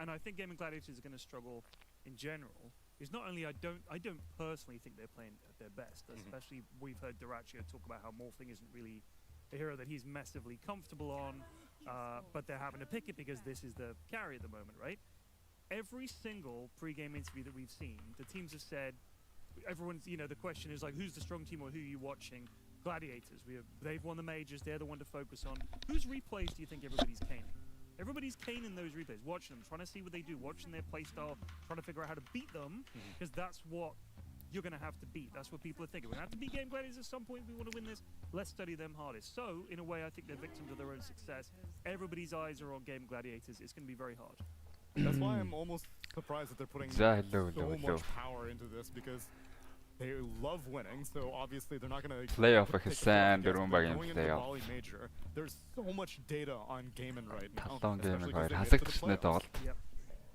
and I think Gaming Gladiators are going to struggle in general. Is not only I don't personally think they're playing at their best, especially we've heard Duraccio talk about how Morphling isn't really a hero that he's massively comfortable on, but they're having to pick it because this is the carry at the moment, right? Every single pre-game interview that we've seen, the teams have said, everyone's, you know, the question is like, who's the strong team or who are you watching? Gladiators. They've won the majors. They're the one to focus on. Whose replays do you think everybody's caning? Everybody's caning those replays, watching them, trying to see what they do, watching their playstyle, trying to figure out how to beat them, because that's what you're going to have to beat. That's what people are thinking. We're going to have to beat Game Gladiators at some point if we want to win this. Let's study them hardest. So, in a way, I think they're victims of their own success. Everybody's eyes are on Game Gladiators. It's going to be very hard. That's why I'm almost surprised that they're putting so much power into this, because they love winning, so obviously they're not going to playoff гэсэн дөрвөн going into the Bali major. There's so much data on Gaming right now.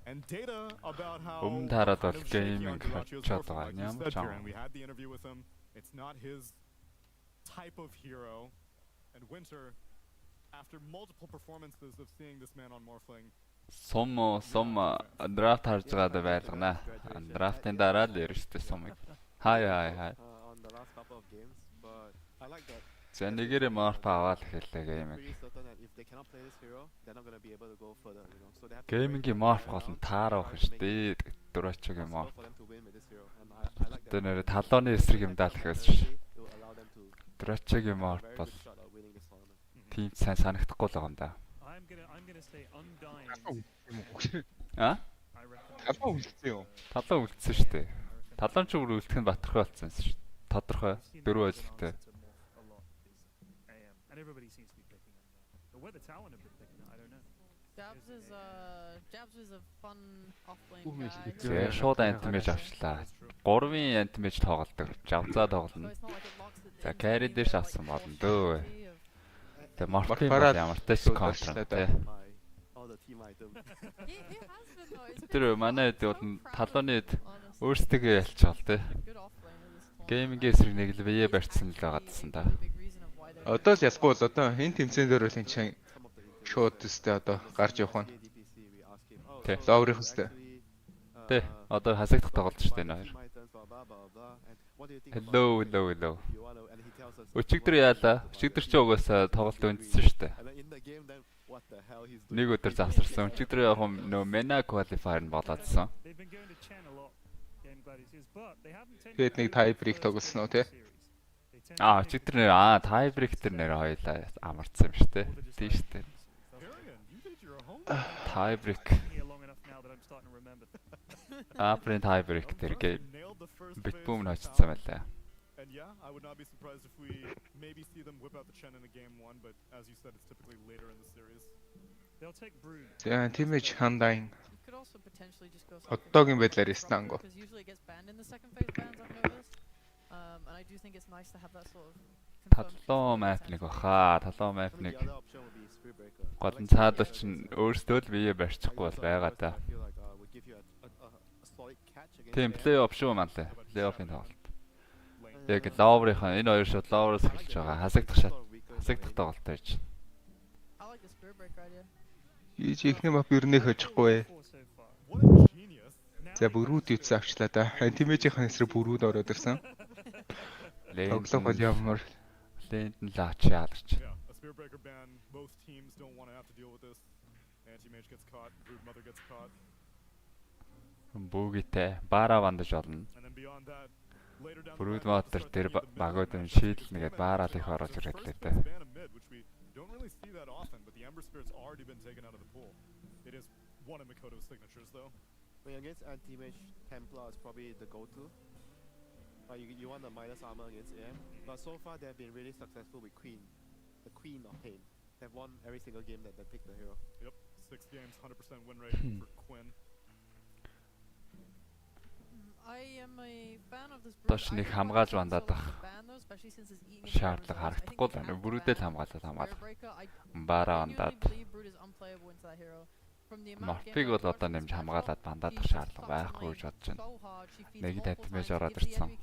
And data about how Gaming and we had the interview with him. It's not his type of hero. And Winter, after multiple performances of seeing this man on Morphling, draft харж байгаа байлгана. Draft-ын дараа л ирж штэ сумыг. Hi. On the last couple of games, but I like that. За нэгээрээ morph аваад хэллээ Gaming. If they cannot play this hero, they're not going to be able to go further, you know. So they have to Gaming-ийн morph гол нь таарах штэ. Дурачгийн morph. Тэр нэр талооны эсрэг юм даа гэхээс Дурачгийн morph бол тийм сайн санагдахгүй л байгаа юм да. Талаа үлдсэн юу? Талаа үлдсэн штэ. Талаан ч өөр үлдэх нь батархай болсон шүү. Тодорхой 4 ажилтай. Jabs is a fun off-lane guy. Тэгээ шууд антимэж авчлаа. 3-ын антимэж тоглодог. Жавзаа тоглоно. За carry дээр авсан болно дөө. Тэгээ Morph ямар тач контр тэ. Тэр манай хэд бол талааны өөрсдөө ялчаал тэ. Gaming-ийн эсрэг нэг л бие барьцсан л байгаадсан да. Одоо л ялахгүй бол одоо энэ тэмцээн дээр бол энэ чинь шууд өстэй одоо гарч явах нь. Тэ. Лоурих өстэй. Тэ. Одоо хасагдах тоглолт шүү дээ энэ хоёр. Hello. Өчигдөр яалаа. Өчигдөр ч угаасаа тоглолт өнцсөн шүү дээ. Нэг өдөр завсарсан. Өчигдөр яг нөө Mena qualifier нь болоодсан. Тэгээд нэг tie-break тоглосон уу те? Өчигдөр нэр tie-break тэр нэр хоёлаа амарсан юм шүү дээ. Тийм шүү дээ. Tie-break. Апрын tie-break тэр битбүүм нь очсон байлаа. And yeah, I would not be surprised if we maybe see them whip out the Chen in the game 1, but as you said, it's typically later in the series. They'll take Brood. За тиймэж хандаин. Could also potentially just go Хотдогийн байдлаар станго. because usually it gets banned in the second phase bans, I've noticed. And I do think it's nice to have that sort of Талуу map нэг баха. Талуу map нэг. Гол нь цаадал чинь өөрсдөө л бие барьчихгүй бол байгаа да. Тийм плей-офф шүү манлаа. Плей-оффын тоглолт. Яг лаврынхаа энэ хоёр шот лавраас эхэлж байгаа. Хасагдах тоглолт байж. Хийж ихний мап ернээ хожихгүй. За бүрүүд юуц авчлаа да. Антимэжийн эсрэг бүрүүд ороод ирсэн. Тоглох бол ямар лэнд нь лаач яаларч. Бүүгитэй баараа вандаж олно. Бүрүүд мотор тэр багууд нь шийдэл нэгээд баараад их орож ирээд лээ дээ. Against anti-mage, Templar is probably the go-to. You want the minus armor against AM, but so far they have been really successful with Queen, the Queen of Pain. They've won every single game that they picked the hero. Yep, 6 games, 100% win rate for Quinn. I am a fan of this Тош нэг хамгаалж вандаадах шаардлага харагдахгүй л байна. Бүрүүдээ л хамгаалаад. Баараа вандаад. Morph-ыг бол одоо нэмж хамгаалаад бандаадах шаардлага байхгүй гэж бодож байна. Нэг татмэж ороод ирсэн.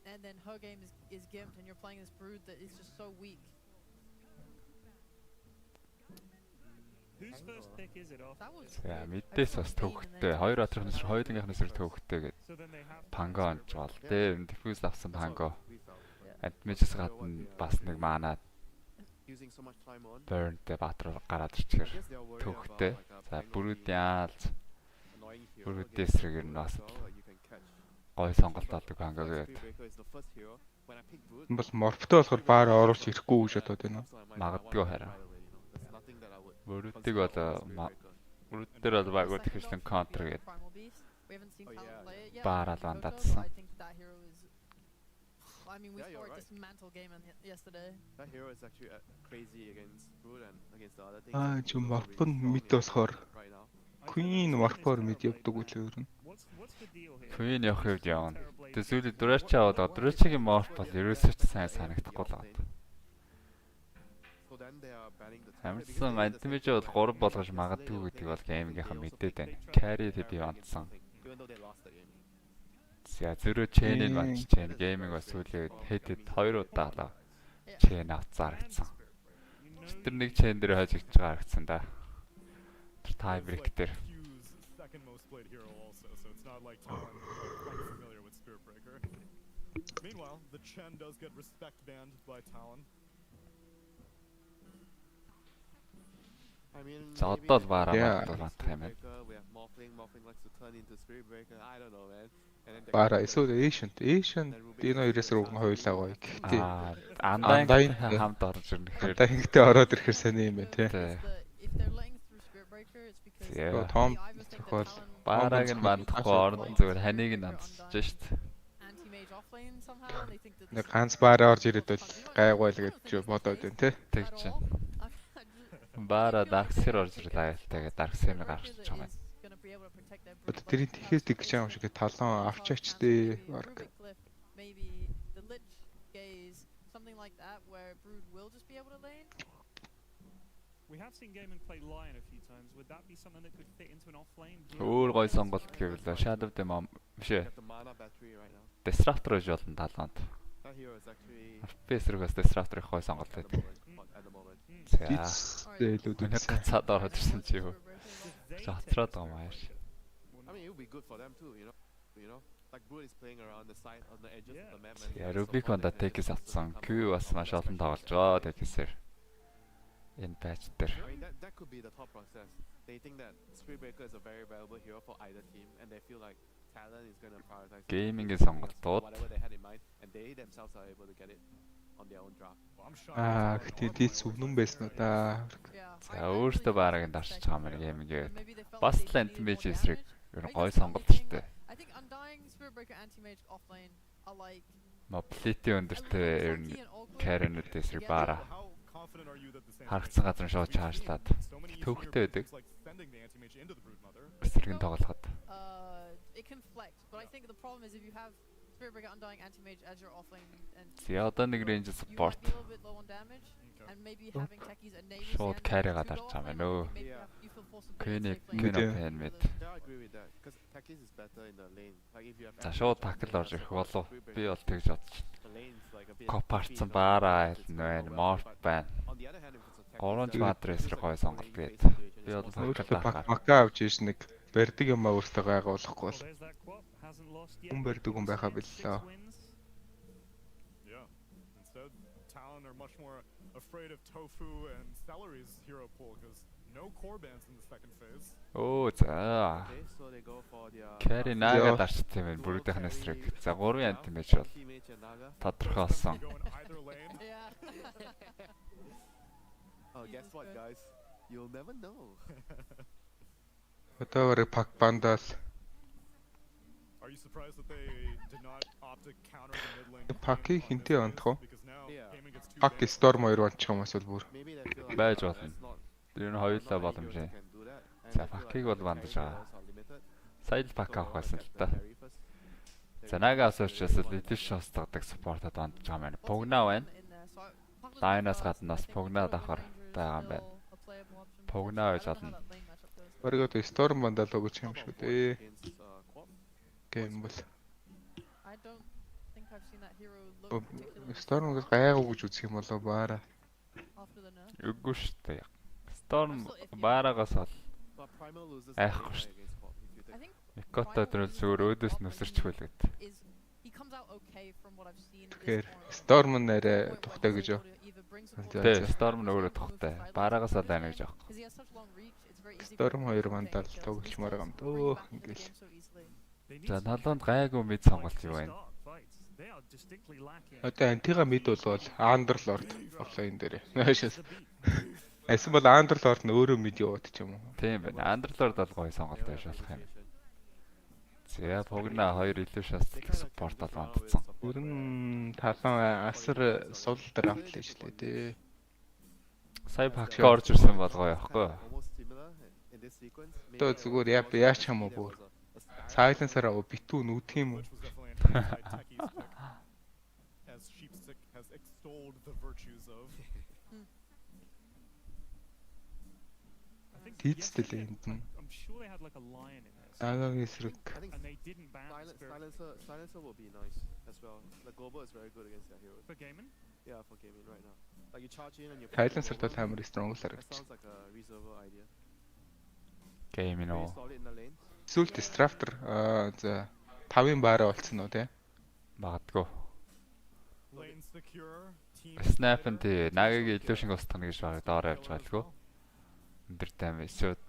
And then her game is gimped and you're playing this brood that is just so weak. Whose first pick is it off? За мэдээс бас төвхтэй. Хоёр отрох нэр хоёулынх нь төвхтэй гээд So then they have панго онж бол. Дээр диффьюз авсан панго. Адмижс гадна бас нэг маанаа Burn-тэй Баатар гараад ирчихэр төвхтэй. За бүрүүдийн аалз. Бүрүүдээс рэг нь бас гой сонголт олдог панго гээд. Бол морфтой болохоор баараа оруулж ирэхгүй гэж бодоод байна. Магадгүй хараа. Бүрүүдийг бол бүрүүдээр бол багуу тэгэхээр контр гээд баараа ландацсан. I mean, we saw a dismantle game yesterday. That hero is actually crazy against Brood and against the other things. Ч морфон мэд болохоор Queen морфор мэд явдаг үл өөр нь. Queen явах үед явна. Тэгээ сүүлийн Durachi аваад Durachi-гийн морф бол ерөөсөө ч сайн санагдахгүй л байна. Амарсан антимиж бол 3 болгож магадгүй гэдэг бол геймгийнхан мэдээд байна. Carry би онцсон. За зөрөө чэйнийг манч чэйн гейминг бас сүүлийн хэдэд 2 удаа лав чэйн авцаар харагдсан. Тэр нэг чэйн дээр хойж ирж байгаа харагдсан да. Тэр тайбрейк дээр. Meanwhile, the Chen does get respect banned by Talon. I mean, За одоо л баараа батах юм байна. we have Morphling likes to turn into Spirit Breaker. I don't know, man. Бара эсвэл Ancient энэ хоёроос руу хойлоо гоё. Гэхдээ Андаин хамт орж ирнэ гэхээр та хинхтэй ороод ирэхээр сайн юм байна тий. Тэгээ Том зохиол баараг нь мандахгүй орон зүгээр ханыг нь амсчихж шít. Нэг ганц баараа орж ирээд бол гайгуйл гэж бодоод байна тий. Тэг чинь. Баараа дарксэр орж ирлээ гэдэг дарксэр нь гарч байгаа юм. Тэрийн тэгэхээс тэг гэж юм шиг талон авчаачдээ баг. We have seen Gaiman play Lion a few times. Would that be something that could fit into an off-lane? Өөр гой сонголт гэвэл Shadow Demon биш ээ. Disruptor гэж болно талаанд. FPS-рээс Disruptor их гой сонголт байдаг. За илүү нэг гацаад ороод ирсэн чи юу. Затраад байгаа юм ааш. I mean, it would be good for them too, you know. Like Brood is playing around the side on the edges of the map. Я Rubicon-да Tekis авсан. Q бас маш олон тоглож байгаа Tekis-ээр. Энэ patch дээр. I mean, that could be the thought process. They think that Spirit Breaker is a very valuable hero for either team, and they feel like Talon is going to prioritize Gaming-ийн сонголтууд whatever they had in mind, and they themselves are able to get it on their own draft. Гэтээ дийц үнэн байсан уу да. За өөртөө баараг нь дарчиж байгаа мэр геймингээ. Бас л Anti-Mage эсрэг ер нь гой сонголт шүү дээ. I think Undying, Spirit Breaker, Anti-Mage offlane are like Mobility өндөртэй ер нь Karen-үүд эсрэг баараа харагдсан газар шууд чаашлаад төвхтэй байдаг. Эсрэг нь тоглоход. It can flex, but I think the problem is if you have Spirit Breaker, Undying, Anti-Mage as your offlane and За одоо нэг range support. you might be a little bit low on damage and maybe having techies enable Шууд carry-га дарж байгаа юм нөө. Queen pen мэд. I agree with that because Takis is better in the lane. Like if you have За шууд tackle орж ирэх болов. Би бол тэгж бодчих. the lane's like a bit. Копарцсан баараа айлна байна. Morph байна. On the other hand, if it's a Гуранж баатрын эсрэг гой сонголт гээд. Би бол таckle Мака авч ийш нэг барьдаг юм аа өөртөө гайгуулахгүй бол. There's that quap. Hasn't lost yet. Хүн барьдаг хүн байхаа биллээ. Yeah. Instead, Talon are much more afraid of Tofu and Celery's hero pool because no core bans in the second phase. Оо за. okay, so they go for their Carry Naga дарчтай байна. Бүрүүдийнх нь эсрэг. За 3 Anti-Mage бол teammate and Naga. тодорхойлсон. Go in either lane. Oh, guess what, guys? You'll never know. Одоогоор пак бандал Are you surprised that they did not opt to counter the mid lane? Паки хинтээ онцох уу? Because now Gaiman gets two Пак bans. Storm 2 онцох юм эсвэл бүр. Maybe they feel like Байж that's болно. not Тэр нь хоёулаа боломжтой. can do that. And За they feel Пакиг like бол бандаж carry байгаа. levels are limited. Сая л пак So, авах байсан л get та. the carry first. За Naga-аас учраас Edition устгадаг support-ад бандаж байгаа юм байна. Pugna байна. Line-аас гадна бас Pugna давхар байгаа юм байна. Pugna гэж олно. Өөрийгөө Storm бандал өгч юм шүү дээ. Against, Quap. Гэм бол I don't think I've seen that hero look particularly Storm гэж гайгүй гэж үзэх юм болоо баараа. after the nerf. Үгүй шүү дээ. Storm баараагаас бол айхгүй шүү. Микото дрөл зүгээр өөдөөс нүсэрч хөлгөд. Тэгэхээр Storm нэрэ тухтай гэж юу? Тэ, Storm өөрөө тухтай. Баараагаас л байна гэж аахгүй. Storm 2 мандал тоглолмоор юм дөө ингээл. За налуунд гайгүй мэд сонголт юу байна? Одоо антига мэд бол Underlord офлайн дээр. Эсвэл бол Underlord нь өөрөө мэд яваад ч юм уу. Тийм байна. Underlord бол гоё сонголт байж болох юм. За Pogna 2 илүү шатлах спорт бол ондцсон. Ер нь талан асар сул драфт л ижлээ дээ. Сая пак орж ирсэн бол гоё яахгүй. Одоо зүгээр яач юм уу бүр. Silencer-аа битүү нүдх юм уу? Тийцтэл энд нь. Агагийн эсрэг. Silencer will be nice as well. The global is very good against their heroes. For gaming? Yeah, for gaming right now. Like you charge in and you Silencer бол амар strong л харагч. sounds like a reservoir idea. Game Pretty нөө. solid in the lane. Эсвэл Distractor за 5-ын баараа болцсон уу те? Магадгүй. Lane secure. Team Snap-ын тий нагийг илүү шинг устгах гэж баг доор явж байлгүй. Өндөр тайм эсвэл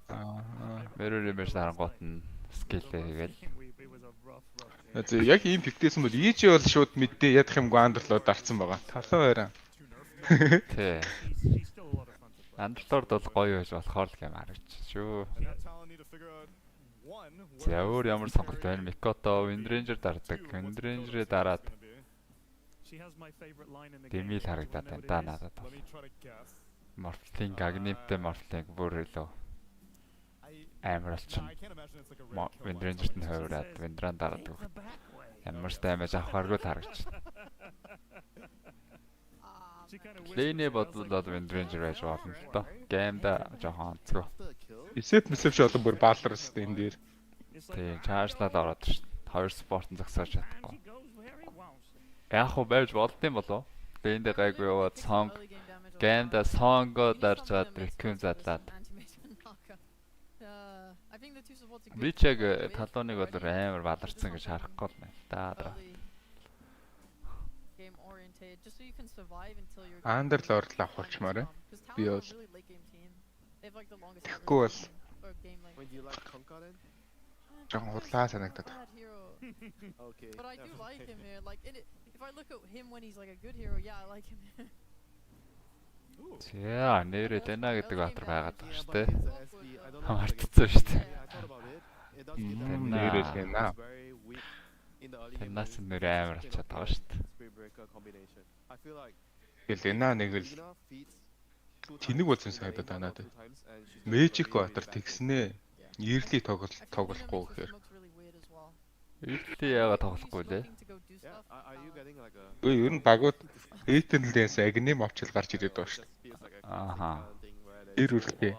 mirror image харангуут нь skill хийгээл. За яг ийм пиктэйсэн бол ийж бол шууд мэдээ ядах юмгүй Underlord дарцсан байгаа. Талан байраа. Тий. Underlord бол гоё байж болохоор л юм харагч шүү. За өөр ямар сонголт байна? Mikoto Windranger дардаг. Windranger-ээ дараад Дэмил харагдаад байна да надад. Morphling Agnitive Morphling бүр илүү амар болчихно. Windranger-т нь хойроод Windraн дараадаг. Ямар ч damage авахааргүй харагч. Лэний бодвол Windranger байж болно л доо. Геймда жоохон онцгой. Эсэп мэсэвч олон бүр баалар өстэй энэ дээр. Тийм, чаржлаад ороод шүү. Хоёр спортон зогсоож чадахгүй. Яг уу байж болдсон болов. Лэндээ гайгүй яваад сон геймда сонго дарж гад реквем задлаад. Би чиг талууныг бол амар баларцсан гэж харахгүй л байна. Даа. Underlord л авахулчмаар. Би бол тэгэхгүй бол When do you like Conquer then? жоохон худлаа санагдаад. Okay. But I do like him here. Like, if I look at him when he's like a good hero, yeah, I like him here. За нэрээ Дэна гэдэг баатар байгаад байгаа шүү дээ. I don't know. Мартцсан шүү дээ. I thought about it. It does feel Нэрэл гэнэ. very weak in the early game. Тэнаас нэр амар болчиход байгаа шүү дээ. Spirit Breaker combination. I feel like Тэгэл энэ нэг л Lina feeds тэнэг болсон санагдаад байна надад. Magic Water тэгснээ Early тоглохгүй гэхээр. Early яагаад тоглохгүй лээ? Are you getting like a Өө ер нь багууд Eternal-ээс Agnim авчил гарч ирээд байгаа шүү. Аха. Ир үлдээ.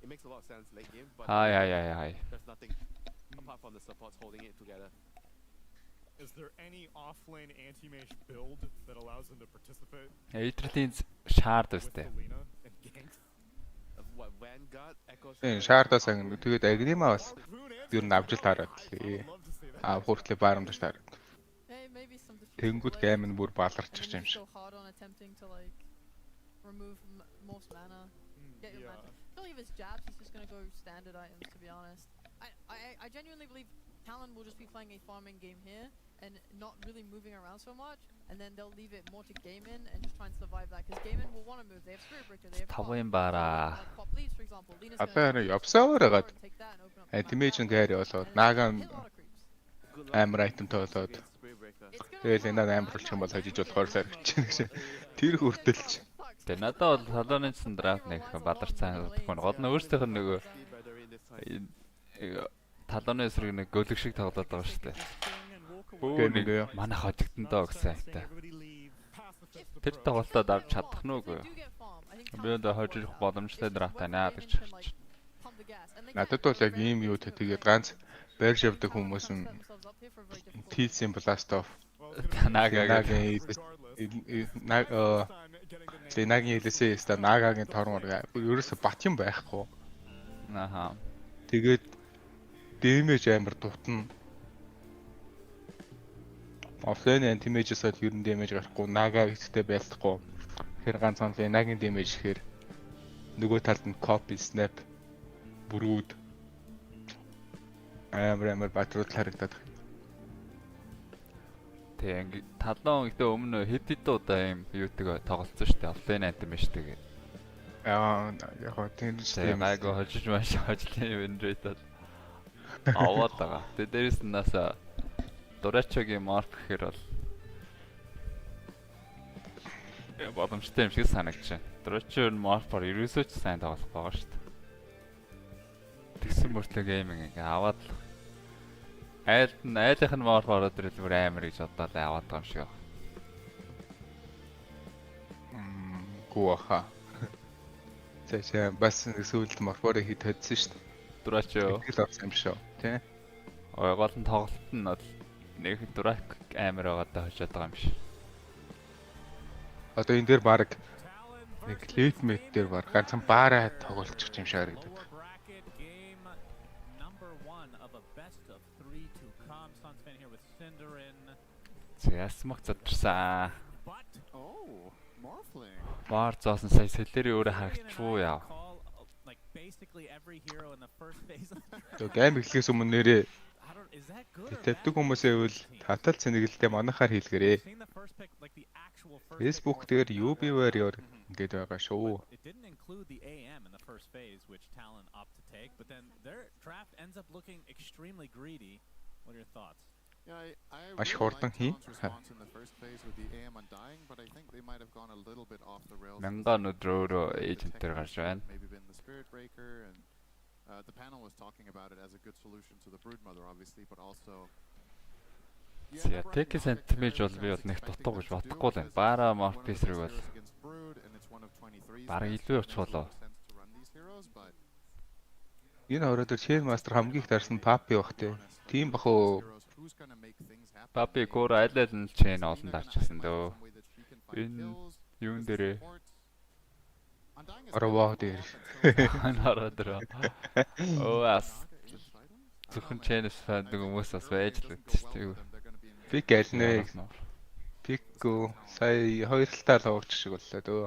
It makes a lot of sense late game, but Хай. there's nothing apart from the supports holding it together. Is there any off-lane anti-mage build that allows them to participate? Early-ийн шаард with өстэй. the Lina and ganks? What Vanguard echoes Энэ шаардаас ангин тэгээд Agnim-аа бас ер нь авч таараад лээ. Хүртлээ баарамдаж таараад. Hey, maybe some diffusion Тэнгүүд plays, гейм нь бүр бааларч and ирж then юм you шиг. go hard on attempting to like remove most mana, get your Yeah. magic. I don't believe it's jabs. He's just gonna go standard items, to be honest. I genuinely believe Talon will just be playing a farming game here and not really moving around so much, and then they'll leave it more to game in and just try and survive that. Because game in will want to move. They have Spirit Breaker. They have Тавын Pop. баараа. Pop leaves, for example. Lina's Одоо gonna энэ явсаар байгаад take that and open up the map. Anti-Mage гэр болоод And Наган hit a lot of creeps. good luck амар айтемтай болоод against Spirit Breaker. It's gonna тэгэл work. энэ амар болчих юм бол хожиж болохоор сарвч гэж. Тэр хүртэлч. Тэг надад бол талууныцсан драфт нэг бадарцсан бодохгүй. Гол нь өөрсдийнх нь нөгөө Be better in this time. талууны эсрэг нэг гөлөг шиг тоглоод байгаа шүү дээ. Гэр нэг юу? Манай хожигдондоо гэсэн айтаа. Тэр тоглолтод авч чадах нь үгүй. Би одоо хожих боломжтой драфт байна гэж харж. Надад бол яг ийм юу те тэгээд ганц барьж явдаг хүмүүс нь Teals-ийн Blast Off Нагагийн Нагийн хэлээсээ ста Нагагийн тормор ерөөсө бат юм байхгүй. Аха. Тэгээд дэмэж амар дутна. Офлайн антимэжээс бол ер нь дэмэж гарахгүй, Нага ихтэй байлдахгүй. Тэгэхээр ганцхан Нагийн дэмэж ихээр нөгөө талд нь copy snap бүрүүд амар батрууд харагдаад байна. Тэг талон гэдэг өмнө хэд удаа юм юутайг тоглолцсон шүү дээ. Офлайн антимэжтэйгээ. Яг гоо тийм шүү дээ. Айгу хожиж маш хожлын винрейтэд аваад байгаа. Тэг дээрэс нь наса Дурачогийн марк гэхэр бол боломжтой юм шиг санагдаж байна. Дурачо марпаар ерөөсөө ч сайн тоглох байгаа шүү дээ. Тэгсэн мөртлөө гейминг ингээ аваад айлынх нь марп ороод ирэл бүр амар гэж бодоод аваад байгаа юм шиг байна. Гуаха. Цаашаа бас сүүлд марпорыг хит хөдсөн шүү дээ. Дурачо тэгэл авсан юм шүү, тий. Гол нь тоглолт нь бол нэг дурак амар байгаадаа хожоод байгаа юм шиг. Одоо энэ дээр баг нэг лейтмейт дээр баг ганцхан баараа тоглолцох юм шиг харагдав. Ясмаг задарсан. Баар зоосон сая сэлэрийн өөрөө харагчгүй яа. Тэгээ гейм эхлэхээс өмнө нэрээ тавьдаг хүмүүсээ үл татал цэнэгэлдээ манахаар хийлгэрээ. Facebook дээр UB-вэр ингээд байгаа шүү. Маш хурдан хий. Мянган өдрөөр эйжентээр гарч байна. The panel was talking about it as a good solution to the broodmother, obviously, but also. Yeah, take a sentiment бол би бол нэг дутуу гэж бодохгүй л байна. Бара марписрэг бол бараг илүү явчих болоо. Энэ ороод Chain Master хамгийн их дарсан Papi бах тий. Тийм бах уу? Papi core айл нь chain олон дарчихсан дөө. Энэ юун дээрээ Оровоо дээр. Анараа дээр. Оас. Зөвхөн chain-с фандаг хүмүүс бас байж л гэдэг шүү дээ. Пик аль нэ? Пикку сая 2 тал уурч шиг боллоо дөө.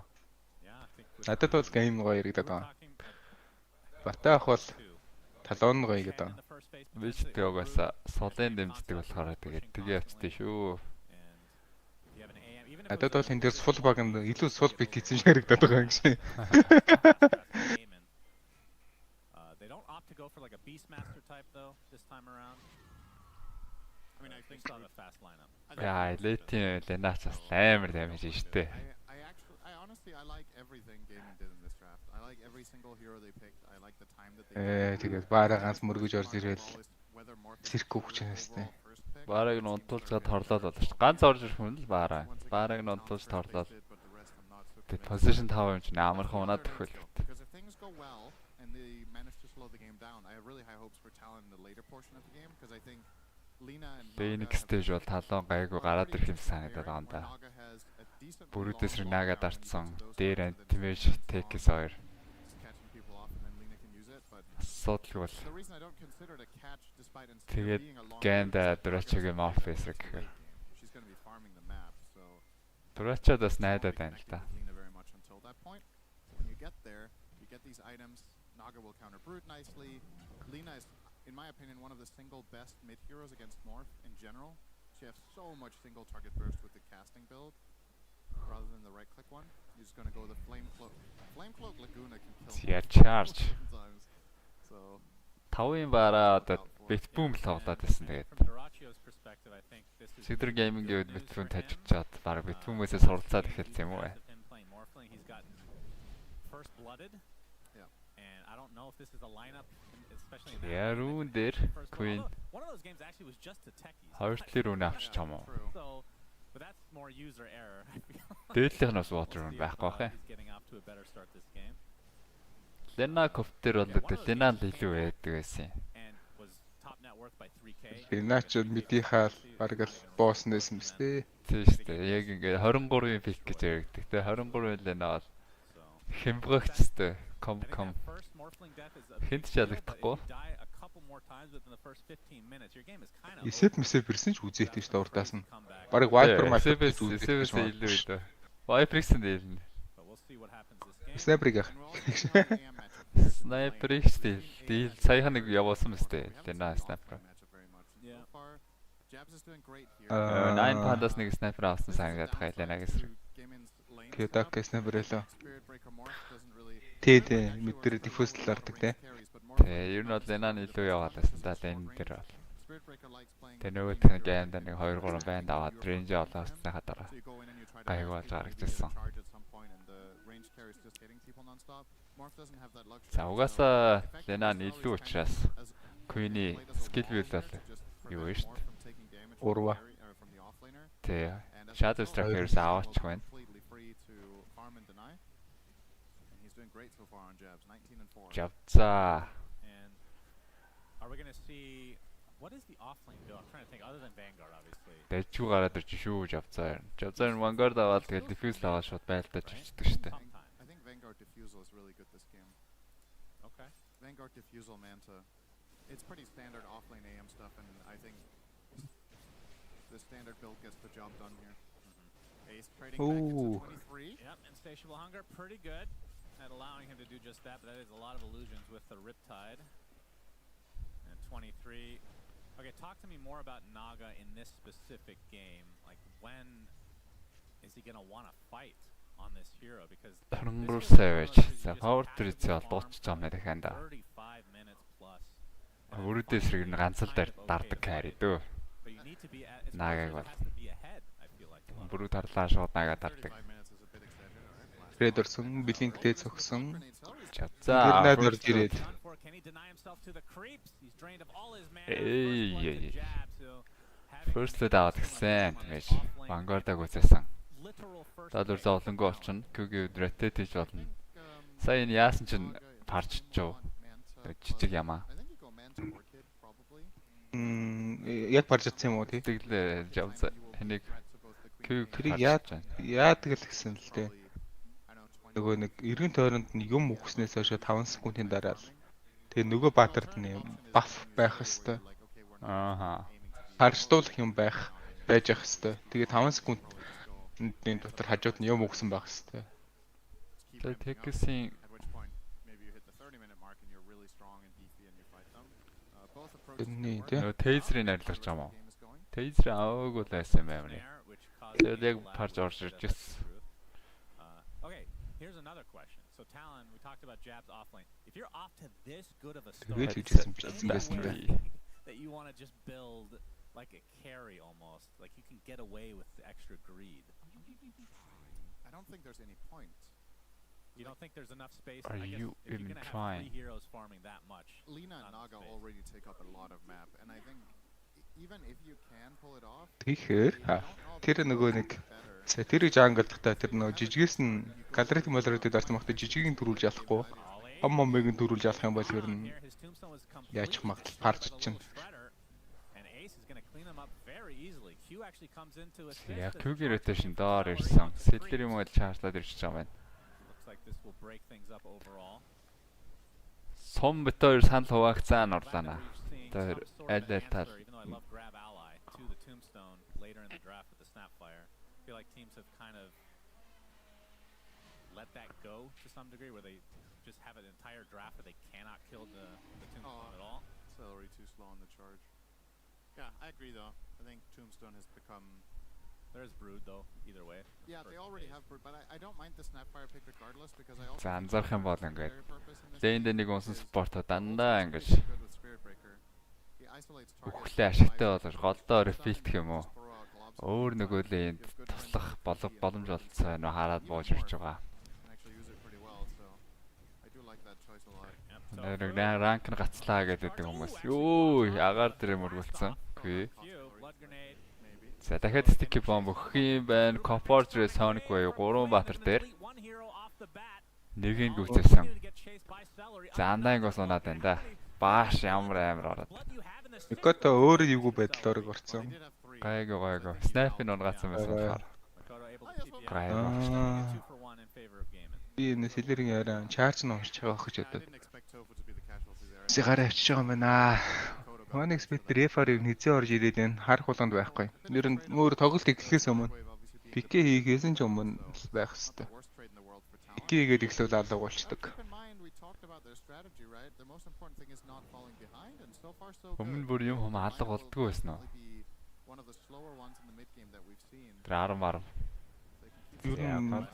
Надад бол гейм гоё яригадаад байгаа. Бата ах бол талон гоё гэдэг. Биш тэгээс солын дэмждэг болохоор тэгээд тгий явчихдээ шүү. Надад бол энэ дээр full bug нь илүү full bit хийсэн шиг харагдаад байгаа юм шиг. They don't opt to go for like a Beastmaster type though this time around. I mean, I think on a fast lineup. Яа, летийн ленач бас амар дамж штэ. I honestly like everything gaming did in this draft. I like every single hero they picked. I like the time that they тэгээд баараа ганц мөргөж орж ирэл цирк өгч нэстэй. Баарыг нь унтуулцаад хорлоод болоо ш. Ганц орж ирэх хүн л баараа. Баарыг нь унтуулж торлоод. Тэгээд position 5 юм чинь амархан унаад төхөл. I have really high hopes for Talon in the later portion of the game because I think Lina and Phoenix stage бол талон гайгүй гараад ирэх юм санагдаад байгаа юм да. Бүрүүдээс Naga дарцсан. Дээр anti-mage take-с хоёр. Асуудал бол тэгээд гэнда Дурачогийн Morpheus гэхээр Дурачод бас найдаад байна л да. Naga will counter Brood nicely. Lina is, in my opinion, one of the single best mid heroes against Morph in general. She has so much single target burst with the casting build, rather than the right click one. You're just gonna go the Flame Cloak. Flame Cloak Laguna can kill. Yeah, charge. So. Тавын бара одоо Bat-boom л тоглоод байсан тэгээд. Cedar Gaming-ийн Bat-boom тажиж чад баг Bat-boom-ээс суралцаад эхэлсэн юм уу? First blooded. I don't know if this is a lineup, especially in that. Rune there, Queen. One of those games actually was just to techies. Hardly rune авч чамаа. So, but that's more user error. Дээдлийнх нь water rune байхгүй бах ээ. Lena коптер бол Lena л илүү байдаг байсан юм. Наач мэдийнхаа бараг л босс нэсэн мэт дээ. Тийм шүү дээ. Яг ингээд 23-ын пик гэж яригддаг. Тэгээ 23 лээ наваад хэмбгэгчтэй ком. Хинт ч ялагдахгүй. Эсэп мэсэп ирсэн ч үзээтэй шүү дээ урдаас нь. Бараг Viper Viper үзээтэй илүү дээ. Viper-ийн дээр. Снайперыг яах. Снайперийг стил саяхан нэг явуулсан мэт. Тэнэ снайпер. 9 пандас нэг снайпер авсан санагдаад хайлаа гэсэн. Кёдаг снайпер эло. Тэ мэдэр диффуз л ордог те. Тэ ер нь бол Ленан илүү яваад байсан да энэ дээр бол. Тэ нөгөө тань геймд нэг 2 3 банд аваад рейнж олоосныхаа дараа гайг болж харагдсан. За угаасаа Ленан илүү учраас Queen-ий скил build бол юу вэ шүү дээ. Урва. Тэ Shadow Strikers аваач байна. Jabza. Are we going to see what is the offlane build? I'm trying to think other than Vanguard obviously. Дэжүү гараад ирж шүү Jabza. Jabza Vanguard аваад тэгэл diffuse л аваад шууд байлдаж ирчихдэг шүү дээ. I think Vanguard Diffusal is really good this game. Okay. Vanguard Diffusal Manta. It's pretty standard offlane AM stuff, and I think the standard build gets the job done here. Ace trading back into 23. Yep, Insatiable Hunger pretty good at allowing him to do just that, but that is a lot of illusions with the Riptide. And 23. Okay, talk to me more about Naga in this specific game. Like, when is he going to want to fight on this hero? Because Hungry Savage. За power tree-ц олдуулчих юм дахиад. 35 minutes plus. Өөрөөдөө сэрэг нь ганц л дардаг carry дөө. But you need to be at Naga бол be ahead, I feel like. бүрүү тарлаа шууд Naga дардаг. Red орсон, Blink-тэй цогсон. За Наад орж ирээд. First-д аваад гисэн гэж Vanguard-аг үзсэн. Даадур зовлонгүй болчихно. Кюги Dreamleague хийж болно. Сая энэ яасан чинь парччихв. Жижиг ямаа. Яг парчсан юм уу тий? Тэглээ Jabza хэнийг Тэрийг яадаг л гэсэн л дээ. Нөгөө нэг эргэн тойронд нь юм өгснээс хойш 5 секундын дараа л тэгээ нөгөө баатард нь баф байх хэвээр. Ааха. Харждуулах юм байж явах хэвээр. Тэгээ 5 секундын дотор хажууд нь юм өгсөн байх хэвээр. Тэгээ Texas-ийн нөгөө Taser-ийг арилгаж байгаа юм уу? Taser аваагүй л байсан юм байна. Тэгээд яг парч орж ирж байсан. Okay, here's another question. So Talon, we talked about Jab's offlane. If you're off to this good of a start, Тэгээд хийжсэн байсан бэ. that you want to just build like a carry almost, like you can get away with the extra greed. I don't think there's any point. You don't think there's enough space? Are I guess you if you're even gonna have trying? 3 heroes farming that much. Lina and not Naga space. already take up a lot of map, and I think even if you can pull it off, Тэгэхээр тэр нөгөө нэг тэр жангалдахтаа тэр нөгөө жижигээс нь галерит молротод орсон багтаа жижигийг төрүүлж ялахгүй. Оммыг нь төрүүлж ялах юм бол ер нь яачих магадлал парч чинь. Яг Кюги rotation доор ирсэн. Сэлдэр юм уу чаржлаад ирчихэж байгаа юм байна. Сом битээр санал хуваагцаан орлоо. Тэр аль тал feel like teams have kind of let that go to some degree, where they just have an entire draft where they cannot kill the Tombstone at all. Celery too slow on the charge. Yeah, I agree though. I think Tombstone has become... There's Brood though, either way. Yeah, they already have Brood, but I don't mind the Snapfire pick regardless because I also... За анзаарах юм бол ингээд лейнд нэг унсан спортоо дандаа ингэж үхлээ ашигтай болож голдоо рефилдэх юм уу? Өөр нөгөө лейнд туслах боломж олцсон нөө хараад бууж ирж байгаа. Нэг ранк нь гацлаа гэдэг хүмүүс. Йоо, агаар дээр мөргөлцсөн. Үгүй. За дахиад стики бомб өгөх юм байна. Кофоржрэ Sonic бай 3 баатар дээр нэгийг гүцээсэн. За андаангаас унаад байна да. Бааш ямар амар ороод. Микото өөрөө эвгүй байдлаар орсон. Гайгаа. Снайпын унгацсан байсан болохоор. Гайгаа. Би энэ сэлэрийн яриа чарж нь уншиж байгаа гэж бодод. Si гараа авчиж байгаа юм байна. One expect refer-ыг нэзээ орж ирээд энэ харах болгонд байхгүй. Нэр нь өөр тоглолт эхлэхээс өмнө пике хийгээсэн ч өмнө байх хэвээр. Пике хийгээд эхлүүл алга болчдөг. Өмнө бүр юм хум алга болдгоо байсан уу? Тэр 10. Юу юм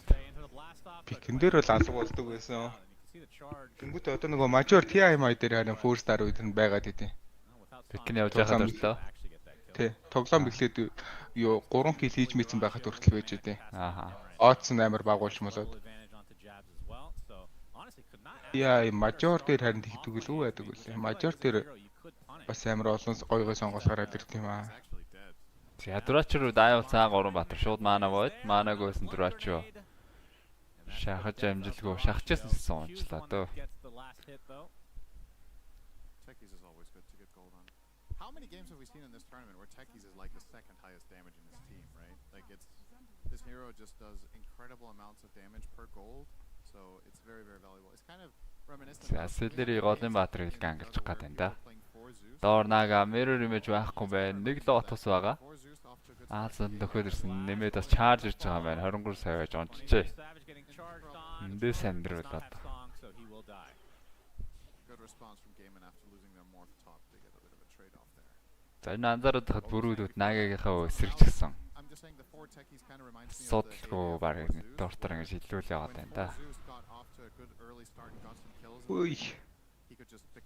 пикэн дээр бол алга болдог байсан. Тэнгүүт одоо нөгөө мажор TI-май дээр харин 4 star үед нь байгаад идэв. Пикэн явж байхад өрлөө. Тий, тоглоом эхлээд юу 3 кил хийж мэдсэн байхад хүртэл байж идэв. Ааха. Оодс нь амар багуулж молоод. Яа, мажор дээр харин тэгдэг л үү байдаг үлээ. Мажор дээр бас амар олон гой сонголт гараад ирд юм аа. За Дурачруу даавал цаа 3 баатар шууд маана бод. Маанагөөсөн Дурачруу. Шахаж амжилтгүй шахажсэн гэсэн унчлаа дөө. How many games have we seen in this tournament where Techies is like the second highest damage in his team, right? Like this hero just does incredible amounts of damage per gold, so it's very valuable. It's kind of reminiscent of Сэлэрийн голын баатар хэлг ангилчих гээд байна да. Доор наага mirror image байхгүй байна. Нэг лотос байгаа. Аасан нөхөд ирсэн нэмээд бас charge ирж байгаа юм байна. 23 сая байж онцжээ. Эндээ сандрал одоо. За энэ анзаараад хад бүрүүлүүд наагаагийнхаа эсрэгчсэн. Содлгүй баг доортор ингэ шилжүүл яваад байна да. Үй.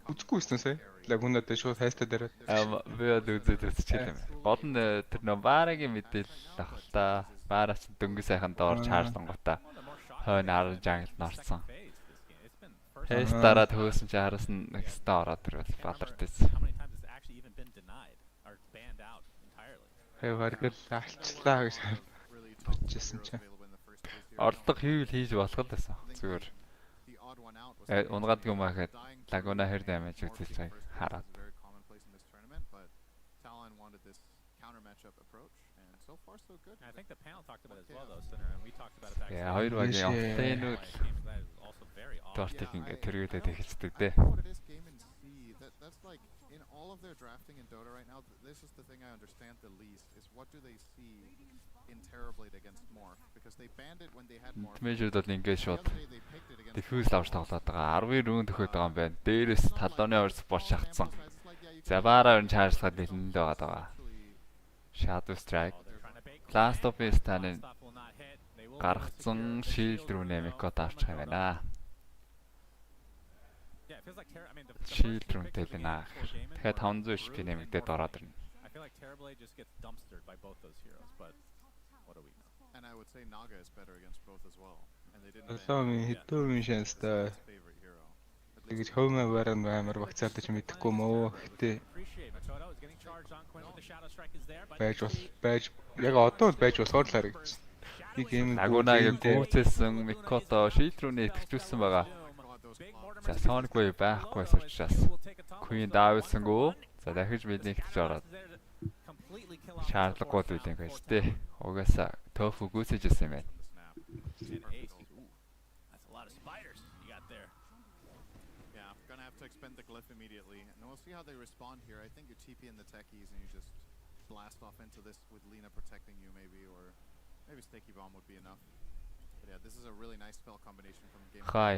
Үзэхгүйсэн сая. Лагунадаа шууд хайстаа дээр. Би үзээд үзчихлээ. Гол нь тэр нөө баарагийн мэдээлэл авахта. Баараас дөнгө сайхан доор чаржлангуудаа хойно 10 жангал норцсон. Хайстаараа төөсөн чи хараас нь экстра ороод ирвэл бадартай. Хайваргал алчлаа гэж бодчихсон чинь. Орлого хийвэл хийж болох л байсан. Зүгээр. Унгадг юм ахэд лагуна хэр дэмэж үзүүлж байгааг хараад. I think the panel talked about it as well though, Sinner, and we talked about it back. Yeah, хоёр багийн офлейнүүд дортыг ингэ тэргээдээд эхэлдэг дээ. That's like in all of their drafting in Dota right now, this is the thing I understand the least is what do they see in Terrorblade against Morph, because they banned it when they had Morph. Measured бол ингэ шууд diffuse авч тоглоод байгаа. 12 рүүнд төхөд байгаа юм байна. Дээрээс талооны орс бот шахацсан. За баараа өрн чаржлахад бэлэнд байгаа даа. Shadow Strike. Last of Us таны гаргацсан shield рүү нэмэкод авчих юм байна. Shield рүү тэлнэ. Тэгэхээр 500 HP нэмэгдээд ороод ирнэ. I feel like Terrorblade just gets dumpstered by both those heroes, but what do we know? And I would say Naga is better against both as well. And they didn't. Хэдэн шанстай. Тэгэж хөвмө баран амар багцаадаж мэдэхгүй мөө. Гэтэ байж яг одоо л байж болохоор л харагдчих. Би гейм Лагунагийн гүйцэлсэн Микото shield рүү нэтгэжүүлсэн байгаа. За Sonic Wave байхгүй учраас Queen давсангүй. За дахиж бидний ихж ороод шаардлагагүй үйл юм гэж дээ. Угаасаа Tofu гүйцэжсэн юм байна. That's a lot of spiders you got there. Yeah, I'm gonna have to expend the glyph immediately, and we'll see how they respond here. I think you TP in the techies and you just blast off into this with Lina protecting you, maybe, or maybe Sticky Bomb would be enough. But yeah, this is a really nice spell combination from game. Hi.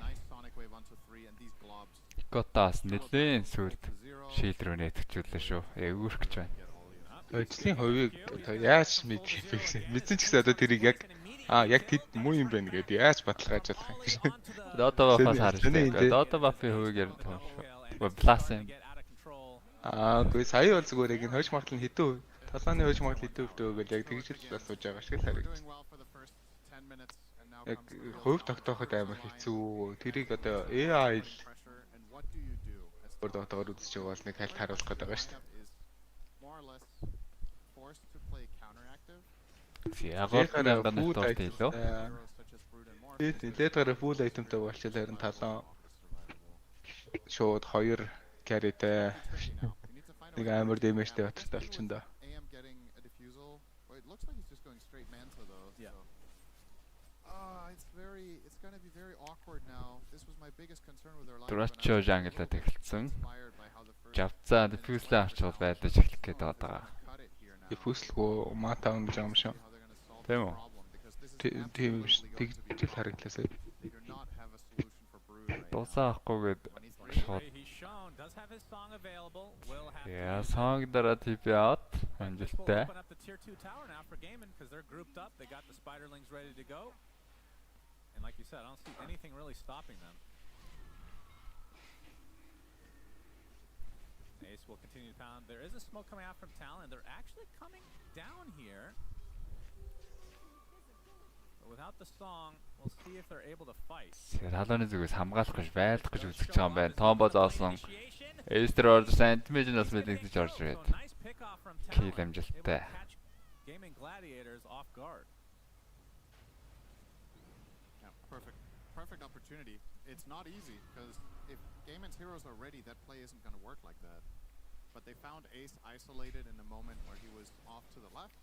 Nice Sonic Wave onto 3 and these globs. Готаас нэлээд сүлд shield рүү нэтгэжүүллээ шүү. Эвгүрх гэж байна. Ажлын хувийг яаж мэдэх вэ? Мэдсэн ч гэсэн одоо тэрийг яг тэд муу юм байна гэдэг яаж баталгаажуулах юм. Дото бафаас харж байна. Дото бафын хувийг ярьж байгаа. Плас юм. Үгүй сая бол зүгээр яг энэ хойш магадлал нь хэдэн үе? Талааны хойш магадлал хэдэн үе гэвэл яг тэгж л асууж байгаа шиг л харагдаж байна. Яг хувь тогтооход амар хэцүү. Тэрийг одоо AI л бүр дотоогоор үзэж байгаа бол нэг хальт харуулах гэдэг байгаа шүү дээ. Ягоолын ганцтай илүү. Летгээр full itemтай болчихлоо харин талаа шууд 2 carry-тэй Нэг амар дэмэжтэй баттай болчихно да. AM getting a defusal. Well, it looks like he's just going straight Manta though. Yeah. So. It's going to be very awkward now. This was my biggest concern with their line. Дурачо жанглаад эхэлсэн. Жавцаа диффьюзлээ арчвал байлдаж эхлэх гээд байгаа. Диффьюзлгүй матаун гэж юм шиг. Тийм үү? Тийм биш. Тэгж харагдлаасаа. Дуусаа авахгүйгээд шууд. Яа, сонг дараа тип яат. Амжилттай. And like you said, I don't see anything really stopping them. Ace will continue to pound. There is a smoke coming out from Talon. They're actually coming down here. But without the song, we'll see if they're able to fight. Талааны зүгээс хамгаалах гэж байлдах гэж үзэж байгаа юм байна. Томбо зоосон. Ace дээр орж сантиметрээс мэдэгдэж орж ирээд. Кил амжилттай. Gaming Gladiators off guard. Perfect opportunity. It's not easy because if Gaiman's heroes are ready, that play isn't going to work like that. But they found Ace isolated in a moment where he was off to the left.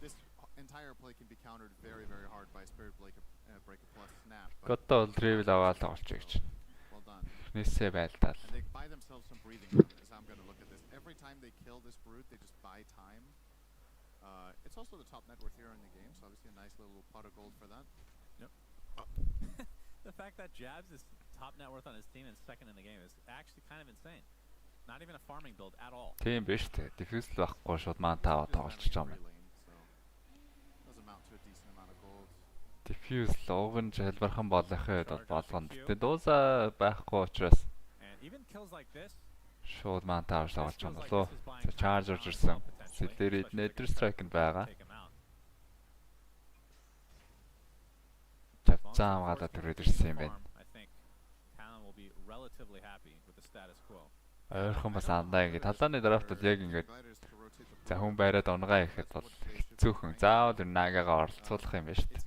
This entire play can be countered very, very hard by Spirit Breaker plus Snap. Готоо Dreamleague аваад олж гэж. Well done. Нээсээ байлдаад. And they buy themselves some breathing room as I'm going to look at this. Every time they kill this brute, they just buy time. It's also the top net worth hero in the game, so obviously a nice little pot of gold for that. Yep. The fact that Jabs is top net worth on his team and second in the game is actually kind of insane. Not even a farming build at all. Тийм биш үү? Diffuse байхгүй шууд манта аваад тоглож байгаа юм. Diffuse логон хэлбэрхэн болохыг болгоно. Гэтэ дуусаа байхгүй учраас шууд манта аваад тоглож байгаа болов. Charge орж ирсэн. Сэлэрид Nether Strike нь байгаа. Чавцаа хамгаалаад төрөөд ирсэн юм байна. Ойрхон бас андаа ингэ талааны драфт бол яг ингэ за хүн байраад унгаа ихэд бол хэцүүхэн. Заавал нагагаа оролцуулах юм байна шүү дээ.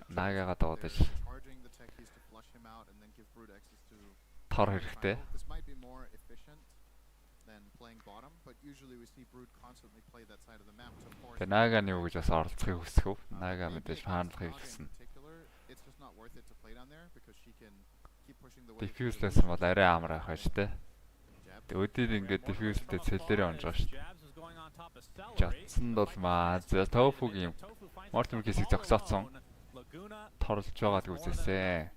Нагагаа дуудаж тор хэрэгтэй. Тэгээ наганы юу гэж бас оролцохыг хүсэх үү? Нага мэдээж хаанлахыг хүснэ. Diffuse-лээс бол арай амар ах байж тээ. Өдөр ингээд diffuse-тэй цэлээрээ онж байгаа шүү дээ. Жатсанд бол маа тофугийн мортим кисийг зогсооцсон. Торлж байгааг үзээсэй.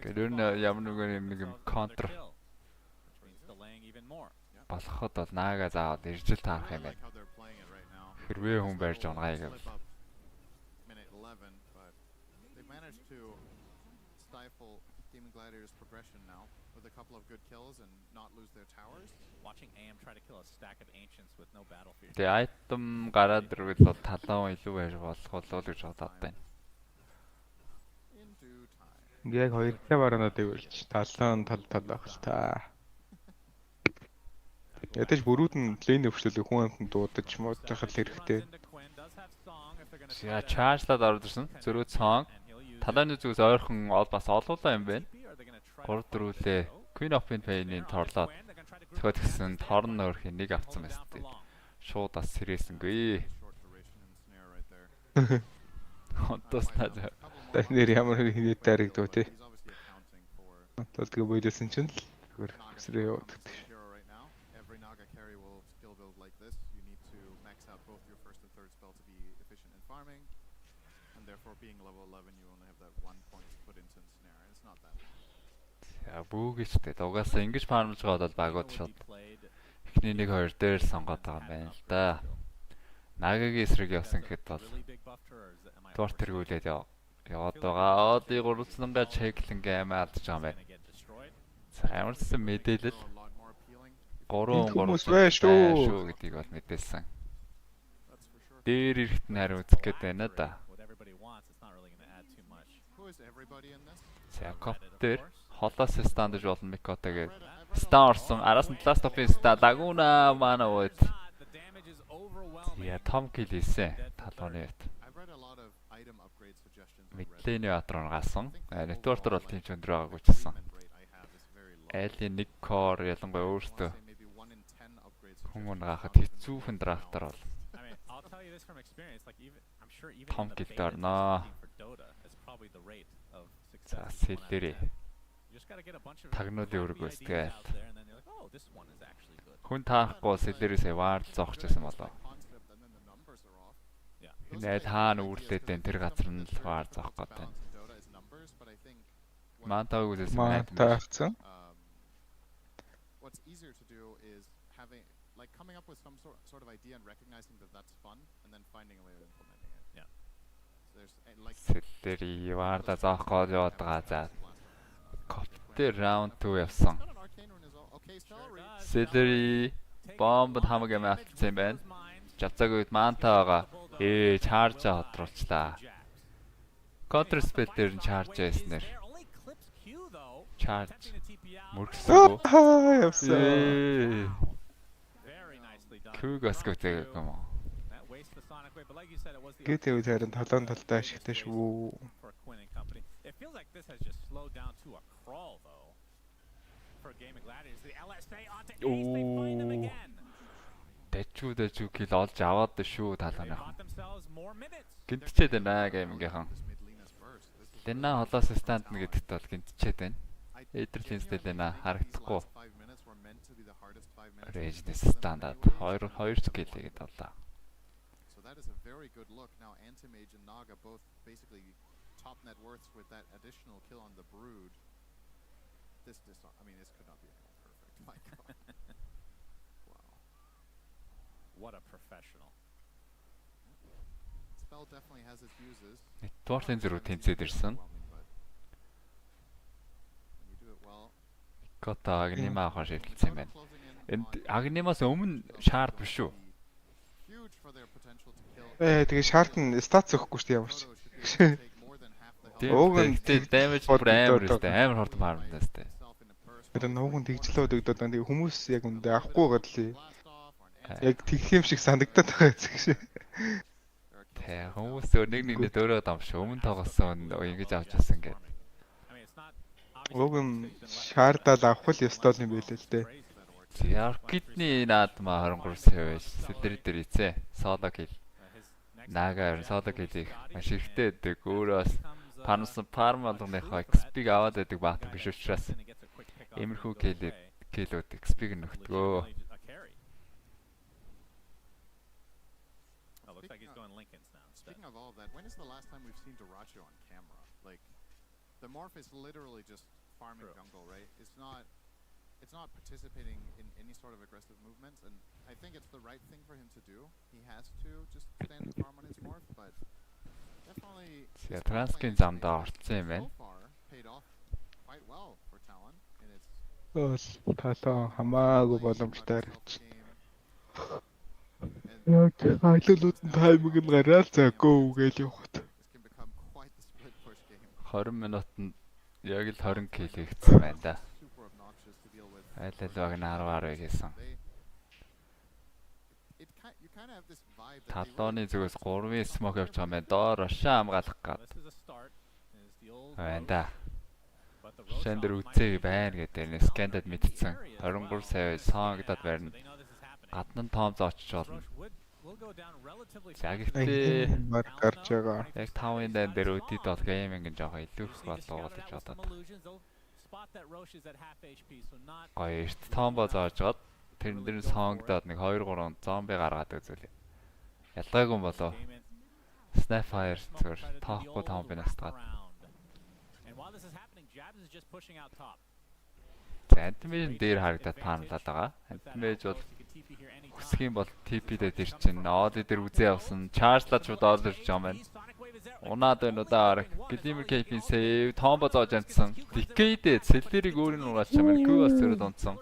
Гэрэн ямар нэг юм контр болоход бол наага заавал иржил таарах юм байна. Хэрвээ хүн барьж унгаа гэвэл Gaming Gladiators progression now with a couple of good kills and not lose their towers. Watching AM try to kill a stack of ancients with no battlefield. Тэгээ item гараад ирвэл бол талан илүү байж болох болов гэж бодоод байна. Яг хоёртай баруунуудыг үлч талан тал байх л та. Ядаж бүрүүд нь лейн өвчлөлөө хүн амтнд дуудаж муудах л хэрэгтэй. За чаржлаад орж ирсэн. Зөрөө цон. Талааны зүгээс ойрхон бас олуулаа юм байна. 3-4 үлээ Queen of Pain-ийн торлоод зөхөд гисэн торн өөрхийн нэг авцсан байсан тийм. Шууд бас сэрээсэнгүй. Хонтос таа. Нэр ямар нэг дариг дөө тий. Тол тэгээ бойлсон чинь л хөр өсрөө яваад. Every Naga carry will skill build like this. You need to max out both your first and third spell to be efficient in farming. And therefore being level 11 you only have that 1 point to put into ensnare. It's not that bad. За бүгжтэй дугаасаа ингэж фармлж байгаа бол багууд шууд эхний 1-2 дээр сонгоод байгаа юм байна л да. Нагагийн эсрэг явсан гэхэд бол дуурт тэргүүлээд яваад байгаа. Одыг уралцсангаа чеклингээ амиа алдж байгаа юм байна. За ямарсан мэдээлэл 3 шүү гэдгийг бол мэдээлсэн. Дээр ирэхт нь хариу үзэх гээд байна да. За коптер холоос стандж болно Микотагээ. Стан орсон. Араас нь Last of Us Laguna mana ууд. Я том кил хийсэн. Талууны ят. Мидлэний патрон гасан. Нетворкер бол тийм ч өндөр байгаагүй ч гэсэн. Айлын нэг core ялангуяа өөртөө Хүмүүн гахад хэцүүхэн драфтаар бол. I mean, I'll tell you this from experience. Like even, I'm sure even Том in the гэлээр beta наа. testing for Dota, it's probably the rate of За success. is 1 out of сэлэрээ. 10. You just gotta get a bunch of Тагнуудын crappy үүрэг ideas үүсгээд. out there, and then you're like, oh, this one is actually good. Хүн таахгүй сэлэрээсээ ваар зоохч байсан болоо. Concept and then the numbers are off. Yeah. Those Энэ are аль the хаана ideas үүрлээд that энэ тэр газар нь л ваар зоох гээд байна. balance in Dota is numbers, but I think what, Маантаг үзээс Маатаацсан. what's easier to do is having like coming up with some sort of idea and recognizing that that's fun and then finding a way of implementing it. Yeah. So there's like сэлэрээ ваарда зоох гээд яваад байгаа. За коптер раунд 2 явсан. got an arcane rune as well. Okay, celery. Сэлэрээ бомбд хамаг юм алдсан юм байна. Жавцаг үед маантаа байгаа. Чарж ходруулчлаа. Контр спел дээр нь чарж байснаар Only clips Q though. чарж Attempting to TP out. мөргсөв. Явсан. Very nicely done. Күгээс гэдэг юм уу? That wastes the sonic wave, but like you said, it was the Гэдэг үе харин толон толтой ашигтай шүү. for Quinn and company. It feels like this has just slowed down to a crawl though. For Gaming Gladiators, the LSA onto Ace, they find them Ooh. again. Дэчүүдэж кил олж аваад шүү They талааны. bought themselves more minutes. Гинтчээд байна геймингийн. This mid Lena's burst. This is Лена холоос станд гэдэгт бол гинтчээд байна. I Эдэрлийн genuinely стил Лена think these харагдахгүй. last 5 minutes were meant to be the hardest 5 minutes. Рейжнес for them in стандарт many ways. 2 скил хийгээд боллоо. So that is a very good look. Now Anti-Mage and Naga both basically top net worths with that additional kill on the Brood. This I mean, this could not be any more perfect. My God. Wow. What a professional. Spell definitely has its uses. Network-ийн зэрэг тэнцээд ирсэн. Overwhelming, but when you do it well. Кота агнима авах шийдэлсэн юм байна. Closing in Энд on агнимаас өмнө шаард биш үү? huge for their potential to kill. Тэгээ шаард нь стац өгөхгүй шүү дээ ямар ч. Photo should be able to take more than half the health Ууг нь Тэгээд damage бүр амар өстэй амар хурд маарна өстэй. itself in a burst. Тэр нууган тэгжлээд өгдөөд байна. Тэгээ хүмүүс яг үндэ авахгүй байгаа л Blast off or an яг тэгэх юм шиг санагдаад байгаа зүг шээ. Тэ хүмүүс нэг нэгнээ дөөрөө дамш өмнө тоглосон ингэж авч ирсэн гэдэг. I mean, it's not Ууг нь шаардаад авах л ёстой юм байлээ л дээ. Яркидний наадма 23% сэлэр дээр ийцээ. Соло кил. Нага соло килийг маш ихтэй өгдөг. Өөрөөс парм болгоныхоо XP-г аваад байдаг баатан биш учраас иймэрхүү килүүд XP-г нөхдгөө. Oh, looks like he's going Lincolns now instead. Speaking of all of that, when is the last time we've seen Dyrachyo on camera? Like, the morph is literally just farming True. jungle, right? It's not participating in any sort of aggressive movements, and I think it's the right thing for him to do. He has to just stand and farm on his morph, but definitely his Трансхийн playing замдаа орцсон юм байна. so far paid off quite well for Talon in its Бол талаа хамаагүй боломжтой харагч. and Яг хайлуулууд нь таймыг нь гараал за гоо гэж явахт. this can become quite the split push game. 20 минутанд яг л 20 кил хийгдсэн байна да. Super obnoxious to deal with. Айл баг нь 10 хийсэн. You kind of have this vibe that they Талооны зүгээс 3-ын смок явж байгаа юм байна. Доор ошоо хамгаалах гад. This is a start. Is the old Байна road, да. but the road Шандер shot might үцээг be байна гэдэг нь скандад мэдсэн. 23 сая сонгодод барина. They know this is happening. Гадна нь том зоочч болно. Roche will go down relatively За fast. гэхдээ Мар гарч байгаа. яг 5-ын дан дээр өдид бол гейминг нь жоохон илүү их Just need to болоо scout гэж out with some бодоод. illusions. They'll spot that Roche is at half HP, so not Гоё эрт томбо зоож гоод тэрэн дээр сонгодод нэг 2-3 зомби гаргаад үзүүлээ. Ялгаагүй юм болоо. game in. Snapfire зүгээр Try to do the тоохгүй old том бинаас гад. wraparound. And while this is happening, Jabs is just pushing out top. За антимэж дээр харагдаад паналаад байгаа. Антимэж бол хүсэх юм бол TP-дэд ир чинь Оди дээр үзээ явсан. Чаржлаад шууд Оди ирж байгаа юм байна. Унаад байна удаа. Глимер кейпийн сейв томбо зоож амтсан. Decade сэлдэрийг өөрийн угаач юм байна. Q бас зэрэг унтсан.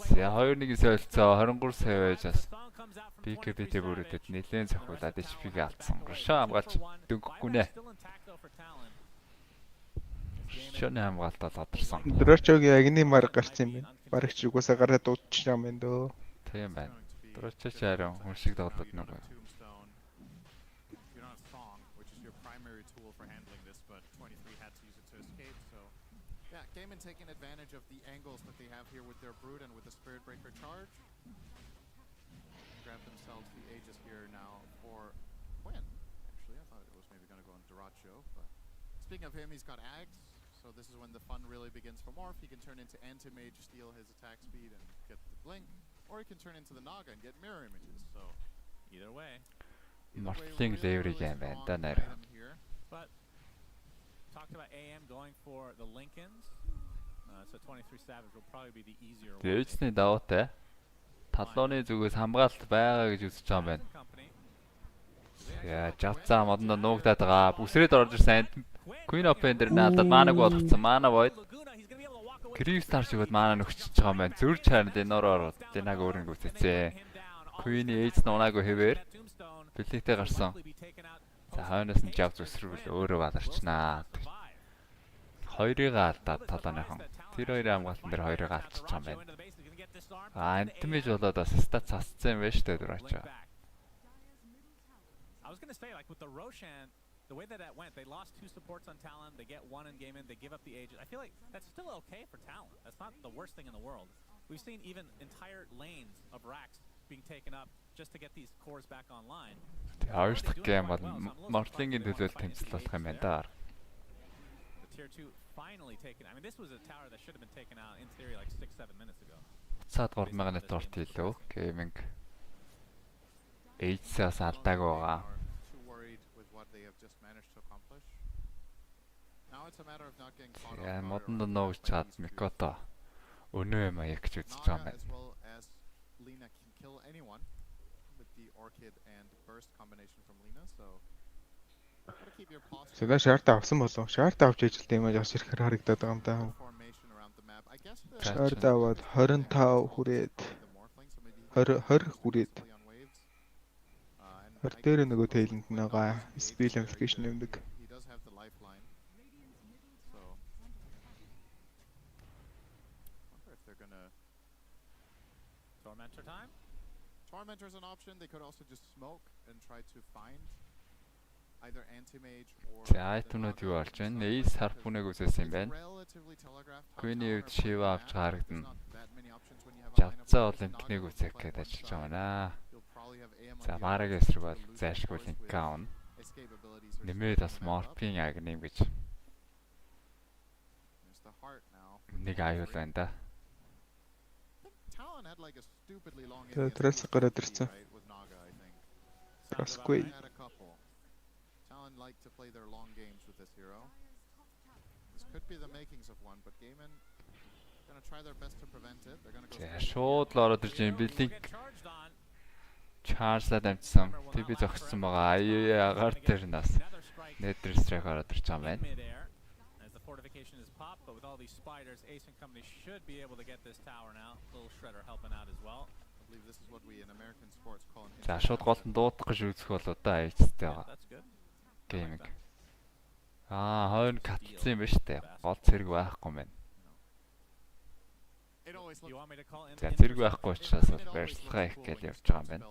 За 2-1 солилцоо 23 сая байжаас. BKB-тэй бүрүүдэд нэлээд цохиулаад HP-г алдсан. Рушаа хамгаалч дөнгөхгүй нэ. Шоны хамгаалт бол одорсон. Дрочогийн агны мар гарсан юм байна. Барагч угаасаа гараад дуудчих юм байна дөө. Тийм байна. Дрочоч харин хүн шиг тоглоод нэг. Tombstone. You're not strong, which is your primary tool for handling this, but 23 had to use it to escape. So, yeah, game taking advantage of the angles that they have here with their Brood and with the Spirit Breaker charge. Grab themselves the Aegis here now for Quinn. Actually, I thought it was maybe going to go on Duracho, but speaking of him, he's got Ags, so this is when the fun really begins for Morph. He can turn into Anti-Mage, steal his attack speed, and get the Blink, or he can turn into the Naga and get Mirror Images, so either way. Morphling leverage юм байна да нэр. But talked about AM going for the Lincolns. So 23 Savage will probably be the easier one. Дэжний даваатай. Талууны зүгээс хамгаалалт байгаа гэж үзэж байгаа юм байна. Яа, жавцаа модонд нуугдаад байгаа. Бүсрээд орж ирсэн. Queen of Pain дээр надад маанаг болгоцсон. Маана void. Crystal шигод маана нөхчиж байгаа юм байна. Зүрж харин дэноор ороод дэнаг өөрөнгө үтцээ. Queen Age нунаагүй хэвээр бэлэгтэй гарсан. За хойноос нь жавц өсрүүл өөрөө баларчнаа. Хоёрыг алдаад талааныхан. Тэр хоёрын хамгаалтан дээр хоёрыг алдчихж байгаа юм байна. Антимэж болоод бас стат цасцсан юм байна шүү дээ Дурачаа. I was going to say, like with the Roshan, the way that went, they lost 2 supports on Talon, they get 1 in game in, they give up the Aegis. I feel like that's still okay for Talon. That's not the worst thing in the world. We've seen even entire lanes of racks being taken up just to get these cores back online. Хоёр дахь гейм бол Morphling-ийн төлөө тэмцэл болох юм байна да. The tier 2 finally taken. I mean, this was a tower that should have been taken out in theory like 6-7 minutes ago. Цаад 3000 net орт илүү гейминг. H-саас алдаагүй байгаа. Яа, модонд нуугч чад Микото. Өнөө юм аяг гэж үзэж байгаа юм байна. Сега шаартаа авсан болов. Шаартаа авч ижил тийм яаж ирэхээр харагдаад байгаа юм даа. Шаартаа аваад 25 хүрээд 20 хүрээд 20 дээр нөгөө тейлэнд байгаа spell application нэмдэг. Tormentor time? Tormentor is an option. They could also just smoke and try to find either anti-mage or За айтунууд юу болж байна? Ace harpunыг үсэсэн юм байна. Queen-ийн үед Shiva авч харагдана. Жавцаа бол линкнийг үсэх гээд ажиллаж байгаа наа. За Marag эсрэг бол зайлшгүй линк аавна. Нэмээд бас Morphing аг нэм гэж. Нэг аюул байна да. Тэрээс гараад ирсэн. Расгүй. Talon like to play their long games with this hero. This could be the makings of one, but Gaiman gonna try their best to prevent it. They're gonna go. Шууд л ороод ирж байна. Билинг Charge-лаад амжсан. TB зогссон байгаа. Агаар дээр нас. Nether strike ороод ирж байгаа юм байна. As the fortification is popped, but with all these spiders, Ace and company should be able to get this tower now. Little Shredder helping out as well. I believe this is what we in American sports call an. За шууд гол нь дуудах гэж үзэх болоо да H-тэй байгаа. Гейминг. Хойно катсан юм ба штэ. Гол зэрэг байхгүй юм байна. За зэрэг байхгүй учраас барилгаа их гэж явж байгаа юм байна.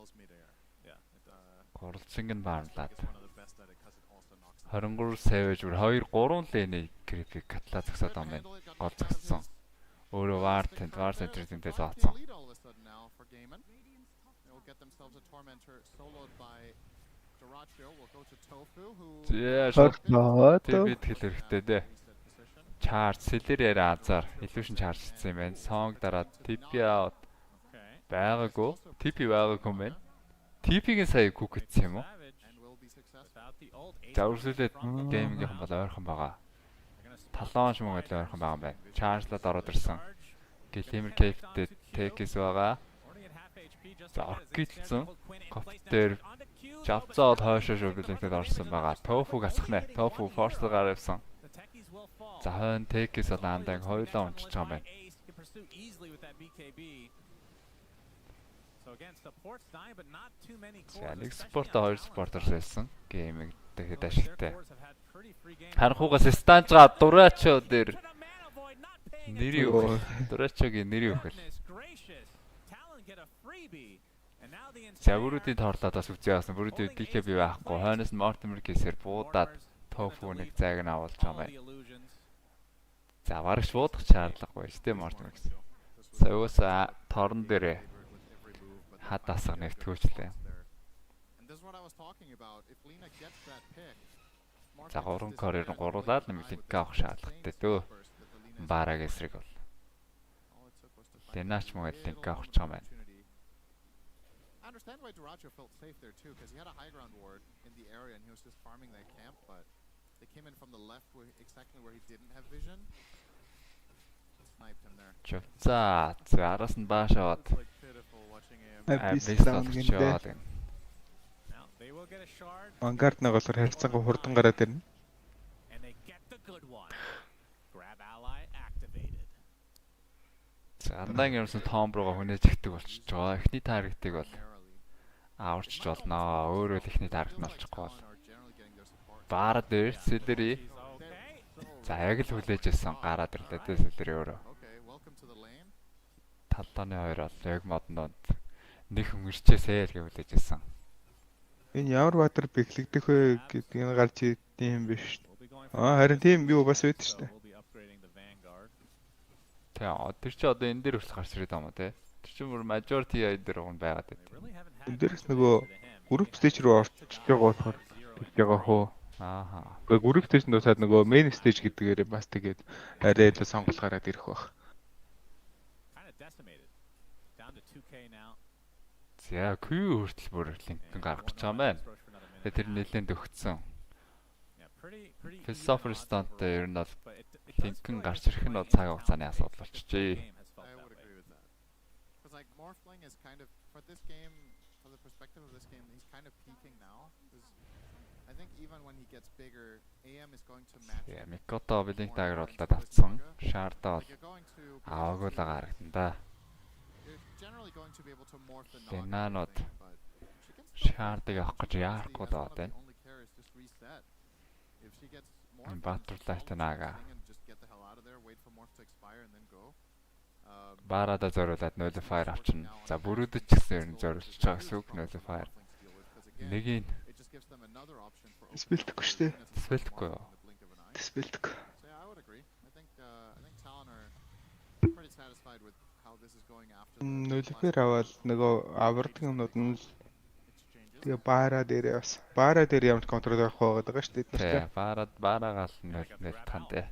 Гуралцинг нь баамлаад. 23 savage бүр 2-3 лэний крипик катлаа зогсоод байгаа юм байна. Гол зогссон. Өөрөө вар центр зэнтэй зооцсон. Яа, бид хэл хэрэгтэй дээ. Charge Celery азар illusion charge хийсэн юм байна. Song дараад TP out байгаагүй. TP байгаагүй юм байна. TP-гийн сая cook гэсэн юм уу? За үргэлжлүүлээд геймингийн бол ойрхон байгаа. Талон шмуу гэдэг ойрхон байгаа юм байна. Charge-лаад ороод ирсэн. Гилэмэр кейфтэй take-с байгаа. За оркидсэн. Кофт дээр жавцаад хойшоо шүглээд орсон байгаа. Tofu гасах нэ. Tofu force гаравсан. За хойно take-с бол андаг хоёулаа унчиж байгаа юм байна. За нэг спорт хоёр спортер байсан. Гейминг тэгэхэд ашигтай. Харанхуугаас станжгаа Дурачо дээр нэр юу? Дурачогийн нэр юу хэл? За бүрүүдийн тоорлоод бас үзье яасан. Бүрүүдийн DKB байхгүй. Хойноос нь Mortimer гэсээр буудаад Tofu нэг зайг нь авалж байгаа юм байна. За бараг шуудах шаардлагагүй шүү дээ Morton X. За уусаа торон дээрээ хад асга нэгтгүүлээ. За 3 коррер гуруулаад нэмэлт авах шаардлагатай дөө. Бараг эсрэг бол. Дэнаач мөн линк авах ч юм байна. I understand why Duracho felt safe there too, because he had a high ground ward in the area and he was just farming that camp, but they came in from the left where exactly where he didn't have vision. Sniped him there. За араас нь баашаад. Like pitiful watching him. Гэнтэй. Now they will get a shard Vanguard нэг болохоор харьцангуй хурдан гараад ирнэ. and they get the good one. Grab ally activated. За андаан юмсан том руугаа хүнээж ихдэг болчихж байгаа. Эхний таргетыг бол аварч болно. Өөрөө л эхний таргет нь болчихгүй бол. Баар дээр Celery. За яг л хүлээж ирсэн гараад ирлээ дээ Celery өөрөө. Okay, welcome to the lane. Талдааны хоёр бол яг модонд нэг хөнгөрчээсэй л гэж хүлээж ирсэн. Энэ ямар баатар бэхлэгдэх вэ гэдэг нь гарч идэм биш. Харин тийм юу бас байдаг шүү дээ. We'll be upgrading the Vanguard. Тэгээ тэр чи одоо энэ дээр хүртэл гарч ирээд байгаа юм те. Тэр чи бүр majority энэ дээр уг нь байгаад They байт. really haven't had Энэ дээрс much нөгөө to him. group stage руу орчиж байгаа болохоор тэгж байгаа хөө. Ааха. Гэхдээ group stage дуусаад нөгөө main stage гэдгээр бас тэгээд арай л сонголт гараад ирэх байх. Kind of decimated. Down to 2k now. За Q хүртэл бүр линк гаргах гэж байгаа юм байна. Тэгээ тэр нэлээд өгцсөн. Yeah, pretty Philosopher Stunt-тэй ер нь бол but it does линк feel like гарч ирэх нь бол цаг хугацааны асуудал болчихжээ. game has felt I that would way. agree with that. Because like Morphling is kind of for this game, for the perspective of this game, he's kind of peaking now. 'Cause I think even when he gets bigger, AM is going to match. Тэгээ him Микото more блинк and дагар more болоод into his авцсан. manga. Шаардаа бол Like you're going to be аваагүй able л to- гарагдан да. you're generally going to be able to morph the Тэгээ Naga наанууд thing, but she can still шаардыг авах гэж яарахгүй л байна. the only care is just reset. If she gets morphed, then Bat-UlziiAK just follow Naga. this thing and just get the hell out of there, wait for morph to expire and then go. Баарада зориулаад nullifier авчна. За бүрүүдэд ч гэсэн ер нь зориулж байгаа гэсэн үг nullifier. Нэгийг It just gives them another option for Спилдэхгүй шүү дээ. Спилдэхгүй юу? Спилдэг. So yeah, I would agree. I think Talon are pretty satisfied with how this is going after the Нөлөөр аваад нөгөө авардаг юмнууд нь exchanges. тэгээ баараа дээрээ бас баараа дээр ямар контрол авах байгаа шүү дээ. тэгээ баарагаал нэл тандэ.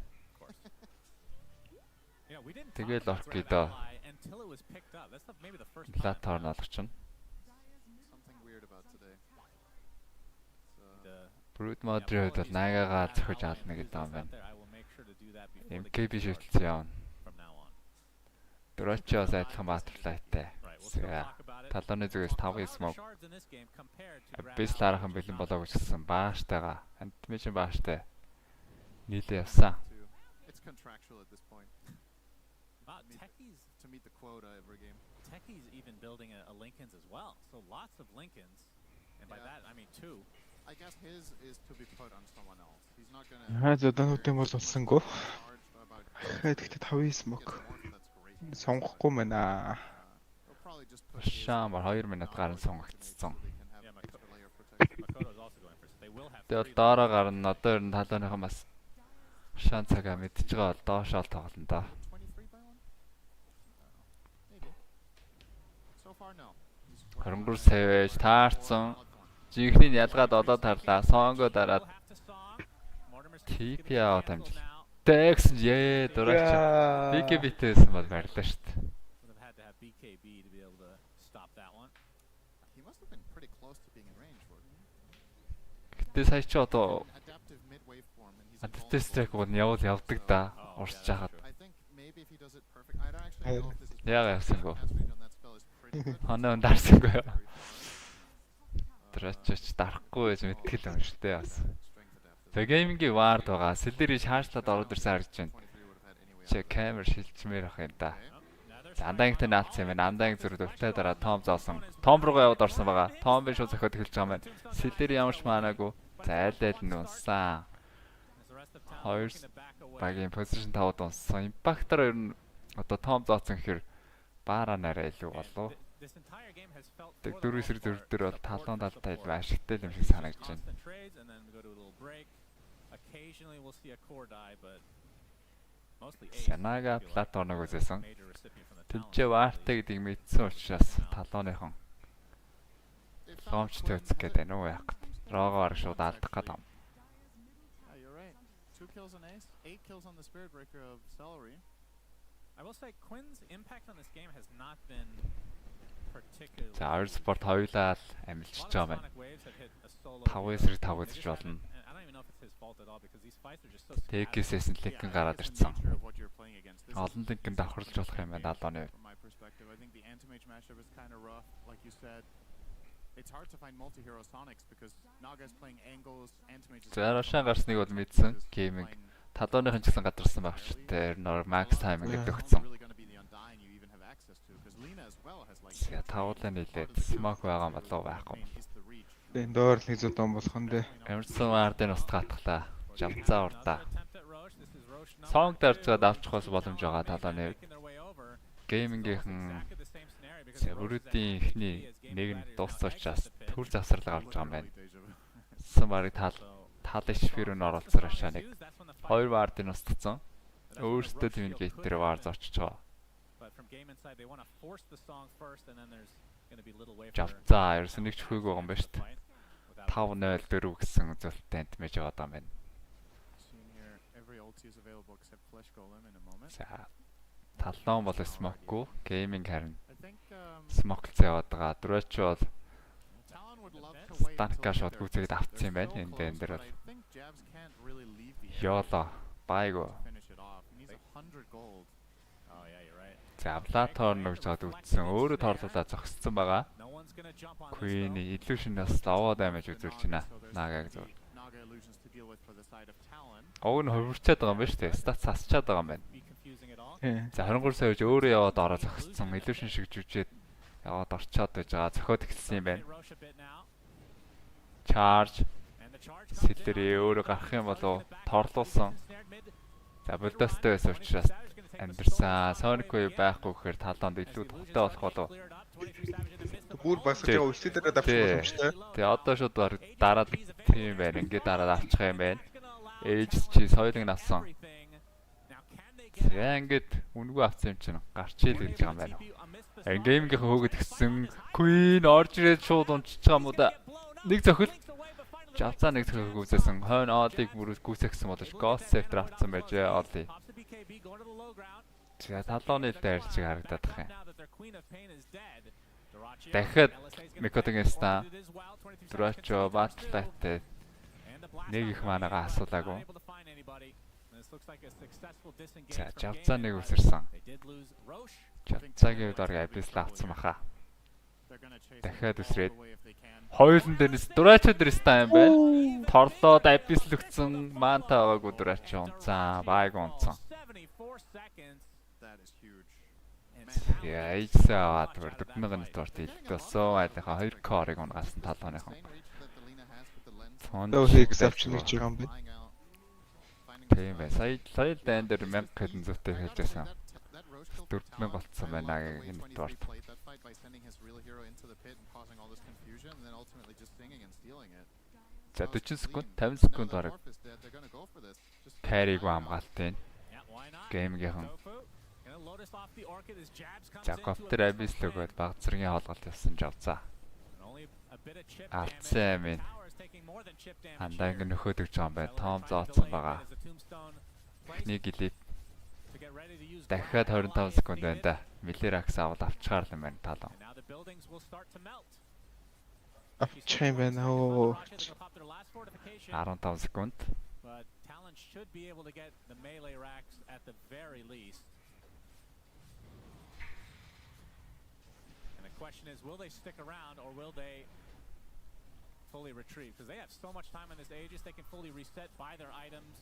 Yeah, we didn't Тэгэл talk about Orchid-а. grab ally until it was picked up. That's maybe the first Латор time. налгачна. Something weird about today. The Brood Mode-ийн хувьд бол Нагагаа зөхөж алдна гэдэг юм байна. I will make sure to do that before the MKB game шивтэлсэн явна. from now on. Дөрөчөөс адилхан Butterfly-тай. Right, we'll still За talk about it. талааны зүгээс 5 smoke. Shards in this game compared to grab Бис ally лаарахан in бэлэн Naga. болоогүй ч гэсэн бааштай антимишн бааштай нийлээ явсан. It's contractual at this point Techie's to meet the quota every game. Techie's even building a Lincolns as well. So lots of Lincolns. And by Yeah. that I mean 2. I guess his is to be put on someone else. He's not gonna. Зодануудын бол болсонгүй. charged about Тэгэхдээ 5 gets смок morphed, that's great. сонгохгүй мэнаа. They'll probably just put his Шаамар 2 минут гарын сонгогдсон. so they can have Yeah, extra layer of protection. Makoto's also going first. They will have Тэгэл 3 доороо гарна одоо ер нь талааныхан бас шаан цагаа мэдж байгаа бол доошоо л тоглоно да. 23 by 1? Maybe. So far, no. He's working 23 on savage таарсан. Bloodthorn. Жинхний ялгаад олоод тарлаа. Сонго дараад Will have to stop. Mortimer's TP gonna be аваад cancelled амжил. now. Тэгсэн дураач. BKB-тэйсэн бол барилаа шүү дээ. Would have had to have BKB to be able to stop that one. He must have been pretty close to being in range for it. Гэтэ сая чи одоо Adaptive mid-wave form, and he's адтай invulnerable. стрек бол явдаг да. Урсж хахад. I think maybe if he does it perfect, I don't actually know if this is Яагаад явсангүй. Cat's range on that spell is pretty good. Хоноо дарсангүй юу? Very far. Дураач дарахгүй байж мэдтгэл юм шүү дээ бас. Strength adaptive. Тэгээ геймингийн вард байгаа. Celery шаарчлаад ороод ирсэн харагдаж байна. 23 would have had anyway. Чи камер шилжмээр ах юм да. Another За андаангтай наалцсан юм байна. Андаанг зүрх өвтэй дараа Том зоосон. Том руугаа яваад орсон байгаа. Том биш үү зөхөд эхэлж байгаа юм байна. Celery ямар ч маанаагүй. За айл нь унсан. as the rest of town Хоёр looking to back away. багийн позишн 5-д унсан. Импактор ер нь одоо Том зоосон гэхээр баараа нарай илүү болов. This entire game has felt Тэг for the дөрөв most эсрэг part, дөрөв дээр бол support талуун for талтай support. ашигтай юм шиг санагдаж байна. Constant trades and then we go to a little break. Occasionally we'll see a core die, but Санага платформыг үзсэн. Тэнцээ ваартай гэдгийг мэдсэн учраас талооныхон ломчтой үзэх гэдэг нь уу яг. Рогоор шууд алдах гэдэг юм. You're right. 2 kills on Ace, 8 kills on the Spirit Breaker of Celery. I will say Quinn's impact on this game has not been particularly. За Air Sport хоёулаа амилчж байгаа байна. 5-5 үзэж болно. Тэкэсээс нь линк гараад ирсэн. Олон линкэнд давхарлаж болох юм байна Алооны. It's hard to find multi-hero Sonics because Naga's playing angles, Antimage is... За Рошан гарсныг бол мэдсэн. Гейминг талооныхан ч гэсэн гадарсан байх ч тэр нор макс тайминг гэдэг өгсөн. За тавуулаа нийлээд смок байгаа юм болов байхгүй. Энэ доор л хэзээ дом болох нь дээ. Амарсан ардын ус гатглаа. Жавцаа урдаа. Сонг дарцгаад авчихвас боломж байгаа талооны. Геймингийнхэн бүрүүдийн ихний нэг нь дууссан учраас төр завсарлага авч байгаа юм байна. Самарыг талын шифер нь оролцсон Рошаа нэг 2 вардын устгацсан. Өөртөө тийм гейтер вар зорчиж байгаа. Жавцаа ерөөс нэг ч хүйг байгаа юм байна шүү дээ. 5-0-4 гэсэн үзүүлэлттэй антмэж яваад байгаа юм байна. За талон бол смокгүй, гейминг харин смоклцээ яваад байгаа. Дөрөч бол станка шот гүцээд авцсан юм байна. Энд дээр бол ёоло байго. За Авлатор нүгж чад үтсэн. Өөрөө торлуулаад зогссон байгаа. Queen Illusion-аас даваа даймаж үзүүлж байна. Нагаг зөв. Ог нь хувирчаад байгаа юм байна шүү дээ. Стат сасчаад байгаа юм байна. За 23 сая үж өөрөө яваад ороо зогссон. Illusion шиг жүжээд яваад орчоод байж байгаа. Зохиод эхэлсэн юм байна. Charge. Сэлэрээ өөрөө гарах юм болов торлуулсан. За Bulldozer байсан учраас амьдэрсэн. Sonic-гүй байхгүй гэхээр талаанд илүү товтой болох болов. Бүр бас ч өсөд дээр авчих юм шүү дээ. Тэгээ одоо шууд дараад тийм байна. Ингээд дараад авчих юм байна. Age чи соёлыг авсан. Тэгээ ингээд үнгүй авсан юм чинь гарч ийл гэж байгаа юм байна. Геймингийн хөөгд гисэн Queen орж ирээд шууд унчиж байгаа юм уу да. Нэг зохил Жавцаа нэг зохил гүйцээсэн. Хойно Олиг бүрээс гүйцээсэн болож Ghost Sector авсан байжээ Оли. Тэгээ талооны дайрч харагдаад тах юм. Дахиад Микотингста Драчо Bat-UlziiAK нэг их манага асуулаагүй. За Жавцаа нэг үсэрсэн. Жавцаагийн дор Абрис авцсан баха. Дахиад үсрээд хоёулын дээрээс Драчо дээрстай юм байна. Торлоод Абрис л өгцөн маанта байгаагүй Драчо унцсан, байг унцсан. Яа, ийсээ аваад дөрмөгн торт илтөөсөө айлынхаа 2 корыг унгасан талооныхон. Тохиг завчин гэж байгаа юм байна. Тийм бай. Сая дан дээр 1000 хэдэн зүйтэй хэлжсэн. 4000 болцсон байна гэх энэ торт. За 40 секунд, 50 секунд бараг. Carry-г хамгаалтын геймгийнхэн. За коптер Абис л өгөөд баг зэргийн хоолголт явсан Жавцаа. Алдсан юм. Андаа ингэ нөхөд өгч байгаа юм байна. Том зооцсон байгаа. Эхний гэлийг дахиад 25 секунд байна да. Миллеракс аваад авчихаар л юм байна талаа. Авчих юм байна оо. 15 секунд. Question is, will they stick around or will they fully retrieve? Because they have so much time on this Aegis, they can fully reset, buy their items,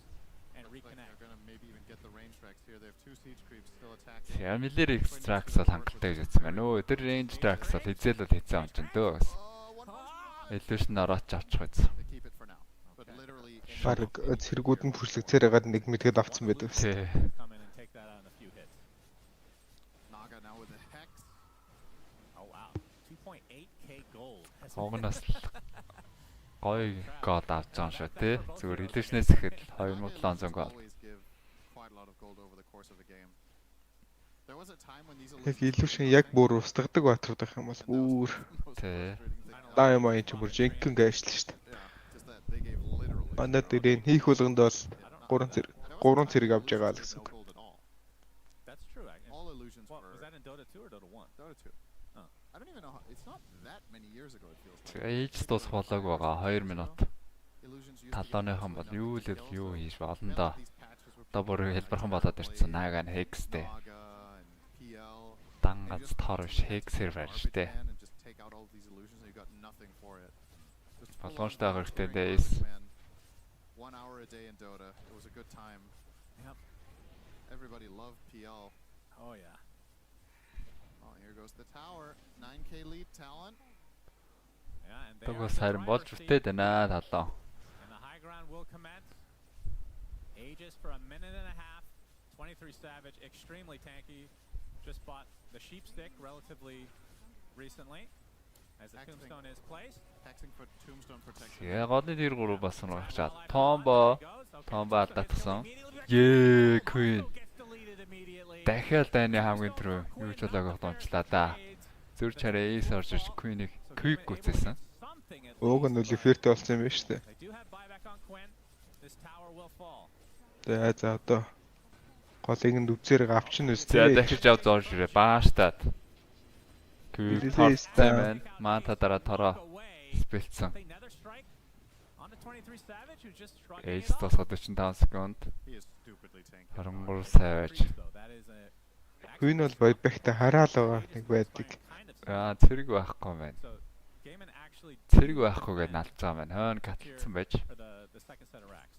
and reconnect. They're going to maybe even get the range tracks here. They have 2 siege creeps still attacking. Yeah, Miller Extracts бол хангалттай гэж үзсэн байна. Өө, тэр range tracks бол хизээл бол хийцэн юм чинь дөө. Illusion орооч авчих байсан. Бараг цэргүүд нь бүслэгцээр хагаад нэг мэдгээд авцсан байдаг. Тий. Огноос гоё гол авч байгаа шүү тий. Зүгээр Illusion-ээс ихэд 2700 гол. quite a lot of gold over the course of the game. There was a time when these Яг illusions illusion яг бүр устгадаг баатарууд байх юм бол бүр даа юм аа ч бүр жинхэнэ гайшлаа шүү дээ. Манай дээр хийх болгонд бол 3 зэрэг авч байгаа л гэсэн. That's true. All illusions Well, were was that in Dota 2 or Dota 1? Dota 2. Oh. I don't even know how, it's not that many years ago it feels like. Хийж дуусах болоог байгаа 2 минут. Illusions used to be Талооныхон бол юу л kills, юу so хийж remember болно доо. these patches were Одоо бүр people хэлбэрхэн like болоод ирсэн. Наага нь Hexтэй. Naga and PL. Дангац тор биш Hexээр байна шүү дээ. And just take out all these illusions and you got nothing for it. Just full on Болгоомжтой байгаа хэрэгтэй during дэс. Dota, man. 1 hour a day in Dota. It was a good time. Yep. Everybody loved PL. Oh yeah. Oh, here goes the tower. 9k lead Talon. Yeah, and they Тогоо are in the сайран болж driver's seat, үтээд байна талаа. and the high ground will commence. Aegis for a minute and a half. 23 Savage, extremely tanky. Just bought the sheep stick relatively recently, as the Hexing. tombstone is placed. Hexing for tombstone protection. Тэгээ годны дэр 3 бас нэг чад. Томбо алдагдсан. Ее Queen. Дахиад дайны хамгийн түрүү юу ч болоог дончлаа да. Зүр чараа Ace орж иж Queen-ийг quick гүцээсэн. Ууг нь үлэфэртэй болсон юм байна шүү дээ. They do have buyback on Quinn. This tower will fall. Тэгээ за одоо голыг нь үцээр авчин За үстэй. дахиж ав зоож ирээ бааштаад. Quick торцсан. Манта дараа тороо спэлцсэн. They nether strike on the 23 Savage who just shrugging Ace it off. тусгаад 45 секунд. He is stupidly tanky. 23 Savage. That is a Queen бол байбахта хараал байгаа нэг байдаг. Аа цэрэг байхгүй байна. So Gaiman actually Цэрэг байхгүй гэж налж байгаа маань. Хойно катлцсан байж. for the second set of racks.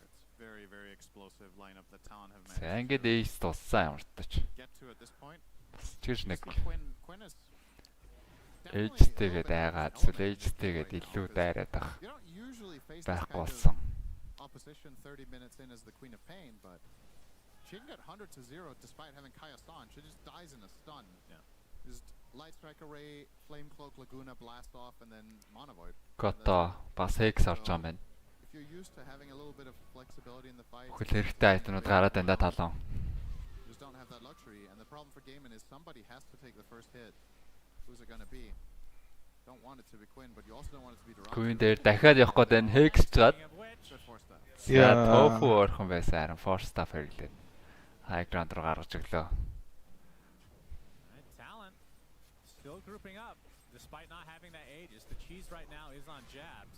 It's very, very explosive lineup that Talon have За managed ингээд to Ace туссан ямар ч тач. get to at this point. Чиж нэг Quinn is Age-тэйгээ дайгаад эсвэл Age-тэйгээд илүү дайраад байх You don't usually face this байхгүй kind болсон. of opposition 30 minutes in as the Queen of Pain, but she can get 100 to 0 despite having Kaya-san. She just dies in a stun. Yeah. Just Light Strike Array, Flame Cloak, Laguna, Blast Off, and then Mana Void. Гото бас Hex орж байгаа юм байна. If you're used to having a little bit of flexibility in the fight, Хөл хэрэгтэй айтнууд гараад байна да талон. you just don't have that luxury. And the problem for Gaiman is somebody has to take the first hit. Who's it gonna be? Don't want it to be Quinn, but you also don't want it to be Durant. Queen дээр дахиад явах гээд байна. Hex чад. Speaking of which, Good force that. За Яа. тофу орхон байсан харин Force Staff хэрлээ. High ground руу гаргаж өглөө. right, Talon still grouping up despite not having that Aegis. The cheese right now is on jabs.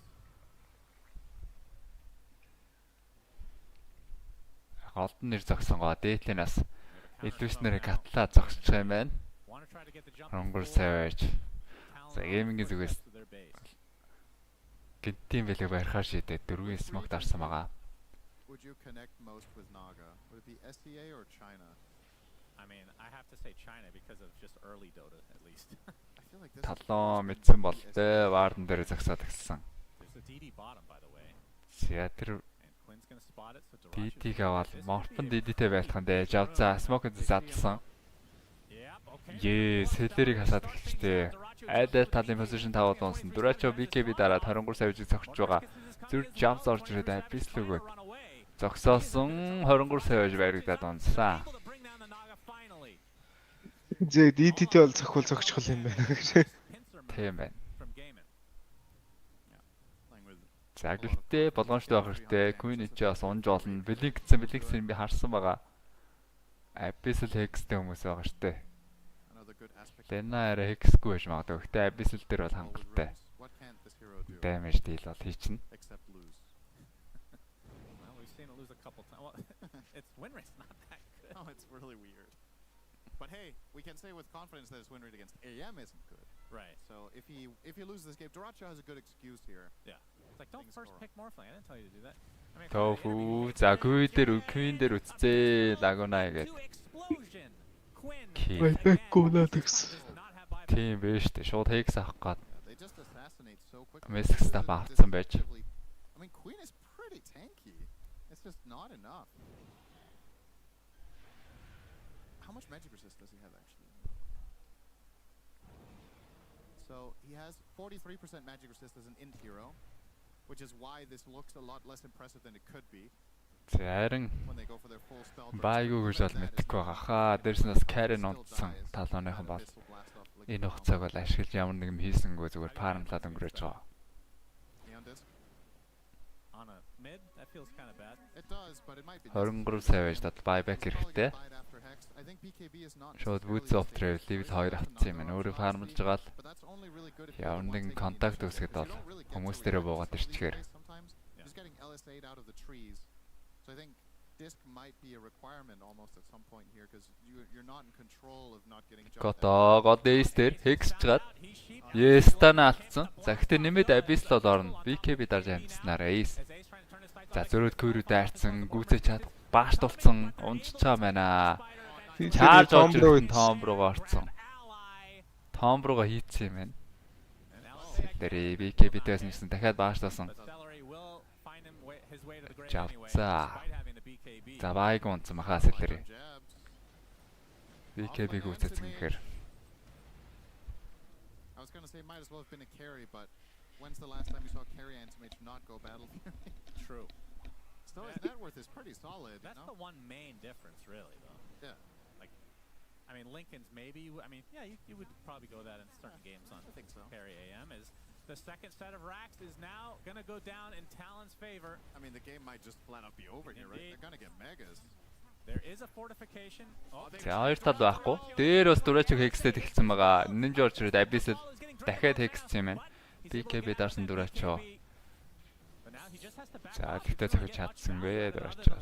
Голдон нэр зогсон гоо дээтлэнээс илүүснээр катлаа зогсож байгаа юм байна. Want to try to get the jump Хонгор before Savage. Talon За геймингийн push зүгээс up to their base. гинтийн бэлэг барихаар шийдээ дөрвийн смог дарсан байгаа. Would you connect most with Naga? Would it be SEA or China? I mean, I have to say China because of just early Dota at least. I feel like this is Талон always мэдсэн gonna be болтой Warden дээр зогсоод гисэн. There's a DD bottom by the way. За тэр And Quinn's going to spot it. So Darash DT-г аваад Morphin DD-тэй байлтхан дээж авцаа Smoke-д задлсан. Yep, okay. Ее, Селерийг хасаад эхэлжтэй. Айдал талын position таваад унсан. Duracho BKB дараад 23 Savage-ийг зогсож байгаа. Зүр jumps орж ирээд Abyss л өгөөд зогсоосон 23 Savage баригдаад унсан. Зэ DT-тэй бол зохиол зогчхол юм байна гэж. Тийм байна. From Gaiman. playing with За гэхдээ болгоомжтой байх хэрэгтэй. Queen ч бас унж олно. Блигцэн би харсан байгаа. Abyss л Hex-тэй хүмүүс байгаа штэ. another good aspect. Лена арай Hex-гүй байж магадгүй. Гэхдээ Abyss л дээр бол хангалттай. What can't this hero do Damage deal бол хийчихнэ. except lose? Well, we've seen it lose a couple times. Well, its win rate's not that good. Oh, it's really weird. But hey, we can say with confidence that his win rate against AM isn't good. Right. So if he loses this game, Duracho has a good excuse here. Yeah. It's like, don't Things first go pick Morphling. I didn't tell you to do that. I mean, Тофу за Queen дээр үтцээ Laguna гэдэг. explosion. Quinn. Key. Байбахгүй again, надад гэсэн. does not have buyback. Тийм байж штэ. Шууд Hex авах гээд. Yeah, they just assassinate so quickly. Mystic This stuff is авцсан байж. deceptively- I mean, Queen is pretty tanky. It's just not enough. How much magic resist does he have actually? So he has 43% magic resist as an int hero, which is why this looks a lot less impressive than it could be. Зарин when they go for their full spell burst. байгуу гэж бол мэдэхгүй байгаа хаа. Дээрс нас carry онцсон талооныхан бол энэ хугацааг бол ашиглаж ямар нэг юм хийсэнгүй зүгээр фармлаад өнгөрөөж байгаа. On a mid, that feels kind of bad. It does, but it might be 23 сая байж дад buyback хэрэгтэй. I think BKB is not Шууд Woods of Travel level 2 авцсан юм байна. Өөрөө фармлж байгаа л but that's only really good if ямар нэгэн контакт үүсгэхэд бол хүмүүс дээрээ буугаад ирчихээр. sometimes just getting LS8 out of the trees. So I think disc might be a requirement almost at some point here because you're not in control of not getting jumped. God days дээр Hex чгаад Yes-тана алдсан. За гэхдээ нэмээд Abyss л орно. BKB дарж амжснаар Ace. За зөрөөд көөрөө дайрцсан, гүйцэж чад бааш тулцсан, унжиж байгаа байна. Чарж олж том руу орцсон. Том руугаа хийцсэн юм байна. Тэр BKB дэс нэгсэн дахиад бааш тулсан. Жавцаа. За байг унцсан махаас илэрээ. BKB гүйцэцэн гэхээр. I was going to say might as well have been a carry, but when's the last time you saw carry animate not go battle? True. Still, his net worth is pretty solid. That's the one main difference, really, though. Yeah. Like, I mean, Lincoln's maybe. I mean, yeah, you would probably go that in certain games on I think so. carry AM. Is the second set of racks is now going to go down in Talon's favor. I mean, the game might just flat out be over here, right? They're going to get megas. There is a fortification. За хоёр тал байхгүй. Дээр бас дураач Hex-тэй тэгэлсэн байгаа. Ninja Orchard Abyss дахиад Hex-сэн юм байна. BKB дарсан дураачоо. За гэхдээ цохиж чадсангүй дураачоо.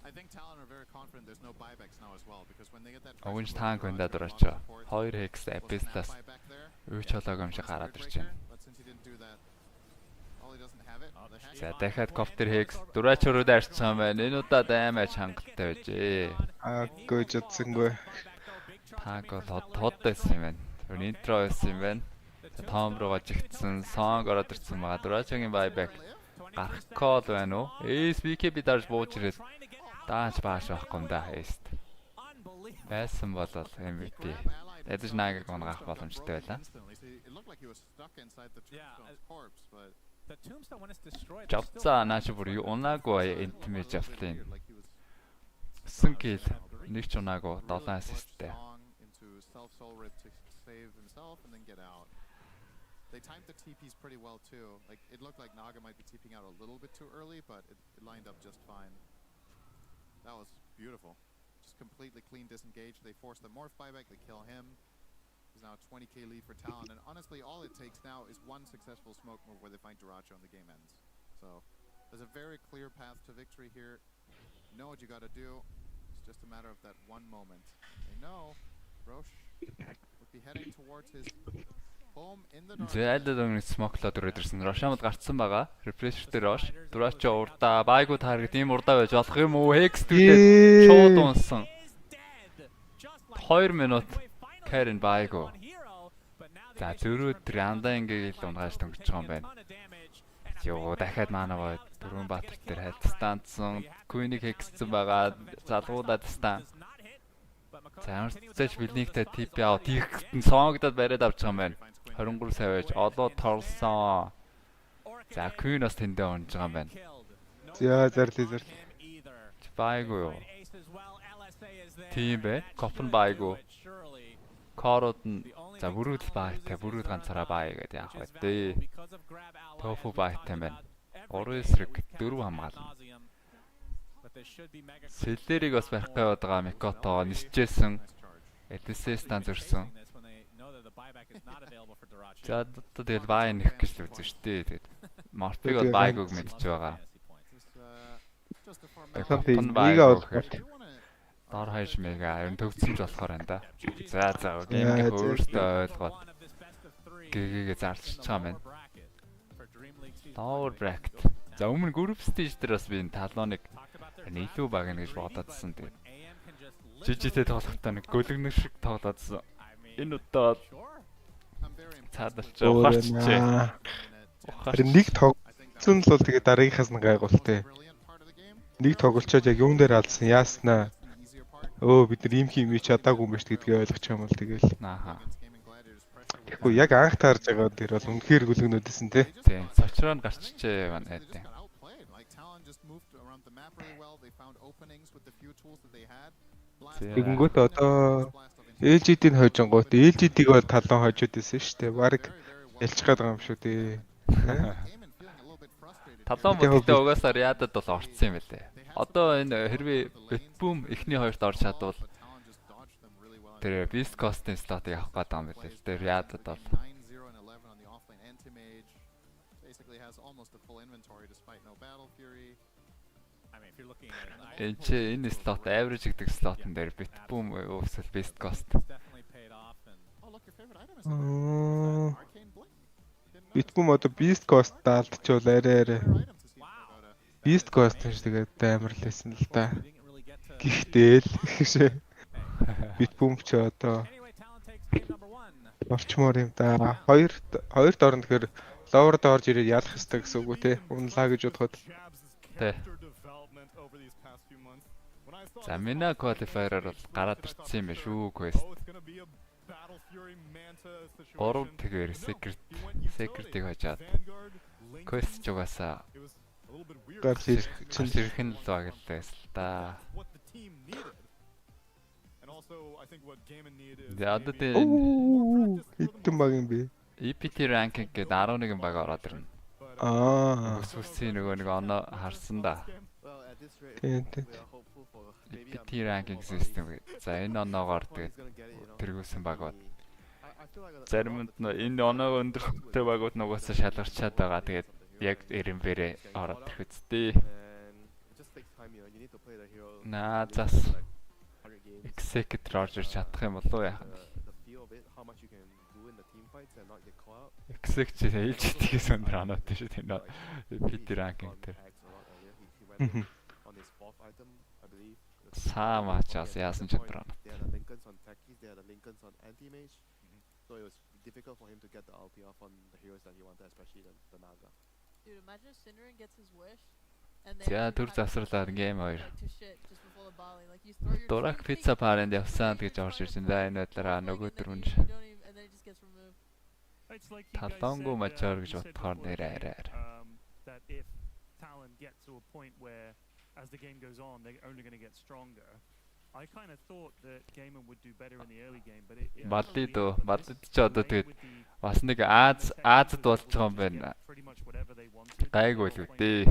I think Talon are very confident there's no buybacks now as well because when they get that Orange танк байна дураачоо. Хоёр Hex Abyss-таас үуч холоог юм шиг гараад ирж байна. За дахиад коптер Hex дураач руу дайрцсан байна. Энэ удаа даймаж хангалттай байжээ. Гүйж утсангүй. Танк бол тод байсан юм байна. Тэр интро байсан юм байна. Том руугаа жигтсэн, сонг ороод ирсэн байгаа. Дурачгийн buyback гарах кол байна уу? Ace BKB дарж бууж ирээд дааж бааш байхгүй юм да Ace. Байсан бол MVP. Ядаж наагийг унгах боломжтой байлаа. Жавцаа наач бүр унаагүй интимэж автлаа. 9 kill, нэг ч унаагүй 7 assist-тэй. They timed the TPs pretty well too. Like it looked like Naga might be TPing out a little bit too early, but it lined up just fine. That was beautiful. Just completely clean disengage. They force the morph buyback, they kill him. There's now a 20k lead for Talon, and honestly all it takes now is one successful smoke move where they find Duracho and the game ends. So there's a very clear path to victory here. You know what you gotta do. It's just a matter of that one moment. They know Roche would be heading towards his Зайлд өнгө смоклоод өрөөд ирсэн. Рошамд гарцсан байгаа. Refresh дээр Rosh. Дурачо урдаа, байгуу таргет ийм урдаа байж болох юм уу? Hex түүдэд шууд унсан. 2 минут Karen байгуу. За зөрүүд ранда ингээд унгааж дөнгөж байгаа юм байна. Йоо дахиад маанаа дөрвөн баатар дээр хайлтстанцсан. Queen-ийг Hex-сэн байгаа. Залгуудад стан. За ямарчаач билнийгтэй TP аа тийхт сонгодод бариад авч байгаа юм байна. 23 сая байж олоо торлсон. За Queen-оос тэндээ унж байгаа юм байна. За зарлээ. Байгуу юу? Тийм бэ. Копн байгуу. Кород нь за бүрүүд байтай, бүрүүд ганцаараа бай гэдэг яах вэ? Дээ. Тофу байтай байна. 3 эсрэг 4 хамгаална. Селлерийг бас барих гээд байгаа Микото нисчээсэн. Эдсээс тань зөрсөн. За тэгэл бай нэх гэж л үзэн штэ. Тэгээд Морфиг бол байгууг мэдчихэж байгаа. Энийг Дор хаяж мега ер нь төгсөж болохоор энэ да. За геймийг өөртөө ойлгоод гэгээ зарчиж байгаа юм байна. Tower bracket. За өмнө group stage дээр бас би энэ талоныг илүү баг нэ гэж бодоодсэн тэгээд жижигтэй тоглохтой нэг гөлгнөр шиг тоглоодсон. Энэ удаа цаадалч ухаарчээ. Тэр нэг тогтсон л бол тэгээд дараагийнхаас нь гайгуултай. Нэг тоглолчоод яг юун дээр алдсан яаснаа. Бид нар ийм хим чадаагүй юм биш гэдгийг ойлгох юм бол тэгэл. Ааха. Тэгэхгүй яг анх таарж байгаа дээр бол үнэхээр гүлгнүүдсэн тий. Тийм. Цочроо нь гарчжээ байна They just тийм. got outplayed. Like Talon just moved around the map really well. They found openings with the few tools that they had. Тэгэнгүүт одоо LGD-ийг хожингууд LGD-г бол талан хожоод исэн шүү дээ. Бараг ялчих гээд байгаа юм шүү дээ. Талон мөдөлтөө угаасаар яадад бол орцсон юм байлээ. Одоо энэ хэрвээ Bat-Boom эхний хоёрт орж чадвал тэр Beast Coast-ийн слотыг авах гээд байгаа юм байлээ. Тэр яадад бол basically has almost a full inventory despite no battle fury. I mean, if you're looking at энэ слот average гэдэг слотон дээр Bat-Boom өөсөл Beast Coast definitely paid off and Oh, look, your favorite item is in there. Arcane Blink. Битбүм одоо Beast Coast даалдчихвал арай Beast Coast гэж тэгээд амар л байсан л да. Гэхдээ л гэж Битбүм ч одоо орчмоор юм да. Хоёрт орно гэхээр ловерд орж ирээд ялах хэрэгтэй гэсэн үг үү те. Унлаа гэж бодоход. Тэ. За mina qualifier-аар бол гараад ирсэн юм байна шүү quest. 3 тэгэхээр secret-ийг хажаад quest ч угаасаа Гарч ирэх нь л багтайс л да. Одоо хитэн баг юм бэ. EPT ranking гээд 11 баг ороод ирнэ. Үсвэсийн нөгөө нэг оноо харсан да. Тийм. EPT ranking system гэдэг. За энэ оноогоор тэгээд тэргүүлсэн баг бод. Заримд энэ оноог өндөртэй багууд нугасаа шалгарчаад байгаа. Тэгээд яг эренбэрээ ороод ирэх үстэй. Зас execute орж ир чадах юм болов яах вэ? Execute хийж өндөр оноод шүү дээ. EPT ranking дээр. Самачаас яасан ч өдрөө. So it was difficult for him to get the LP off on the heroes that he wanted, especially the Naga. Dude, imagine Synderen gets his wish and За түр засварлаад game 2. to shit just before the volley. Like you throw your Дурак пицца паранд явсан гэж орж ирсэн да энэ байдлаараа нөгөө дөрвөн and then it just gets removed. It's like you guys талонгүй said, мачаар гэж you said бодохоор before, нэрээр. That if Talon gets to a point where as the game goes on they're only going to get stronger. I kind of thought that Gaiman would do better in the early game, but Баллид ч одоо тэгээд бас нэг Азад болж байгаа юм байна. Гайгүй л үгүй.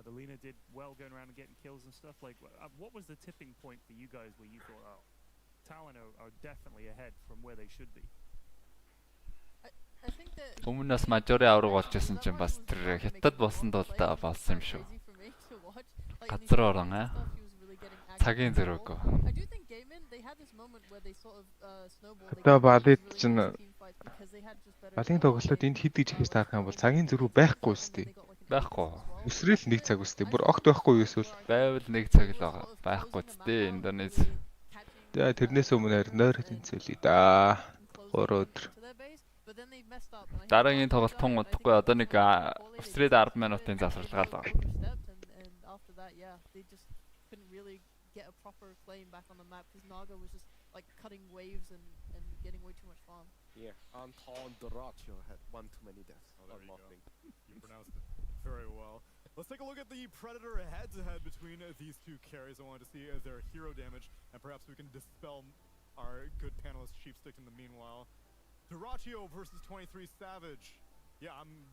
The Lina did well going around and getting kills and stuff. Like, what was the tipping point for you guys where you thought, oh, Talon are definitely ahead from where they should be? I think that Өмнөөс мажори авраг болж байсан чинь бас тэр хятад болсон тул та болсон юм шүү. Газар орон цагийн зэрэг. I do think Gaiman they had this moment where they sort of snowballed. Одоо балид чинь балын тоглолтод энд хэд гэж ихээс таарах юм бол цагийн зөрүү байхгүй үстэй. Байхгүй. Өсрөл нэг цаг үстэй. Бүр огт байхгүй юу эсвэл Байвал нэг цаг л байгаа. Байхгүй үстэй Индонез. За тэрнээс өмнө нойр тэнцэлээ да. 3 өдөр. Дараагийн тоглолт тун удахгүй одоо нэг өсрээд 10 минутын засварлага л байгаа. Get a proper flame back on the map because Naga was just like cutting waves and getting way too much farm. Yeah, Anton Doratio had one too many deaths. You pronounced it very well. Let's take a look at the Predator head-to-head between these two carries. I wanted to see their hero damage, and perhaps we can dispel our good panelist Sheepstick in the meanwhile. Doratio versus 23 Savage. Yeah, I'm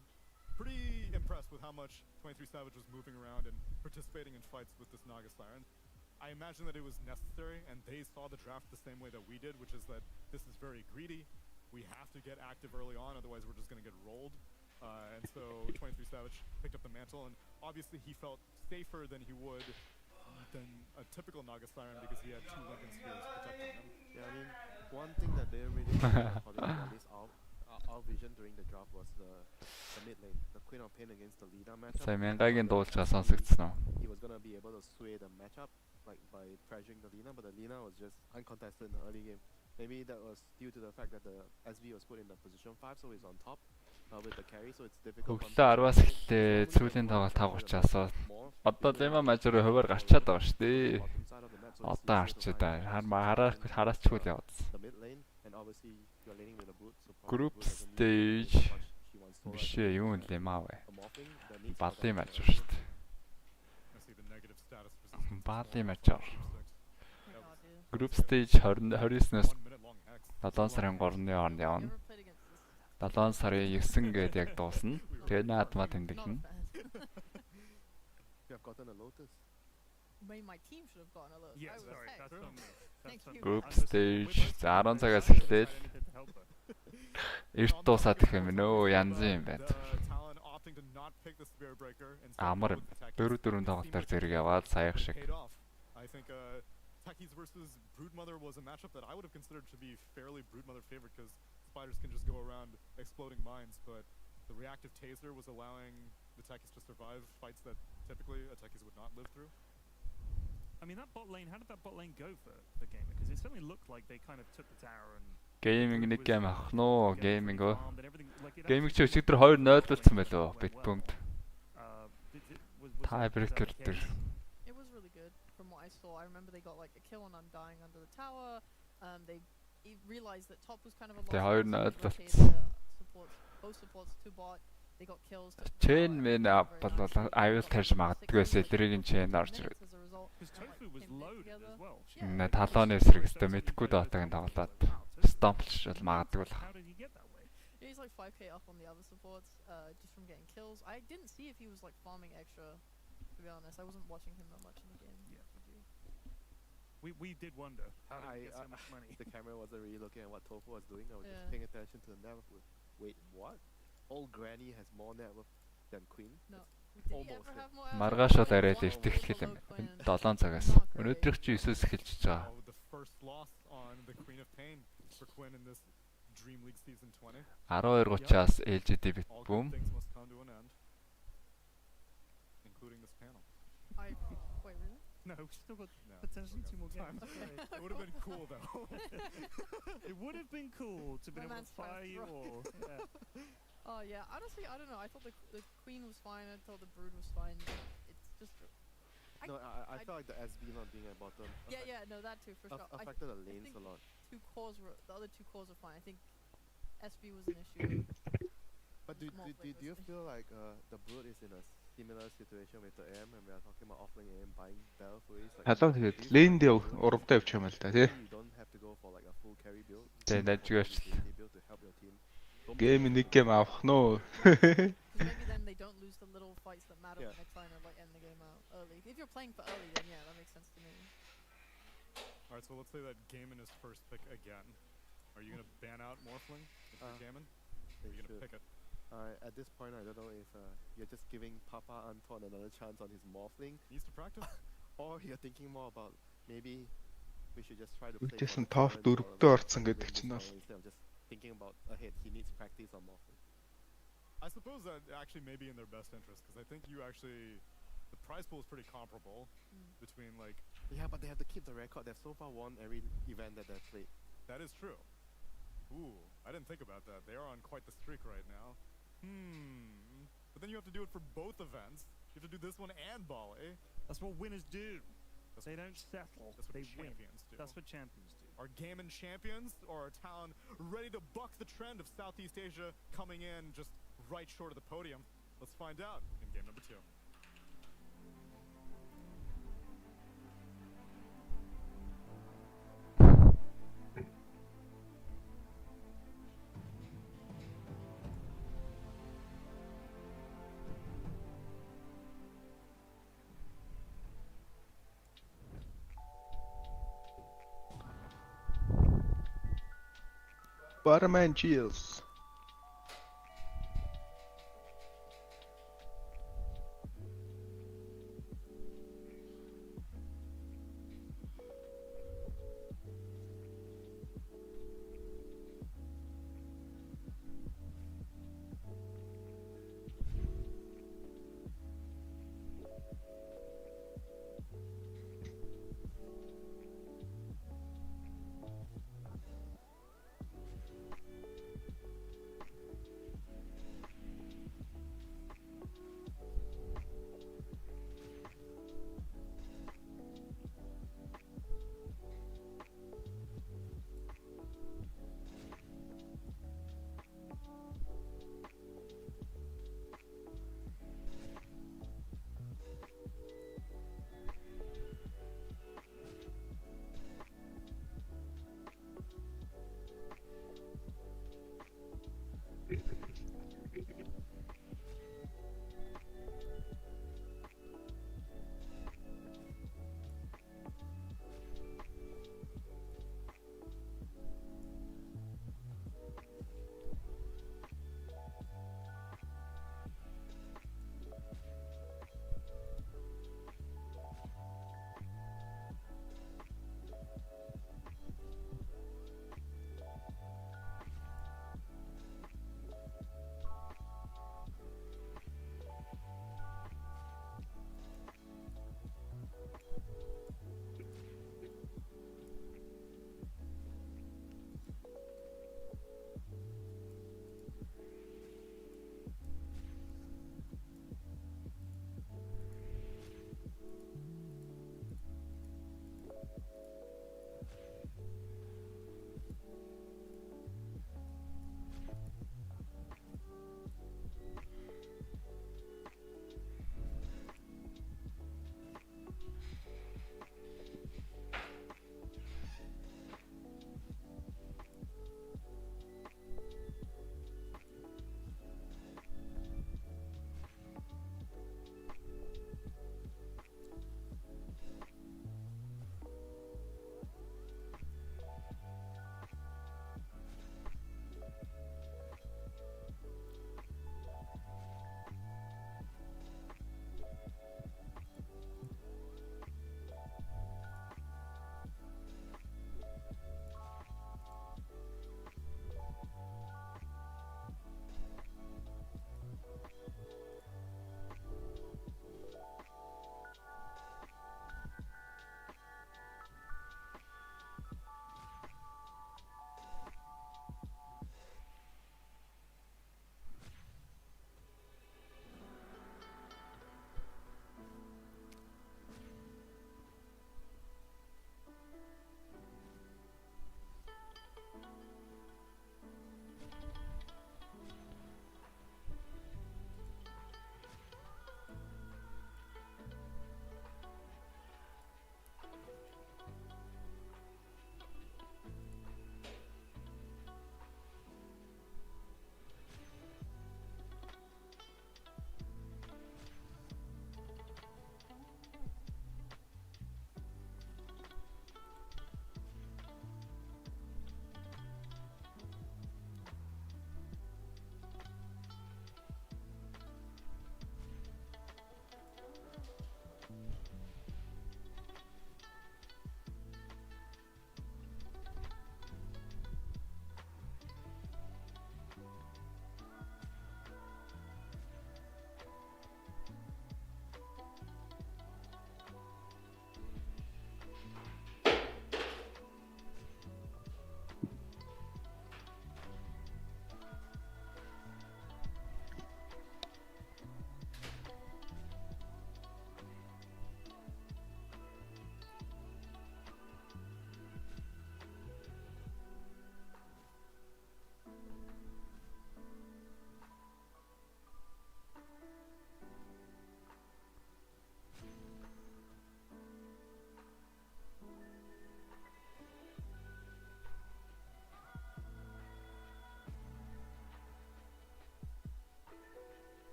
pretty impressed with how much 23 Savage was moving around and participating in fights with this Naga Siren. I imagine that it was necessary, and they saw the draft the same way that we did, which is that this is very greedy. We have to get active early on, otherwise we're just going to get rolled. And so 23 Savage picked up the mantle, and obviously he felt safer than he would than a typical Naga Siren because he had 2 Lincoln Spheres protecting him. Yeah, I mean, one thing that they really did, at least our vision during the draft was the mid lane, the Queen of Pain against the Lina matchup. Сая мянгагийн дуулчаа сонсогдсон уу? He was going to be able to sway the matchup like by pressuring the Lina, but the Lina was just uncontested in the early game. Maybe that was due to the fact that the SV was put in the position 5, so he's on top with the carry, so it's difficult. Өглөө 10-аас эхлээ сүүлийн тоглолт 5:30-аас одоо Лема мажорын хуваар гарчаад байгаа шүү дээ. Одоо харчаад хараарчгүй л яваад. The mid lane and obviously you're laning with a brute, so probably Group brute doesn't need stage as much. She wants Sora биш to ээ, юу do нэлээ маа вэ? a morphing that needs Баалын more матч damage. шүү дээ. I see the negative status resistance. Баалын матч аа. Oh my god, dude. Group stage 29-ноос 1 minute long X. 7 сарын 3-ны он You явна. ever played against this? 7 сарын 9 гээд яг дуусна. Тэгээ наадмаа Not a тэмдэглэнэ. fan. You have gotten a Lotus. Maybe my team should have gotten a look. Yeah, I was sorry, heck. that's on me. Thank you. Group I was- stage we both- за 10 цагаас I didn't эхлээд decide anything to help her. эрт дуусаад их юм нөө янз юм байна. Talon opting to not pick the Spear Breaker and Амар юм. 4-4 тоглолтоор зэрэг яваад саях шиг. paid off. I think Takis versus Broodmother was a matchup that I would have considered to be fairly Broodmother favored because spiders can just go around exploding mines, but the reactive taser was allowing the Takis to survive fights that typically a Takis would not live through. I mean, that bot lane, how did that bot lane go for Gaming? Because it certainly looked like they kind of took the tower and... Гейминг нэг гейм авах нөө гейминг өө. farmed and everything, like, it Гейминг actually чи өчигдөр 2-0 болсон байлоо went бит well. бомд. Was that Tiebreaker the дээр. case? It was really good from what I saw. I remember they got like a kill on Undying under the tower. They realized that top was kind of a Тэгээ lost 2-0 cause, so they болсон. rotated supports, both supports to bot. They got kills. took the Chain tower, man and up very бол nicely. аюул Got тарьж like магадгүй 6 байсан. kills Эдрийг нь chain орж minutes ирээд. as a result, Because and, like, Tofu was came big loaded together. as well. She- Yeah, Нэ like, талооны it was эсрэг so өстө мэдхгүй доотойг тоглоод стомплч бол магадгүй л. How did he get that way? Yeah, he's like 5k up on the other supports, just from getting kills. I didn't see if he was like farming extra. To be honest, I wasn't watching him that much in the game. Yeah. We did wonder how did he get so much money. The camera wasn't really looking at what Tofu was doing. I was Yeah. just paying attention to the net worth. Wait, what? Old Granny has more net worth than Queen? No. Did he Almost ever it. have more? Маргааш бол Almost. арай л Almost. эртэлхэл юм. Almost. 7 цагаас. Not great. Өнөөдрийнх чи 9-с эхэлж байгаа. Oh, the first loss on the Queen of Pain for Quinn in this Dreamleague season 20. 12:30-аас LGD бит All бүүм. good things must come to an end, including this panel. Wait, really? No, we've still got No, potentially okay. 2 more games. Okay. It would have been cool though. It would have been cool to be My able to man's fire fire you throw. or... Yeah. Oh yeah, honestly, I don't know. I thought the queen was fine. I thought the brood was fine. It's just No, I I- felt like the SB not being at bottom yeah, no, that too for sure. I affected the lanes think a lot. the other two cores were fine. I think SB was an issue. But do Small you flavors. feel like the Brood is in a similar situation with the AM and we are talking about offlane AM buying Bell for it? Like, Халаа тэгээд лейнд урамтай явчих юм л да тий. you don't have to go for like a full carry build. Тэгээ найжгаач. Build to help your team. Гейм нэг гейм авах нөө. 'Cause maybe then they don't lose the little fights that matter Yeah. the next time and like end the game out early. If you're playing for early, then yeah, that makes sense to me. Alright, so let's say that Gaiman is first pick again. Are you gonna ban out Morphling if you're Gaiman? Or are you gonna pick it? At this point, I don't know if you're just giving Papa Anton another chance on his morphling, Needs to practice. or you're thinking more about maybe we should just try to play. Үтээсэн for топ the tournament 4-д or орсон win гэдэг this чинь бол tournament instead of just thinking about ahead. He needs practice on morphling. I suppose that actually may be in their best interest because I think you actually, the prize pool is pretty comparable between like. Yeah, but they have to keep the record. They've so far won every event that they've played. That is true. Ooh, I didn't think about that. They are on quite the streak right now. But then you have to do it for both events. You have to do this one and Bali. That's what winners do. That's They what don't settle. That's what They win. champions do. That's what champions do. Are Gaiman champions or are Talon ready to buck the trend of Southeast Asia coming in just right short of the podium? Let's find out in game number 2. Barman Chills.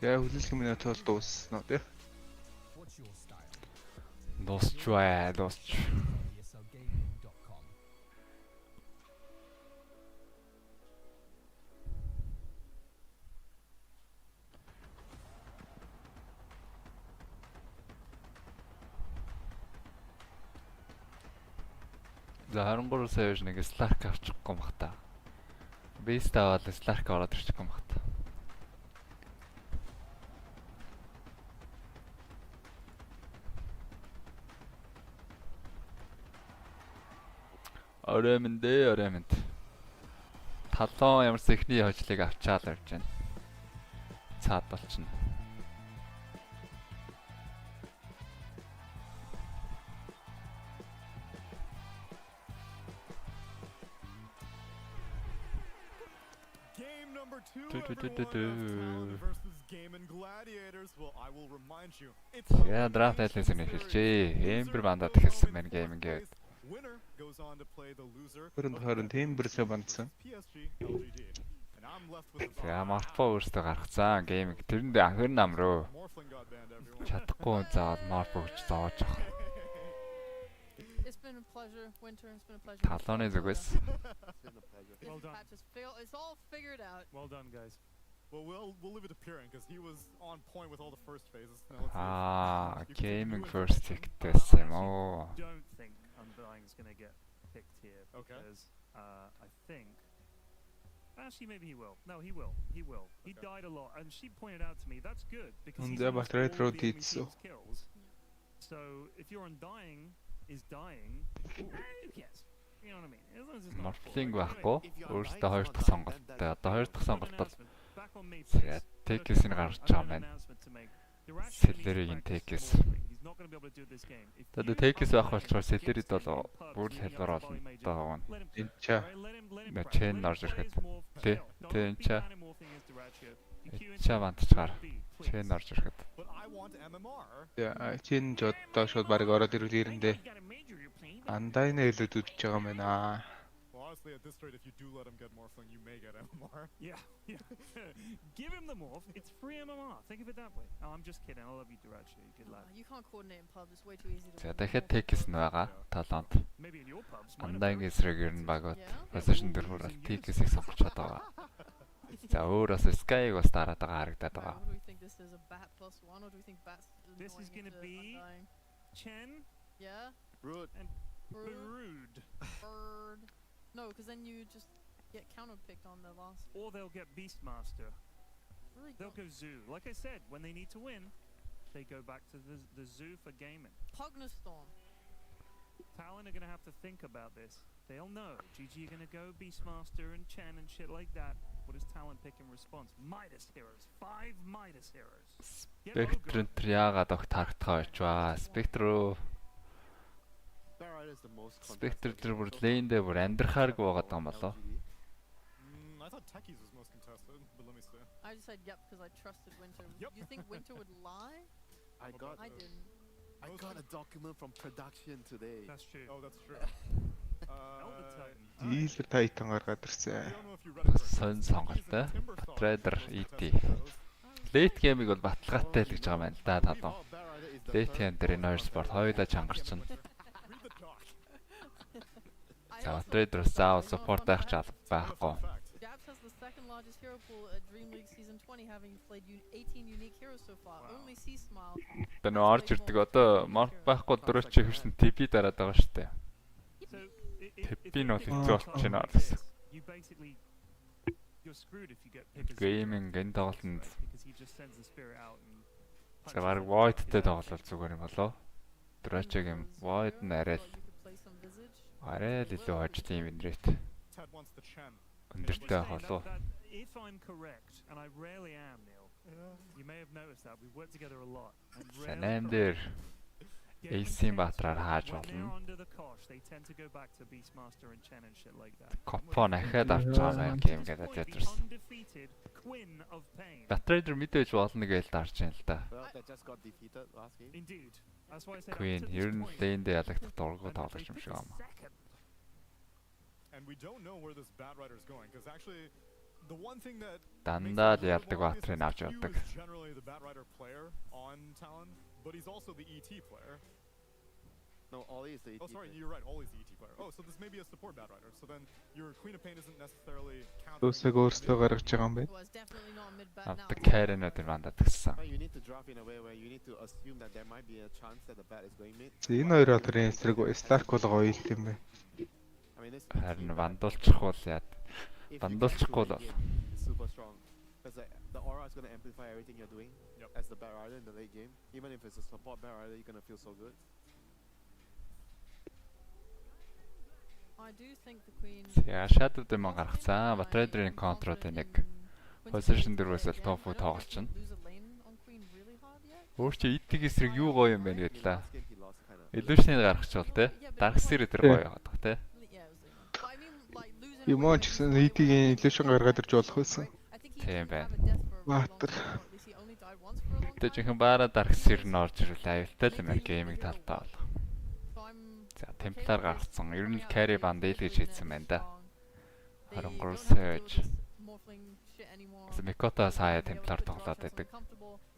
Яа хүлээлт минут бол дуусна уу тий? Дуусчваа. За 23 сая нэг Сларк авчихгүй мах та. Бейст аваад Сларк ороод ирчихгүй мах та. Оремэнд. Талон ямар сэхний хожлыг авчаал явж байна. Цаад болчихно. Game number 2 everyone, versus Game and Gladiators. Well, I will remind you. Яа драфт айлнаас нь эхэлжээ. Эмбер бандад эхэлсэн байна гейм ингээд. Winner goes on to play the loser. Харин тембэрсээ бандсан. PSG LGD. And I'm left with the За Марфо өөртөө гаргацсан гейм тэрэнд анхэр нам руу Morphling got banned everyone. чадахгүй заавал Марфо гэж зоож авах. It's been a pleasure, Winter. It's been a pleasure. Талооны зүгээс Well done. It's all figured out. Well done, guys. Well, we'll leave it to Piran because he was on point with all the first phases. Now let's see. Gaming first picked юм оо. Don't think Undying's going to get picked here Okay. because I think actually maybe he will. No, he will. He will. He Okay. died a lot, and she pointed out to me that's good because he's Unde almost battery all throw the enemy ditso. team's kills. So if your Undying is dying, who cares? You know what I mean? As long as it's not Морфлинг full. байхгүй. Өөртөө хоёр дахь сонголттой. Одоо хоёр дахь сонголт бол Back on me, please. Tekis-ийг гаргаж I байгаа have an маань. announcement to make. Duraccio Celery-ийн needs to Tekis. practice morphling. He's not going to be able to do this game. If Одоо you Tekis are байх playing болчоор against Celery-д him бол in pubs, бүр leading up хэлбэр to олон volley majors, байгаа нь. let him Энэ play, ча right? Let him Нэ practice. chen Let him орж play ирэхэд. his morph. Тэ, Don't тэ, be ча. bad at morphing against Duraccio. You queue into Ча the бантчгаар. B, please. Chen орж ирэхэд. But I want MMR. Яа чин ч одоо шууд баг ороод ирвэл ирэндээ. You got a major you're playing. Андайна хэлээд үдчихэж байгаа юм байна. Well, honestly, at this rate, if you do let him get Morphling, you may get MMR. Yeah, yeah. Give him the morph. It's free MMR. Think of it that way. Oh, I'm just kidding. I love you, Duraccio. You good lad. You can't coordinate in pubs. It's way too easy to. За win. дахиад Tekis нь байгаа. Талонт. Maybe in your pubs. mine are Андагийн very эсрэг ер нь багууд. Position дөрвөр Tekis-ийг сонгож байгаа. За өөр бас Sky-г бас дараад байгаа харагдаад Right, байгаа. what do we think this is? A bat +1, or do we think bat's This is annoying gonna to be- Undying? Chen Yeah. Rude. Bird. Brood. Bird. No, because then you just get counter-picked on the last. Or they'll get Beastmaster. Really They'll good. go Zoo. Like I said, when they need to win, they go back to the Zoo for gaming. Pugnostorm. Talon are going to have to think about this. They'll know. GG are going to go Beastmaster and Chen and shit like that. What does Talon pick in response? Midas heroes. 5 Midas heroes. Get Spectre Ogre. яагаад огт харагдгаа очваа. Spectre Barrier is the most Spectre contested бүр game so far. лейндээ бүр амьдрахааргүй байгаа юм болоо. LGD. I thought Techies was most contested, but let me see. I just said yep because I trusted Winter. Yep. You think Winter would lie? I got I didn't. I got a document from production today. That's true. Oh, that's true. Elder Titan. Дийлэр Тайтан гаргаад I ирсэн. don't know if you read it Бас correctly. сонь Techies сонголттой. and Timberstar Trader are the most ET. contested heroes. Late game-ыг бол баталгаатай л гэж байгаа юм байна л да талон. Oh, Barrier is the Late third game дээр most Noir Sport contested. хоёулаа чангарчин. Read the doc. I За also- Trader-с заавал You know, support fun байх fact, чал байхгүй. Fun fact. Jabs has the second largest hero pool at Dreamleague Season 20, having played 18 unique heroes so far. Wow. Only Sea Smile. Одоо нөө орж ирдэг одоо Morph байхгүй дөрөв чи хэрсэн TP дараад байгаа шүү дээ. So, Тэппийн бол if хэцүү you болчих can't байна do гэсэн. this, you basically you're screwed if you get pick a Gaming энэ тоглолтод because he just sends the spirit out and за баг Void-тэй тоглол зүгээр юм болоо. Duraccio-гийн Void нь арай л You could play some Visage. арай л илүү хожлын юм инрét. Ted wants the Chen. Өндөртэй байх болов. If I'm correct, and I rarely am, Neil, you may have noticed that we've worked together a lot. I'm За rarely 8 дээр Game AC-ийн intense, баатраар when хааж they're болно. under the cosh, they tend to go back to Beastmaster and Chen and shit like that. Копо дахиад авч байгаа юм гейм гэдэг ядэрс. Undefeated Queen of Pain. Batrader мэдээж болно гэж дарж байна л да. Well, they just got defeated last game. Indeed. That's why I said Queen up to ер this нь point, лейндээ ялагдах дургу and тоглож they юм pick шиг a байна. second. And we don't know where this Bat Rider is going, because actually, the one thing that Дандаа л ялдаг баатрыг авч явдаг. Q is generally the Batrider player on Talon, but he's also the ET player. No, Ollie is the ET. Oh, sorry, you're right. Ollie's the ET player. Oh, so this may be a support Batrider. So then your Queen of Pain isn't necessarily countering. Үсэг өөрсдөө гаргаж байгаа юм байна. Well, it's definitely not a mid bat now. Авдаг кайрэнүүд мандаад гисэн. You need to drop in a way where you need to assume that there might be a chance that the bat is going mid. Энэ хоёр одрын эсрэг Stark бол гоё юм байна. I mean, this Харин вандуулчихвол яад. if you Вандуулчихгүй get л to late game, it's super strong. Because the aura is going to amplify everything you're doing as the Batrider in the late game. Even if it's a support Batrider, you're going to feel so good. I do think the queen. Яа шатууд юм гаргацсан. Батрайдрын контрод нэг position дөрвөөс л топ уу тоглолчихно. Өөр чи итиг эсрэг юу гоё юм бэ гэдлээ. Illusion-ыг гаргачихвал те. Dark Seer тэр гоё яваад байгаа те. Юм ч гэсэн ET-ийн Illusion гаргаад ирж болох байсан. Тийм байна. Баатар. Тэ чихэн баараа Dark Seer нь орж ирвэл аюултай л юм байна гейминг талтаа бол. За темплар гаргацсан. Ер нь л carry band дээл гэж хэлсэн байна да. 23 search. Микото сая темплар тоглоод байдаг.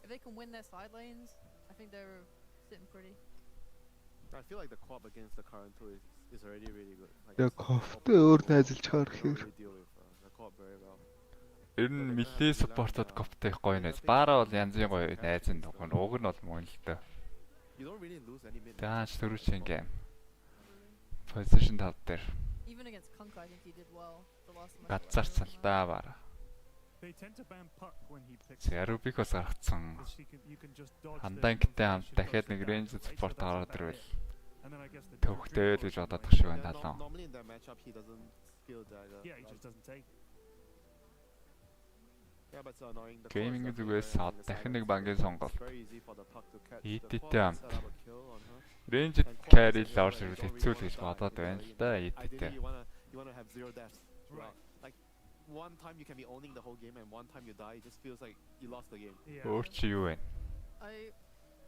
If they can win their side lanes, I think they're sitting pretty. I feel like the co-op against the current two is already really good. Like, Яг ховтой өөр найзалж хаар гэхээр really deal with the co-op very well. Ер нь милли supported copтэй гоё найз. Баараа бол янзын гоё найз нь дугна. Уг нь бол мөн л дээ. You don't really lose any mid. Даач төрүүчийн гейм. Position тав дээр Even against Kunkka, I think he did well the last match. газарцсан л да баараа. They tend to ban puck when he picks. Рубикос гаргацсан. Because you can just dodge the Хаанбанктай хамт conversation дахиад first нэг and range then support wait for ороод the ирвэл back. And then I guess the төвхтэй л гэж Dreamleague бодоод тах шиг байна Yeah, талаа. normally in that matchup he doesn't skill dagger. Yeah, he just doesn't take. Yeah, but it's annoying. The Gaming core is зүгээс definitely саад very дахин on нэг the бангийн side. сонголт. It's very easy for the puck to catch the ET-тэй core and хамт. set up a kill on her. Range And core carry is л орж where you ирвэл don't хэцүү л really гэж want бодоод that байна in л да the lane. ET-тэй. Ideally, you wanna have zero deaths. Right. Like one time you can be owning the whole game, and one time you die, it just feels like you lost the game. Yeah. Өөр чи юу вэ? I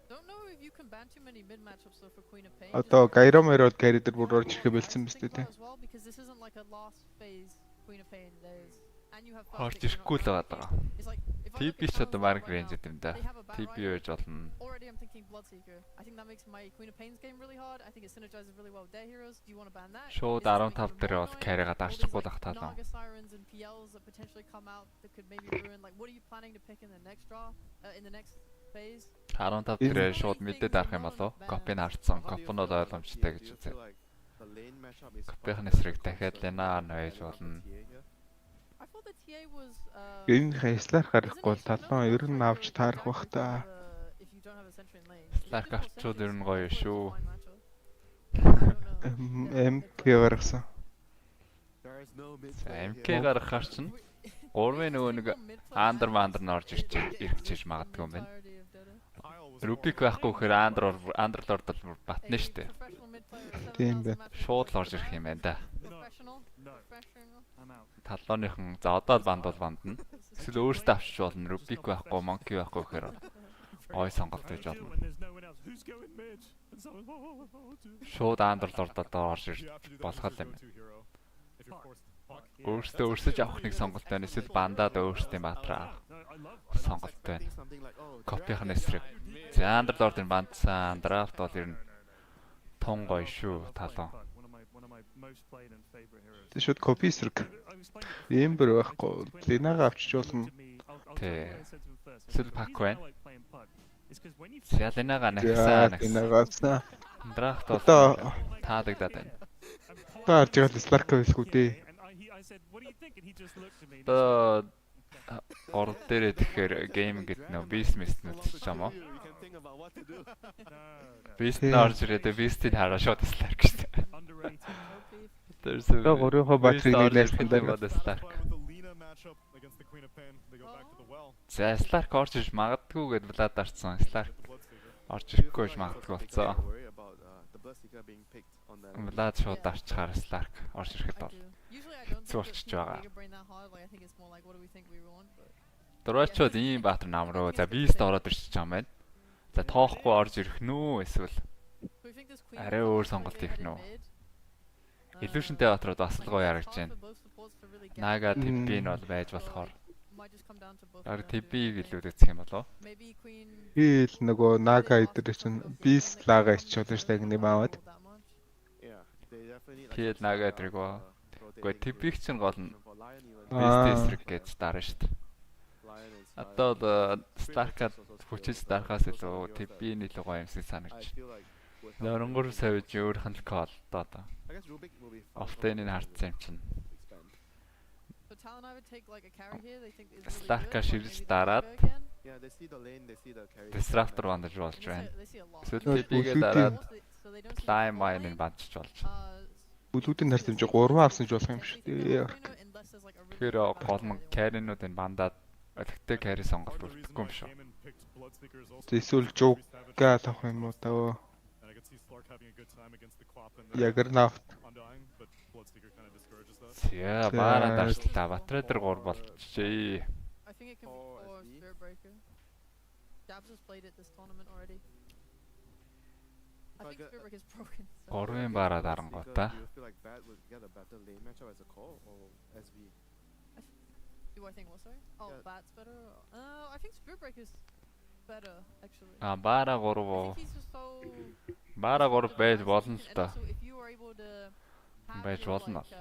don't know if you can ban too many mid matchups though for Queen of Pain. Одоо Gairom хоёроод carry дээр бүр орж ирэхэд бэлдсэн биз дээ те. As well, because this isn't like a last phase Queen of Pain. There's and you have Орж ирэхгүй л байгаа даа. It's like if I look TP at ч одоо Talon's баг right range now, юм да. they have a TP Batrider. байж болно. Already I'm thinking Bloodseeker. I think that makes my Queen of Pain's game really hard. I think it synergizes really well with their heroes. Do you want to ban that? Шууд Is this something 15 even дээр more бол annoying? carry-га All these, дарчихгүй л like, ах талаа. Naga Sirens and PLs that potentially come out that could maybe ruin. Like, what are you planning to pick in the next draw? In the next phase? 15 дээр шууд мэдээ дарах юм болов. Копиг харцсан. Коп нь бол ойлгомжтой гэж үзээ. Копийн эсрэг дахиад Ленаар нойж болно. I thought the TA was Энэ хайслаар гарахгүй бол талбай ер нь авч таарах бах та. if you don't have a sentry in lane. Сларк авчууд ер нь гоё шүү. МК гаргасан. МК гаргахаар чинь 3-ын нөгөө нэг андер мандер нь орж ирчихэж магадгүй юм байна. Рубик байхгүй гэхээр андер л ордол батна штэ. Тийм байна. Шууд л орж ирэх юм байна да. Professional. No. Professional. I'm out. Таллооныхан за одоо л банд бол бандна. Эсвэл өөртөө авчиж болно. Рубик байхгүй, монки байхгүй гэхээр ой сонголт How do гэж you do болно. when there's no one else? Who's going mid? And someone's dude. Шууд андер л ордол орж ирж You have to do that болох with л your юм. go-to hero. If you're forced to puck. Өөртөө өрсөж авах нэг сонголт байна. Эсвэл бандаад өөртөө баатраа No, I love сонголт байна. Копийн эсрэг. За андер л ордын бандсан. Драфт бол ер нь тун гоё шүү талон. one of my most played and favorite heroes. Тэ шууд копи эсрэг. I was playing Ийм бүр байхгүй. Ленага авчиж болно. to me. I'll Тэ. tell you what I said to him first. I Эсвэл said, the пак reason I байна. Like playing puck is 'cause when you Сяленага За нагсаа нагс. Ленагааснаа. Драфт Одоо бол таалагдаад байна. та харж байгаа Сларк байлгүй дээ. I said, what do you think? And he just looked at me. Одоо гол дээрээ тэгэхээр гейм гэт нөө бизнес нүцч юм уу? You can think about what to do. Бизнес орж ирээд бизнесийг хараа шууд Сларк шүү дээ. Underrated. There's Одоо 3-ын батрыг нийлүүлсэн дээр байна. бод Сларк. Fine with the Lina matchup against the Queen of Pain. They go back to the well. За Сларк орж ирж магадгүй гэд Влад арцсан. Сларк The Bloodseeker. орж ирэхгүй гэж магадгүй болцоо. Worry about the Bloodseeker being picked on that. Влад шууд арчхаар Сларк орж ирэхэд I бол. do. Usually I don't хэцүү think болчихж it's байгаа. mega brain that hard. Like I think it's more like what do we think we want, but Дөрөвчүүд ийм баатар нам руу за биест ороод ирчих юм байна. За тоохгүй орж ирэх нүү эсвэл we think this queen арай өөр сонголт хийх нүү. Illusion-тэй баатарууд бас л гоё харагдаж байна. supports to really get Нага the TP нь бол байж болохоор. might just come down to both Яг of them TP-г doing their илүү үзэх юм болов. thing. Maybe Queen Ил нөгөө Нага really идэр asked чинь for Beast something лага from иччихсэн the шүү дээ нэг not аваад. that much. Yeah, they definitely need Kill some Naga sort of, эдрийг ба. rotating Гэхдээ TP-г group. чинь гол нь For Lion even, Beast гэж дараа шүү дээ. Lion is Одоо Lion. Stark-ад хүчиж дарахаас илүү TP-ний илүү гоё юмсыг I санагч. feel like with how many Нөрөнгөр games савж they өөрийнх нь call одоо. I guess Rubik will be fun. Офтайныг хартсан юм чинь. Expand. So Talon I would take like a carry here. They think is really Stark-а good. ширж Maybe they дараад go again. Yeah, they see the lane, they see the carry. Disruptor бандаж болж And байна. they see a lot. Эсвэл Нөгөө TP-гээ бүлүүдийн- дараад So they don't see Climb the full Mine-ыг lane. бандаж болж. Бүлүүдийн нарт хэмжээ 3 авсан ч болох юм шүү дээ. Тэгэхээр гол нь carry-нуудыг бандаад өлегтэй carry сонголт үлдэхгүй юм шүү. Эсвэл жуга авах юм уу таа. And I could see Slark having a good time against the Quap and Ягернафт. Undying, but Bloodseeker kind of discourages that. Яа, баараа дарчлаа. Батрайдер 3 болчихжээ. I think it can be for Spirit Breaker. Dabs has played it this tournament already. I think Spirit Breaker is broken. So. 3-ын баараа дарангуудаа. Do you feel like Bat would get a better lane matchup as a call or SV? Do I think what, sorry? Oh, Yeah. Bat's better? I think Spirit Breaker is better, actually. Баараа 3. I think he's just so... Баараа 3 байж болно л And та. also, if you were able to have Байж your, болно. like,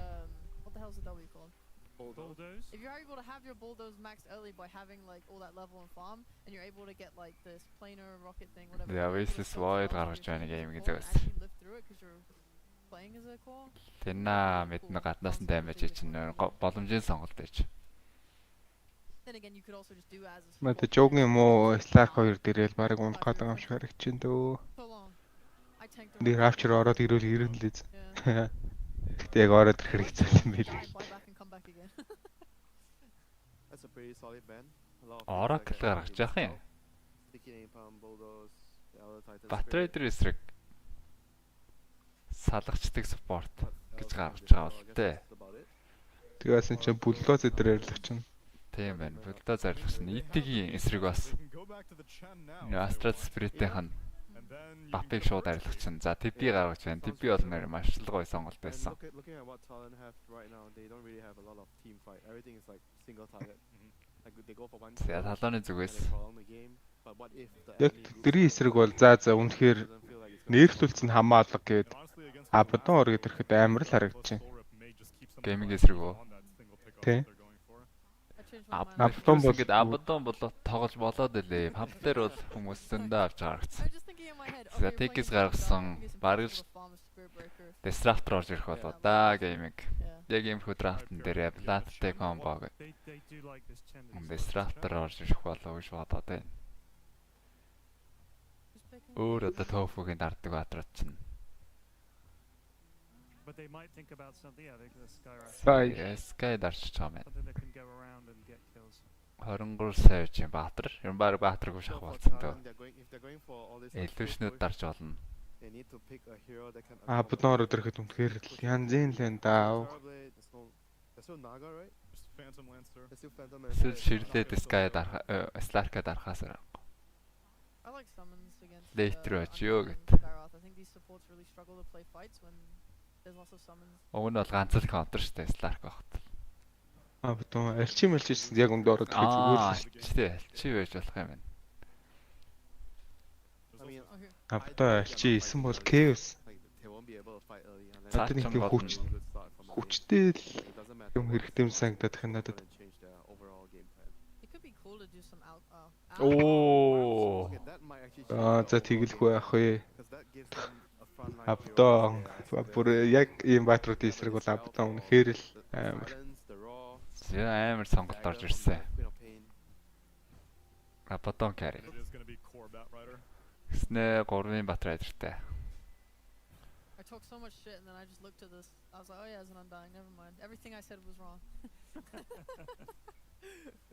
what the hell is the W called? Bulldoze. If you're able to have your bulldoze maxed early by having like all that level and farm, and you're able to get like this planar rocket thing, whatever. Yeah, you're able to Wasteless still Void charge гаргаж your байна team гейминг core and дээс. actually live through it 'cause you're playing as a core. Тэнаа мэднэ гаднаас нь даймаж чинь боломжийн сонголт байж. Then again, you could also just do as a Мата support жог player. юм уу Slack 2 дээрэл баг унах гэдэг юм шиг харагчин дөө. So long. I tanked Нэр around. авчир ороод ирүүл ирэн лээ. Yeah. Гэтэ яг ороод ирэх хэрэгцээ юм байл. Die, buy back and come back again. That's a pretty solid ban. A lot of Oracle things that гаргаж can явах юм. Sticky napalm, bulldoze, the other titan. Батрайдер эсрэг салгачдаг спорт гэж гаргаж байгаа бол тээ. Тэгээс энэ чинь бүлдөө зэдрээр л очин. Тийм байна. Бүлдөө зорилгоч нь ET-гийн эсрэг бас. They can go back to the Chen now. Astral Spirit-ийн And then you can Бапыг get шууд Roach. арилгачин. За TP гаргаж байна. TP бол нэр маш л гоё сонголт And байсан. looking at what Talon have right now, they don't really have a lot of team fight. Everything is like single target. Like they go for one За kill талууны and зүгээс they prolong the game. But what if the Яг enemy group тэрийн эсрэг бол за үнэхээр doesn't feel like it's gonna нээрлүүлсэн хамаалга гээд And honestly, against Абадон оргид ирэхэд амар л харагдчихэв. Soul Rip may just keep some Gaming of the эсрэг pressure үү? on that single pick off Тэ. that they're going for. I changed my mind. Абадон бол ингээд Абадон болоод тоглож болоод илээ. Памп дээр бол хүмүүс зөндөө авч гаргацсан. I was just thinking in my head. За, Okay, you're Tekis playing гаргасан, against бараг impossible to farm a Spirit Breaker. Disruptor орж ирэх болоо да гейминг. Yeah. Яг ийм драфтн дээр Platтэй комбо гэдэг. They do like this Chen. Disruptor орж ирэх болоо гэж бодоод байна. Who's picking? Өөр одоо Tofu-гийн дарддаг баатрууд чинь. But they might think about something. Yeah, they the Skyrash. Sky дарчиж байгаа юм. Something that can go around and get kills. 23 сая чинь Баатар. Ер нь баг Баатаргүй So шах for болсон Talon, дөө. if they're going for all this like, full Illusion-ууд push, дарж болно. they need to pick a hero that can Абадон ороод ирэхэд үнэхээр янзын л энэ даа. There's still Naga, right? Just Phantom Lancer. There's still Phantom Эсвэл Lancer. ширлээд Sky дарах Slark-а дарахаас I like summons against Later Undying очиё and гэт. Skyrath. I think these supports really struggle to play fights when there's lots of summons. Уг нь бол ганц л counter штэ Slark багт. Абадон арчим мэлчсэн яг өндөө ороод ирэхэд зүгээр л шүү. Чтэй чи байж болох юм байна. I mean, Okay. Абадон арчи исэн бол Chaos. like they won't be able to fight early unless Цаа Надад нэг ч тийм гол хүч нь good start from the хүчтэй л game. It doesn't matter юм what хэрэгтэй юм санагдаад их надад. and change their overall game plan. It could be cool to do some out. Оо. Okay, that might actually Аа за тэгэлгүй байх вэ. because that gives them a front line Абадон бүр яг ийм баатруудын эсрэг бол Абадон үнэхээр л амар. the raw Амар сонголт орж ирсэн. Queen of Pain. Абадон carry. It is going to be core Batrider. Гэснэ 3-ын Batrider-тэй. I talk so much shit and then I just looked at this. I was like, oh yeah, it's an Undying. Never mind. Everything I said was wrong.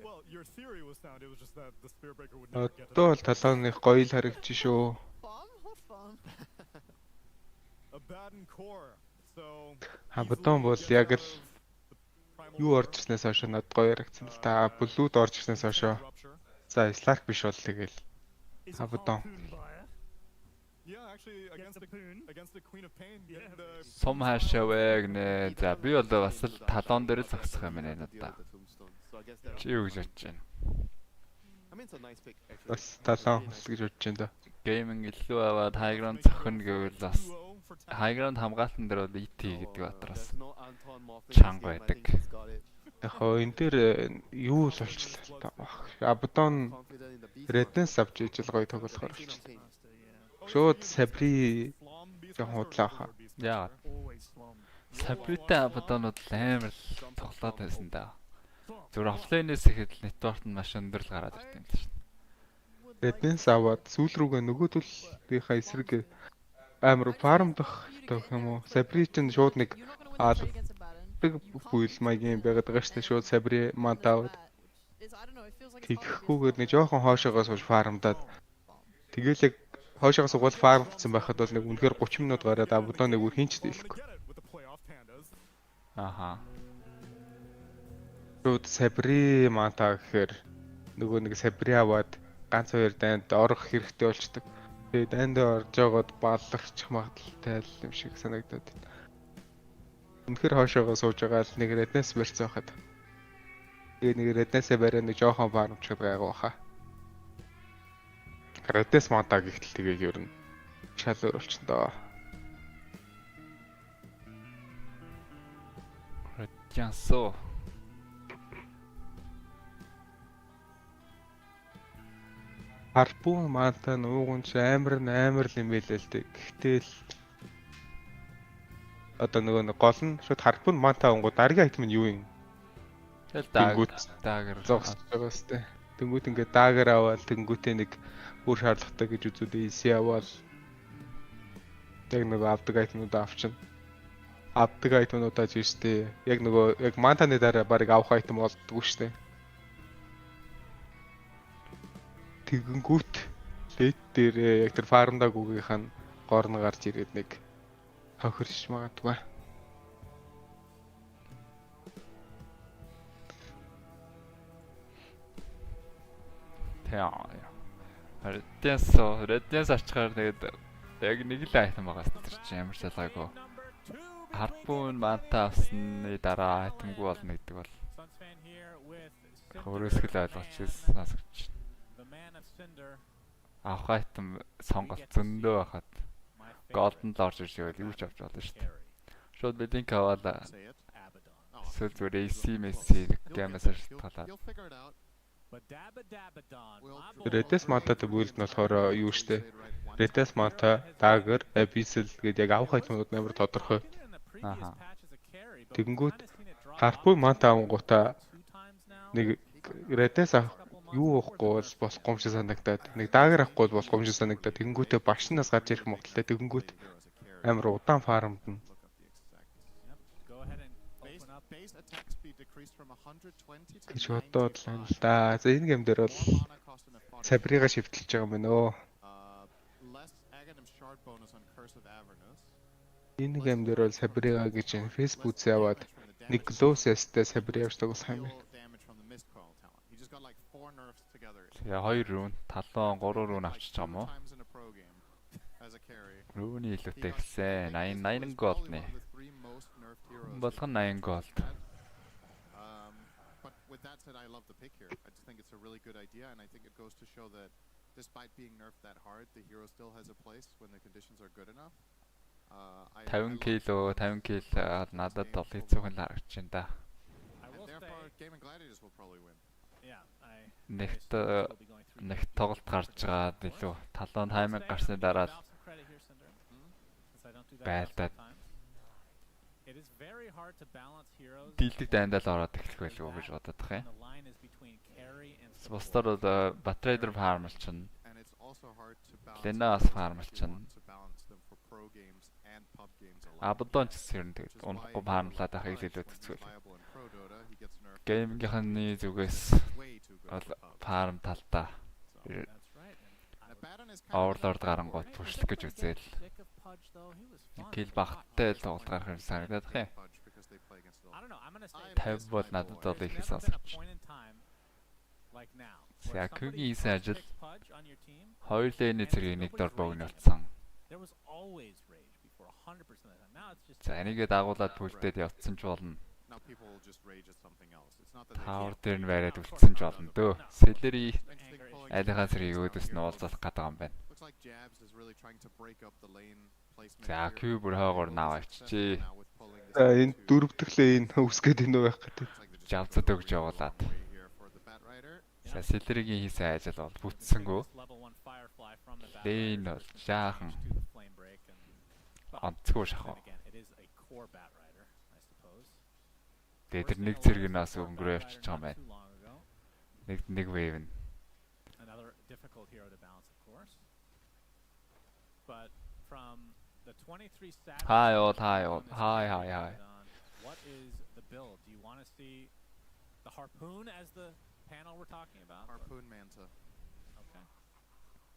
Well, your theory was sound. It was just that the Spirit Breaker would never get to Одоо бол that. талааных гоё л харагдчих шүү. Farm? What farm? A Baden core. So Абадон бол easily яг gets л out of the primal юу орж order. ирснээс хойш надад гоё харагдсан л та. Блүүд орж ирснээс хойш. Rupture. За Slack биш бол тэгэл. Is Abadon. Harpoon buyer. Yeah, actually Gets against the Queen of Pain. Yeah. Сум хаашаа гэнэ. За би бол бас л талон дээр л зогсох юм байна надаа. Чи юу гэж бодож байна? I mean, it's a nice pick actually. Бас талон гэж бодож байна да. Гейминг илүү аваад high ground зохино гэвэл бас high ground хамгаалтан дээр бол ET гэдэг батраас чанга байдаг. Яг энэ дээр юу л болчихлоо та. Абдон Redness авч ижил гоё тоглохоор болчихлоо. Шууд Sabri жоохон худлаа хаа. Яа. Always slum. Сабритай Абдонууд амар л тоглоод байсан да. Зүгээр офлайнээс ихэд нэтворк нь маш өндөр л гараад ирсэн юм шүү. Redness аваад сүүл рүүгээ нөгөө төлөвийнхаа эсрэг амар фармдах гэх юм уу. Sabri чинь шууд нэг бүйл маягийн байгаад байгаа шүү дээ. Шууд Sabri мант аваад тэгэхгүйгээр нэг жоохон хоошоогоо сууж фармдаад тэгээл яг хоошоогоо суугаад фармдсан байхад бол нэг үнэхээр 30 минут гараад Абдоныг үр хинч дийлэхгүй. Аха. Шууд Sabri манта гэхээр нөгөө нэг Sabri аваад ганц хоёр дайнд орох хэрэгтэй болчдөг. Тэгээ дайнд орж жагаад баалгахчих магадaltaй юм шиг санагдаад байна. Үнэхээр хоошоогоо сууж байгаа л нэг Redness барьсан хахад. Тэгээ нэг Redness-ээ бариад нэг жоохон фармчдаг гайгаа баха. Redness манта гэхтэл тэгээ ер нь шал өөр болчихсон доо. Янсо. Harpoon манта нуугун ч амар л юм байлээ л дээ. Гэхдээ л одоо нөгөө нэг гол нь шууд Harpoon манта онгоо даргийн айтм нь юу юм? Тэгэл даагер зогсож байгаа сте. Тэнгүүт ингээд даагер аваад тэнгүүтээ нэг бүр шаардлагатай гэж үзүүдээ EC аваад яг нөгөө авдаг айтмуудаа авчин. Авдаг айтмуудаа ч штэ. Яг нөгөө яг мантаны дараа барыг авах айтм болдгоо штэ. Тэгэнгүүт лейт дээр яг тэр фармдаг үгийнх нь гоор нь гарч ирээд нэг хохирч магадгүй. Яа. Redness ачаар тэгээд яг нэг л айтем байгаа тэр чинь ямар ч ялгаагүй. Harpoon манта авсны дараа айтемгүй болно гэдэг бол өөрөөсгөл ойлгочихсон сонсогч. Авах айтем сонголт зөндөө байхад голдон л орж ирж байвал юу ч авч болно шүү дээ. Шууд бидинг аваад эсвэл зүгээр AC Messi гэмээс шалтгаалаад. Redness мантатай бүлд нь болохоор юу штэ. Redness манта, Dagger, Abyssal гэдэг яг авах айтмууд амар тодорхой. Аха. Тэгэнгүүт Harpoon манта авангуудаа нэг Redness юу авахгүй бол болохгүй юм шиг санагдаад, нэг Dagger авахгүй бол болохгүй юм шиг санагдаад, тэгэнгүүтээ багшнаас гарч ирэх могтлээ. Тэгэнгүүт амар удаан фармд нь гэж бодоод л байна л да. За энэ гейм дээр бол Sabri-га шивтэлж байгаа юм байна өө. Энэ гейм дээр бол Sabri-га гэж Facebook яваад нэг Glow-стэй Sabri явж тоглох юм байна. Тэгээ 2 рүүн, талон 3 рүүн авчиж байгаа юм уу? Рүүний илүүтэй гэсэн 80 голд нэ. Болгон 80 голд. With that said, I love the pick here. I just think it's a really good idea, and I think it goes to show that despite being nerfed that hard, the hero still has a place when the conditions are good enough. 50 кило надад бол хэцүүхэн л харагч байна да. Game and Gladiators will probably win. Нэг тоглолт гарч байгаа илүү талон тайминг гарсны дараа л байлдаад дийлдэг дайндаа л ороод эхлэх байлгүй гэж бодоод байгаа юм. Бусдаар бол Bat-Trader фармлч нь Lena-ас фармлч нь Abdon ч гэсэн тэгээд унахгүй фармлаад байхыг л илүү төцгөл. Геймингийн зүгээс бол фарм талдаа Overlord гарангууд туршлах гэж үзээл. Кил багттай л тоглолт гарах юм санагдаад байна. 50 бол надад бол их сонсогч. Сякугийн хийсэн ажил хоёр лейний зэргийг нэг дор богинолцсон. There was always rage before 100% of the time. Now it's just За энийгээ дагуулад бүлдээд явцсан ч болно. Now people will just rage at something else. It's not that they Тавар can't дээр нь rage. бариад үлдсэн ч болно дөө. Селери айлынхаа сэргийг өөдөөс нь уулзах гэдэг юм байна. Looks like Jabs is really trying to break up the lane placement. За Q бүр хаагуур наваа авчижээ. За энэ дөрөвдөглөө энэ үсгээд энэ байх гэдэг. Жавцад өгж явуулаад. За Селеригийн хийсэн ажил бол бүтсэнгүү. Лейн бол жаахан онцгой шахав. Тэгээд тэр нэг зэрэг нь бас өнгөрөө явчихж байгаа юм байна. Нэг wave нь. Another difficult hero to balance, of course. But from the 23 Saturday. Hi. What is the build? Do you want to see the harpoon as the panel we're talking about? Harpoon Manta. Okay.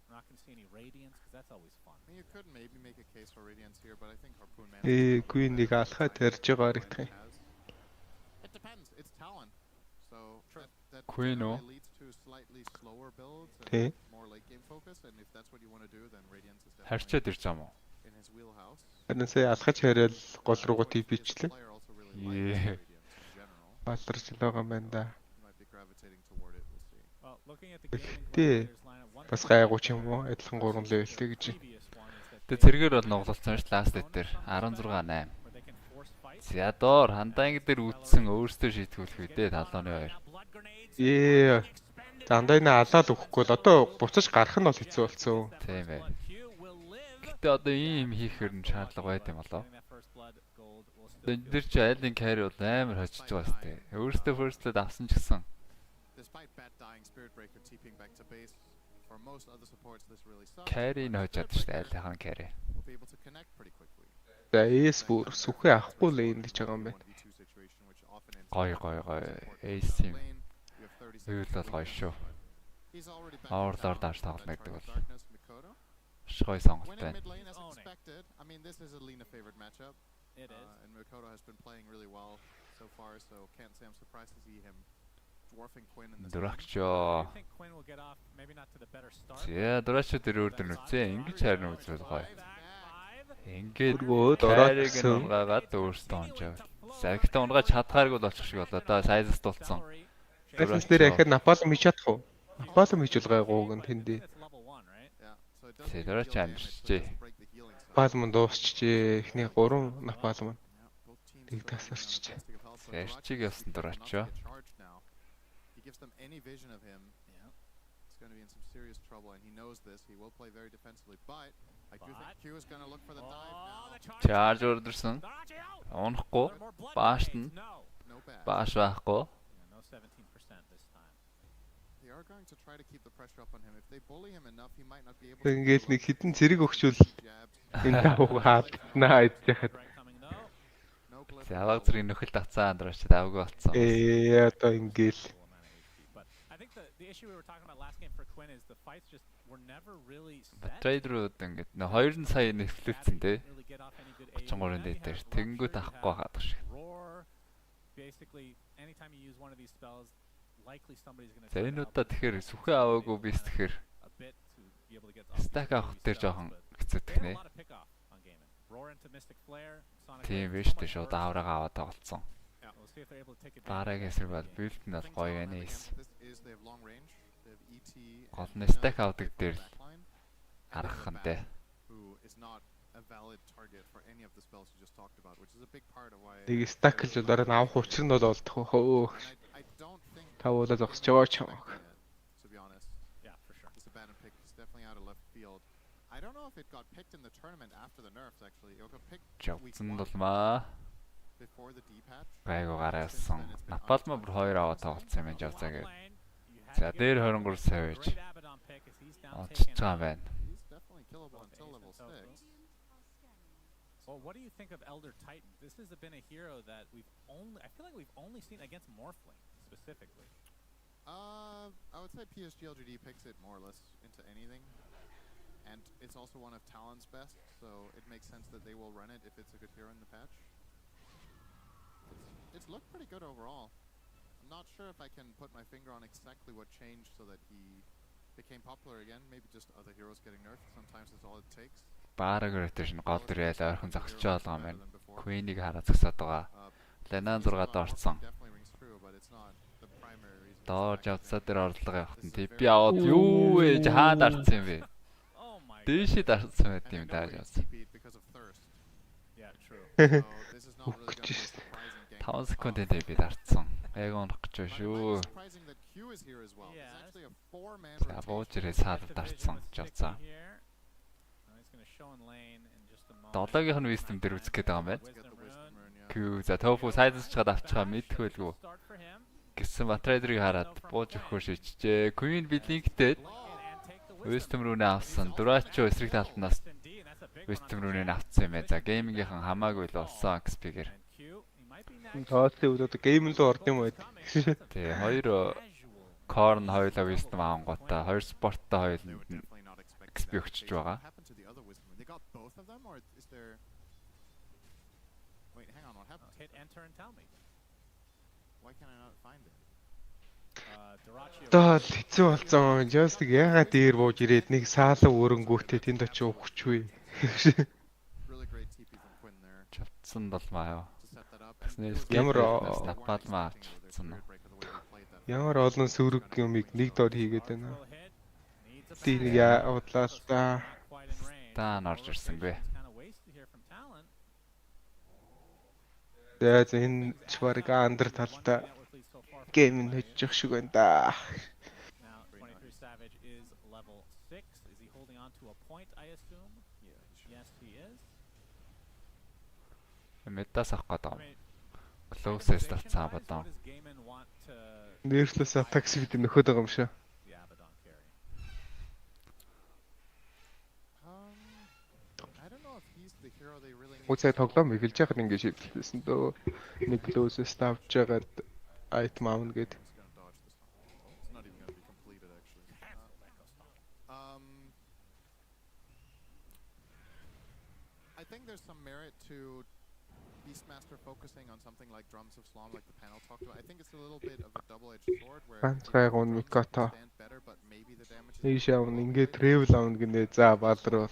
We're not going to see any radiance because that's always fun. I mean, you could maybe make a case for radiance here, but I think harpoon Manta. Queen-ийг алхаад тарж байгаа хэрэгтэй. It depends. It's talent. So that Queen leads to slightly slower builds and more late game focus, and if that's what you want to do, then radiance is харчаад ирж байгаа юм уу? in his wheelhouse. Энэ сая алхаж хариал гол руугаа типичлээ. Player also really likes radiance in general. Баларч байгаа юм байна да. He might be gravitating toward it. We'll see. Well, looking at the gaming Тий. players lineup, one Бас гайгууч юм уу? Адилхан 3 левелтэй гэж. previous one is that Тэгээ зэрэгээр бол нуглалцсан ш ласт дээр 16-8. where they can force fights. За доор хандаанг дээр үдсэн өөрсдөө шийтгүүлэх үедээ 7-2. Ээ. Дандаа энэ алаал өгөхгүй л одоо буцаж гарах нь бол хэцүү болцсон. Тийм байна. Гэтэ одоо ийм хийхээр нь шаардлага байд юм болоо. Энд дэр чи айлын carry бол амар хожиж байгаа сте. Өөрсдөө first-д авсан ч гэсэн. Despite Bat dying, Spirit Breaker TPing back to base. For most other supports, this really sucks. Carry нь хожоод штэ айлынхаа carry. We'll be able to connect pretty quickly. За эс бүр сүхээ авахгүй л энэ гэж байгаа юм байна. 1v2 situation, which often ends Гой. Ace юм. lane. You have 30 Юу л бол гоё шүү. He's already back. Overlord dash тоглоно гэдэг бол Darkness, Mikoto. шгой сонголт Winning байна. mid lane as expected. I mean, this is a Lina favored matchup. It is. And Mikoto has been playing really well so far, so can't say I'm surprised to see him dwarfing Quinn in this game. Дурагчоо. I think Quinn will get off, maybe not to the better start. Зэ дурагчоо тэр өөр дөр нүцээ ингэж харин үзвэл гоё. Ингээд Өргөө carry-г нь дурагсан. унгаагаад өөртөө онжоо. Сагтаа унгааж чадхааргүй болчих шиг болоо. Одоо size-с дулцсан. Тэснээс дээр яхад Наполеон хийж чадах уу? Наполеон хийж байгаагүй гэн тэндээ. It's level 1, right? Yeah, so it does Зэ take дураач heal damage, амжирчээ. but it doesn't break the healing side. Наполеон дуусчихжээ. Эхний 3 Наполеон. Yeah, both teams Тэг very тасарчжээ. fantastic of health, so Сэрчиг Durachi явсан not дурачаа. get charged now. He gives them any vision of him. Yeah. He's going to be in some serious trouble, and he knows this. He will play very defensively, but I do think Q is going to look for the dive now. Charge ордерсон. Унахгүй. Баашд нь No bad. бааш байхгүй. Yeah, no 17% this time. They are going to try to keep the pressure up on him. If they bully him enough, he might not be able to. Ингээд нэг хитэн зэрэг өгчүүл Jabs. энэ давуу хааднаа идэх. Right coming though. No glyph. Заваг зэрэг нөхөл татсан дураач давгүй болсон. Одоо ингээл Full amount of HP. But I think the issue we were talking about last game for Quinn is the fights just were never really set. Trader-ууд ингээд 2 сая нэвлэлцэн дээ. Really get off any good 33 дээд дээр тэнгүүд авахгүй хаадаг шиг. Roar. Basically, anytime you use one of these spells, likely somebody's going to За энэ удаа тэгэхээр сүхээ аваагүй бис тэгэхээр a bit to be able to get off stack these авах дээр spells, жоохон but хэцүүдэг they had нэ. a lot of pick off on gaming. Roar into Mystic Flare, Sonic Тийм Wave, биш so дээ much шууд worse. авраага аваад тоглолцсон. Yeah, we'll see if they're able to take advantage Дараагийн of эсрэг that бол game. билд нь бол Things гоё about them байна. against this is they have long range. They have ET. Гол and нь Lina stack who авдаг play дээр full backline, and they have гаргах a нь дээ. Bat who is not a valid target for any of the spells you just talked about, which is a big part of why. нэг стакл бол дараа нь авах учир нь бол олдох хөө. And I don't think Тавуулаа зогсож байгаа ч юм. to be honest. Yeah, for sure. It's a bad pick. It's definitely out of left field. I don't know if it got picked in the tournament after the nerfs actually. It got picked week Жавцсан 1 болмаа. before the D patch. Гайгүй гараа Since явсан. then it's been Напалма бүр 2 аваад тоглолцсон юм байна Жавцаа гээд. За дээр 23 сая байж онцож байгаа юм байна. He's definitely killable until level 6. Well, what do you think of Elder Titan? This has been a hero that I feel like we've only seen against Morphling specifically. I would say PSG LGD picks it more or less into anything. And it's also one of Talon's best, so it makes sense that they will run it if it's a good hero in the patch. It's looked pretty good overall. I'm not sure if I can put my finger on exactly what changed so that he became popular again. Maybe just other heroes getting nerfed. Sometimes it's all it takes. Баараг rotation гол дөрөөл ойрхон зогсож байгаа юм байна. Queen-ийг хараа зогсоод байгаа. Ленан 6-д орсон. Доор явцаа дээр орлого явахт нь TP аваад юу вэ? Хаад арцсан юм бэ? Дээшээ дарсан байт юм даа явц. 5 секундын TP дарцсан. Яг унах гэж шүү. За буужрээ саад дарцсан явцаа. 7-гийн нь wisdom дээр үзэх гээд байгаа юм байна. Q за тофу сайдс чад авчихаа мэдхүүлгүй. Гэсэн матрайдрыг хараад бууж өгөхөөр шийдчихжээ. Queen Blink-тэй wisdom руу авсан. Дурачо эсрэг талнаас wisdom руу авцсан юм байна. За геймингийнхан хамаагүй л болсон XP-гээр. Тоотын үед гейм руу орд юм байд. Тэгээ хоёр corn хоёулаа wisdom аангуудаа хоёр спорттой хоёул XP өгчөж байгаа. Hit enter and tell me. Why can I not find it? Даа хэцүү болсон. Just ягаад дээр бууж ирээд нэг саалан өрөнгөтэй тэнд очиж өгчгүй. Чавцсан болмаа ёо. Ямар напалмаа авчихсан. Ямар олон сүрэг юмыг нэг дор хийгээд байна. Тийг явууллаа л та. Та норж ирсэнгүй. Тэгээд энэ чварга андер талдаа гейм нь хийж шиг байна да. Метас авах гэдэг. Closest авцаа бодоо. Нэрслэс атакс бид нөхөд байгаа юм шиг. Үгүй тоглоом эхэлж яхад ингэ шийдэлсэн дөө. Нэг closest авч жагаад item аавна гэд. I think there's some merit to Beastmaster focusing on something like Drums of Slom, like the panel talked about. I think it's a little bit of a double-edged sword where stand better, but maybe the damage is ингэ travel аавна гинэ за баалруу.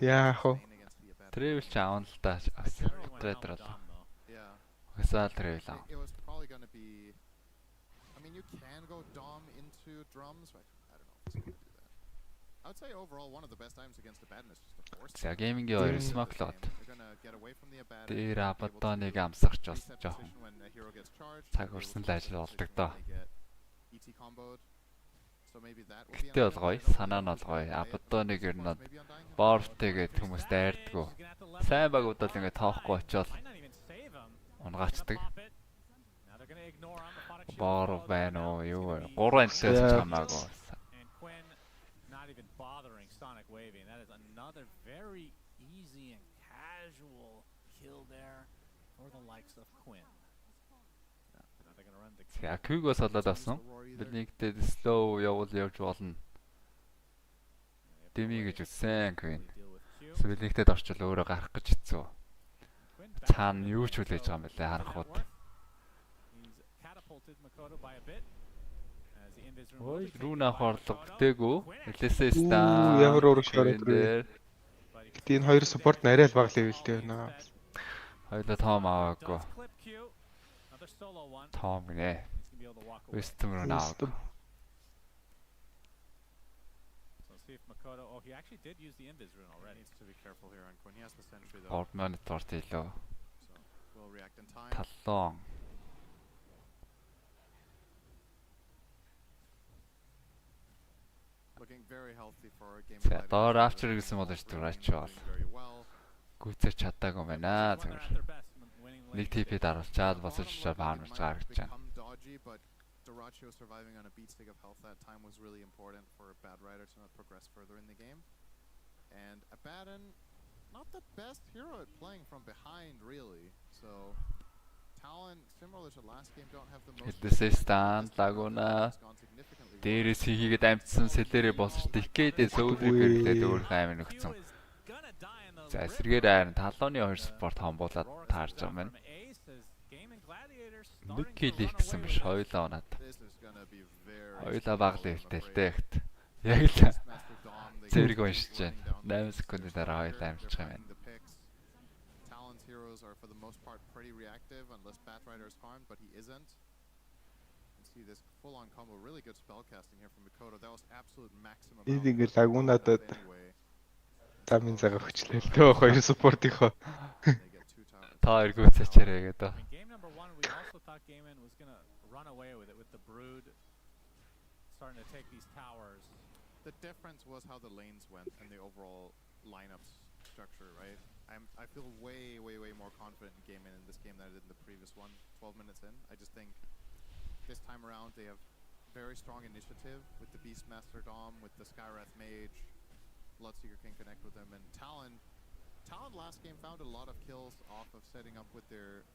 Яах вэ? Travel ч аавна л та. Trader болоо. Хасаал travel аа. It was probably going to be. I mean, you can go Dom into Drums, but I don't know if it's going to do that. I would say overall one of the best items against Abaddon is just the force. За геймингийн хоёр смоклоод. They're going to get away from the Abaddon. Дээр Abaddon-ыг амсгах ч бас жоохон цаг урсан л ажил болдог доо. ET comboed. So maybe that will be. Гэтэ бол гоё, санаа нь бол гоё. Abaddon-ыг ер нь борфтэйгээд хүмүүс дайрдаггүй. Сайн багууд бол ингээд тоохгүй очоод унгачдаг. Бор байна уу юу вэ? 3 энтэйс ч хамаагүй. Not even bothering Sonic Waving. That is another very easy and casual kill there for the likes of Quinn. За Q-гоос болоод авсан. Блинктэй slow явж болно. Дэми гэж үсэн Quinn. Блинктэд орчвол өөрөө гарах гэж хэцүү. Цаана юу ч хүлээж байгаа юм бэлээ харахууд. Ой, Руна хорлог дээгүү. Элэсээс та. Ямар ураг шараад байна. Гэтэ энэ хоёр support нарай л бага левелтэй байна. Хоёулаа том аваагүй. Том гинэ. Wisdom руу наваа. Oh, he actually did use the invis rune already. Needs to be careful here on Quinn. He has the sentry though. Orb monitor илүү. So we'll react in time. Таллон. Looking very healthy for a game. За доор after гэсэн бол дураач бол. Гүйцэж чадаагүй байна зүгээр. Нэг TP даруулчаад босож баанж гаргаж байна. Duracho surviving on a beat stick of health that time was really important for a bad rider to not progress further in the game. And Abaddon, not the best hero at playing from behind really. So Talon, similar to last game, don't have the most. This is stand Laguna. Дээрээс хийгээд амтсан сэлэрээ босч дикэдээ сөүлрээ дөөр хаймын өгцөн. За эсрэгээр харин талууны хоёр спорт хомбуулаад таарж байгаа юм байна. Нэг кил ихсэн биш хоёулаа унаад. Хоёулаа баг левелтэй л дээ ихт. Яг л зэрэг уншиж байна. 8 секундын дараа хоёул амжиж байгаа юм. Talon's heroes are for the most part pretty reactive unless Batrider is harmed, but he isn't. You see this full-on combo, really good spell casting here from Mikoto. That was absolute maximum. Ингээл агуунадад тамин цагаа хүчлээ л төө хоёр supportийнхоо. Та хоёр гүйцэчээрээ гэдэг. Game number 1 we also thought Game In was going to run away with it with the Brood starting to take these towers. The difference was how the lanes went and the overall lineup structure, right? I feel way more confident in Game In this game than I did in the previous one. 12 minutes in, I just think this time around they have very strong initiative with the Beastmaster Dom, with the Skywrath Mage. Bloodseeker can connect with them, and Talon last game found a lot of kills off of setting up with their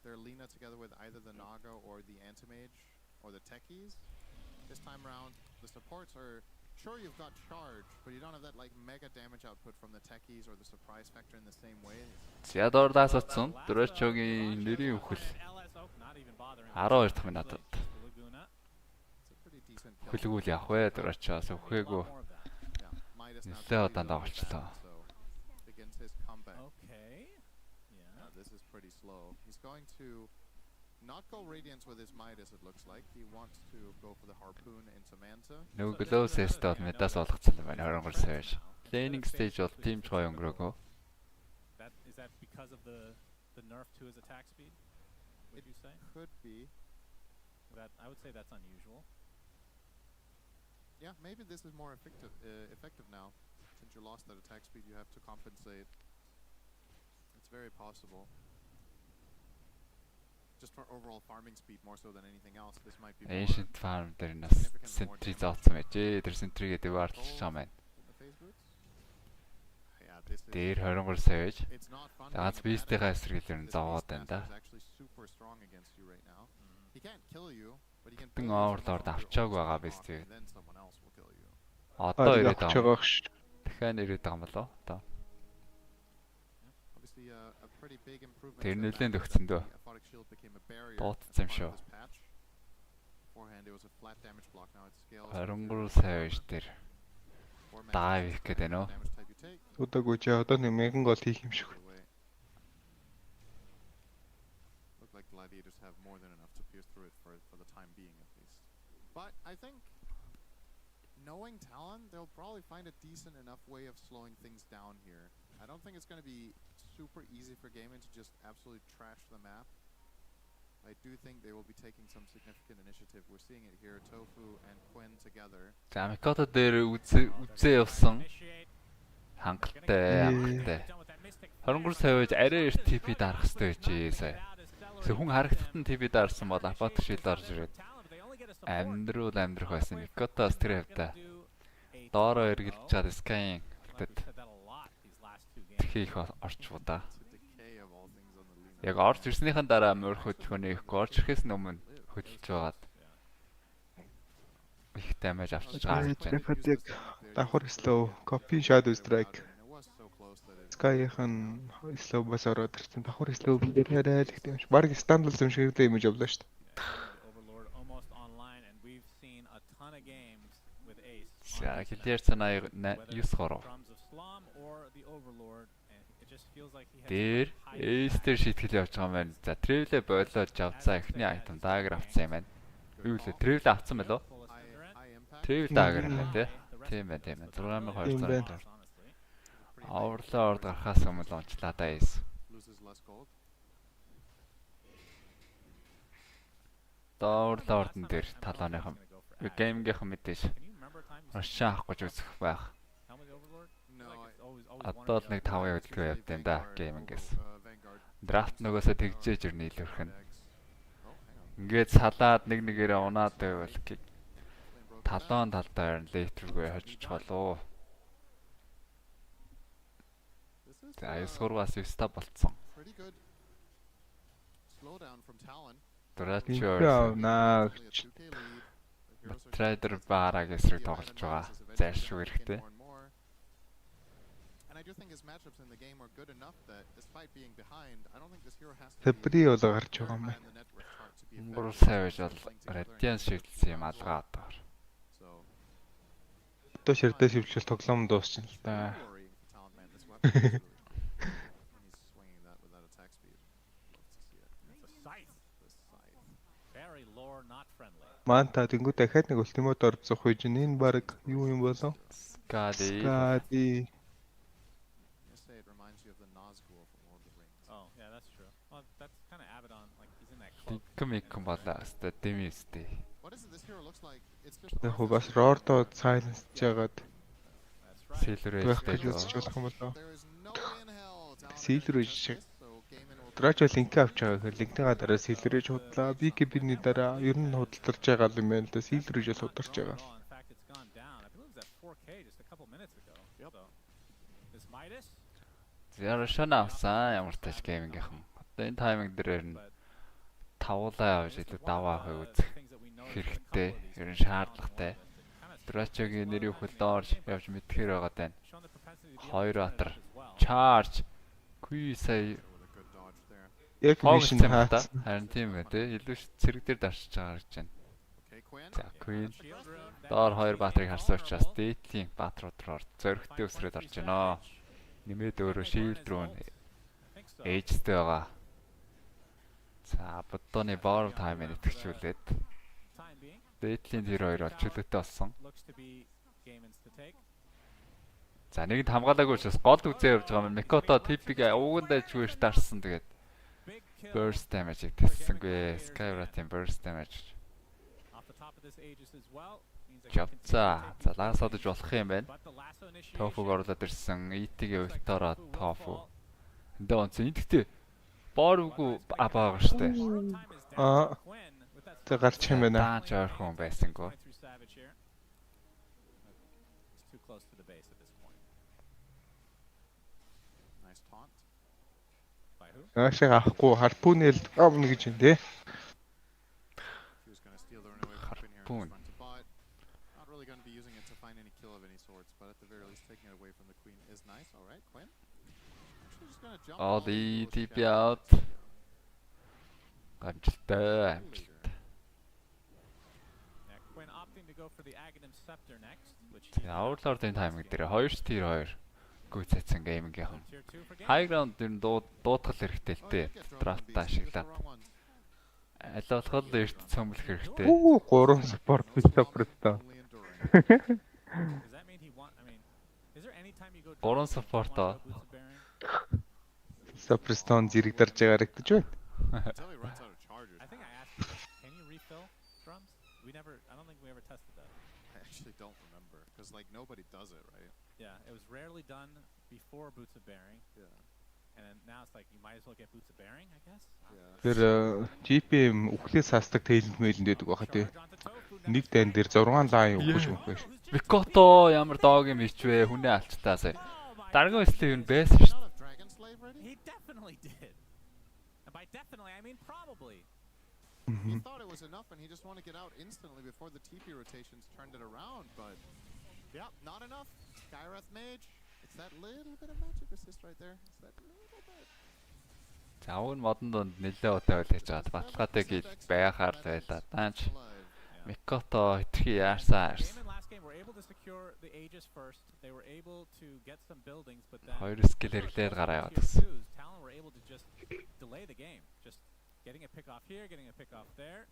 Lina together with either the Naga or the Anti-Mage or the Techies. This time around, the supports are sure you've got charge, but you don't have that like mega damage output from the Techies or the surprise factor in the same way. Зядордаас утсан дөрөвчөгийн нэрийн хүл 12 дахь минутад. Хүлгүүл явах вэ дөрөвчөөс өвхөөгөө. Нэлээд удаан давалчлаа. This is pretty slow. He's going to not go Radiance with his Midas, it looks like. He wants to go for the Harpoon into Manta. Нөгөө Glows Estate медас болгоцсон байна. 23 сая. Laning stage бол team гоё өнгөрөөгөө. Is that because of the nerf to his attack speed? Would you say? Could be. That I would say that's unusual. Yeah, maybe this is more effective now. Since you lost that attack speed, you have to compensate. It's very possible. Just for overall farming speed more so than anything else, this might be more Ancient farm дээр нас sentry заасан байж. Тэр sentry-гээ дэварлж байгаа юм. Дээр 23 сая байж. Ганц beast-ийнхаа эсрэглээр нь зовоод байна да. Тэн overlord авчааг байгаа beast. Одоо ирээд байгаа. Дахиад ирээд байгаа юм болоо. Одоо. Тэр нэлээд өгцөн дөө. Дуудсан юм шүү. 23 сая байж тэр. Dive хийх гэдэг нөө. Удаагүй ч одоо нэг 1000 гол хийх юм шиг. Look like gladiators have more than enough to pierce through it for the time being at least. But I think knowing Talon, they'll probably find a decent enough way of slowing things down here. I don't think it's going to be super easy for Game In to just absolutely trash the map. I do think they will be taking some significant initiative. We're seeing it here, Tofu and Quinn together. За Микото дээр үзээ явсан. Хангалттай. 23 сая байж арай эрт TP дарах хэрэгтэй байж сая. Хүн харагдтад нь TP дарсан бол апат шил орж ирээд амьдрах байсан. Микотоос тэр хэвдэ. Доороо эргэлж чад Sky-ийн хийх орчвоо да. Яг орж ирснийхэн дараа мөр хөдөлгөөний ихгүй орж ирэхээс өмнө хөдөлж байгаад их damage авчиж байгаа гэж байна. Тэгэхээр яг давхар slow copy shadow strike. Sky-ийн slow бас ороод ирсэн. Давхар slow дээр арай л их юм шиг. Бараг стандарт юм шиг л имиж явлаа шүү дээ. За хэлээр цанаа 9 хороо. Дээр эстер шийтгэл явж байгаа юм байна. За travel болоод авцаа эхний item dagger авцсан юм байна. Юу лээ travel авцсан байлоо? Travel dagger нэ тий. Тийм байна тийм байна. 6200. Overlord гарахаас өмнө онцлаа да эс. Overlord дээр талааныхан геймгийнхэн мэдээж Рашаа авах гэж үзэх байх. Одоо л нэг 5 хөдөлгөөн явдсан да геймингээс. Драфт нөгөөсөө тэгжээж ирнэ илүүрх нь. Ингээд салаад нэг нэгээрээ унаад байвал талаан талдаа харин лейтрүүгээ хожиж голоо. За эсгурвас юста болцсон. Драчор наа Trader баараг эсрэг тоглож байгаа. Зайлшгүй хэрэгтэй. Фебри бол гарч байгаа юм байна. Мөрөс хайж бол Radiance шийдэлсэн юм алгаа одоо. Одоо ширдэ шивчл тоглоом дуусчихна л да. Worrying for Talon Man. This weapon is really when he's swinging that with that attack speed. Love to see it. It's a scythe. The scythe. Very lore, not friendly. Маань та тэнгуү дахиад нэг ультимот орцох үеж энэ баг юу юм болов? Скади. Скади. I say it reminds you of the Nazgul from Lord of the Rings. Oh, yeah, that's true. Well, that's kind of Abaddon, like he's in that cloak. Дикмик болоо өстой дэмэстэй. What is it this hero looks like? It's just Яг бас Рордо сайленсж жагаад That's right. Сэлрэж байх гэж дэжөө. үзэж болох юм болоо. there is no way in hell. Talon Сэлрэж Man шиг. does this, so game in will Драч бол линк авч байгаа гэхээр линкнийгаа дараа сэлрэж худлаа. BKB-ний дараа ер нь худалдарч байгаа юм байна л да. Сэлрэж бол хударч байгаа. Well, in fact, it's gone down. I believe it was at 4K just a couple minutes ago. Yep. So, this Midas, Зярошон авсан ямар тач геймингийнхан. Одоо энэ тайминг дээрэр нь тавуулаа явж илүү даваа авах үзэх хэрэгтэй. Ер нь шаардлагатай. Драчогийн нэрийн хөл доорж явж мэдхээр байгаа даа. showing the propensity to be Хоёр атар. as well. Charge. Kui сая with a good dodge there. Яг фокус мишн юм та. хаац. Харин тийм ээ те. Илүү цэрэг дээр дарчиж байгаа гэж байна. Okay, Quinn. За Queen Shield room, that доор is хоёр being баатрыг харсан vulnerable. учраас дээдлийн баатрууд руу зөрөгтэй өсрээд орж байна. Нэмээд өөрөө shield руу I think so. ээжтэй байгаа. За бодооны боор таймыг итгэжүүлээд Time being, дээдлийн тэр хоёр бол чөлөөтэй болсон. looks to be Gaiman's to take. За нэгэнд хамгаалаагүй учраас гол үзээ явж байгаа юм. Микото типиг уугандаа чүгээр дарсан тэгээд Big kill burst damage-ийг тэссэнгүй. Skyrat-ийн burst damage. off the top of this Aegis as well. Means they can continue to Жавцаа. take За лаас одож болох юм байна. But the lasso initiation, Тофуг орлоод ирсэн. ET-ийн looks like ультаараа Tofu will тофу. fall. Эндээ онцсон. Энд гэхдээ бооргүй абаагаа штэ. Borrowed time is down Ah. to Quinn with that Тэг гарч юм байна. Дааж ойрхон байсангүй. going through Savage here. He's too close to the base at this point. Nice taunt. By who? Наашиг авахгүй харпуунэл амна гэж юм те. He was going to steal the runaway weapon here in Harpoon. front of bot. Not really going to be using it to find any kill of any sorts, but at the very least taking it away from the queen is nice. All right, Quinn. Actually just going to jump All all the the way TP towards out. Shadow. Амжилттай. Yeah, Quinn opting to go for the Aghanim Scepter next, which he Аурлордын тайминг дээр 2 тир 2 гүйцэтсэн геймингийнхэн. tier 2 for game. High ground ер нь дуудгал хэрэгтэй Oh, дээ. look at Drone Драфт Beast. He gets the ашиглаад. wrong ones. Аль болох л эрт цөмлөх хэрэгтэй. Оо 3 спорт супертаа. Only enduring. Does that mean he want? I mean, is there any time you go? Гурван drone and you support want to аа. go Boots of Bearing? Суперстон зэрэг дарж байгаа харагдаж байна. Until he runs out of charges. I think I asked you, can you refill drums? We never. I don't think we ever tested that. I actually don't remember because like nobody does it, right? Yeah, it was rarely done before Boots of Bearing, Yeah. and then now it's like you might as well get Boots of Bearing, I guess. Yeah. Тэр GPM үхлээс хасдаг тейлэнд мэйлэнд байдаг баха тий. Charge onto Tofu, now Нэг дайн дээр 6 лайн өгөх юм байна. Микото ямар дог юм ичвэ хүнээ алчлаа сая. Даргын өслөө юу байсан шүү. Not a dragon slave ready? He definitely did. And by definitely, I mean probably. He thought it was enough and he just wanted to get out instantly before the TP rotations turned it around, but yeah, not enough. Skyrath Mage. It's that little bit of magic assist right there. It's that little bit. За уг нь модон донд нэлээд удаа байлгаж байгаа. Баталгаатай гэл байхаар л байлаа. Таанч Alive. Микото хитрхи яарсан. Game in last game were able to secure the Aegis first. They were able to get some buildings, but then Хоёр скил хэрэглээд гараа яваад гэсэн. Talon were able to just delay the game, just getting a pick off here, getting a pick off there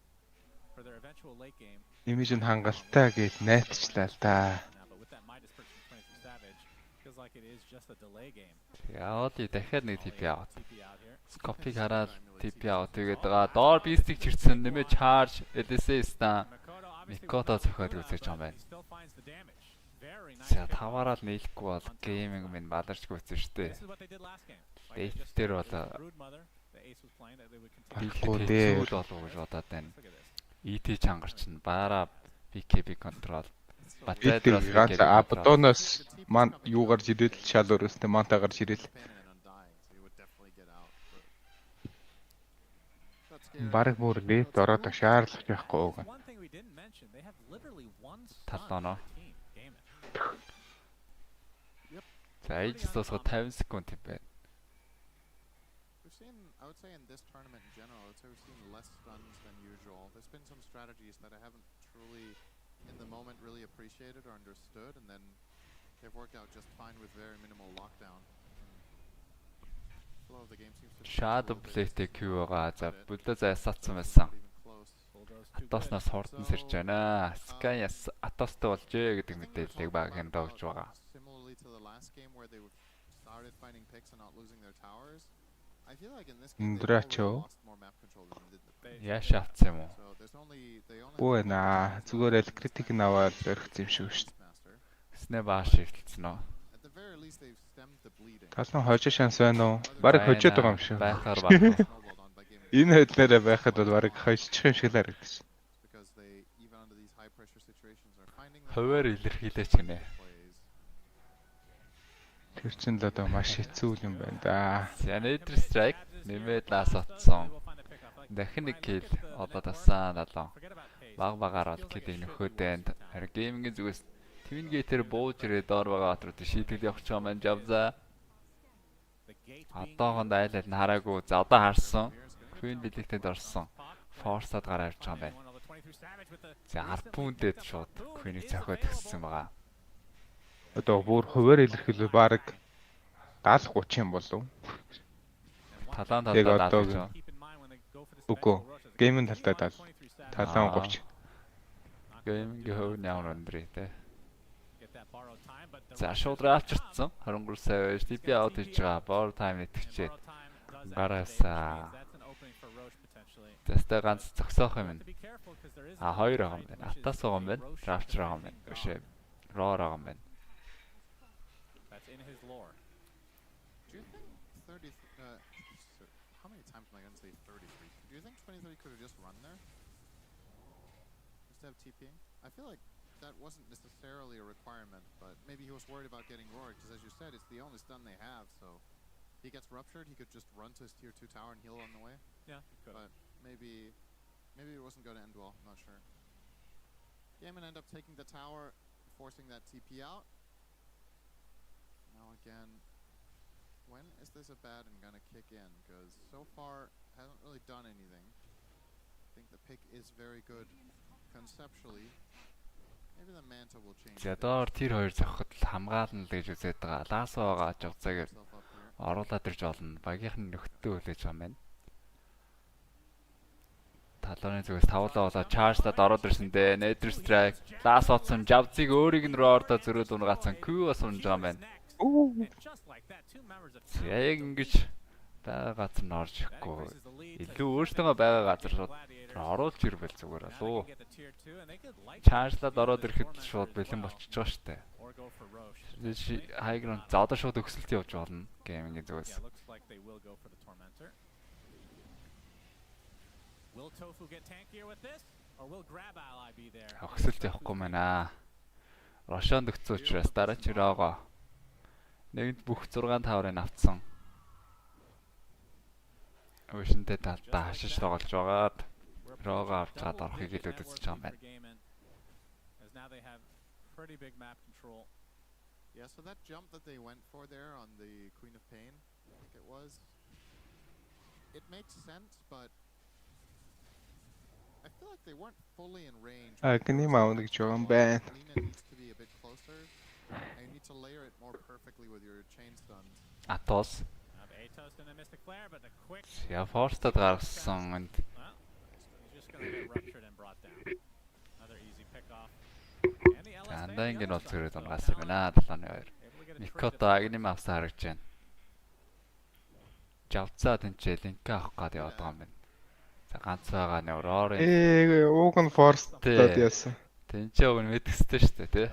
for their eventual late game. Имиж нь хангалттай гэж найдчлаа л да. Now, but with that Midas purchase from 23 Savage, feels like it is just a delay game. Яавал дахиад нэг TP аваад. TP out here. Скопиг хараад TP аваад тэгээд байгаа. Доор бистик чирсэн нэмээ charge LSA ста. Makoto obviously Микото was not зөхиод good enough, үзэж байгаа юм but байна. he still finds the damage. Very nice. За pick off. таваараа л нийлэхгүй бол гейминг минь баларчгүй үзсэн шүү дээ. This is what they did last game. Like, they Дейт just дээр told бол the Broodmother, the ace was playing, that they would continue. Болохгүй Хэлэхэд дээ. хэцүү л болов уу гэж бодоод байна. Look at this. ET чангарч нь баараа BKB контрол. Бид ганц Абдоноос маань юу гарч ирэл шал өрөөстэй манта гарч ирэл. Pen and undying, so he would definitely get out. But that's scary. Бараг бүр лефт ороод шаарлах байхгүй уу. One thing we didn't mention, they have literally one Тал stun оноо. per team. Gaiman. За ээж суусгаа 50 секунд юм байна. We've seen, I would say in this tournament in general, I would say we've seen less stuns than usual. There's been some strategies that I haven't truly, in the moment, haven't really appreciated or understood, and then they've worked out just fine with very minimal lockdown. Flow of the game seems to Shadow Plate Q байгаа. За бүлдэ зайсаацсан байсан. Атоснаас хурдан сэрж байна. Sky-аас Атостой болжээ гэдэг мэдээллийг баг хэмдэж байгаа. Similarly to the last game where they started finding picks and not losing their towers. I feel like in this game they lost more map control than they did the base. Яаш авсан юм уу? So there's only Үгүй наа зүгээр л критик наваад өрхсөн юм шиг шүү дээ. Снэ бааш шилтсэн үү? At the very least they've stemmed the bleeding. Талан хожиж шанс байна уу? Бараг хожоод байгаа юм шиг. Байхаар байна. Энэ хэдлээрээ байхад бол бараг хожчих юм шиг л харагдаж. Because they even under these high pressure situations are finding Хуваар илэрхийлээч гинэ. Тэр чинь л одоо маш хэцүү юм байна да. Senator Strike нэмээд лаас отсон. Дахин нэг kill одоо тасан 7. Баг багаар бол kill нөхөдөнд харин геймингийн зүгээс Twin Gate-ээр бууж ирээд доор байгаа атрууд шийтгэл явах юм байна Javza. Одоогонд айл нь хараагүй. За одоо харсан. Twin Gate-д орсон. Force-ад гараа явж байгаа юм байна. За 10 пүнтэд шууд Queen-ийг цохиод өгсөн байгаа. Одоо бүр хуваар илэрхийлээ баг 70-30 юм болов. Талаан Яг талдаа одоо даалгаж байгаа. үгүй гейминг талдаа 70-30. Геймингийн хувь нь ямар өндөр те. За шууд раавчирсан 23 сая байж TP аут хийж байгаа. Ball time итгэжээд гараасаа. Тэстэ ганц зогсоох юм байна. А хоёр байгаа юм байна. Атаас байгаа юм байна. Раавчир байгаа юм байна. Бишээ. Roar байгаа юм байна. That's in his lore. Do you think 30 how many times am I going to say 33? Do you think 23 could have just run there? Just to have TPing? I feel like that wasn't necessarily a requirement, but maybe he was worried about getting roared, because as you said, it's the only stun they have, so he gets ruptured, he could just run to his tier 2 tower and heal on the way. Yeah, he could. But maybe it wasn't going to end well, I'm not sure. Game and end up taking the tower, forcing that TP out. Now again, when is this a bad and gonna kick in? Because so far hasn't really done anything. I think the pick is very good conceptually. Maybe the manta will change. За доор тэр хоёр зохиход хамгаална л гэж үзээд байгаа. Лаасоогоо ажигцаагээд оруулаад ирж болно. Багийнх нь нөхдөд хүлээж байгаа юм байна. Талааны зүгээс тавлаа болоо чаржлаад ороод ирсэн дээ. Nether Strike, Last Otson, Javza-г өөрийг нь Roar-доо зөрөөд унгацсан. Q бас унж байгаа юм байна. Яг ингэж байгаа газар нь орж ирэхгүй. Илүү өөртөө байгаа газар шууд оруулж ирвэл зүгээр алуу. Чаржлаад ороод ирэхэд шууд бэлэн болчихж байгаа штэ. High ground за одоо шууд өксөлт явж болно. Геймингийн зүгээс. Will Tofu get tankier with this, or will Grab Ally be there? Өксөлт явахгүй мэнаа. Рошонд өгсөн учраас дараа чи Рого. Нэгд бүх 6 таврыг авцсан. Өшөнтэй талдаа хашиж тоглож байгаад Рого авч чад орохыг л үзэж байгаа юм байна. As now they have pretty big map control. Yeah, so that jump that they went for there on the Queen of Pain, I think it was, it makes sense, but I feel like they weren't fully in range. Can you mount the drum band? Lina needs to be a bit closer, and you need to layer it more perfectly with your chain stuns. Atos. Atos in the Mystic Flare, but the quick. Я Force-д гаргасан and He's just going to get ruptured and brought down. Another easy pick off. андаа ингэ бол зөрөөд унгасан байна. Талааны хоёр. Микото агним авсан харагдаж байна. Javza тэнцээ линк авах гээд яваад байгаа юм байна. За ганц байгаа нэ Roar. Ууг нь Force-дод яасан. Тэнцээ уг нь мэдгэстэй шүү дээ, тий.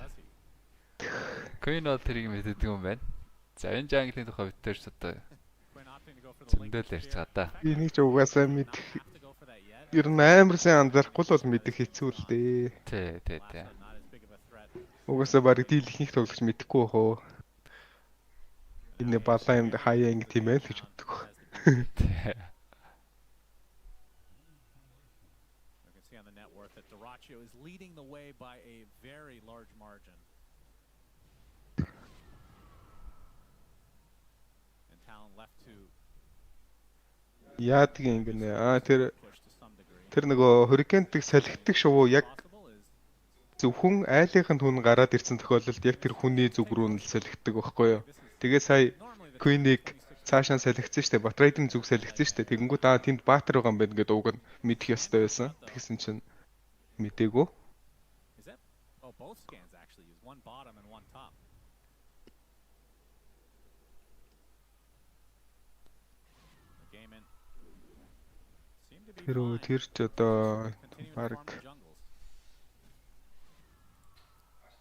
Queen бол тэрийг мэддэг юм байна. За энэ жанглийн тухай битээр ч одоо зөндөл ярьж байгаа да. Энийг ч угаасаа мэдэх. Ер нь амар сайн анзаарахгүй л бол мэдэх хэцүү л дээ. Тий. Угаасаа барыг дийлэх их тоглож мэдэхгүй хөө. Энэ балаа юм хаяа ингэ тийм ээ л гэж боддог. Тий. Is leading the way by a very large margin. And Talon left to Яадаг юм гэнэ. Тэр нөгөө хурикентиг салхидаг шувуу яг зөвхөн айлынх нь хүн гараад ирсэн тохиолдолд яг тэр хүний зүг рүү нь солигддог байхгүй юу? Тэгээ сая Queen-ийг цаашаа солигдсон штэ. Батрайдын зүг солигдсон штэ. Тэгэнгүүт тэнд баатар байгаа юм байна гэдэг уг нь мэдэх ёстой байсан. Тэгсэн чинь мэдээгүй. Is that? Oh, both scans actually use one bottom and one top. The game in. Seem to be fine. Тэр ч одоо баг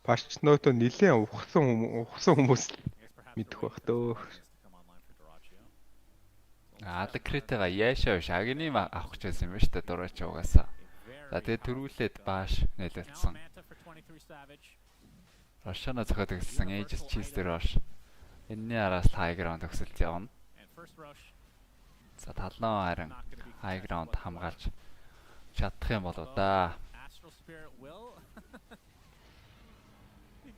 Парчнотоо нилээн ухсан хүмүүс мэдэх бах дөө. Алекритега яашаа шагны авах гэсэн юм ба штэ дураач угаасаа. За тэгээ төрүүлээд бааш нэлээдсэн. Рошана зохиод өгсөн Aegis Cheese дээр бааш. Энэний араас high ground төгсөлт явна. За талнаа харин high ground хамгаалж чадах юм болоо да.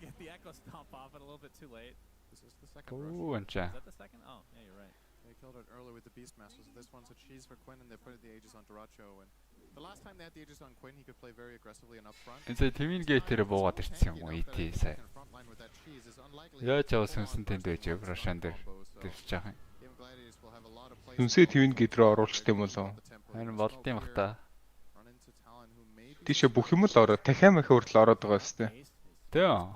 Get the echo stomp off it a little bit too late. This is the second Ooh, rush. and Is that the second? Oh, yeah, you're right. They killed it early with the Beastmasters. This one's a cheese for Quinn, and they put the Aegis on Duracho. And the last time they had the Aegis on Quinn, he could play very aggressively and up front. Эцэг Twin Gate-ээр буугаад ирсэн юм уу ET сая. Яаж яваас хүнсэн тэнд байж Рошан дээр тэрч яах юм. Үнсээ Twin Gate рүү оруулчих юм болов. Харин болд юм бах та. Тийшээ бүх юм л ороо. Дахиад махаа хүртэл ороод байгаа юм тест. Тийм.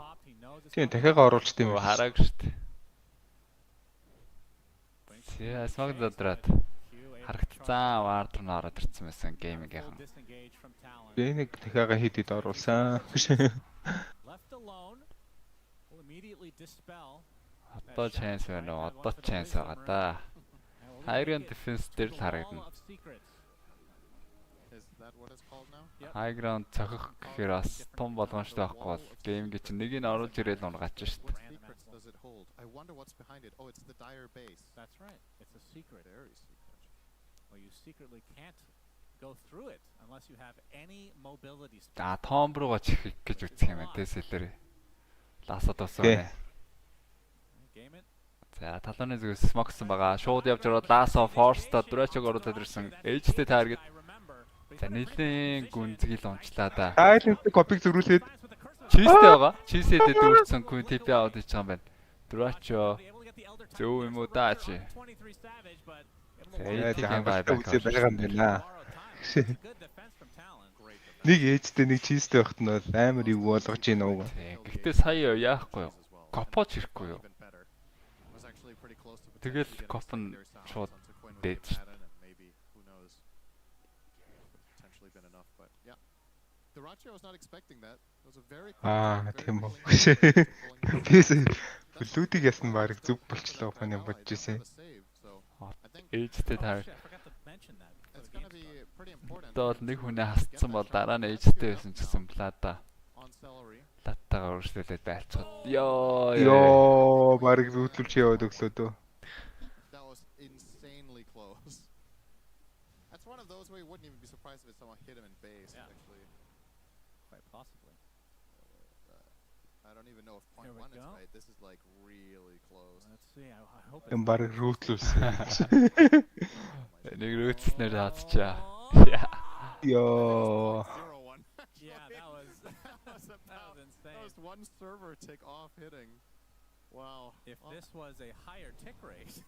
Тийм дахиагаа оруулчих юм. Харааг штт. Яа, смаг задраад харагдцсан вард руу ороод ирсэн байсан геймингийн. Би нэг дахиагаа хийдэд оруулсан. Одоо chance байна уу? Одоо chance байгаа да. High defense дээр л харагдана. High ground цохих гэхээр бас том болгоомжтой байхгүй бол геймгээ чинь нэг нь оруулж ирээл унгач штт. I wonder what's behind it. Oh, it's the dire base. That's right. It's a secret. Very secret. Well, you secretly can't go through it unless you have any mobility. Том руугаа чихэх гэж үзэх юм байна. Тэсэлэр. Ласад болсон. Game it. За, талууны зүгээс смоксон байгаа. Шууд явж ороод Last of Force-та дөрөчөг оруулаад ирсэн. Age-тэй таргет. За, нийлэн гүнзгий л унчлаа да. Silent copy зөрүүлээд Cheese-тэй байгаа. Cheese-тэй дүүрсэн Queen TP аваад ич байгаа юм байна. Дөрөчөө зөв юм уу даа чи. тийм байгаа юм байна. Нэг ээжтэй нэг чизтэй байхад нь бол амар юу болгож ийн уу. Гэхдээ сая яахгүй юу? Копоч ирэхгүй юу? Тэгэл коп нь шууд дээд. Тийм үү. Бис Блүүдийг ясна баг зүг болчлоо ухааны бодож ирсэн. Ээжтэй таар. Доод нэг хүнээ хасцсан бол дараа нь ээжтэй байсан ч гэсэн плата. Латтагаа өршлөлээд байлцгаад. Йоо, баг зүтлүүлж яваад өглөө дөө. That was insanely close. That's one of those where you wouldn't even be surprised if someone hit him in base, actually. Quite possibly. I don't even know if point one is right. This is like really close. Let's see. I hope Юм баг рүүтлүүлсэн. Нэг рүүтснээр хаацчаа. Йоо. Yeah, that was insane. That was one server tick off hitting. Wow. If this was a higher tick rate,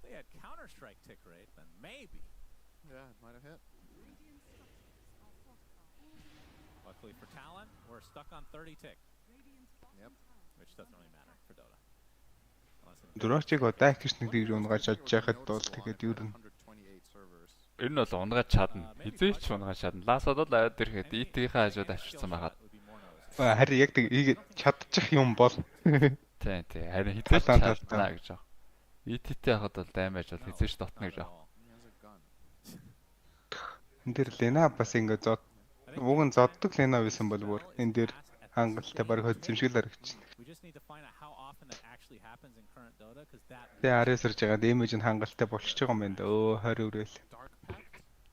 they had Counter-Strike tick rate, then maybe. Yeah, it might have hit. Luckily for Talon, we're stuck on 30 tick. Yep. Which doesn't really matter for Dota. Дөрөчийг одоо их нэг дээр унгаж чадж байхад бол тэгээд юу юм. Энэ нь бол унгаж чадна. Хизээч унгаж чадна. Ласад бол аваад ирэхэд ET-ийн хажууд авчирсан байхад. Харин яг тийг чадчих юм бол. Тийм. Харин хизээч чадна гэж байна. ET-тэй хахад бол даймаж бол хизээч дотно гэж байна. Энд дэр Лена бас ингэ зод уг нь зоддог Лена байсан бол бүр энэ дэр хангалттай баг ход зэмшгэл харагч. Тэгээ арайс ирж байгаа дэмэж нь хангалттай болчихж байгаа юм байна дөө 20 өрөөл.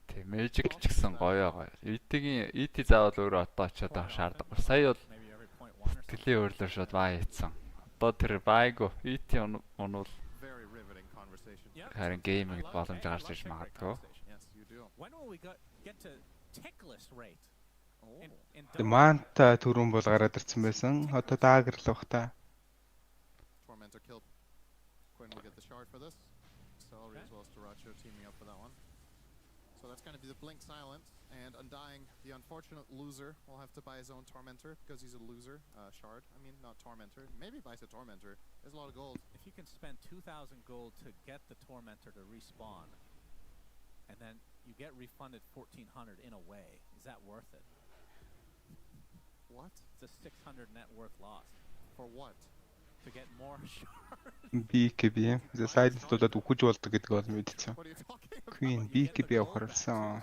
Тийм Magic ч гэсэн гоё. ET-ийн ET заавал өөрөө одоо очиод шаардлагагүй. Сая бол сэтгэлийн өөрлөөр шууд бай хийцэн. Одоо тэр байгу ET унвал харин гейминг боломж гарч иж магадгүй. When will we get to tick list rate? Манта түрүүн бол гараад ирсэн байсан. Одоо даагэр л бах та. Tormentor killed. Quinn will get the shard for this. Celery as well as Duracho teaming up for that one. So that's going to be the blink silence, and Undying, the unfortunate loser, will have to buy his own Tormentor because he's a loser. Shard, I mean, not Tormentor. Maybe buys a Tormentor. There's a lot of gold. If you can spend 2,000 gold to get the Tormentor to respawn, and then you get refunded 1,400 in a way, is that worth it? What? It's a 600 net worth loss. For what? To get more shards. BKB. За сайднуудад үхэж болдог гэдэг бол мэдчихсэн. What are you talking about? Queen BKB явахаар ирсэн.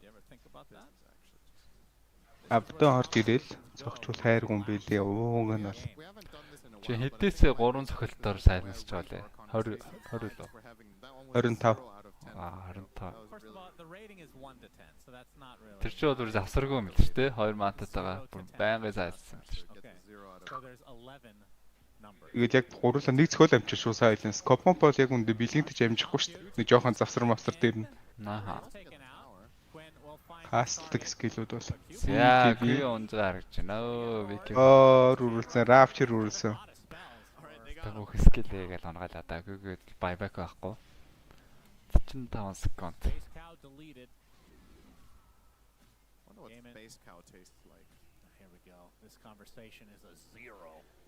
You ever think about that? Авдаа орж ирэл цогчвол хайргуун билээ. Ууг нь бол We haven't done this in a Чи while. хэдээсээ 3 цохилтоор сайнасч байлаа. 20 лөө. 25. Аа 25. First of all, the rating is 1 to 10, so that's not really. Тэр чинь бол завсаргүй юм л шүү дээ. 2 мантатайгаа бүр байнгын зайлсан л шүү. Okay. So there's 11 numbers. тэгээд яг гурлаа нэг цохол амчих шүү сайленс. Копон бол яг үндэ бэлэнтэж амжихгүй шүү дээ. Нэг жоохон завсар мавсар дээр нь Нааха. Taken out. Quinn will find хаалтдаг скиллүүд бол. Яа, би унжаа харагч байна. Өө, вики. Рүүлсэн, рафчер рүүлсэн. Тагуух скиллээ гэж онгаалаа да. Гүгээд байбак байхгүй. 35 секунд. base cow deleted. Wonder what Game in. base cow tastes like. Here we go. This conversation is a 0.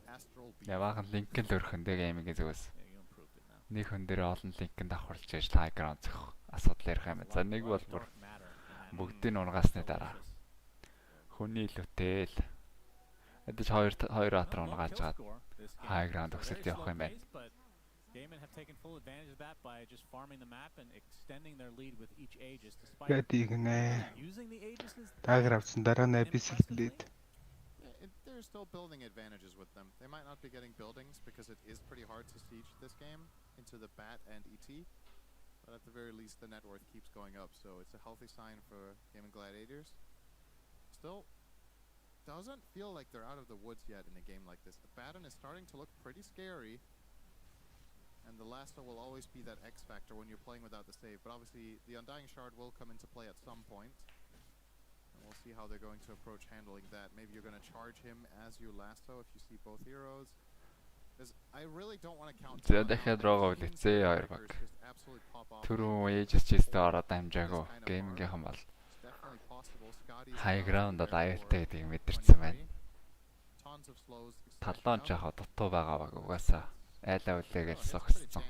Astral beef. Яваахан линкэнд өрхөндөө гейминг зүгээс. Yeah, you improved it now. Нэг хүн дээр олон линкэнд давхарлаж яаж тайграунд зөх асуудал ярих юм. За нэг бол бүр бүгдийг унгасны дараа. Хүний илүүтэй л. Эдэж хоёр атар унгааж гад high ground өгсөлт явах юм байна. Gaiman have taken full advantage of that by just farming the map and extending their lead with each Aegis despite Гэдэг нэ. using the Aegis is Даагэр авсан дараа нь бисэллээд. They're still building advantages with them. They might not be getting buildings because it is pretty hard to siege this game into the Bat and ET. But at the very least, the net worth keeps going up, so it's a healthy sign for Gaming Gladiators. Still, doesn't feel like they're out of the woods yet in a game like this. The Baton is starting to look pretty scary. And the Lasso will always be that X factor when you're playing without the save. But obviously, the Undying Shard will come into play at some point. And we'll see how they're going to approach handling that. Maybe you're going to charge him as you Lasso if you see both heroes. I really don't want to count. За дахиад рогоо үлээцээ хоёр баг. Түрүү ээжс чистэ ороод амжаагүй. Геймингийн бол high ground одоо аюултай гэдгийг мэдэрсэн байна. Талон жахаа дутуу байгаа баг угаасаа. Айлаа үлээгээл согсцсон.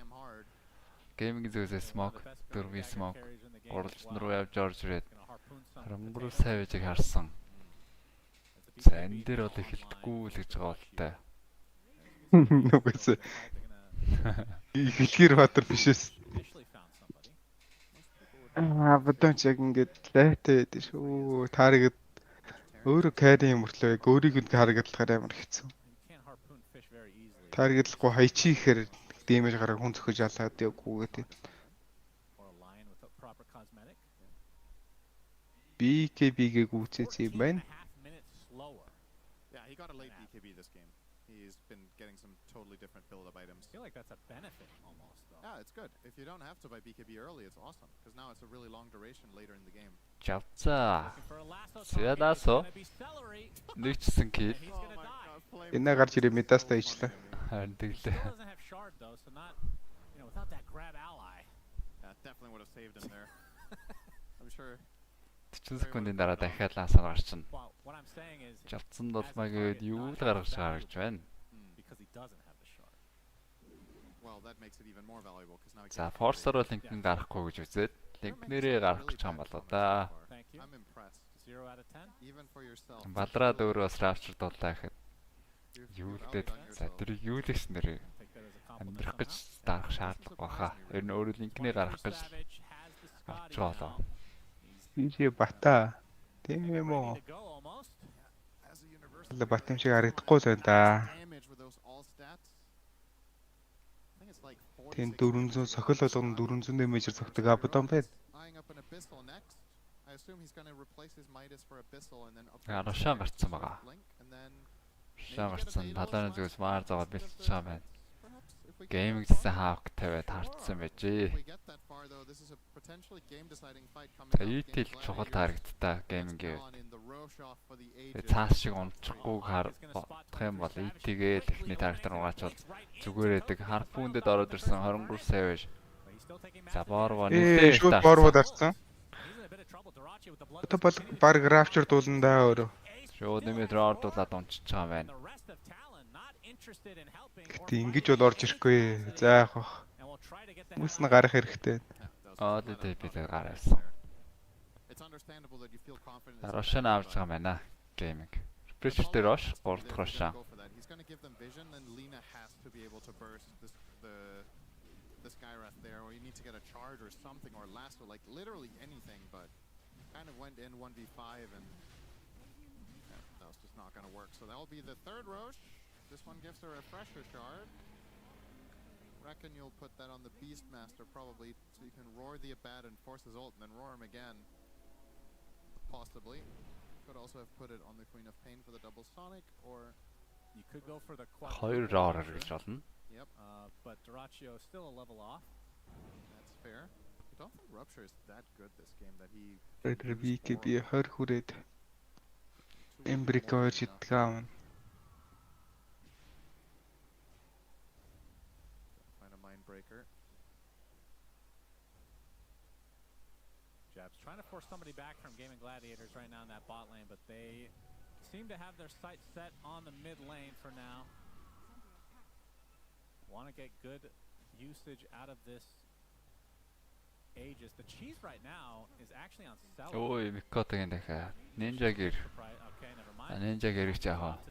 Гейминг зүйлээ smoke, дөрвийн smoke, гурвалж руу явж орж ирээд харамгруу savage-ыг харсан. За энэ дээр бол эхэлдэггүй л гэж байгаа болтой. Нүгээс ихлгэр баатар бишээс. Бадан ч яг ингээд лайтай байдаг шүү. Тааргээд өөрөө carry мөртлөө яг өөрийг нь харагдлахаар амар хэцүү. Тааргэдлахгүй хайчи ихээр дэмэж гараа хүн зөхөж ялаад явгүй гэдэг. BKB-г үүсэж юм байна. Yeah, he got a late BKB this game. He's been getting some totally different build-up items. I feel like that's a benefit almost though. Yeah, it's good. If you don't have to buy BKB early, it's awesome. Because now it's a really long duration later in the game. Жавцаа. For a lasso Сэласо. gonna be celery. Нэгчсэн kill. He's gonna die. Энэ гарч ирээ медаста ижлээ. Харин He тэглээ. still doesn't have shard though, so not without that grab ally. Yeah, definitely would have saved him there. I'm sure. 40 секундын дараа дахиад лаасаар гарчихна. Well, what I'm saying is Жавцсан долмаа гээд юу л гаргаж гаргаж байна. because he doesn't have the shard. Well, that makes it even more valuable because now he За gets форсоор бол линкэн гарахгүй гэж үзээд линкнэрээ гарах гэж байгаа юм болоо да. Thank you. I'm impressed. 0 out of 10. Even for yourself. Балраад өөрөө бас рафчер дуулаа гэхэд юу л дээ. За тэрийг юу л гэсэн нэрээ Take that as a compliment. амьдрах гэж дарах шаардлага баха. Ер нь өөрөө линкнээ гарах гэж Savage has the авч Scotty байгаа. now. Ижи бата. Тийм юм уу? Ready to go almost. As a university Батам шиг харагдахгүй л байна да. damage with those all stats. I think it's like Тийм 400 46. сохил болгоно 400 дэмэжэр цогтөг абдон байна. Eyeing up an abyssal next. I assume he's going to replace his Midas for abyssal and then up. Рушаа гарцсан байгаа. Blink and then Рушаа гарцсан талааны зүгээс маар заагаад бэлтэж байгаа байна. perhaps if Гейминг гэсэн хаавк тавиад хартсан байжээ. За ETL чухал харагдтаа геймингийн. Цаас шиг унчихгүй бодох юм бол ET-гээ л эхний таргатар угаачвал зүгээрээдэг харпундэд ороод ирсэн 23 сая байж. За борво нэлээд шууд борво дарсан. Одоо бол баг графчер дууландаа өөрөө. Шууд нэмээд ордуулаад унчиж байгаа юм байна. Гэтэ ингэж бол орж ирэхгүй. За яах вэ? Хүмүүс нь гарах хэрэгтэй. Дэ бид гараасан. Рошн авч байгаа юм байна. Гейминг. Pressure дээр рош 3 дахь рошаа. This guy right there, or you need to get a charge or something, or lasso, like literally anything, but kind of went in 1v5 and that was just not going to work. So that will be the third Roche. This one gives a refresher shard. Reckon you'll put that on the Beastmaster probably, so you can roar the Abad and force his ult and then roar him again. Possibly. Could also have put it on the Queen of Pain for the double Sonic, or you could go for the quad. Хоёр roar гэж болно. Yep. But Duraccio is still a level off. That's fair. I don't think Rupture is that good this game that he. Red BKB 20 хүрээд Embrick 2 шиддэг аавна. Find a mind breaker. Jab's trying to force somebody back from Gaming Gladiators right now in that bot lane, but they seem to have their sights set on the mid lane for now. Want to get good usage out of this Aegis. The cheese right now is actually on sell. Ой, Микотагийн дахиад Ninja гэр. Ninja гэрийг жаахаа.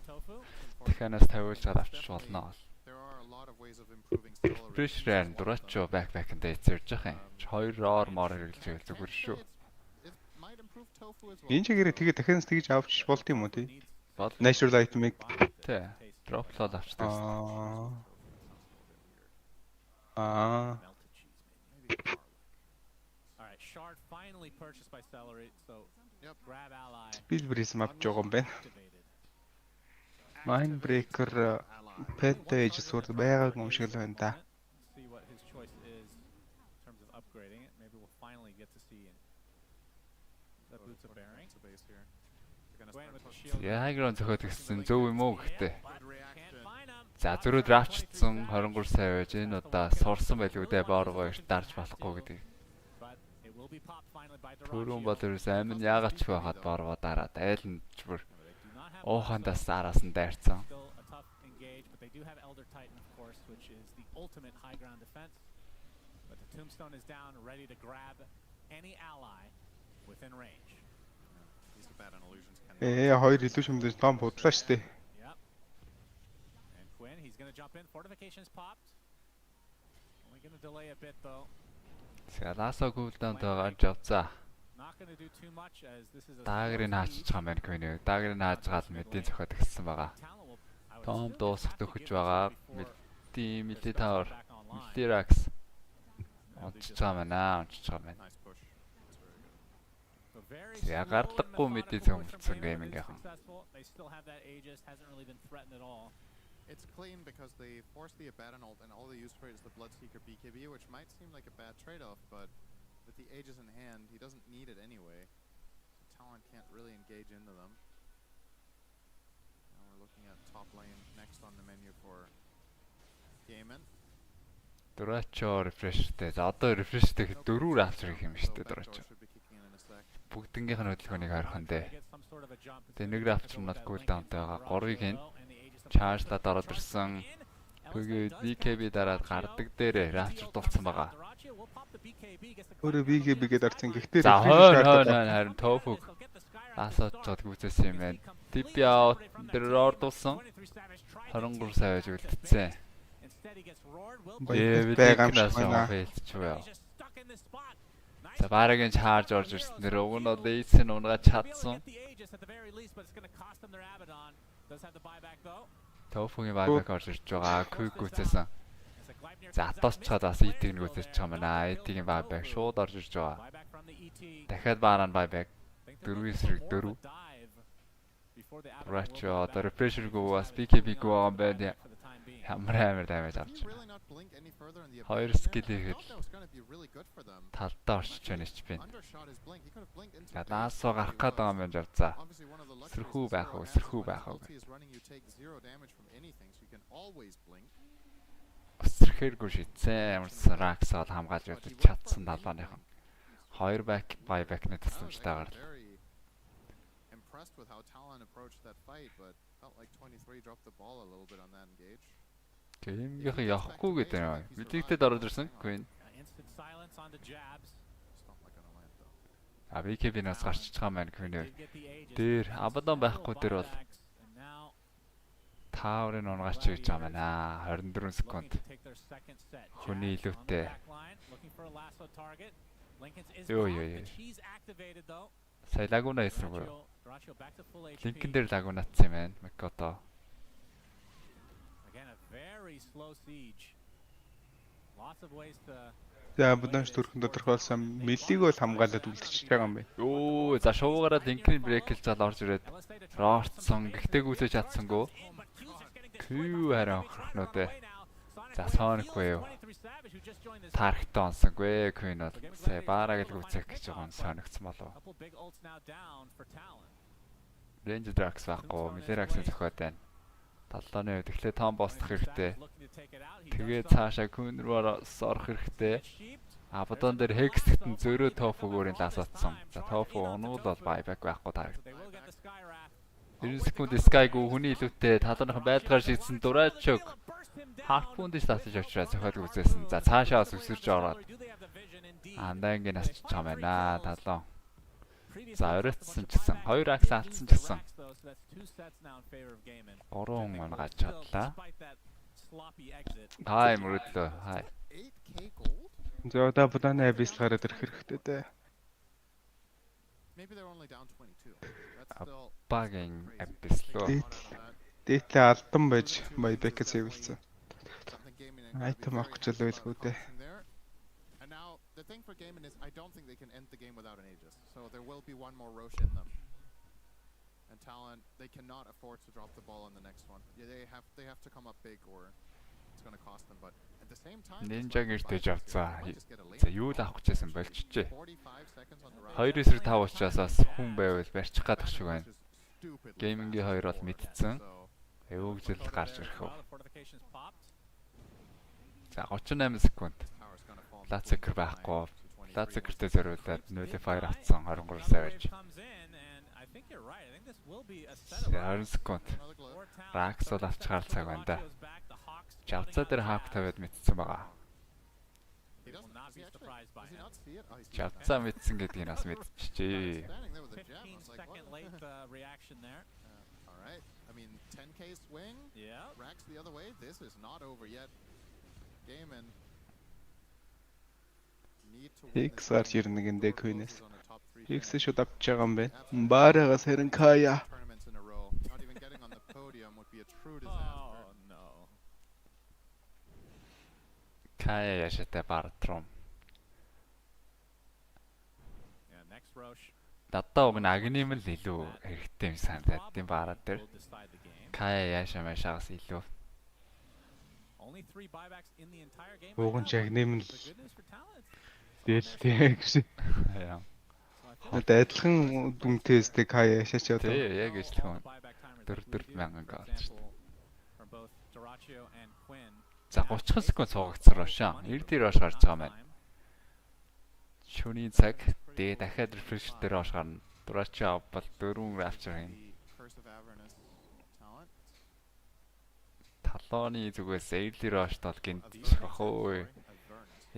Дахианаас тавиулж авчих болно. Pressure Duraccio backpack and эцэрж байгаа юм. Хоёроор мор хэрэглэж зүгээр шүү. Ninja гэрээ тэгээ дахианаас тэгж авчих болд юм уу тий? Natural item-ыг тий. Дроплоод авчдаг. Melted cheese, maybe. All right, shard finally purchased by Celery. So, grab ally. Speed breeze авч байгаа юм байна. Mind breaker page сурд байгааг юм шиг л байна да. See what his choice is in terms of upgrading it. Maybe we'll finally get to see the boots of bearing. Яг гэрэн зөхөд гисэн зөв юм уу гэхдээ. За зөрөө драфчсан 23 сая байж энэ удаа сурсан байлгүй дээ бооргоо их дарж болохгүй гэдэг. Түрүүн бол ерөөс амин яагач байхад бооргоо дараад айл нь бүр уухандаас араас нь дайрцсан. Хоёр илүү шимдэж том бодлоо штэ. He's going to jump in. Fortifications popped. Only going to delay a bit though. Ласо гүйлдэн таагаад явцаа. Not going to do too much as this is a Даагрыг хаачиж байгаа мэн гэнэ. Даагрыг хаажгаад мэдээ зөхөд гисэн байгаа. Том дуусах төгөж байгаа. Milli Tower. Milli-Rax. Унчиж байгаа мэнаа. Унчиж байгаа мэн. Я гардаггүй мэдээ зөхөмцсөн геймингийн. They still have that Aegis, hasn't really been threatened at all. It's clean because they force the Abaddon ult and all they use for it is the Bloodseeker BKB, which might seem like a bad trade-off, but with the Aegis in hand, he doesn't need it anyway. Talon can't really engage into them. Now we're looking at top lane next on the menu for Gaiman. Duraccio refreshтэй. За одоо refreshтэй 4 rapture гэх юм шүү дээ Duraccio. Бүгднгийнх нь хөдөлгөөнийг харах нь дээ. Тэгээ нэг rapture нь cooldownтай байгаа. 3-ыг хийн. Charge-дад ороод ирсэн. Тэгээд BKB дараад гардаг дээрээ rapture дулцсан байгаа. Өөрөө BKB-гээд арцсан гэхдээ за харин тофуг асууж чад гүцээсэн юм байна. TP out дээр ордулсан. 23 сая байж үлдсэн. Байгаа юм шиг байна. За барагийн charge орж ирсэн. Тэр уг нь бол Ace-ийн унгаад чадсан. Тофугийн buyback орж ирж байгаа. Quick гүцээсэн. За атосчаад бас ET-ийг гүцээж байгаа маа. ET-ийн buyback шууд орж ирж байгаа. Дахиад баараа buyback 4-4. Duraccio одоо refresher-гөө бас BKB-гөө байгаа юм байна. Ямар амар даймаж авч байна. Хоёр скиллийг талдаа орчиж байна ч би. Галаасоо гарах гээд байгаа юм байна за. Сэрхүү байх уу, сэрхүү байх уу. Сэрхээргүй шийдсэн. Ямар раксаа хамгаалж өгч чадсан талбайныхан. Хоёр back nät тасламжтайгаар. Impressed with how Talon approached that fight, but felt like 23 dropped the ball a little bit on that engage. Геймгийнх явахгүй гэдэг нэ. Мэдээлэлд ороод ирсэн. Queen. BKB-наас гарч байгаа маань Queen. Дээр Abaddon байхгүй дээр бол Tower-ын унгач хийж байгаа маань 24 секунд. Хүний илүүтэй. Йоо. Сая лагуна хийсэн үү? Линкэн дээр лагунатсан юм байна. Макото. За будаач төрхөн тодорхойлсон мэлийг бол хамгаалаад үлдчихэж байгаа юм байна. Йоо, за шуугаараа линкний брейк хийж зал орж ирээд роорцсон. Гэхдээ гүйцэж чадсангүй. Хүү хараа охрохноо дээ. За Sonic-гүй юу? Тархтаа онсонгүй Queen бол сая баараг л гүцэх гэж байгаа нь Sonic-ц болов. Range Drax байхгүй, Millerax-ын зохиод байна. Таллооны үед эхлээ том босдох хэрэгтэй. Тэгээ цаашаа Queen руу орох хэрэгтэй. Abaddon дээр Hex-т зөрөө тоф өгөөрийн лас атсан. За тоф унуул бол buyback байхгүй тарагд. 90 секунд Sky-г хүний илүүтэй талууныхан байлгаар шийдсэн Durachok Harpoon-д татаж авчраа зохиол үзээсэн. За цаашаа бас өсөрж ороод андаангийн насч байгаа юм байна талаа. За оройтсан ч гэсэн 2 акс алдсан ч гэсэн 3 мөн гаж чадлаа. Хай мөрөдлөө. Хай. За одоо буданы абис гараад ирэх хэрэгтэй дээ. Багийн абис лөө. Дээтлээ алдан байж Mayback сэвэлсэн. Айтем авах гэж байлгүй дээ. The thing for Gaiman is I don't think they can end the game without an Aegis. So there will be one more Roche in them. And Talon, they cannot afford to drop the ball on the next one. Yeah, they have to come up big or it's going to cost them. But at the same time, Ninja гэртэж авцаа. За юу л авах гэжсэн болчихжээ. 2-5 учраас хүн байвал барьчих гадах шиг байна. Геймингийн 2 бол мэдсэн. Өвгөл гарч ирэх үү. За 38 секунд. Лацекер байхгүй. Лацекертэй зориулаад 0-5 авцсан 23 савж. 20 секунд. Ракс бол авчихаар цаг байна да. Жавцаа дээр хаап тавиад мэдсэн байгаа. Жавцаа мэдсэн гэдгийг бас мэдчихжээ. Alright. I mean 10k swing. Yeah. Rax the other way. This is not over yet. Gaiman X гарч ирнэ гэндээ Queen-с. X шууд авч байгаа юм байна. Баарагаас хэрэн Kaya. Kaya яшаатай бартром. Дадаа уг нь агним л илүү хэрэгтэй юм санагдаад тийм баарад дээр. Kaya яшаа машаагаас илүү. Уг нь агним л дээлтэй гэж. Яа. Надад адилхан дүнтэйстэй Kaya яшаач одоо. Тий, яг ижилхэн 4,000 гол шүү дээ. За 30 секунд суугацсан Рошан. 90 Рош гарч байгаа маань. Шүний цаг дээ дахиад рефреш дээр Рош гарна. Durachio бол 4 авчрах юм. Талооны зүгээс Early Rosh бол гинтчих охоо.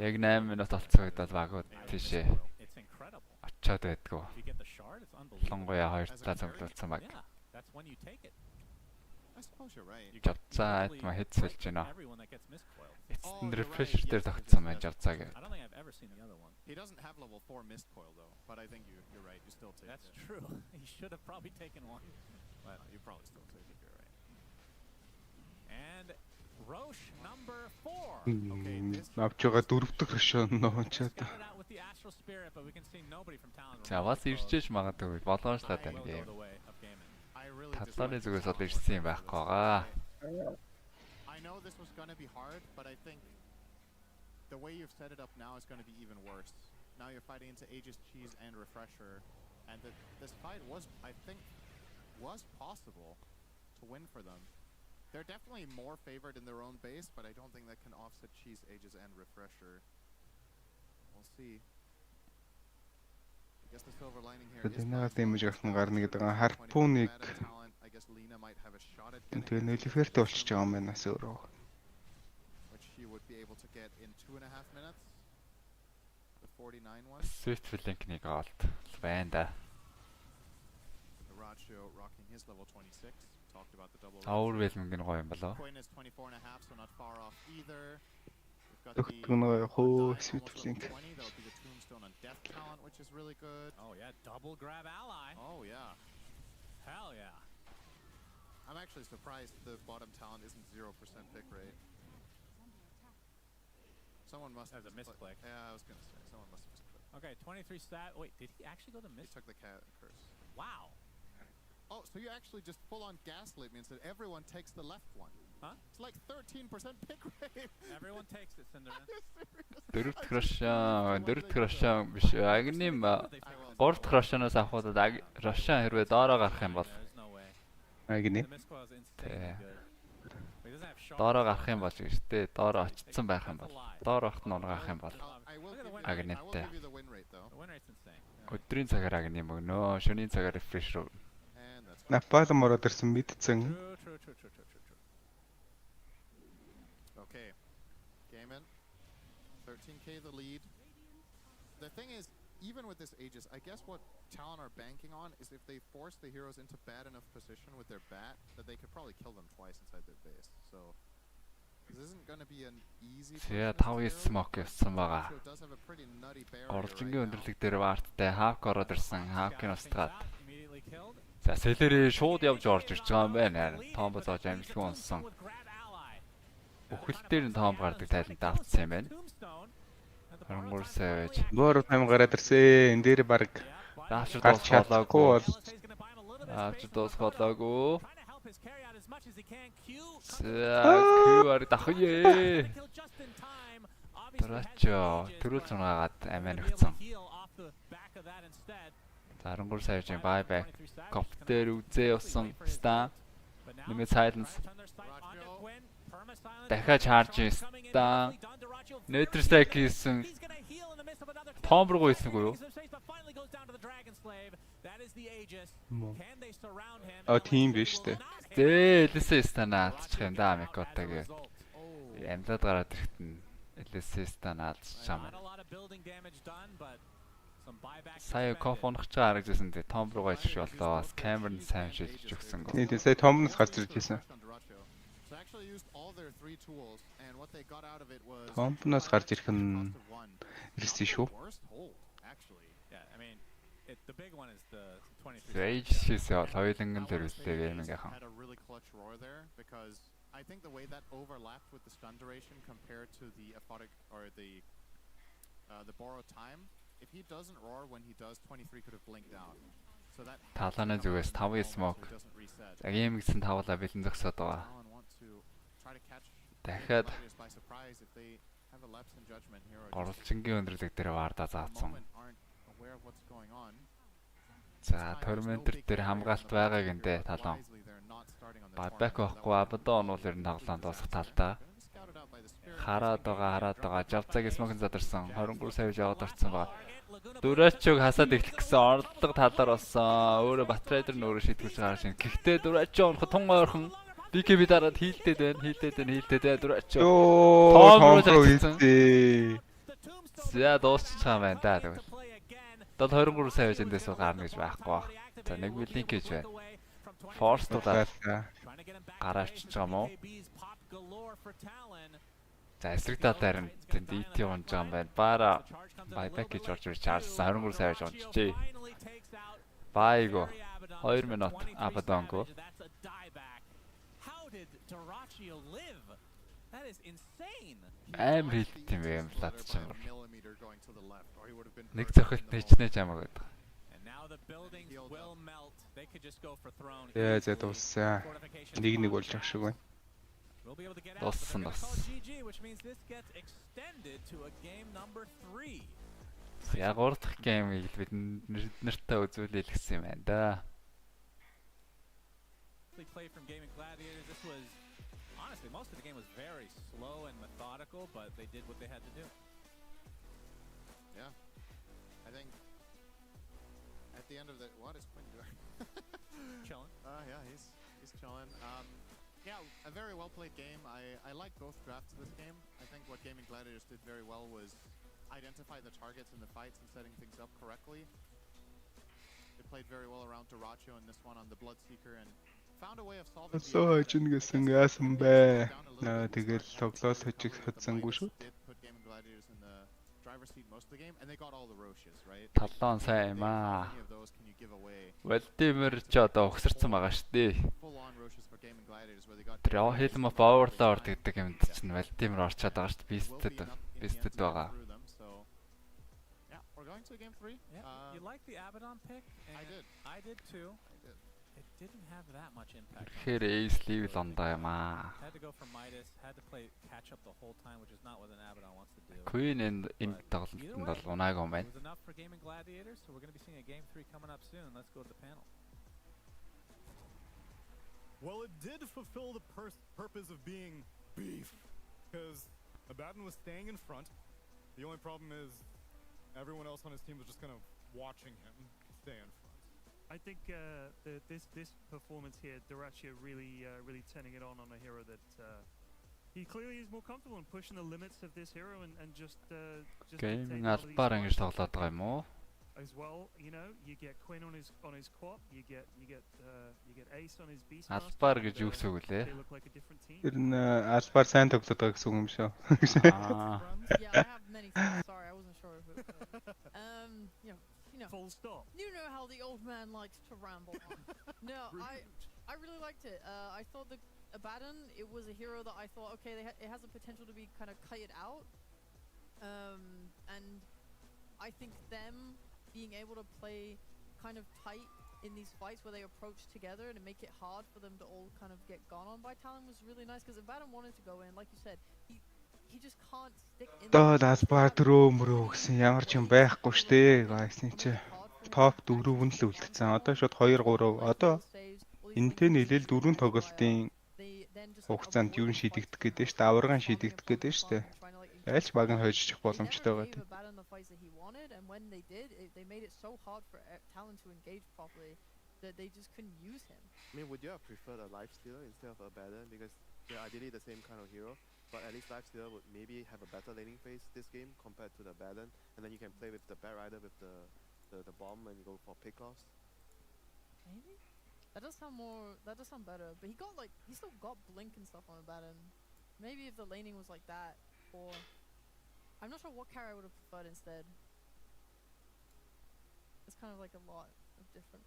Яг 8 минут болцсон үед бол багууд тийшээ очиод байдгүй. Лонгоя 2 таа цогцолцсон баг. Жавцаа айтма хэцүүлж байна. Эцэст refresher дээр тогтсон байна жавцаа гэдэг. He doesn't have level 4 mist coil though, but I think you're right. You still take it. That's true. He should have probably taken one. Well, you probably still take it. You're right. And Roche number 4. Okay, this авчгаа 4 дахь Рошон ноочоод. За бас ирчээж магадгүй боломжтой байна гэв. Талааны зүгээс бол ирсэн юм байхгүй байгаа. I know this was going to be hard, but I think the way you've set it up now is going to be even worse. Now you're fighting into Aegis, Cheese, and Refresher, and this fight was, I think, was possible to win for them. They're definitely more favored in their own base, but I don't think that can offset Cheese, Aegis, and Refresher. We'll see. I guess the silver lining here is дэмж гарсан гарна гэдэг нь харпууныг I guess Lina might have a shot at тэгээ нөлөфөртэй болчихж байгаа юм байна өөрөө. which she would be able to get in 2.5 minutes. The 49 one. Swift Link-ийг олд байна да. Ratio rocking his level 26. Talked about the double. Overwhelming нь гоё юм болоо. Coin is 24.5, so not far off either. We've got Өгтгөн хөө Swift Link. That would be the tombstone on Death Talent, which is really good. Oh yeah, double grab ally. Oh yeah. Hell yeah. I'm actually surprised the bottom talent isn't 0% pick rate. Someone must have a misclick. Yeah, I was gonna say someone must have misclicked. Okay, 23 stat. Wait, did he actually go to He miss? took the cat curse. Wow. Oh, so you actually just full on gaslit me and said everyone takes the left one. Huh? It's like 13% pick rate. Everyone takes it, Cinderella. Дөрөвт крашаа биш. Агним 3-р крашаанаас авахудад Рашан хэрвээ доороо гарах юм бол There's no way. Агни. The misclick was insanely good. He doesn't have sharp. доороо гарах юм бол гэж дээ. Доороо очсон байх юм бол. Доор огт нь гарах юм бол I will give you агниттэй. the win rate though. The win rate's insane. Өдрийн цагаар агним өгнөө. Шөнийн цагаар рефреш руу. And that's Напалм ороод ирсэн мэдцэн. True. okay. Game in. 13k the lead. The thing is, even with this Aegis, I guess what Talon are banking on is if they force the heroes into bad enough position with their bat, that they could probably kill them twice inside their base. So this isn't going to be an easy. Тэгээ 5-9 smoke явсан байгаа. It does have a pretty nutty barrier. Оржингийн өндөрлөг дээр варттай хавк ороод ирсэн. Хавкын устгаад. Immediately killed. За Селери шууд явж орж ирж байгаа юм байна. Том бозоож амжилтгүй унсан. With grab ally. Өхөл дээр нь том гардаг тайланд автсан юм байна. Tombstone. Хөрөнгөр савж. Боор тайм гараад ирсэн. Энэ дээр баг Дааш гарч чадахгүй бол Аач дуусгалаагүй. Trying to help his carry out as much as he can. Кюар дахъя. Just in time. Трачо төрөл цунаагаад амиа нэгцэн. Heal off the back of that instead. Хөрөнгөр савжийн buyback. Коптер үзээ явсан стан. Нэмээ silence. Дахиад charge стан. Nether stack хийсэн. Том руу хийсэнгүү юу? тийм биш үү? Элэсээ станаалчих юм да Микотагээ. Амьлаад гараад ирэхэд нь элэсээ станаалчих юм. Сая кофонох ч харагдсан дээ. Том руу гайж болоо. Бас камер нь сайн шилжиж өгсөн гоо. Тийм сая томноос гарч ирж байсан. Томноос гарч ирэх нь ирсэн шүү. Рейж хийсээ хоёуланган дөрвөлтэй геймингийнхан. I think the way that overlapped with the stun duration compared to the aphotic or the borrowed time, if he doesn't roar when he does, 23 could have blinked out. So that Талааны зүгээс 5 smoke. Агим гэсэн тавлаа бэлэн зогсоод байгаа. Дахиад Орлчингийн өндөрлөг дээр варда заасан. За, Tormentor дээр хамгаалт байгаа гэнтэй талон. Бабак байхгүй Абадон бол ер нь тоглоом дуусах талдаа. Хараад байгаа. Жавцагийн смогийн задарсан. 23 сая жаваад орцсон байгаа. Дүрачиг хасаад эхлэх гэсэн орлого талаар болсон. Өөрөө Батрайдер нь өөрөө шийдвэрч байгаа шин. Гэхдээ Дүрачиг онох тун ойрхон BKB дараад хийлдээд байна. Дүрачиг. Том руу хийсэн. За, дуусчих юм байна да тэгвэл. 23 сая эндээс гарна гэж байхгүй баг. За, нэг линк гэж байна. Force тулаад гараачж байгаа юм уу? За, эсрэг талаар нь DT унж байгаа юм байна. Бара buyback гэж орж ирж чарлсан 23 сая унжчихжээ. Байго 2 минут Абадонго. Амар хилт юм бэ лад чамар. Нэг зохилт нэчнэж ямаа гэдэг. За дууссан. Нэг болж ах шиг байна. be able to get out. But they're Лоссон going to call лосс. GG, which means this gets extended to a game number 3. Яг 3 дахь геймийг бид нэртээ үзүүлээ л гэсэн юм байна да. Play from Gaming Gladiators. This was honestly most of the game was very slow and methodical, but they did what they had to do. Yeah, I think at the end of the what is Quinn doing? Chilling. Yeah, he's chilling. Yeah, a very well played game. I like both drafts of this game. I think what Gaming Gladiators did very well was identify the targets in the fights and setting things up correctly. They played very well around Dyrachyo in this one on the Bloodseeker and found a way of solving the Өсөө хожин гэсэн яасан бэ? Тэгэл тоглоос хожих хөдсөнгүй шүү. did put Gaming Gladiators in the driver's seat most of the game and they got all the Roches, right? Талон сайн юм аа. How many of those can you give away? Владимир ч одоо огсорцсон байгаа шүү дээ. Full on Roches for Gaming Gladiators where they got Тэр хэлм Overlord гэдэг юмд чинь Владимир орчод байгаа шүү дээ. Beasted байгаа. So yeah, we're going to game 3. Yeah, you like the Abaddon pick? I did. I did too. I did. It didn't have that much impact. Тэгэхээр Ace level ондоо юм аа. Had to go for Midas, had to play catch up the whole time, which is not what an Abaddon wants to do. Queen энэ тоглолтод бол унаагүй юм байна. It was enough for Gaming Gladiators, so we're going to be seeing a game 3 coming up soon. Let's go to the panel. Well, it did fulfill the purpose of being beef, because Abaddon was staying in front. The only problem is everyone else on his team was just kind of watching him stay in front. I think this performance here, Dyrachyo really turning it on a hero that he clearly is more comfortable in pushing the limits of this hero and just Gaming албаар ингэж тоглоод байгаа юм уу? As well, you know, you get Quinn on his quad, you get Ace on his beast. Албаар гэж юу гэсэн үг лээ? They look like a different team. Тэр нь албаар сайн тоглоод байгаа гэсэн үг юм шүү. Yeah, I have many things. Sorry, I wasn't sure if it was. You know. Full stop. You know how the old man likes to ramble on. No, I really liked it. I thought the Abaddon, it was a hero that I thought, okay, it has the potential to be kind of kited out. And I think them being able to play kind of tight in these fights where they approach together and make it hard for them to all kind of get gone on by Talon was really nice, because Abaddon wanted to go in, like you said, he just can't stick in. Албаар дөрөө гэсэн ямар ч юм байхгүй штэ. Гайсны чи топ 4-өн л үлдсэн. Одоо шууд 2-3. Одоо энтэй нийлээл 4 тоглолтын хугацаанд юу шийдэгдэх гэдэг штэ. Аварган шийдэгдэх гэдэг штэ. Айлч баг нь хожчих боломжтой байгаа тийм. And when they did, they made it so hard for Talon to engage properly that they just couldn't use him. I mean, would you have preferred a Lifestealer instead of a Abaddon? Because they're ideally the same kind of hero, but at least Lifestealer would maybe have a better laning phase this game compared to the Abaddon, and then you can play with the Bat Rider with the bomb and you go for pick-offs. Maybe? That does sound better, but he still got blink and stuff on Abaddon. Maybe if the laning was like that, or I'm not sure what carry I would have preferred instead. It's kind of like a lot of different.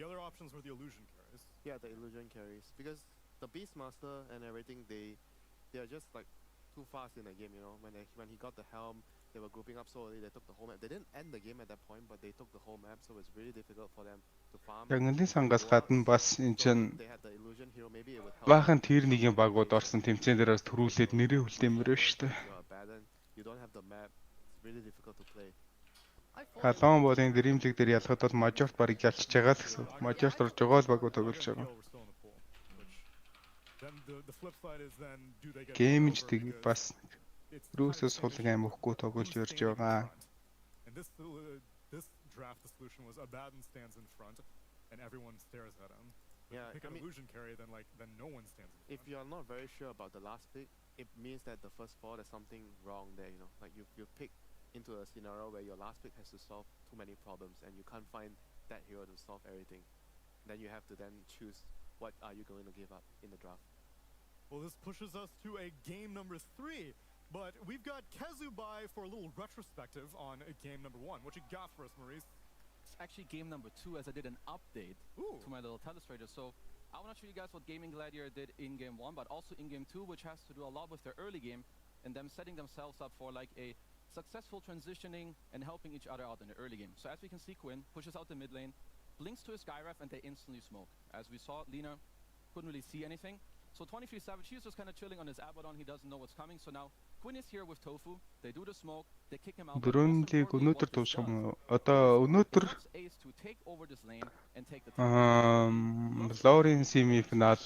The other options were the illusion carries. Yeah, the illusion carries, because the Beastmaster and everything, they are just like too fast in the game, you know. When he got the helm, they were grouping up so early, they took the whole map. They didn't end the game at that point, but they took the whole map, so it's really difficult for them to farm. Тэнгэрийн сангаас гадна бас энэ чинь They had the illusion hero, maybe it would help. баахан тэр нэгэн багууд орсон тэмцээн дээрээс төрүүлээд нэрээ үлдээмээр шүү дээ. You're Abaddon, you don't have the map. It's really difficult to play. Халуун болын Dreamleague дээр ялахад бол Majort барыг ялчж байгаа л гэсэн. Majort орж байгаа л багууд тоглож байгаа. Геймж тийг бас рүүсээс сулг аим өгөхгүй тоглож ирж байгаа. And this draft, the solution was Abaddon stands in front and everyone stares at him. Yeah, pick an illusion carry, then no one stands in front. If you're not very sure about the last pick, it means that the first 4 there's something wrong there, you know. Like you pick into a scenario where your last pick has to solve too many problems and you can't find that hero to solve everything. Then you have to then choose what are you going to give up in the draft. Well, this pushes us to a game number 3, but we've got Kezubai for a little retrospective on game number 1. What you got for us, Maurice? It's actually game number 2, as I did an update to my little telestrator. So I want to show you guys what Gaming Gladiator did in game 1, but also in game 2, which has to do a lot with their early game and them setting themselves up for like a successful transitioning and helping each other out in the early game. So as we can see, Quinn pushes out the mid lane, blinks to his Skyref, and they instantly smoke. As we saw, Lina couldn't really see anything. So 23 Savage, he's just kind of chilling on his Abaddon. He doesn't know what's coming. So now Quinn is here with Tofu. They do the smoke. They kick him out. Dreamleague өнөөдөр дуусах юм уу? Одоо өнөөдөр Ace to take over this lane and take the tower. Лорийн semi final.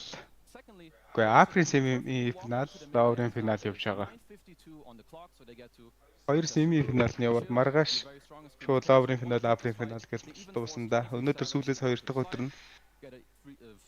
Secondly, Гэхдээ Априйн semi final, Лорийн final явж байгаа. 9:52 on the clock, so they get to Хоёр semi final нь яваад маргааш шууд Лорийн final, Априйн final гэж дуусна. Өнөөдөр сүүлээс 2 дахь өдөр нь get a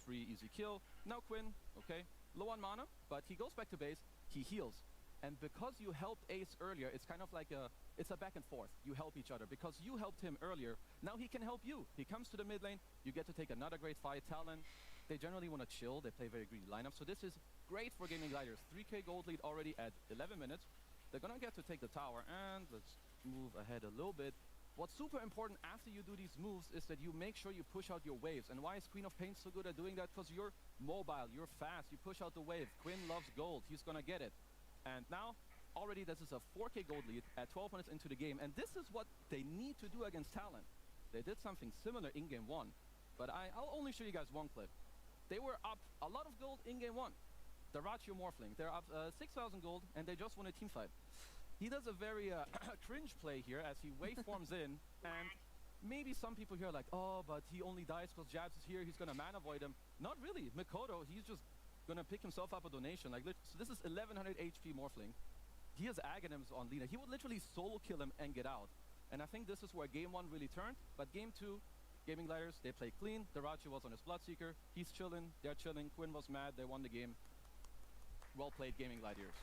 free easy kill. Now Quinn, okay, low on mana, but he goes back to base. He heals. And because you helped Ace earlier, it's kind of like it's a back and forth. You help each other. Because you helped him earlier, now he can help you. He comes to the mid lane, you get to take another great fight. Talon, they generally want to chill. They play very greedy lineup. So this is great for Gaming Gliders. 3k gold lead already at 11 minutes. They're going to get to take the tower. And let's move ahead a little bit. What's super important after you do these moves is that you make sure you push out your waves. And why is Queen of Pain so good at doing that? Because you're mobile, you're fast, you push out the wave. Quinn loves gold. He's going to get it. And now, already this is a 4k gold lead at 12 minutes into the game. And this is what they need to do against Talon. They did something similar in game 1. But I'll only show you guys one clip. They were up a lot of gold in game 1. The Ratio Morphling, they're up 6,000 gold and they just won a team fight. He does a very cringe play here as he waveforms in. And maybe some people here are like, oh, but he only dies because Jabs is here. He's going to mana void him. Not really. Mikoto, he's just gonna pick himself up a donation. Like, so this is 1100 HP Morphling. He has Aghanims on Lina. He would literally solo kill him and get out. And I think this is where game 1 really turned. But game 2, Gaming Gliders, they play clean. Darachi was on his Bloodseeker. He's chilling. They're chilling. Quinn was mad. They won the game. Well played, Gaming Gliders.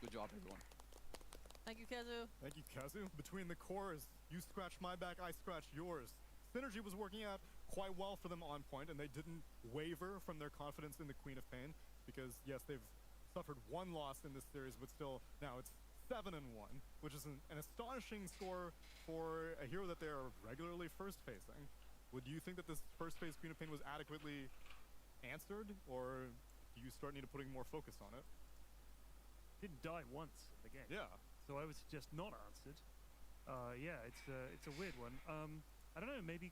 Good job, everyone. Thank you, Kazu. Thank you, Kazu. Between the cores, you scratch my back, I scratch yours. Synergy was working out quite well for them on point, and they didn't waver from their confidence in the Queen of Pain, because yes, they've suffered one loss in this series, but still now it's 7-1, which is an astonishing score for a hero that they are regularly first facing. Would you think that this first phase Queen of Pain was adequately answered, or do you start need to putting more focus on it? Didn't die once in the game. Yeah. So I would suggest not answered. Yeah, it's a weird one. I don't know, maybe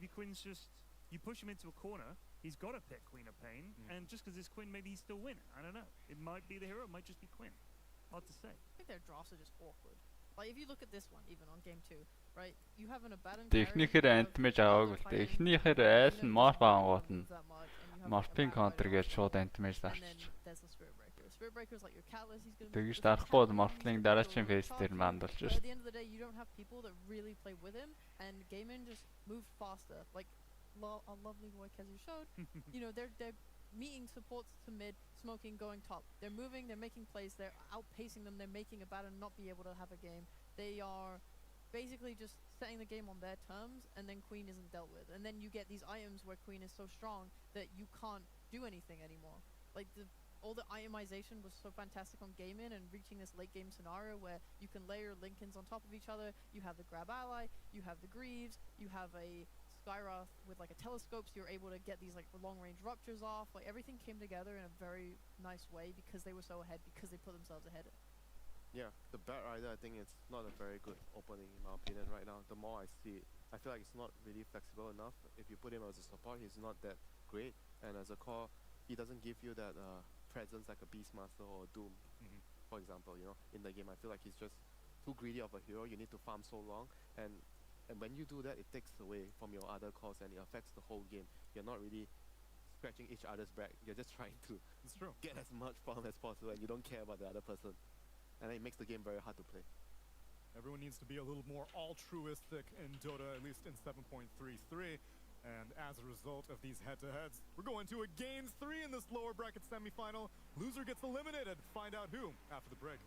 Quinn's just, you push him into a corner, he's got to pick Queen of Pain, and just because it's Quinn, maybe he's still winning. I don't know. It might be the hero, it might just be Quinn. Hard to say. I think their drafts are just awkward. Like, if you look at this one, even on game 2, right, you have an abandoned Техникээр антмэж аваагүй л дээ. Эхнийхээр айл нь морф аангууд нь морфин контр гэж шууд антмэж зарчих. Тэгж дарахгүй морфлинг дараачийн фейс дээр мандалж шүү. At the end of the day, you don't have people that really play with him, and Gaimin just moved faster. Like a lovely boy Kezu showed, you know, they're meeting supports to mid, smoking, going top. They're moving, they're making plays, they're outpacing them, they're making a batter not be able to have a game. They are basically just setting the game on their terms, and then Queen isn't dealt with. And then you get these items where Queen is so strong that you can't do anything anymore. Like all the itemization was so fantastic on Gaimin, and reaching this late game scenario where you can layer Lincolns on top of each other. You have the grab ally, you have the Greaves, you have a Skyroth with like a telescope, so you're able to get these like long range ruptures off. Like everything came together in a very nice way because they were so ahead, because they put themselves ahead. Yeah, the Bat Rider, I think it's not a very good opening in my opinion right now. The more I see it, I feel like it's not really flexible enough. If you put him as a support, he's not that great, and as a core, he doesn't give you that presence like a Beastmaster or a Doom, for example. You know, in the game, I feel like he's just too greedy of a hero. You need to farm so long, and when you do that, it takes away from your other cores and it affects the whole game. You're not really scratching each other's back. You're just trying to get as much farm as possible, and you don't care about the other person. And it makes the game very hard to play. Everyone needs to be a little more altruistic in Dota, at least in 7.33. And as a result of these head-to-heads, we're going to a game 3 in this lower bracket semifinal. Loser gets eliminated. Find out who after the break.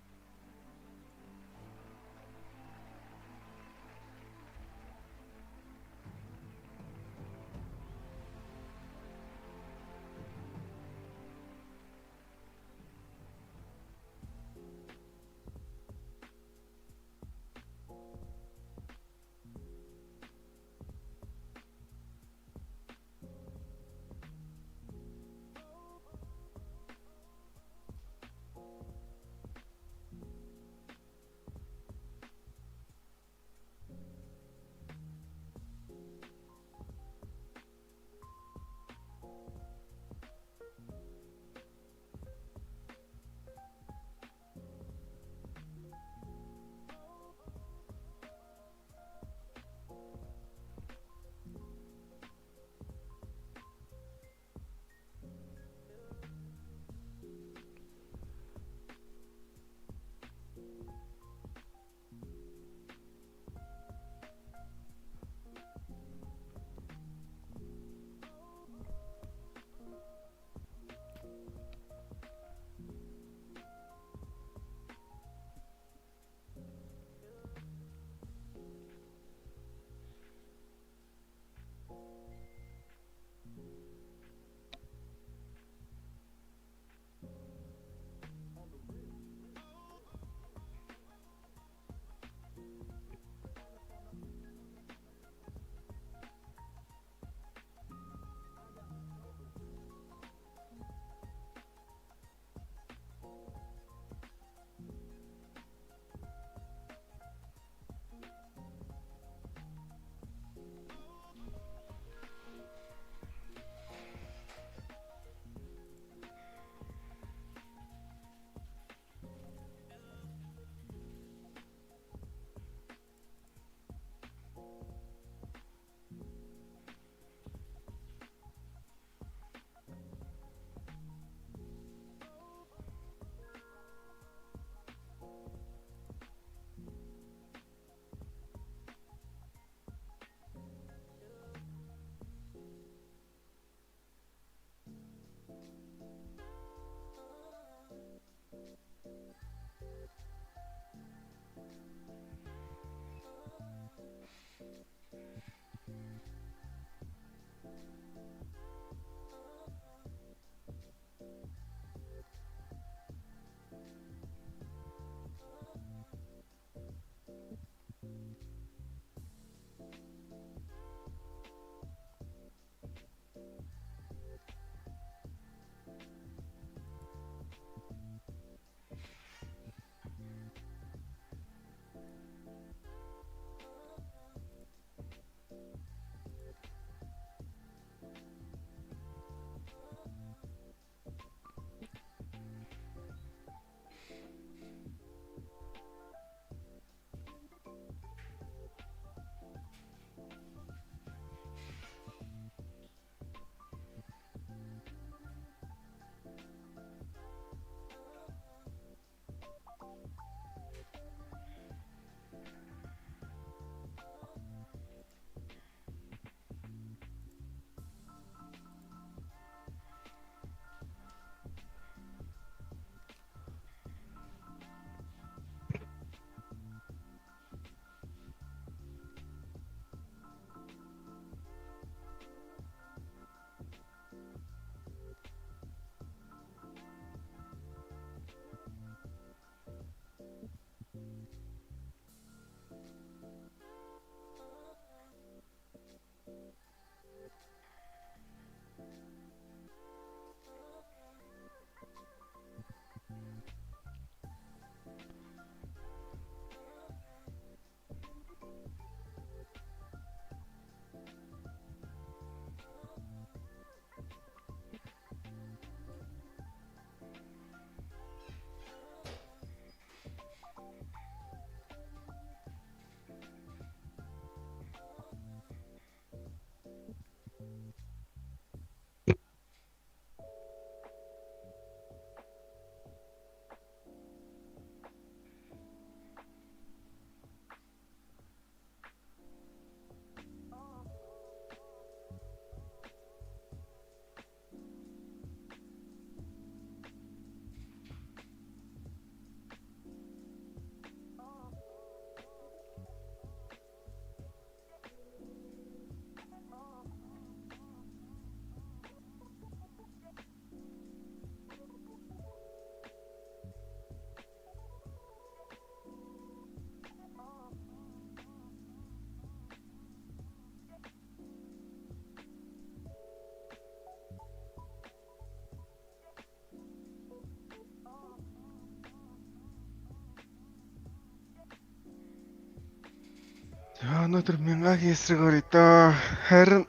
Өнөөдөр Мянгагийн эсрэг өрөө дөө. Харин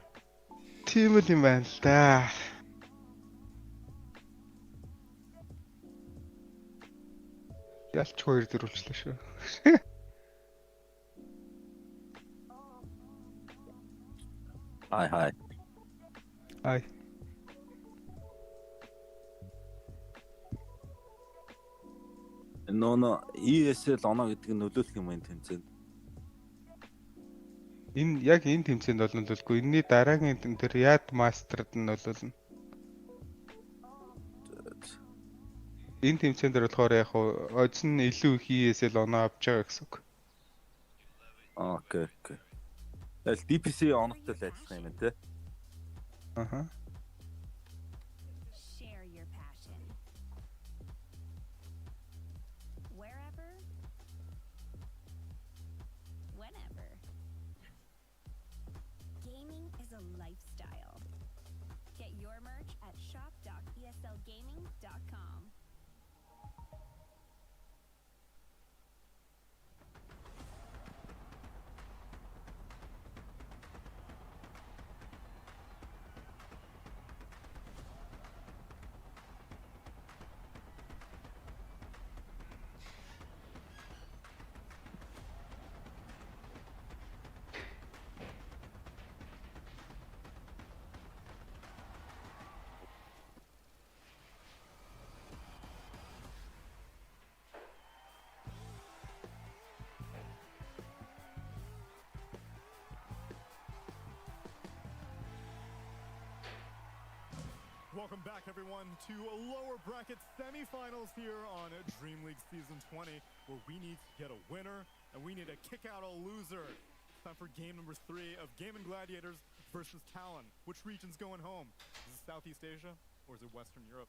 тийм л юм байна л да. Ялч 2 дөрвөлчлээ шүү. Hi. Ай. Нөө ESL оноо гэдэг нь нөлөөлөх юм энэ тэмцээнд. Энэ тэмцээнд бол нөлөөлөхгүй. Энэний дараагийн тэр яд мастерд нь нөлөөлнө. Энэ тэмцээнд дээр болохоор яг одс нь илүү их ESL оноо авч байгаа гэсэн үг. Окей. Тэгэл DPC оноотой л ажиллах юм тий. Аха. Share your passion. Wherever, whenever. Gaming is a lifestyle. Get your merch at shop.eslgaming.com. Welcome back, everyone, to a lower bracket semifinals here on Dreamleague Season 20, where we need to get a winner and we need to kick out a loser. It's time for game number 3 of Gaming Gladiators versus Talon. Which region's going home? Is it Southeast Asia or is it Western Europe?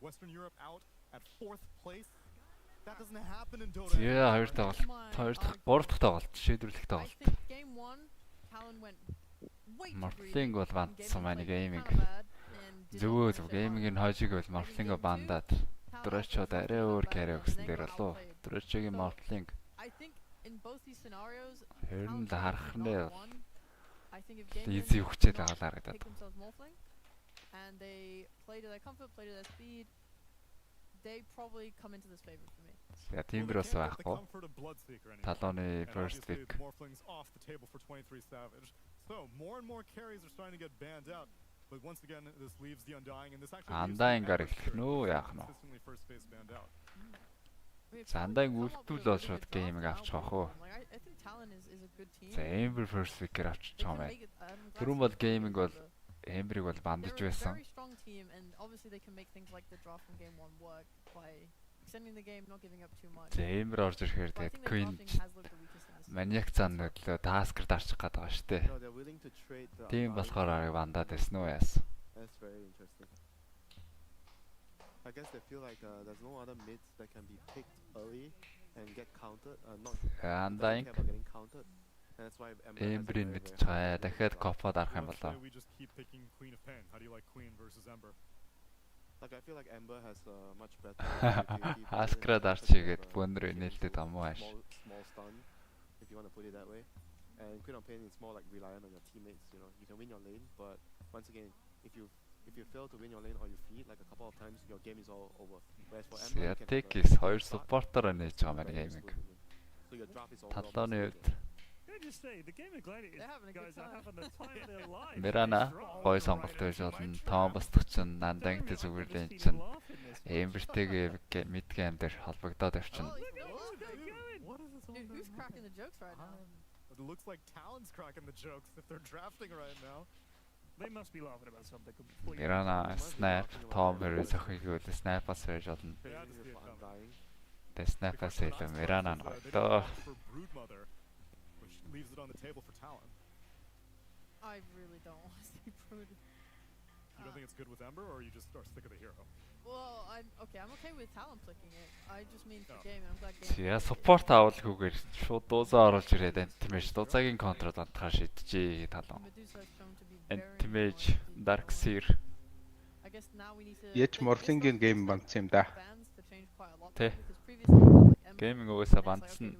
Western Europe out at 4th place. That doesn't happen in Dota. Yeah, хоёр дахь тоглолт, шийдвэрлэх тоглолт. Game 1, Talon went way too Мартинг бол бандсан маань гейминг. Зөв геймингийн хожиг бол Мартинг бандаад. Дрочод арай өөр carry өгсөн дээр болов. Дрочгийн Мартинг. Хэрэн л харах нэ. Easy хүчтэй дагалаа харагдаад. And they play to their comfort, play to their speed. They probably come into this favor for me. Ja, тийм дөрөс байхгүй. Талоны first pick. So more and more carries are starting to get banned out. But once again, this leaves the Undying, and this actually Undying-аар эхлэх нөө яах нь. Undying үлдвэл бол шууд геймийг авчих واخ уу. За Ember first pick-ээр авчих юм байна. Түрүүн бол гейминг бол Ember-ийг бол бандаж байсан. За Ember орж ирэхээр тэгээд Queen Maniac зан нөлөө таскер дарчих гээд байгаа шүү дээ. Тийм болохоор арай бандаад байсан уу яас. That's very interesting. I guess they feel like there's no other mids that can be picked early and get countered. Not Undying. Getting countered. And that's why Ember-ийн мэдчихээ. Дахиад копод арах юм болоо. We just keep picking Queen of Pain. How do you like Queen versus Ember? Like I feel like Ember has much better. Аскра дарчихгээд бөөнөр нээлттэй юм уу ааш. Small stun, if you want to put it that way. And Queen of Pain is more like reliant on your teammates. You know, you can win your lane, but once again, if you fail to win your lane or you feed like a couple of times, your game is all over. Whereas for Ember, you can Tekis хоёр supporter нээж байгаа маань гейминг. So your draft is all Таллооны үед Can I just say, the Game of Gladiators guys are having the time of their lives. Мирана гой сонголт байж болно. Том босдог чинь Nandang-тэй зүгэрлэн чинь Ember-тэйгээ mid game дээр холбогдоод авчихна. Dude, who's cracking the jokes right now? It looks like Talon's cracking the jokes if they're drafting right now. They must be laughing about something completely. Мирана snap Tom хэрэг сохигийг snap-аас байж болно. Тэ snap-аас илүү Мирана ногдоо. Leaves it on the table for Talon. I really don't want to see Brood. You don't think it's good with Ember, or you just are sick of the hero? Well, I'm okay with Talon flicking it. I just mean for game, I'm glad game. Яа support авалгүйгээр шууд дуузаа оруулж ирээд Antimage дуузаагийн контрол антхаа шидчихээ Талон. Antimage Darkseer. I guess now we need to Яж Morphling-ийн гейм бандсан юм да. Тэ. Gaming угаасаа бандсан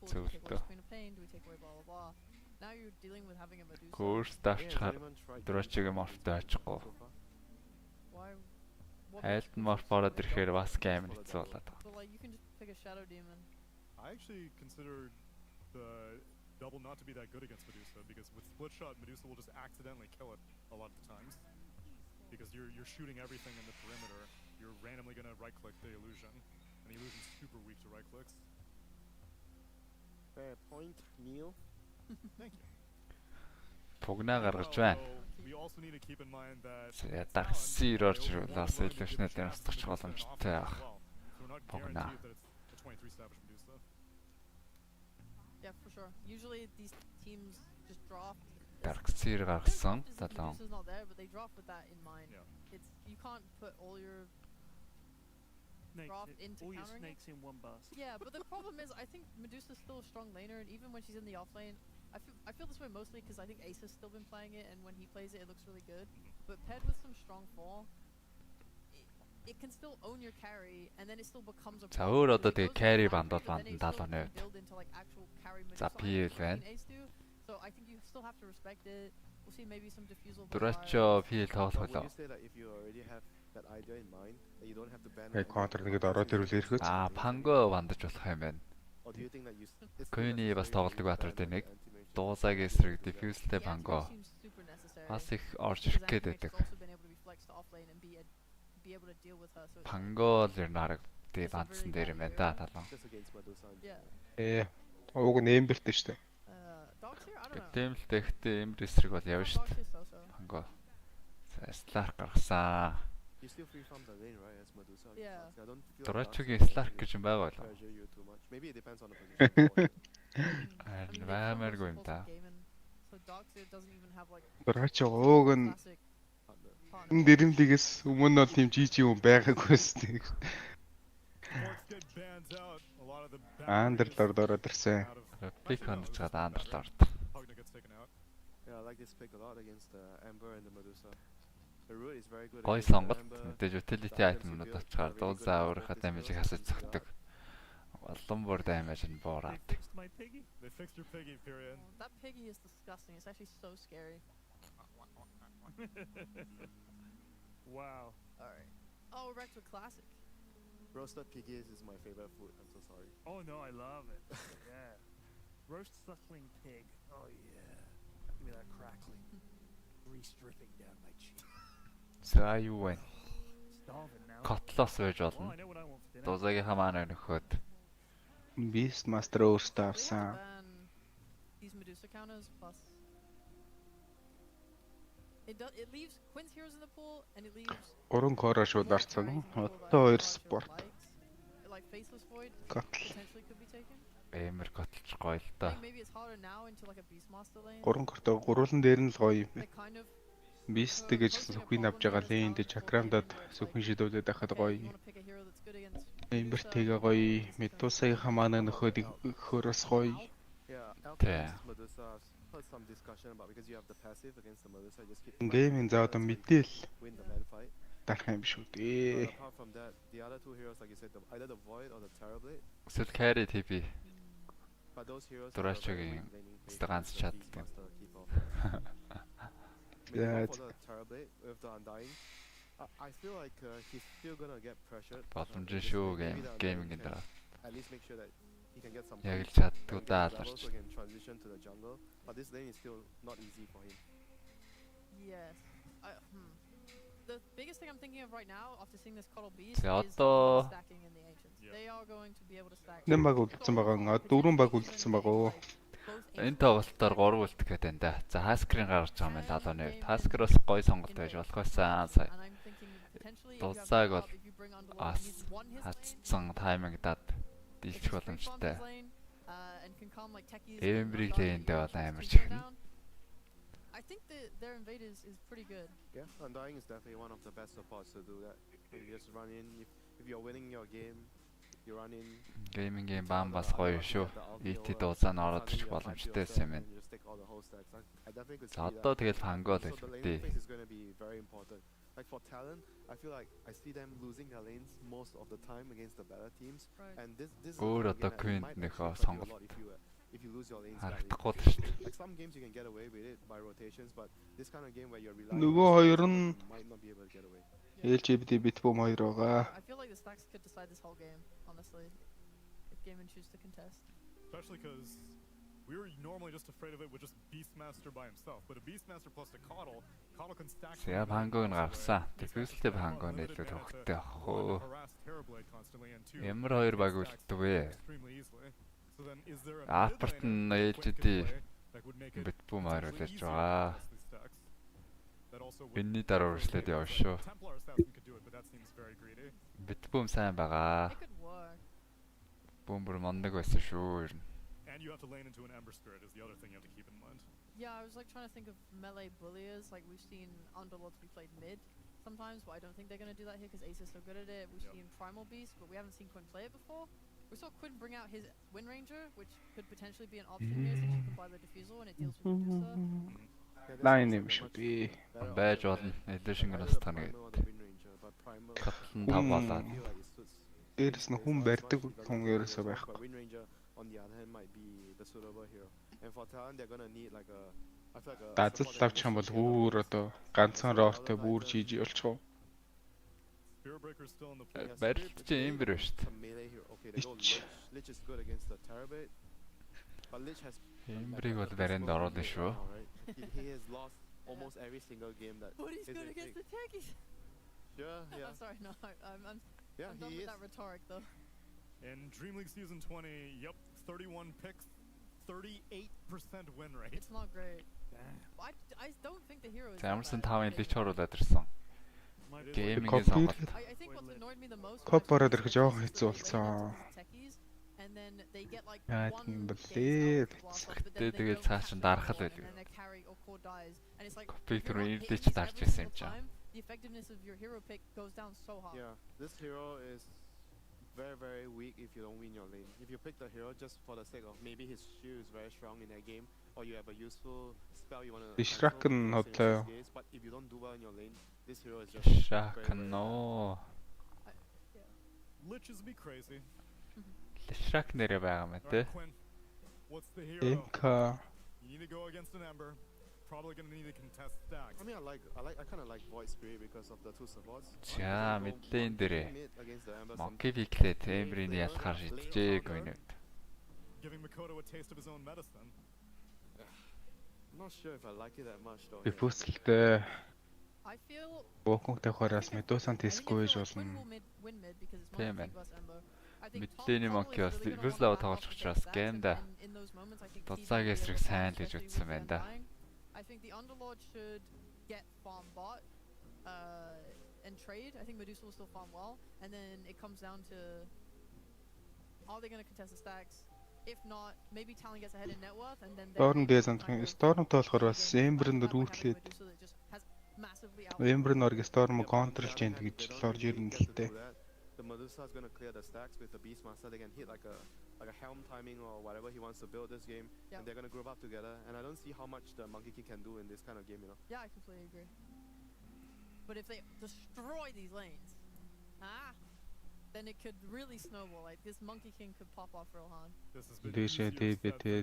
зөвлөлтөө. Course давчхаар Dreamleague морфтой очихгүй. Айлт морф ороод ирэхээр бас гейм хэцүү болоод байгаа. I actually consider the double not to be that good against Medusa because with split shot Medusa will just accidentally kill it a lot of the times because you're shooting everything in the perimeter. You're randomly gonna right click the illusion, and the illusion's super weak to right clicks. Fair point, Neil. Thank you. Пугна гаргаж байна. We also need to keep in mind that Дарксир орж ируулаас илүүшнээр устгах боломжтой байх. Пугна. Yeah, for sure. Usually these teams just draft. Дарксир гаргасан. Medusa's not there, but they draft with that in mind. It's you can't put all your draft into all your countering snakes in one basket. Yeah, but the problem is I think Medusa's still a strong laner, and even when she's in the off lane, I feel this way mostly because I think Ace has still been playing it, and when he plays it, it looks really good. But paired with some strong fall, it can still own your carry, and then it still becomes a За problem. өөр because одоо it тэгээ goes carry into бандал but then it бандал still оноо. can build into, like, actual carry За Medusa PL items байна. like Ace do. So I think you still have to respect it. We'll see maybe some diffusal. Дурачо PL тоглох Would болоо. you say that if you already have that idea in mind, that you don't have to ban? Контр нэгэд ороод ирвэл ирэх үү? Панго бандаж болох юм байна. Or do you think that you? Көний бас тоглодог баатар дээр нэг дуусаагийн эсрэг диффьюзлтэй панго. Бас их орж ирэх гээд байдаг. Панго л ер нь арга тий бандсан дээр юм байна да талан. Ууг нь эмбертэй шүү дээ. Тийм л тэгтээ эмбер эсрэг бол явна шүү дээ. Панго. Сларк гаргасан. You still free from the lane, right? As Medusa. Yeah. I don't feel. Дурачогийн сларк гэж юм байгаа болоо. Maybe it depends on the position. Баймааргүй юм да. Дурачо ууг нь энэ Dreamleague-с өмнө бол тийм жижиг юм байгаагүй шүү дээ. Андерлорд ороод ирсэн. Пик хандж чад андерлорд. Yeah, I like this pick a lot against the Ember and the Medusa. The root is very good. Гой сонголт мэдээж utility item-нууд очихаар дуузаа өөрийнхөө damage-ийг хасаж зогтдог. Олон бүр damage нь буураад. They fixed your piggy, period. That piggy is disgusting. It's actually so scary. Wow. Alright. Oh, we're back to a classic. Roasted piggies is my favorite food. I'm so sorry. Oh no, I love it. Yeah. Roast suckling pig. Oh yeah. Give me that crackling. Grease dripping down my cheek. За юу вэ? Starving now. Котлоос байж болно. Дуузаагийнхаа маань нөхөд. Beast Master өөртөө авсан. These Medusa counters plus. It leaves Quinn's heroes in the pool and it leaves. Уран кора шууд арцсан. Одоо 2 спорт. Like faceless void potentially could be taken. Эмэр котлж гоё л да. Maybe it's harder now into like a beast master lane. Гурван кортой гурван дээр нь л гоё юм байна. Beast гэж сүхвийн авж байгаа лейн дэ чакрамдад сүхвийн шидүүлээд байхад гоё. Эмэр тэгээ гоё. Медусагийн хамаана нөхөд хөрөөс гоё. Yeah, Medusa has some discussion about because you have the passive against the Medusa, just keep. Гейминг за одоо мэдээл. Win the man fight. Дарах юм шүү дээ. Apart from that, the other two heroes, like you said, either the Void or the Terrorblade. Эсвэл carry TP. But those heroes. Дурачогийн ганц чаддаг. Yeah. For the Terrorblade with the Undying, I feel like he's still gonna get pressured. Боломж шүү гейминг энэ дараа. At least make sure that he can get some. Яг л чаддгүй дааларч. So he can transition to the jungle, but this lane is still not easy for him. Yes. The biggest thing I'm thinking of right now after seeing this Coddle Beast is stacking in the Ancients. They are going to be able to stack. Нэг баг үлдсэн байгаа. Дөрвөн баг үлдсэн байгаа. Энэ тоглолтоор 3 үлдэх гээд байна да. За Хаскрын гарч байгаа юм байна 78. Хаскраас гоё сонголт байж болох байсан сая. Дуусааг бол хатцсан тайминг дад дийлчих боломжтой. Эмбриг лэндээ бол амар чихнэ. I think their invade is pretty good. Yeah, Undying is definitely one of the best supports to do that. You just run in. If you're winning your game, you run in. Геймингийн баам бас гоё шүү. ET дуусаа нь ороод ирэх боломжтой байсан юм байна. За одоо тэгэл пангол хэлбэртэй. Like for Talon, I feel like I see them losing their lanes most of the time against the better teams. And this is a game that it might actually hurt you a lot if you lose your lanes badly. Like some games you can get away with it by rotations, but this kind of game where you're relying Нөгөө хоёр нь you might not be able to get away. LGBT битбом хоёр байгаа. I feel like the stacks could decide this whole game, honestly, if Game choose to contest. Especially because we were normally just afraid of it with just Beastmaster by himself, but a Beastmaster plus a Coddle can stack. Сега Пангог нь гарсан. Тэгэлтэй Пангог нь илүү төвхтэй ах. Ямар хоёр баг үлддэг вэ? Апарт нь LGBT битбом хоёр үлдэж байгаа. Энэний дараа үргэлжлээд явна шүү. Битбом сайн байгаа. Бомбер мандаг байсан шүү. And you have to lane into an Ember Spirit is the other thing you have to keep in mind. Yeah, I was like trying to think of melee bulliers. Like we've seen Underlords be played mid sometimes, but I don't think they're going to do that here because Ace is so good at it. We've seen Primal Beast, but we haven't seen Quinn play it before. We saw Quinn bring out his Wind Ranger, which could potentially be an option here since you can buy the Diffusal and it deals with Medusa. Лайн юм шүү би. Байж болно. Эдгээр шингэнээс тань гэдэг. Катлан тавлаад. Дээрс нь хүн барьдаг хүн ерөөсөө байхгүй. On the other hand might be the suitable hero. And for Talon they're gonna need like a I feel like a Дазал авчих юм бол бүр одоо ганцхан роортой бүр жиж болчих уу. Барилт чи юм бэр шүү дээ. Lich is good against the Terrabate. But Lich has Эмбрийг бол баринд ороод шүү. He has lost almost every single game that But he's good against the techies. Yeah, yeah. I'm sorry, no, I'm Yeah, done he with is. that rhetoric though. In Dreamleague Season 20, yep, 31 picks, 38% win rate. It's not great. I don't think the hero is Замарсан 5-ын лич оруулаад ирсэн. Гейминг сонгоод. I think what annoyed me the most Коп ороод ирэх жоохон хэцүү болсон. and then they get like Яа one тийм game бэлээ. Тэгээд цааш нь дарахад and байлгүй. then their carry or core dies and it's like Копиг if you're түрүү not ирдэж hitting дарж every байсан юм single чам. time, the effectiveness of your hero pick goes down so hard. Yeah, this hero is very weak if you don't win your lane. If you pick the hero just for the sake of maybe his shield is very strong in that game, or you have a useful spell you want to Дишрак нь хотлоо. but if you don't do well in your lane, this hero is just Шакно. Lich is be crazy. Шак нэрэ байгаа мэ тэ. Quinn, what's the hero? Энка You need to go against an Ember. Probably gonna need to contest stacks. I mean, I kind of like Void Spirit because of the two supports. За мэдлэн дээрээ. Mid against the Ember. Моки биклээ тембрийн ялахаар шидчихээгүй нэ. Giving Makoto a taste of his own medicine. I'm not sure if I like it that much though. би бүсэлтэй I feel боконтой хоороос медусан тисгүй гэж болно. Тийм байна. Мэдээний моки бас Вүслав тоглож учраас геймда дуцааг эсрэг сайн л гэж үзсэн байна да. I think the Underlord should get farm bot and trade. I think Medusa will still farm well, and then it comes down to are they going to contest the stacks? If not, maybe Talon gets ahead in net worth, and then Storm дээсэн Stormтой болохоор бас Ember-нд рүүтлээд Ember нь орги Storm контролж янд гэж л орж ирнэ л дээ. The Medusa is going to clear the stacks with the Beastmaster. They can hit like a helm timing or whatever he wants to build this game, and they're going to group up together. And I don't see how much the Monkey King can do in this kind of game, you know. Yeah, I completely agree. But if they destroy these lanes, then it could really snowball. Like this Monkey King could pop off real hard. Дэшээ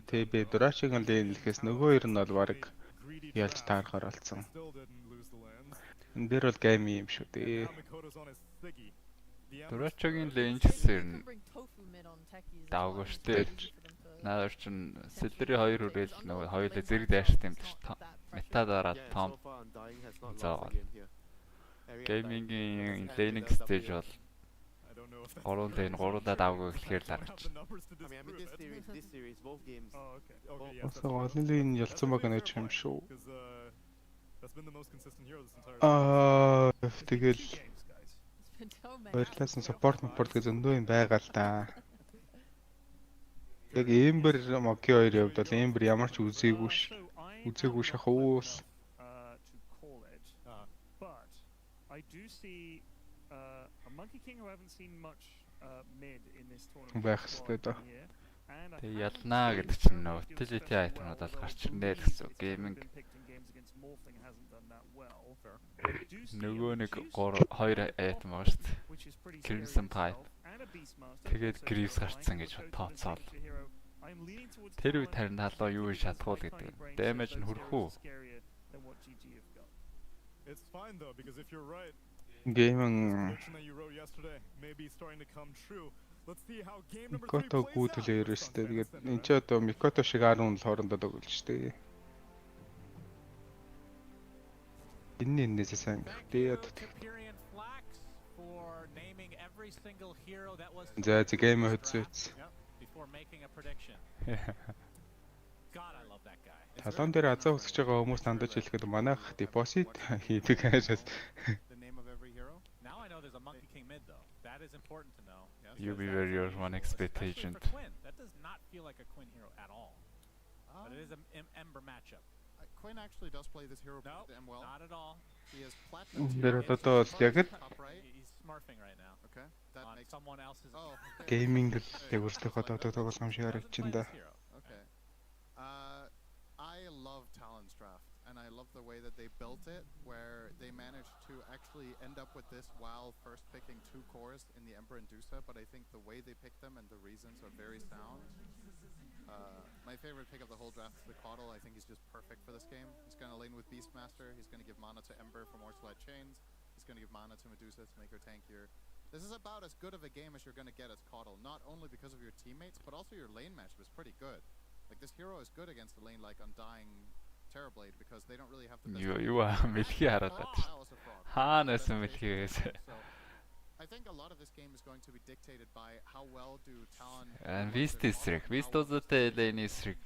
TB Дурашиг нь лээс нөгөө хоёр нь бол баг ялж таарахаар болсон. Энд дээр бол гейм юм шүү дээ. Дурачгийн ленжсэр давгүй штэ. Наад чин Сэлдри 2 хүрээл нөгөө хоёулаа зэрэг дайшт юм биш. Мета дараад том. Заа. Геймингийн лейнинг стейж бол гурван лейн гурвуулаа давгүй эхлэхээр л харагч. I mean, this series, both games. Oh, okay. Бас олон лейн ялцсан баг нэг юм шүү. That's been the most consistent hero this entire Тэгэл баярлалаа support гэж зөндөө юм байгаа л да. Яг Ember Moki хоёрын хувьд бол Ember ямар ч үзээгүй шах уус. But I do see a Monkey King who I haven't seen much mid in this tournament. Байх хэвээр да. And I Тэгээ haven't ялнаа seen гэдэг чинь Hero нөө do utility especially item-ууд well, бол гарч although ирнэ л Woolies, гэсэн. it's Gaming been picked in games against Morphling hasn't done that well. Do see нөгөө a нэг Medusa 2 item байгаа шүү дээ. which is pretty Crimson scary Pipe. itself, and a Beastmaster Тэгээд also Greaves terrifying. гарцсан гэж We're тооцоол. to Hero. I'm leaning towards Тэр үед Talon. харин халуу юу Because шатгуул my гэдэг. tiny brain Damage says нь those хүрэх heroes үү? are scarier than what GG have got. It's fine though, because if you're right, Геймэн prediction that you wrote yesterday may be starting to come true. Let's see how game number 3 Микото plays гүйдэл out. ерөөстэй. Тэгээд энэ ч одоо Микото шиг 10 л хоорондоо тоглож штэ. Энэсээ сайн гэдэг. За гейм хөдсөц. Талон дээр азаа өсөж байгаа хүмүүс дандаж хэлэхэд манайх депозит хийдэг хаашаас. You be where your one expectation. That does not feel like a Quinn hero at all. But it is an Ember matchup. Quinn actually does play this hero No, well. not at all. He has platinum tier. Тэр одоо яг л Top right. He's smurfing right now. Okay. That On makes someone else's. Oh, okay. Гейминг л яг өөртөө одоо тоглох юм шиг харагдчихна да. Okay. I love Talon's draft, and I love the way that they built it, where they managed to actually end up with this while first picking 2 cores in the Ember and Dusa, but I think the way they picked them and the reasons are very sound. My favorite pick of the whole draft is the Caudle. I think he's just perfect for this game. He's going to lane with Beastmaster. He's going to give mana to Ember for more slide chains. He's going to give mana to Medusa to make her tankier. This is about as good of a game as you're going to get as Caudle, not only because of your teammates, but also your lane matchup is pretty good. Like, this hero is good against a lane like Undying Terrorblade because they don't really have the best. Юу мэлхий хараад байна. Хаанаас мэлхийгээс. I think a lot of this game is going to be dictated by how well do Talon Вистустэй лейний эсрэг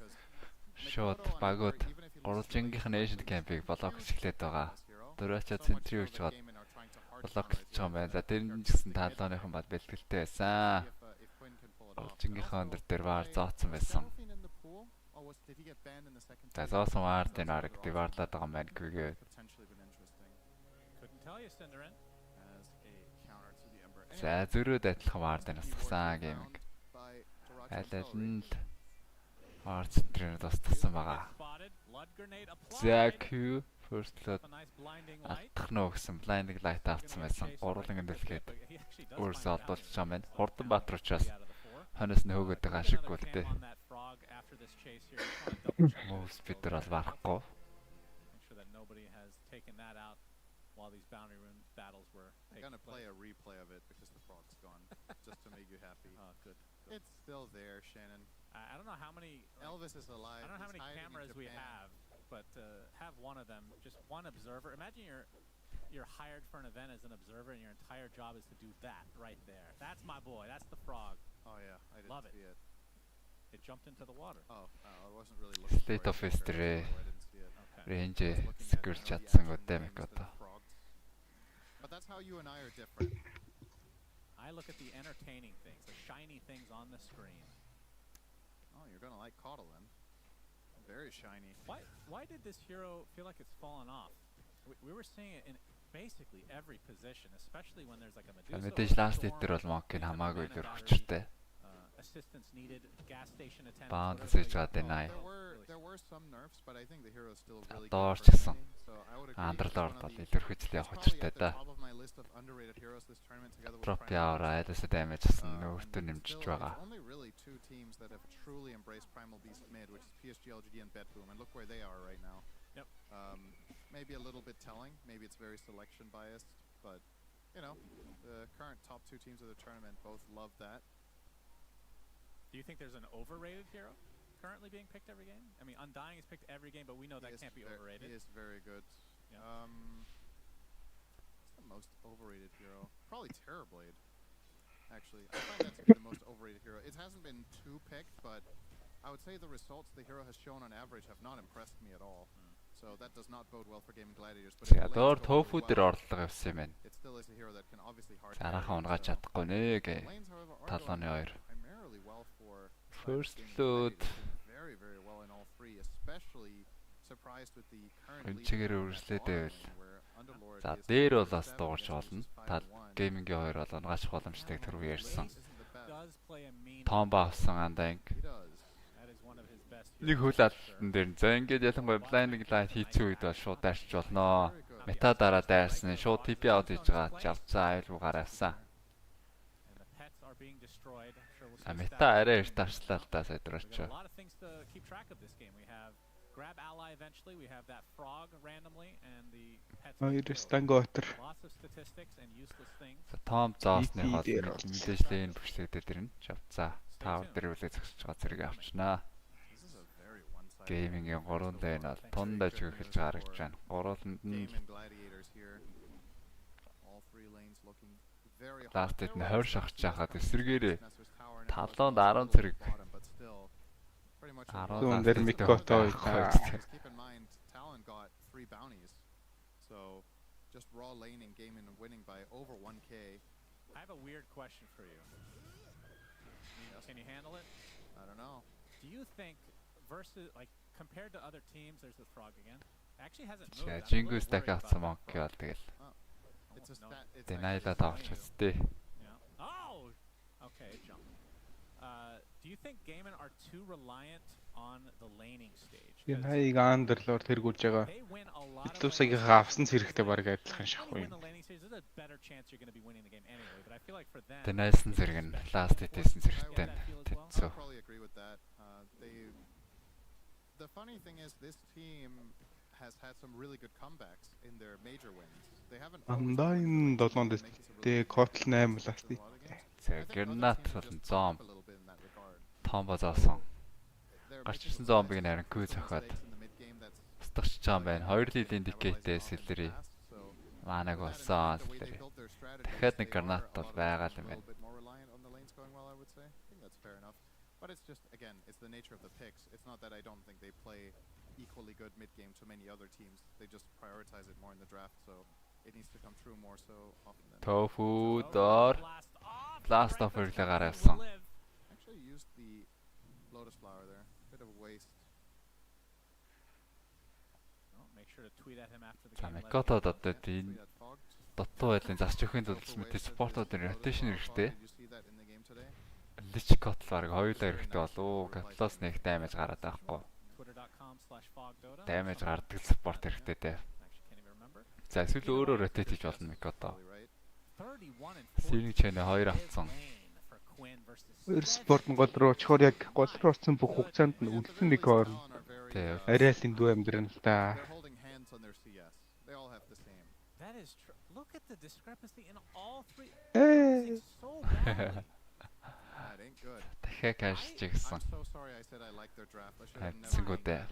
шууд багууд гурвжингийнх нэшн кампыг блок хийлээд байгаа. Дөрөвчөө центри өгч гоод блок хийж байгаа юм байна. За тэр нь ч гэсэн таалааныхан бал бэлтгэлтэй байсан. Гурвжингийнхаа өндөр дээр ваар зооцсон байсан. За зоосон ваар дээр нарыг диварлаад байгаа юм байна гэгээ. За зөрөөд адилхан ваар дээр насгасан гейминг. Алал нь л ваар центрээр тусдсан байгаа. За Q first blood алдах нөө гэсэн blinding light авцсан байсан. Гурван дэлгээд өөрсөө олдуулж байгаа юм байна. Хурдан Баатар учраас хонос нөөгөөд байгаа шиггүй л дээ. Move speed дээр бол барахгүй. While these boundary rune battles were I'm gonna play a replay of it because the frog's gone, just to make you happy. Oh, good. It's still there, Shannon. I don't know how many. Elvis is alive. I don't know how He's many hiding in cameras we Japan. have, but have one of them, just one observer. Imagine you're hired for an event as an observer, and your entire job is to do that right there. That's my boy. That's the frog. Oh yeah, I didn't Love it. see it. It jumped into the water. Oh, I wasn't really looking. State of history. Okay. Range secure чадсан гэдэг юм одоо. But that's how you and I are different. I look at the entertaining things, the shiny things on the screen. Oh, you're gonna like Caudle then. Very shiny. Why did this hero feel like it's fallen off? We were seeing it in basically every position, especially when there's like a Medusa. Мэдээж last hit дээр бол Monk-ийн хамаагүй л хүчтэй. Assistance needed, gas station attendants. Bound хийж байгаа дэнай. There were some nerfs, but I think the hero is still really good. Доорчсон. So I would agree. Андерлорд бол илэрхийлэл явах учиртай да. Drop яваа айлс damage гэсэн өөртөө нэмжиж байгаа. Only really 2 teams that have truly embraced Primal Beast mid, which is PSG, LGD, and Betboom, and look where they are right now. Yep. Maybe a little bit telling. Maybe it's very selection biased, but you know, the current top 2 teams of the tournament both love that. Do you think there's an overrated hero currently being picked every game? I mean, Undying is picked every game, but we know that can't be overrated. He is very good. Yeah. What's the most overrated hero? Probably Terrorblade. Actually, I find that to be the most overrated hero. It hasn't been too picked, but I would say the results the hero has shown on average have not impressed me at all. So that does not bode well for Gaming Gladiators. But За доор тофу дээр орлого явсан юм байна. it still is a hero that can obviously hard. Цаанахан унгааж чадахгүй нэ гэ. Талооны хоёр. Primarily well for First load. very well in all 3, especially surprised with the current lead. Өнчигээр үргэлжлээдээ байл. За дээр бол бас дуурч болно. Тал геймингийн хоёр бол унгаачих боломжтойг түрүү ярьсан. does play a mean. Том баасан андаа инг. That is one of his best. Нэг хүлээлтэн дээр нь. За ингээд ялангуяа blinding light хийцэн үед бол шууд дайрч болно. Мета дараа дайрсан шууд TP out хийж байгаа жавцаа аюулгүй гараасан. Мета арай эрт тарслаа л да сайдраач. Grab ally eventually. We have that frog randomly and the pets. Stangoter. Lots of statistics and useless things. Том заосны хол мэдээллийн бүшлэгдэл дэрнэ. Жавцаа тав дээр үлээ зогсож байгаа зэрэг авчнаа. Геймингийн 3 лейн бол тундаж эхэлж гарч байна. Гурууланд нь ластэд нь 20 шахаж хахад эсрэгээрээ талуунд 10 зэрэг. Зүүн дээр Микото Keep in mind, Talon got 3 bounties. So just raw laning, gaming, and winning by over 1k. I have a weird question for you. Can you handle it? I don't know. Do you think versus like compared to other teams, there's the frog again. Actually hasn't moved. Jingus дахиадсан монк бол тэгэл. It's a stat. It's Дэнайла таавч үстэй. Oh, okay, jump. Do you think Gaiman are too reliant on the laning stage? Яаиг андерлоор тэргүүлж байгаа. Итлүүсийг авсан зэрэгтэй баг адилхан шахах юм. Дэнайсэн зэрэг нь ласт хийсэн зэрэгтэй тэцүү. The funny thing is this team has had some really good comebacks in their major wins. They haven't. Андайн 7-нд тэ Котл 8 ласт. Гэрнат болон зом. Том базаасан. Гарч ирсэн зомбиг нарийн күү цохоод устгахч байгаа юм байна. 2 лил индикейтээс илэрий. Манаг болсон. Дахиад нэг гранат бол байгаа л юм байна. But it's just, again, it's the nature of the picks. It's not that I don't think they play equally good mid-game to many other teams. They just prioritize it more in the draft, so it needs to come true more so often than... Tofu door. Blast off early гараасан. Actually used the lotus flower there. Bit of a waste. Make sure to tweet at him after the За game. Микото одоо тийм дотоо байлын засч өгөхийн тулд мэт спортуудын rotation хэрэгтэй. Лич котл баг хоёулаа хэрэгтэй болов. Котлоос нэг даймаж гараад байхгүй. Даймаж гардаг спорт хэрэгтэй дээ. За эсвэл өөрөө rotate хийж болно Микото. Синий чэнэ 2 авцсан. Спорт нь гол руу очихоор яг гол руу орсон бүх хугацаанд нь үлдсэн нэг орно. Тэ. Арай л эндүү амьдрын л та. That is true. Look at the discrepancy in all three. It's so bad. That ain't good. Дахиад кашж гисэн. I'm so sorry I said I like their draft. I should have never. Цэнгүүдээ.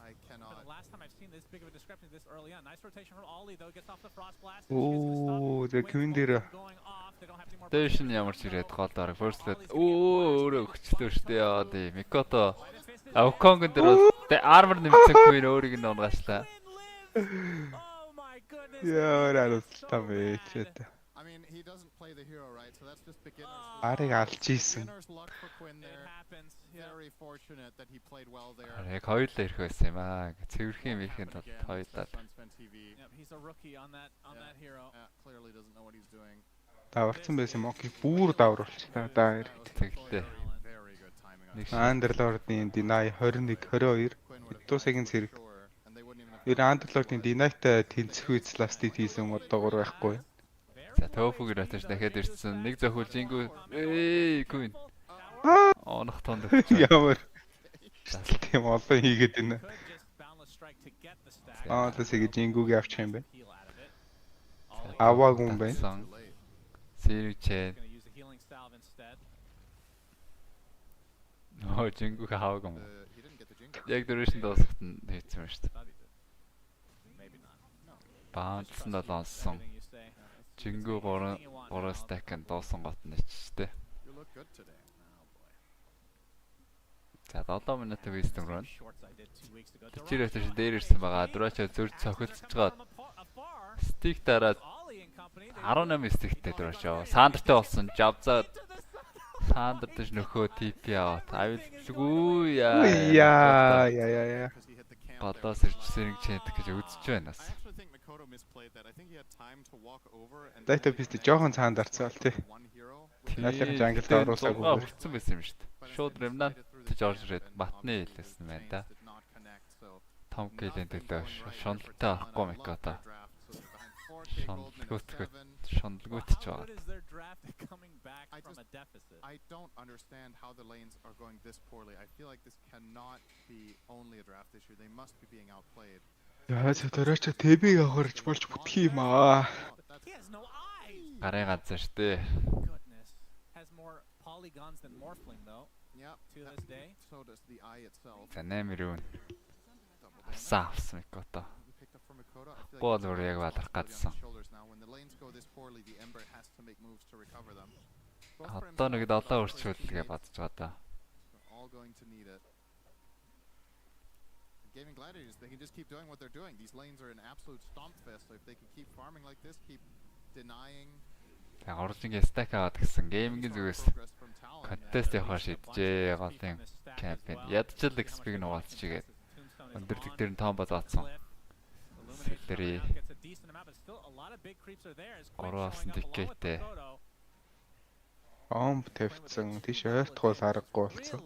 I cannot. The last time I've seen this big of a discrepancy this early on. Nice rotation from Ollie though. Gets off the frost blast. Оо, the queen дээр. Дэшин ямар ч ирээд гол дараг first let. Өөрөө өгчтэй штэ яа тий. Микото Авконгон дээр армор нэмсэн queen өөрийг нь унгаачлаа. Яа, аралстаа мэйчээд. I mean, he doesn't play the hero, right? So that's just beginner's Арыг алж ийсэн. luck for Quinn there. Very fortunate that he played well there. Яг хоёулаа ирэх байсан юм аа. Цэвэрхэн михэнд хоёулаа. He's a rookie on that hero. Clearly doesn't know what he's doing. Даварсан байсан мокийг бүр давруулчихлаа даа. Тэгтээ. Андерлордын Deny 21 22 Итусагийн зэрэг. Ер Андерлордын Deny-тай тэнцэх үйс ластыг хийсэн одоогор байхгүй. За Тофуг ротаж дахиад ирсэн. Нэг зохиулж ингүү. Queen. Онох тонд. Ямар. Тийм олон хийгээд байна. Тэсэг жингүүгээ авчих юм байна. Аваагүй юм байна. Сэрчээ. Оо жингүү хаваагүй юм. Яг дөрөшн дуусахт нь хийсэн юм шүү дээ. Баанцсан долоонсон. Жингүү 3 stack-ын дуусан гот нэчтэй. За 7 минут вэстэн руу. Чичээрээ тийш дээр ирсэн байгаа. Дөрөчөө зүр цохилж байгаа. Стик дараад 18 стиктэй дөрөчөө. Саандартай болсон. Жавзаад саандартаж нөхөө TP аваад. Авилгүй яа. Бодоос ирчихсэн нэг чэнтэх гэж үзэж байна бас. Дата бистэ жоохон цаанд арцсан бол тий. Ялын jungle дээр оруулаагүй. Хүрсэн байсан юм шүү дээ. Шууд remnant George Red батны хэлсэн байна да. Том гэлэн төлөө шуналтай авахгүй Микото. Шуналгүйт ч байгаа. I don't understand how the lanes are going this poorly. I feel like this cannot be only a draft issue. They must be being outplayed. Яа зөвөрөч тэбиг авахарч болж бүтгий юм аа. Гарын газар штэ. Has more polygons than Morphling though. Yep. To this day. So does the eye itself. Танамирун. Сафс Микото. Picked up from Mikoto. I feel Бол өөр яг бадрах гадсан. When the lanes go this poorly, the Ember has to make moves to recover them. Одоо нэг 7 өрчүүлгээ бодож байгаа да. All going to need it. Gaming Gladiators, they can just keep doing what they're doing. These lanes are an absolute stomp fest. So if they can keep farming like this, keep denying. Тэг оржингийн stack аваад гисэн геймингийн зүгээс контест явахаар шийджээ голын кампайн. Ядчил XP-г нугаалчихгээд өндөртөг дээр нь том базаацсан. Сэлэри. Ороос тикеттэй. Омб тавьсан. Тийш ойртгол аргагүй болсон.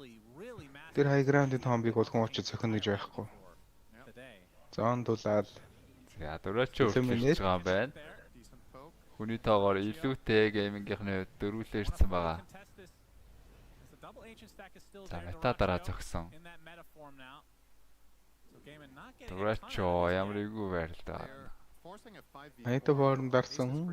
Тэр high ground-ийн томбыг болгон очиж цохин гэж байхгүй. Зон дулаад. За дөрөөч өөрчлөж байгаа юм байна. Хүний тоогоор илүүтэй геймингийнхний дөрвөлөө ирсэн байгаа. За мета дараа зогсон. Дөрөөчөө ямар игүү байрлаа. Айта борн дарсан.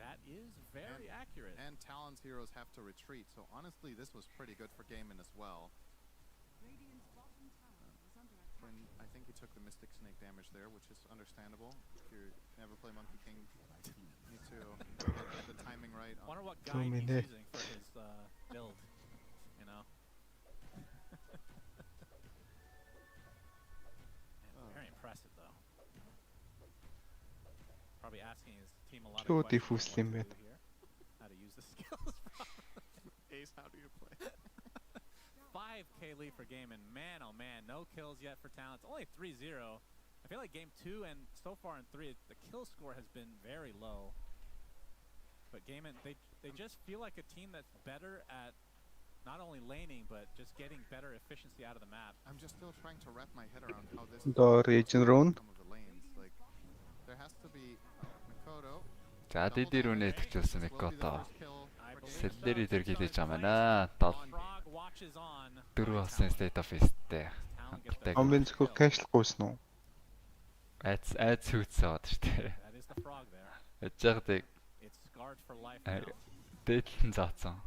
That is very accurate. And Talon's heroes have to retreat. So honestly, this was pretty good for Gaiman as well. I think he took the Mystic Snake damage there, which is understandable. If you never play Monkey King, you need to get the timing right. I wonder what guide he's using for his build, you know? Very impressive, though. Probably asking his team a lot of questions here. How to use the skills. Ace, how do you play? 5k lead for Gaiman. Man, oh man, no kills yet for Talon. It's only 3-0. I feel like game 2 and so far in 3, the kill score has been very low. But Gaiman, they just feel like a team that's better at not only laning, but just getting better efficiency out of the map. I'm just still trying to wrap my head around how this is region rune. some of the lanes. Like, there has to be Mikoto. За дэдэр үнэ төгчөөсөн Микото. Сэлэри дээр гэлэж байгаа маа. 4 болсон state office-тэй. Амбин зөвхөн кэшлэхгүйсэн үү? Айц хүйтсээ бод шүү дээ. Ячаадаг. Дэдлэн заацсан.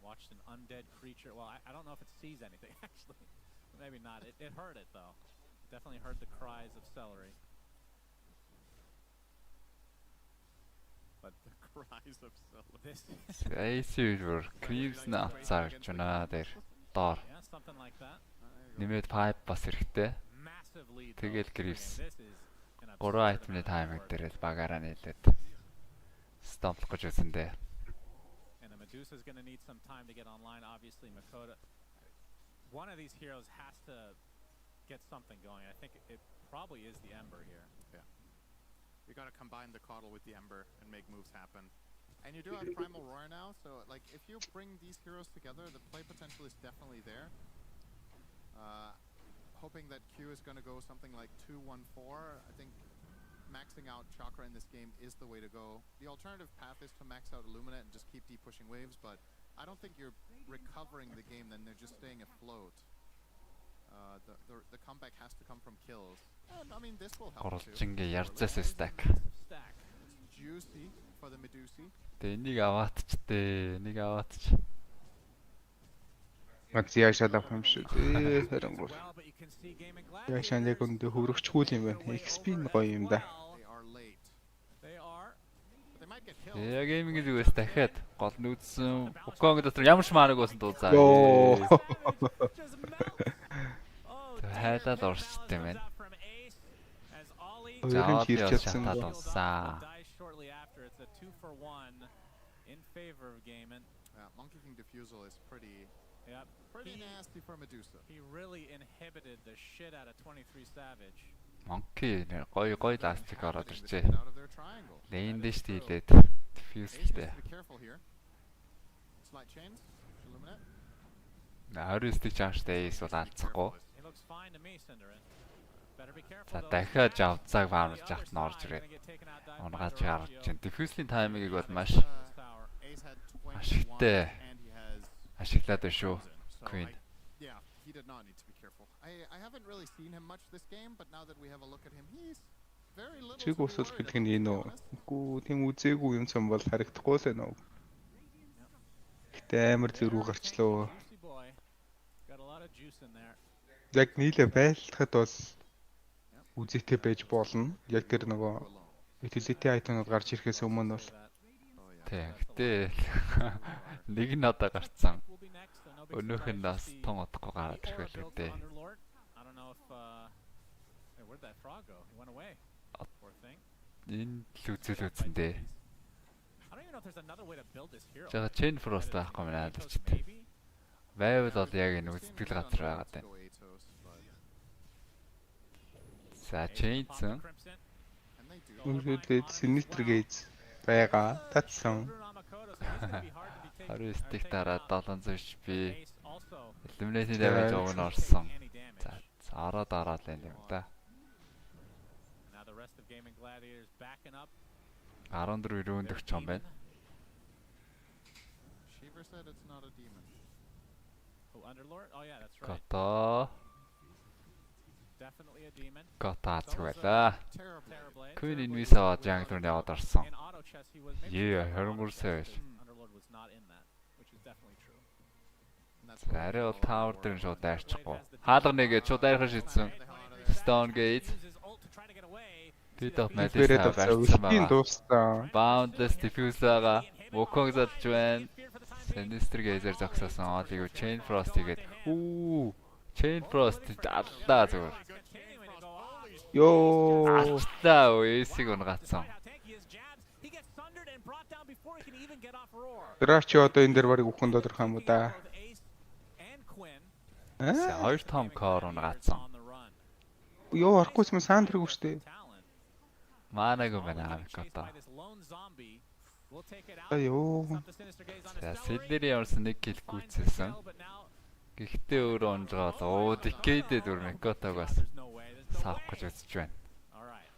Watched an undead creature. Well, I don't know if it sees anything actually. Maybe not. It heard it though. It definitely heard the cries of celery. But the cries of celery. Айсүр Creeps на цаарч байна дээр. Доор. Something like that. Нэмээд 5 бас хэрэгтэй. Тэгэл Creeps 3 айтмны тайминг дээр л багаараа нийлээд стомплох гэж үзэндээ. And the Medusa's going to need some time to get online. Obviously, Mikoto. One of these heroes has to get something going. I think it probably is the Ember here. Yeah. You got to combine the Coddle with the Ember and make moves happen. And you do have Primal Roar now, so like if you bring these heroes together, the play potential is definitely there. Hoping that Q is going to go something like 2-1-4. I think maxing out Chakra in this game is the way to go. The alternative path is to max out Illuminate and just keep deep pushing waves, but I don't think you're recovering the game, then they're just staying afloat. The comeback has to come from kills. And I mean, this will help too. Stack. It's juicy for the Medusi. Энийг аваатчтэй, энийг аваатч. Яашаад авах юм шүү дээ. Харангуй. Яашаа яг өндө хөрөгчгүй юм байна. XP нь гоё юм да. Яг гейминг зүгээс дахиад гол нүүдсэн. Уконг дотор ямар ч маанаг байсан дуусаа. Хайлаад орчтой байна. Өөрөөр хэлж чадсан дуусаа. In favor of Gaiman. Monkey King Diffusal is pretty nasty for Medusa. He really inhibited the shit out of 23 Savage. Monkey гоё ластик ороод ирчээ. Лейн дэш тийлээд Diffuse Ace дээ. needs to be careful here. Slide chains. Illuminate. Heuristic chargeтэй Ace бол алдсахгүй. He looks fine to me, Cinderin. Better be careful. За though. дахиад авцааг ваарч The other яхад норж side ирээд gonna get taken out dive by унгааж гарч Dyrachyo. чинь. Diffuse-ийн таймингийг бол маш Tower. Ace had Ашигтай 21 and he has ашиглаад байна шүү. So Queen. yeah, he did not need to be careful. I haven't really seen him much this game, but now that we have a look at him, he's very little. Чиг to be усал worried гэдэг нь about, to энэ be үү? honest. Үгүй тийм үзээгүй юм сан бол харагдахгүй л байна уу? Гэтэ амар зөрүү гарчлаа. Juicy boy. Got a lot of juice in there. Яг нийлээ байлтахад бол үзээтэй байж болно. Яг тэр нөгөө utility item-ууд гарч ирэхээс өмнө бол Тэг. Гэтэ нэг нь одоо гарцсан. Өнөөх нь бас тун удахгүй гараад ирэх байлгүй дээ. I don't know if hey, where'd that frog go? He went away. Poor thing. Энэ л үзүүлсэн дээ. I don't even know if there's another way to build this hero. Жага Chain Frost байхгүй юм надад ч дээ. Байвал бол яг энэ үзтгэл газар байгаад байна. Go Atos, but За Chain-сэн and they do. Үргэлжлээд Sinister Gaze байгаа. Татсан. 29-ийг дараа 700 HP Ace also Eliminating damage өгн орсон. За ороод ороод байна юм да. now the rest of Gaming Gladiators backing up. 14 өрөөндөгч юм байна. Shiver said it's not a demon. Oh, Underlord? Oh yeah, that's right. Гото Definitely a demon. азг байлаа. Terrible. Queen Invis аваад яг түрүүнд яваад орсон. In auto chess he was Yeah, 23 сая биш. Underlord was not in that, which is definitely true. And that's Арай бол Tower дээр нь шууд дайрчихгүй. Хаалга нэгээ шууд дайрах шийдсэн. Stone Gate. Uses ult to try to get away. Pit of Madness Бэрээд авсан. барьсан Үлгийн байгаа. дуустаа. Boundless Diffuse-ага Wukong залж байна. Sinister Gazer зогсоосон. Олиг Chain Frost хийгээд. Chain Frost аллаа зүгээр. Continuing to go on. Йоо. Аллаа Ace-ийг унгацсан. How tanky his jabs. He gets thundered and brought down before he can even get off roar. Дэрачи одоо энэ дээр барыг үхэн тодорхой юм уу да? Both Ace and Quinn За хоёр том core унгацсан. on the run. Йоо арахгүйс юм саандрыг штэ. Talon. Маанаг юм байна Chased Авикото. by this lone zombie. We'll take it out. Айоо. Up the Sinister Gaze on За his cell ring. Сиднэрийн ямарсан нэг кил гүйцээсэн. But now Гэхдээ өөрөө унжгаад Decade дөр Mikotog бас there's no way. There's no савх way. гэж үзэж байна. All right.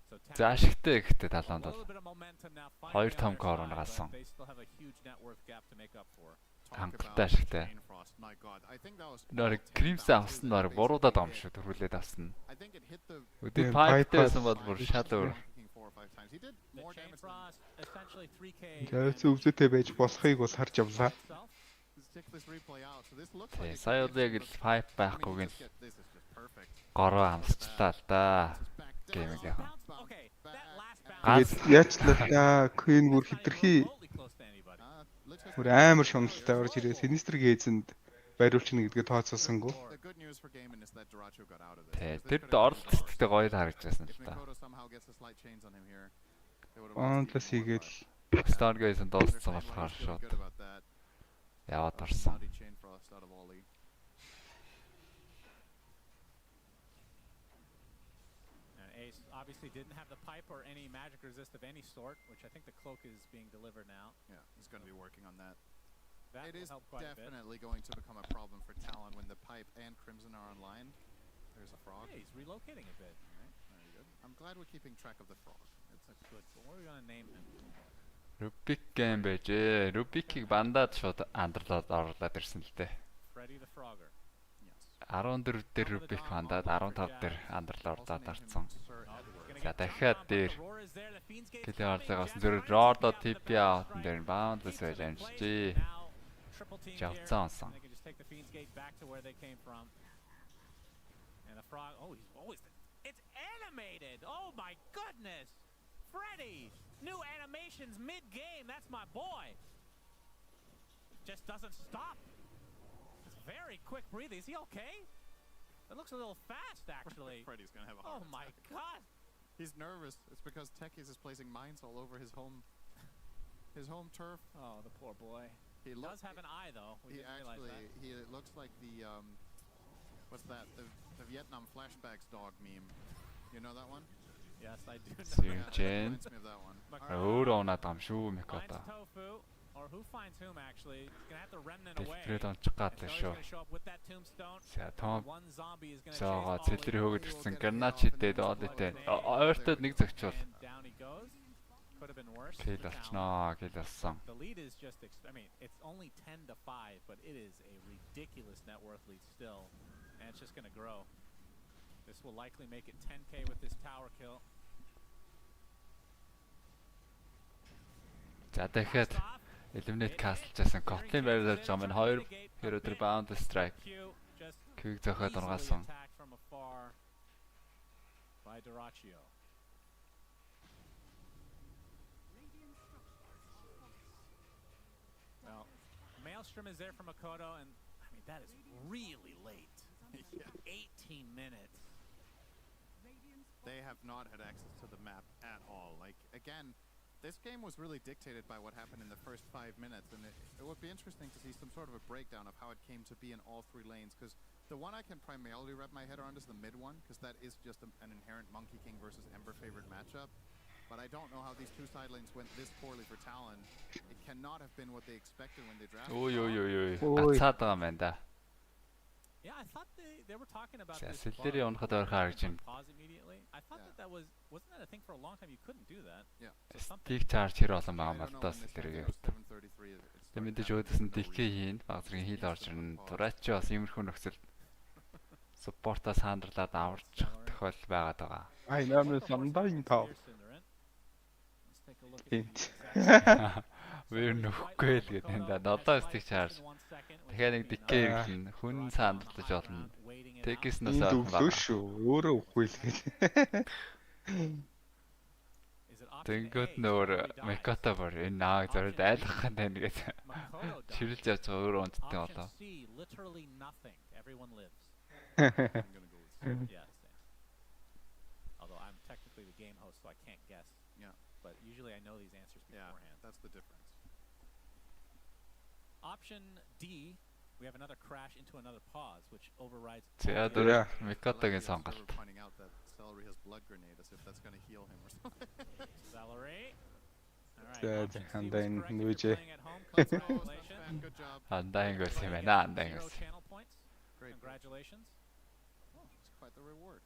So За ашигтай гэхдээ талаанд a бол little bit of momentum now. Хоёр Finally том on their core side, унгасан. but they still have a huge net worth gap to make up for. Хангалттай ашигтай. Chain Frost. My God, I think that was. Нөр Crimson авсан нь баг буруудаад байгаа юм шүү төрүүлээд авсан. I think it hit the. Өдөр Тийм, pipe pipe байсан бол бүр шал өөр. Kicking 4 or 5 times. He did The more Chain damage than Frost essentially 3K. Зайц өвзөтэй байж болохыг бол харж авлаа. himself. Let's check this replay out. So this looks Тий, like. сая бол яг л pipe байхгүйг нь This is just perfect. гороо амсчлаа л да. Back Gaming down. яхан. Okay, that last Ганц Тэгээд яачлаа Queen бүр хитрхи remotely close to anybody. Let's just. бүр амар шуналтай орж ирээ. Sinister Gaze-нд байруулчихна гэдгээ тооцоосонгүй. The good news for Gaiman is that Dyrachyo got out of this. тий, Because this тэр could have been оролт сэтгэлтэй гоё харагдаж байсан If л да. Mikoto somehow gets the slight chains on him here, they would have Boundless хийгээл Stone Gate-ын дууссан болохоор шууд good about that. яваад орсон. Bloody Chain Frost out of Ollie. And Ace obviously didn't have the pipe or any magic resist of any sort, which I think the cloak is being delivered now. Yeah, he's going to be working on that. That It will is help quite a bit. definitely going to become a problem for Talon when the pipe and Crimson are online. There's a frog. Hey, he's relocating a bit. Alright, very good. I'm glad we're keeping track of the frog. That's a good. But what are we gonna name him? Rubik game байжээ. Rubik-ийг бандаад шууд андарлаад орлоод ирсэн л дээ. Freddy the Frogger. Yes. 14 дээр Rubik бандаад 15 дээр андарлаад Also орлоод name him орсон. Sir Oh, Edward. he's gonna За get дахиад down, but дээр the roar is there, the Fiend's Gate's Кэлээ gonna орлоо pay авсан back. зөв Rodо TP аут дээр Boundless байж амжижээ. Now, triple team here. Жавцсан сон. They can just take the Fiend's Gate back to where they came from. And the frog, oh, he's always, it's animated! Oh my goodness! Freddy! New animations mid-game, that's my boy! Just doesn't stop. It's very quick breathing. Is he okay? That looks a little fast, actually. Freddy's going to have a Oh heart my attack. god! He's nervous. It's because Techies is placing mines all over his home turf. Oh, the poor boy. He He looks does have an eye, though. We he didn't realize actually that. he looks like the what's that? The Vietnam flashbacks dog meme. You know that one? Yes, I do know. Sir Yeah, that Jen. reminds me of that one. Өөрөө унаад байгаа юм шүү Микото. Tofu, or who finds whom actually. He's gonna have to remnant away. Дэлбэрээд ончих гад So he's шүү. gonna show up with that tombstone. За том One zombie is gonna зоогоо chase all цэлэр the хөөгд way ирсэн through. гранач хитээд оолитэй. Ойртоод нэг зөгчвол And down he goes. Could have been worse. кил болчихноо, кил болсон. The lead is just, I mean, it's only 10-5, but it is a ridiculous net worth lead still, and it's just going to grow. This will likely make it 10K with this tower kill. За дахиад eliminate castle-жсэн Kotlin байрлаж байгаа маань 2 hero дээр bound strike. Q-г зөхөд ургаасан. By Duraccio. Well, Maelstrom is there from Makoto, and I mean that is really late. 18 minutes. They have not had access to the map at all. Like, again, this game was really dictated by what happened in the first 5 minutes, and it would be interesting to see some sort of a breakdown of how it came to be in all 3 lanes, because the one I can primarily wrap my head around is the mid one, because that is just an inherent Monkey King versus Ember favorite matchup. But I don't know how these 2 side lanes went this poorly for Talon. It cannot have been what they expected when they drafted. Гацаад байгаа юм байна да. Yeah, I thought they were talking about За this сэлдэрийн унахад орохоо харж байна. pause immediately. I thought that wasn't that a thing for a long time? You couldn't do that. Yeah. Stick charge хэр олон байгаа юм л да сэлдэргээ. Тэг мэдээж өөдөөс нь DK хийн, баг зэргийн хил орж ирнэ. Duraccio бас иймэрхүү нөхцөл supportаас хандрлаад аварч тохиол байгаад байгаа. Ай намайг самдаин тав. Weer нөхгүй л гэдэг энэ да 7 stick charge. Тэгэхээр нэг DK ирлэн хүн сандарлаж болно. Тэгснээс ойрхон байна. Шүү, өөрөө үхгүй л гээд. Тэнгүүд нөр Микото бор энэ нааг зориод айлгах юм байна гэдэг. Чирлж явж байгаа өөрөө унтдаг болоо. Literally nothing. Everyone lives. Yeah. Although I'm technically the game host, so I can't guess. Yeah. But usually I know these answers beforehand. That's the difference. Option D, we have another crash into another pause, which overrides. За дөрөв Микотогийн сонголт. Pointing out that Celery has blood grenade as if that's going to heal him or something. Celery. За хандаин нүжээ. Good job. Хандаин гос юм байна. Хандаин гос. Congratulations. Oh, it's quite the reward.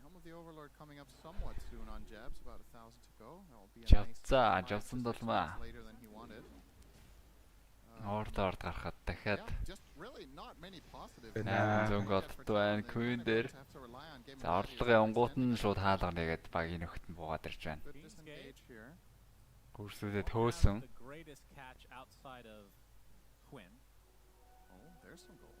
Helm of the Overlord coming up somewhat soon on jabs, about 1,000 to go. That will be a nice Жавсан дулмаа. later than he wanted. Орд гарахад дахиад Just really not many positives. зөнгөд байна. Queen дээр за орлогын онгууд нь шууд хаалга нэгээд багийн нөхөт нь буугаад ирж байна. Good disengage here. Гүрсүүдэд хөөсөн. The greatest catch outside of Quinn. Oh, there's some gold.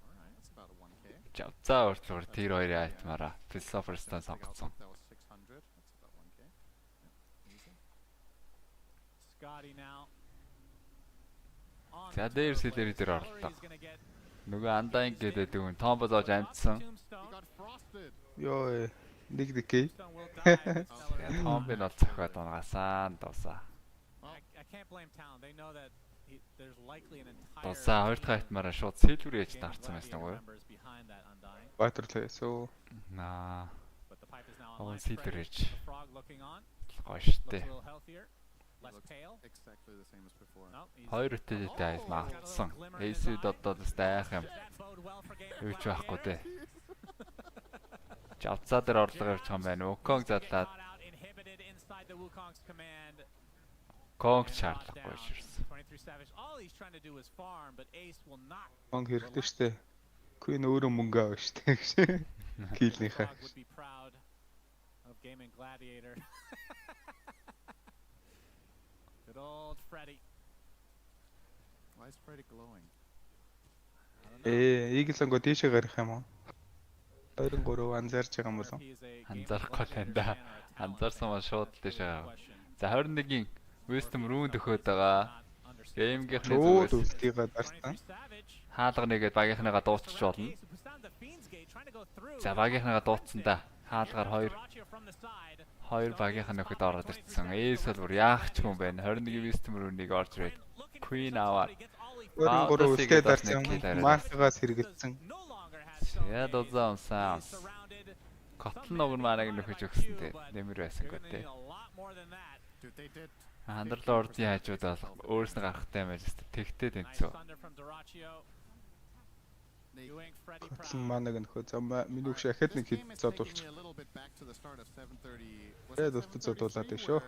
All right, that's about a 1K. Жавцаа уртлуур тэр хоёрын айтмаараа Philosopher's-таа сонгоцсон. That was 600. That's about 1K. Yeah, easy. Scotty now. За дээр сэлэр дээр орлоо. Нөгөө андаан гэдэг хүн том болоож амжсан. Йоо нэг дикей. Том бин бол цохоод унгасаа дуусаа. I can't blame Talon. They know that there's likely an entire Дуусаа хоёр дахь айтмаараа шууд сэлвэр ээж дарцсан байсан уу? Батрлээ сoo. Наа. But the pipe is now Он online. сэлвэр ээж. Frog looking on. Гоё штэ. Looks a little healthier. Less pale. Exactly the same as before. Хоёр үтэлтэй айс магтсан. Эсвид одоо дайх юм. Юу ч байхгүй дээ. Жавцаа дээр орлого явж байгаа юм байна. Wukong задлаад. Конг чарлахгүй ширсэн. Конг хэрэгтэй штэ. Queen өөрөө мөнгө авах штэ. Килнийхээ. Gaming Gladiator. Good old Freddy. Why is Freddy glowing? Eagle-өнгөө дээшээ гарах юм уу? 23 анзаарч байгаа юм болов? Анзаарахгүй тань да. Анзаарсан бол шууд дээшээ гав. За 21-ийн Wisdom Rune төхөөд байгаа. Game-ийн шууд үлдээгээ дарсан. Хаалга нэгээд багийнхныгаа дуусчих болно. За багийнхныгаа дууссан да. Хаалгаар 2 багийнхан нөхөд ороод ирсэн. Эс бол бүр яах ч юм бэ. 21 Wisdom Rune-ийг орж ирээд Queen аваад 23 үлдээ дарсан. Маркагаас хэрэгэлсэн. Yeah, those sounds. Котлон нуг нь манайг нөхөж өгсөн те. Нэмэр байсангүй те. Dude, they did. Андерлордын хажууд бол өөрснөө гарахтай байж тест тэгтэй тэнцүү. Котлон манайг нөхөө замаа минь өгш ахад нэг хэд зодуулчих. Тэгээд устд зодуулаад байна шүү.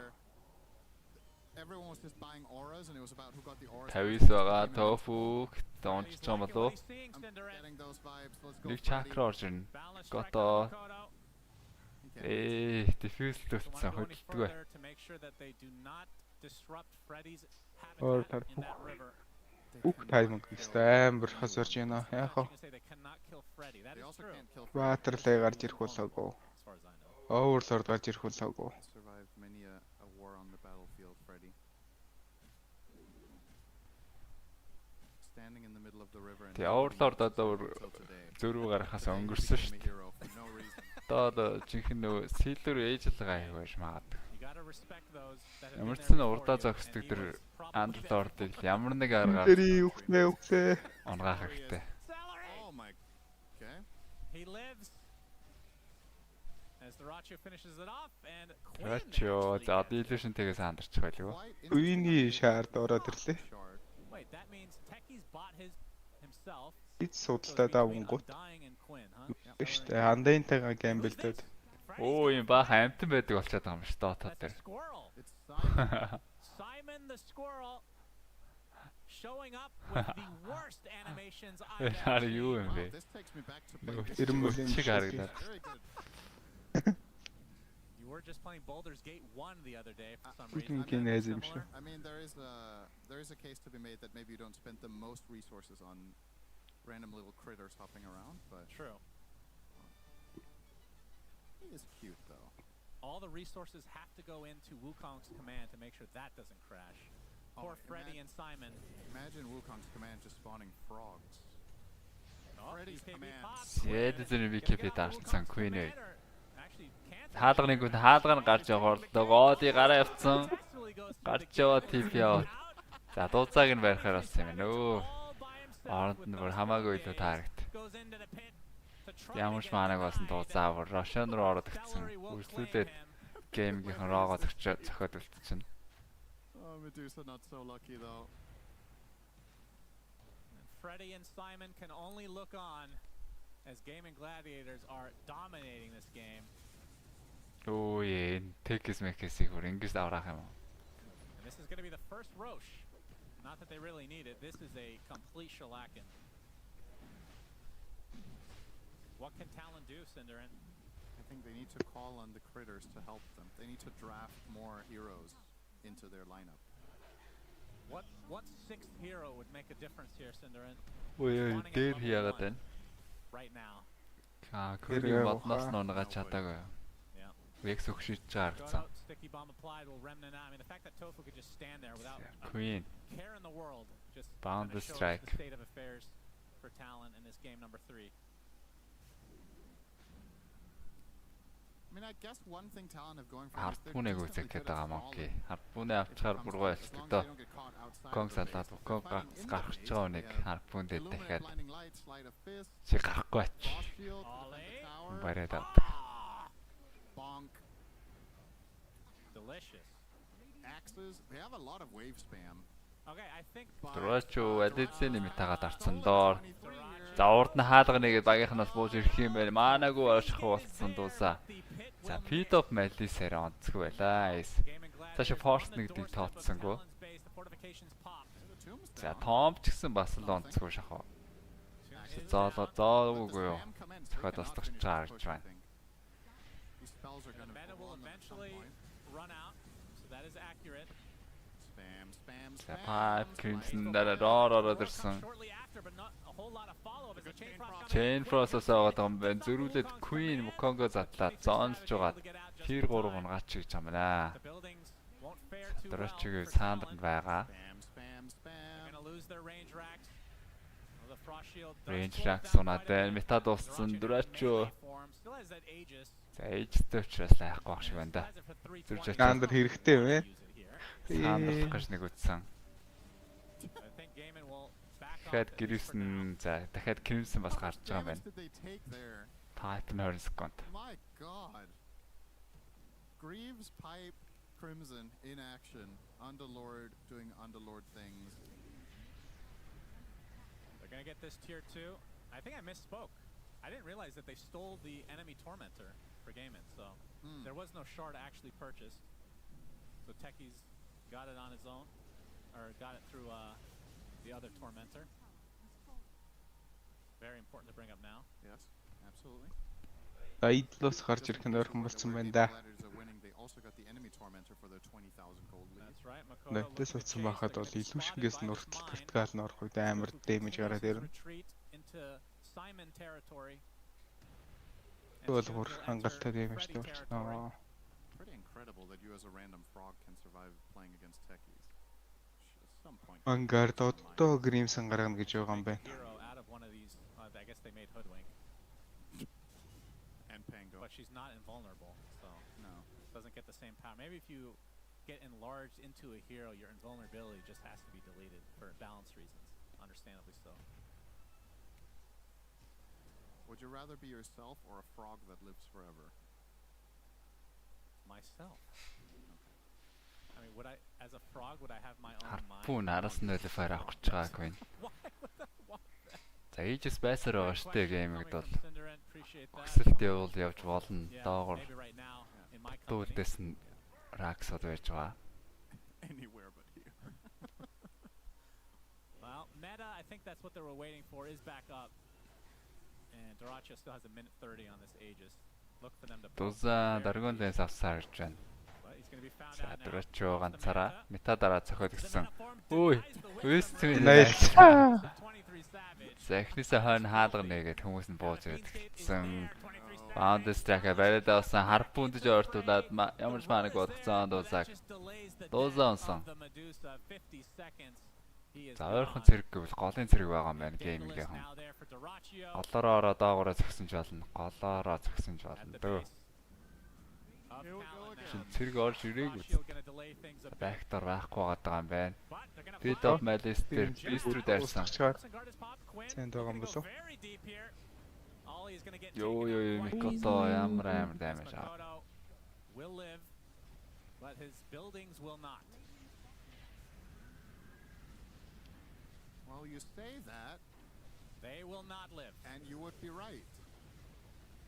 Everyone was just buying auras and it was about who got the auras. Тавис байгаа тофу донч юм болов. Getting those vibes. Let's go. Нэг чакра орж ирнэ. Гото. Диффьюз төлсөн хөдөлтгөө. Оор тар бүх тайминг ихтэй амар хасарч байна. Яг хоо. Ватерлээ гарч ирэх болоогүй. Overlord гарч ирэх болоогүй. Survived many a war on the battlefield, Freddy. Standing in the middle of the river and The Overlord одоо зөрүү гарахаас өнгөрсөн шүү дээ. Одоо жинхэнэ нөө Silver Age л гайг байж магадгүй. Ямар ч сан урдаа зогсдог тэр Underlord-ыг ямар нэг аргаар үхнээ онгаах хэрэгтэй. oh my. Okay. He lives as the Ratio finishes it off and Ratio за Illusion тэгээс андарчих байлгүй. Үений шаард ороод ирлээ. Wait, that means Techie's bought himself. Эд судалдаа давангууд. Биш тэ андайнтайгаа гэмбэлдээд. Оо юм баах амтан байдаг болчиход байгаа юм шүү Dota дээр. It's Simon. Simon the squirrel showing up with the worst animations I've Яа ever юу юм Wow, бэ? this takes me back to play. Ирмөлийн Чиг харагдаад. Very good. You were just playing Baldur's Gate 1 the other day for some Fucking reason. kinez юм шиг. I mean, there is a case to be made that maybe you don't spend the most resources on random little critters hopping around, but True. he is cute though. All the resources have to go into Wukong's command to make sure that doesn't crash. Poor Freddy and Simon. Imagine Wukong's command just spawning frogs. Oh, Freddy's BKB command. pops. Сэдэн BKB таашсан Queen ээ. Actually, can't Хаалганы гүн хаалга нь гарч яваарлаа. Гоodi гараа явцсан. Гарч яваа TP яваа. За дууцааг нь барихаар болсон юм байна. Өө. Оронд нь бүр хамаагүй илүү таарагт. Ямар ч маанаг болсон дууцаавар Russian руу ороод ирсэн. Үргэлжлүүлээд геймгийнхэн рогоо зохиод үлдчихэв. Oh, Medusa not so lucky though. Freddy and Simon can only look on as Gaming Gladiators are dominating this game. Өө яа, Tekis Mekis-ийг бүр ингэж аврах юм уу? And this is going to be the first Roche. Not that they really need it. This is a complete shellacking. What can Talon do, Cinderin? I think they need to call on the critters to help them. They need to draft more heroes into their lineup. What sixth hero would make a difference here, Cinderin? Ой, дээр яагаад байна? Right now. Күүрийн модноос нуунгаа чадаагүй. Yeah. Vex өгшиж Go чаарцсан. out, sticky bomb applied will remnant out. I mean, the fact that Tofu could just stand there without Queen. care in the world just Bound kinda the shows strike. the state of affairs for Talon in this game number 3. I mean, I guess one thing Talon have going for them is they're Харпуныг decently үзэх good гээд at байгаа falling. Monkey. Харпуныг авчаар бургой болчихдог доо. Кон салаад Кон гарах гэж байгаа нэг харпун дээр дахиад чи гарахгүй ач. Барайд авт. Bonk. Delicious. Axes. They have a lot of wave spam. Okay, I think Дөрөөчөө Алицын нэмитагаа дарцсан доор. За урд нь хаалганыг багийнхнаас бууж ирэх юм байна. Маанаагүй очих болсон дуусаа. За P-top Malice-ээр онцгүй байлаа. Цаашаа Force нэг дэг тооцсонгүй. За Tom ч гэсэн бас л онцгүй шахав. Зоолоогүй юу. Зохиод устгах чаар гэж байна. These spells are going to Mana will eventually run out, so that is accurate. spam, spam, За spam. Pipe Crimson дээр ороод ирсэн. Shortly after, but not a whole lot of follow-up as the chain frost Chain Frost-ос аваад байгаа юм байна. Зөрүүлээд Queen Wukong-го задлаад зоонлж байгаад хэр 3 гунгач гэж юм байна. The buildings won't fare too well. Дөрөөчөө for саанд Talon. нь байгаа. Spam, spam, spam. They're gonna lose their range racks. Well, the frost shield does Range slow racks down унаад quite a байна. bit. Мета дууссан. Дөрөөчөө Melee form still has that Aegis. за ээжтэй учраас лайхгүй байх шиг байна да. Has it for 320. Зүрж очиж Гандар хэрэгтэй вэ? Use it here. саандах гэж нэг үтсэн. I think Gaiman will back off Дахиад at least for now. Crimson за дахиад Crimson бас гарч байгаа юм Damage байна. did they take there? Titan 20 секунд. My god. Greaves, Pipe, Crimson in action. Underlord doing Underlord things. They're gonna get this tier 2. I think I misspoke. I didn't realize that they stole the enemy Tormentor for Gaiman, so there was no shard actually purchased. So Techie's got it on his own, or got it through the other Tormentor. Very important to bring up now. Yes, absolutely. Айдлоос гарч ирэх нь ойрхон болсон байна да. They also got the enemy Tormentor for their 20,000 gold lead. That's right. Нэтээс утсан байхад бол илүүшгээс нь урт тактикал нь орох үед амар дэмэж гараад ирнэ. Simon territory. Бол бүр хангалттай дэмэжтэй болчихноо. Pretty incredible that you as a random frog can survive playing against techies. At some point. Vanguard одоо Grimson гаргана гэж байгаа юм байна. Out of one of these, I guess they made Hoodwink. And Pango. But she's not invulnerable, so no, doesn't get the same power. Maybe if you get enlarged into a hero, your invulnerability just has to be deleted for balance reasons, understandably so. Would you rather be yourself or a frog that lives forever? Myself. I mean, would I, as a frog, would I have my own mind? Harpoon араас нь нөлөөр авах гэж байгааг байна. За хийжс байсаар байгаа штэ геймэд бол өксөлт явуул явж болно. Доогор дүүлдээс нь раксод байж байгаа. Anywhere but here. Well, meta, I think that's what they were waiting for, is back up. And Doraccio still has a minute 30 on this Aegis. Look for them to Дуза даргондээс авсаар гэж байна. За Doraccio ганцаараа мета дараа цохиод гисэн. Үй, West-ийн За эхнээсээ хойно хаалгана гэдэг хүмүүс нь бууж ирээд гисэн. Bound stack бариад авсан харпуунд ч ойртуулаад ямар ч мааныг бодгцсон Дузаг. Дуза онсон. За ойрхон цэрэг гэвэл голын цэрэг байгаа юм байна геймингийн хон. Голоороо ороо доогоороо зөксөн ч болно. Голоороо зөксөн ч болно дөө. Цэрэг орж ирээгүй. Бактор байхгүй байгаа юм байна. Бид оф малист дээр бистрүү дайрсан. Цэнд байгаа юм болов? Ёо Микото ямар даймаж аа. Will live, but his buildings will not. Well, you say that. They will not live. And you would be right.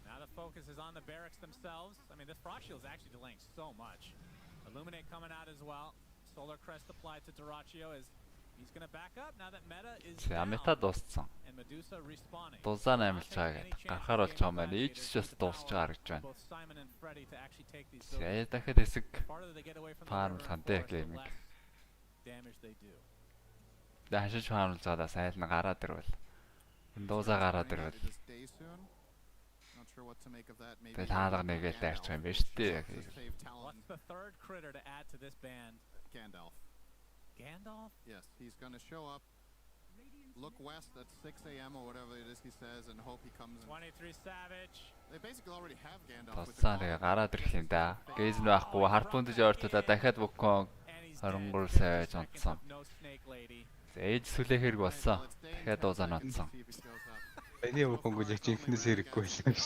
Now the focus is on the barracks themselves. I mean, this frost shield is actually delaying so much. Illuminate coming out as well. Solar Crest applied to Doraccio as he's going to back up now that meta is down. And Medusa respawning. Дузаа наймалж байгаа гэдэг. Гарахаар болж байгаа юм байна. Ийж ч бас дуусч байгаа гэж байна. Both Simon and Freddy to actually take these buildings. Дахиад хэсэг фарм хантай гейминг. Damage they do. Дашиж фармлж байгаа сайл нь гараад ирвэл. Дузаа гараад ирвэл. Тэгэл хаалга нэгээл дайрчих юм байна шүү дээ. What's the third critter to add to this band? Gandalf. Gandalf? Yes, he's going to show up, look west at 6 a.m. or whatever it is he says, and hope he comes in. 23 Savage. They basically already have Gandalf. Тусаа тэгээ гараад ирэх юм да. Гейз нь байхгүй, харпунд ч ойртуулаа дахиад Wukong 23 сайж унтсан. Ээж сүлээ хэрэг болсон. Дахиад дуусаа нотсон. Эний Wukong яг жинхнээс хэрэггүй байлаа гэж.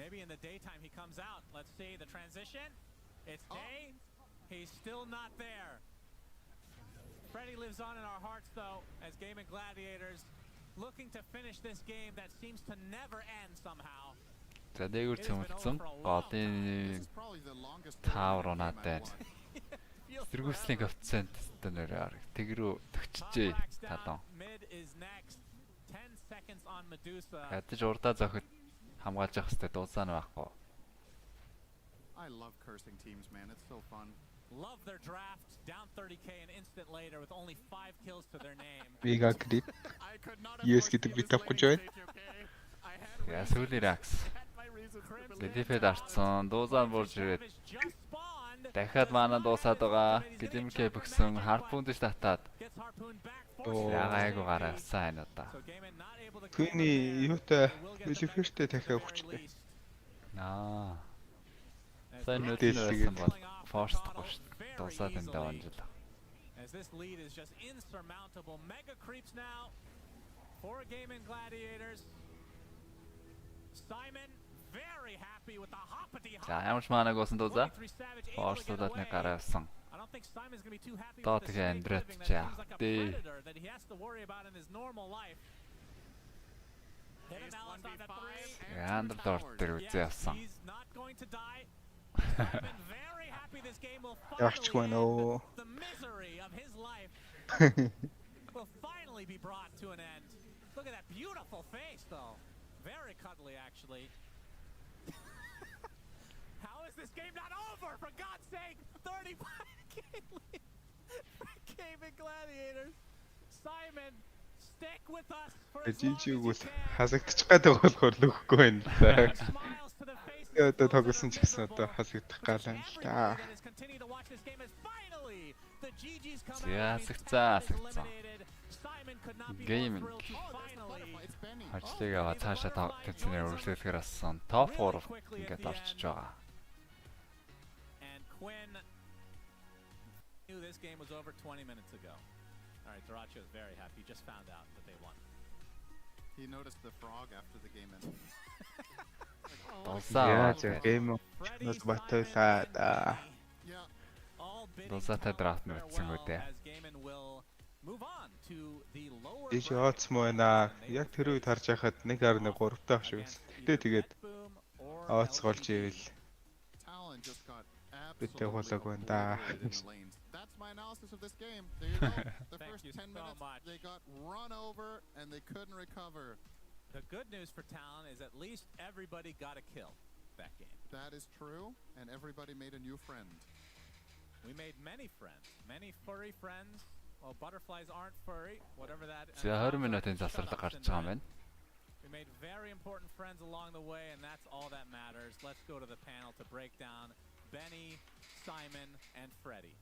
Maybe in the daytime he comes out. Let's see the transition. It's day. He's still not there. Freddy lives on in our hearts though, as Gaming Gladiators looking to finish this game that seems to never end somehow. За дээгүүр цөмөлцөн голын таавар унаатай. Зэргүүслийн коэффициент тэнээр тэгрүү төгчжээ талон. Ядаж урдаа зохид хамгаалж явах хэрэгтэй дууцаа нь байхгүй. I love cursing teams, man. It's so fun. Love their draft. Down 30k an instant later with only 5 kills to their name. Mega creep. Yes гэдэг би тавьж байна. Яа сүүлийн ракс. Лидифэд арцсан дуусаа буурж ирээд. Дахиад маана дуусаад байгаа. Дэмжихийг бөхсөн харпуунд ч татаад. Яагаагүй гараасан энэ удаа. Түүний юутай Лидифэдтэй дахиад өгчтэй. Аа. Сайн нүдэлсэн бол форсдохгүй шүү дээ. Дуусаад энэ даванжлаа. As this lead is just insurmountable. Mega creeps now. for Gaming Gladiators. Simon very happy with the hoppity hop. За ямар ч маанаг болсон дөө за. Орслуулаад нэг гараа явсан. I don't think Simon's going to be too happy Доод with the тэгээ snake Andret living that чаа. seems like a Дээ. predator that he has to worry about in his normal life. Hit analysis on the three. Andret орд дээр үзээ явсан. He's not going to die. Simon very happy this game will Яарчгүй finally нөө. end. The misery of his life will finally be brought to an end. Look at that beautiful face though. Very cuddly actually. How is this game not over? For God's sake! 35 game lead for Gaming Gladiators. Simon, stick with us for as long as you Жижиг үл can. хасагдчих гадаг болохоор лөхгүй байна л да. Smiles to the faces Тэгээ of одоо those тоглосон ч that are гэсэн одоо miserable. хасагдах гал юм л да. Everybody that has continued to watch this game is finally the GG's come Yeah, out. Means сагцаа, Talon is сагцаа. eliminated. Simon could not be Gaming. more thrilled to finally It's Benny. Ажлыг аваа цаашаа төвчнээр үргэлжлүүлэхээр болсон. Топ 4 ингээд орчиж байгаа. And Quinn knew this game was over 20 minutes ago. All right, Daracho is very happy. He just found out that they won. He noticed the frog after the game ended. Яа Дулсаа. за гейм нас батлаа да. Yeah. All bidding Дулсаатай драфт farewell мэдсэн үү дээ. as Gaiman will move on to the lower Иш bracket ооц муу байна. Яг тэр үед харж байхад 1.3 таах шиг байсан. Гэтэ тэгээд Boom or ооц голж ивэл Talon just got Битээ absolutely хулаагүй байна да. obliterated in the lanes. That's my analysis of this game. There you go. The Thank first you 10 so minutes, much. they got run over and they couldn't recover. The good news for Talon is at least everybody got a kill that game. That is true, and everybody made a new friend. We made many friends, many furry friends. Well, butterflies aren't furry, whatever that. За 20 минутын завсарлаг гарч байгаа юм байна. We made very important friends along the way, and that's all that matters. Let's go to the panel to break down Benny, Simon, and Freddie.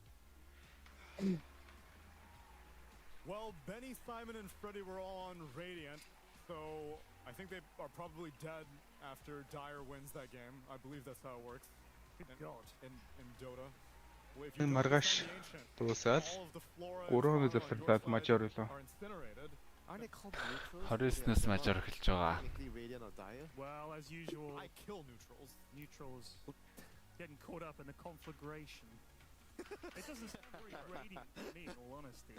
Well, Benny, Simon, and Freddie were all on Radiant, so I think they are probably dead after Dyer wins that game. I believe that's how it works. Good God. In Dota. Well, if Энэ you don't маргааш understand the ancient, дуусаад all of the flora and 3 fauna хоног on завсарлаад your мажор side илүү. are incinerated. Aren't they called neutrals? 29-ноос мажор эхэлж байгаа. Technically Radiant or Dire? Well, as usual, I kill neutrals. neutrals getting caught up in the conflagration. It doesn't sound very Radiant to me, in all honesty.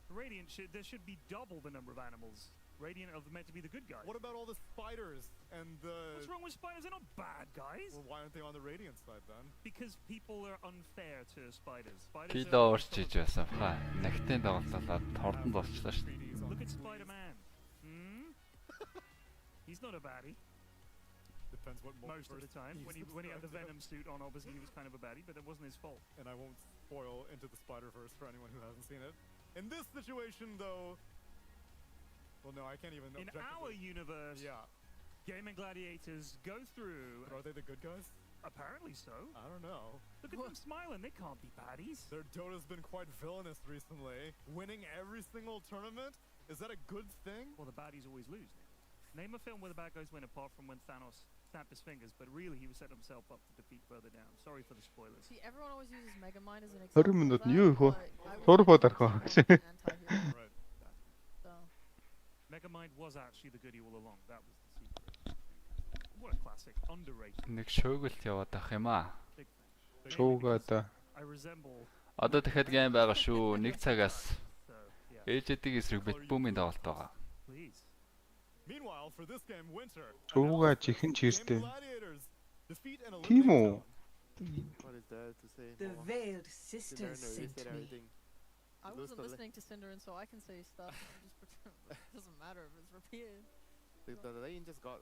Radiant there should be double the number of animals. Radiant are meant to be the good guys. What about all the spiders and the... What's wrong with spiders? They're not bad guys. Well, why aren't they on the Radiant side then? Because people are unfair to spiders. Spiders Кило уурчиж байсан ба. Нэгтийн тоглолцоод тордонд болчлоо шүү дээ. Look at Spider-Man. Hmm? He's not a baddie. Depends what Most of the time. When he had the Venom suit on, obviously he was kind of a baddie, but it wasn't his fault. And I won't spoil Into the Spider-Verse for anyone who hasn't seen it. In this situation, though... Well, no, I can't even... In our objectively- universe, Yeah. Gaming Gladiators go through. But are they the good guys? Apparently so. I don't know. Look at them smiling. They can't be baddies. Their Dota's been quite villainous recently. Winning every single tournament? Is that a good thing? Well, the baddies always lose. Name a film where the bad guys win apart from when Thanos snapped his fingers, but really he was setting himself up to defeat further down. Sorry for the spoilers. See, everyone always uses Megamind as an example. 20 минут of нь юу that, их вэ? but I Тур was бод арах уу? anti-hero, Right. so. Megamind was actually the goodie all along. That was the secret. What a classic. Underrated. Нэг шөөгөлт яваад ах юм аа. Big fan. Шуугаа да. I resemble. Одоо дахиад гейм байгаа шүү. 1 цагаас So, yeah. ээжэдийн эсрэг бит бүүмийн тоглолт байгаа. Please. Meanwhile, for this game, Winter... Шуугаа жихэн Game чиртэй. Gladiators defeat and Тийм үү? eliminate What is there to say? The more? veiled Did sisters Darren already sent said me. everything? I Lose wasn't the listening to Cinderin, so I can say stuff. and just pretend, but it doesn't matter if it's repeated. The lane just got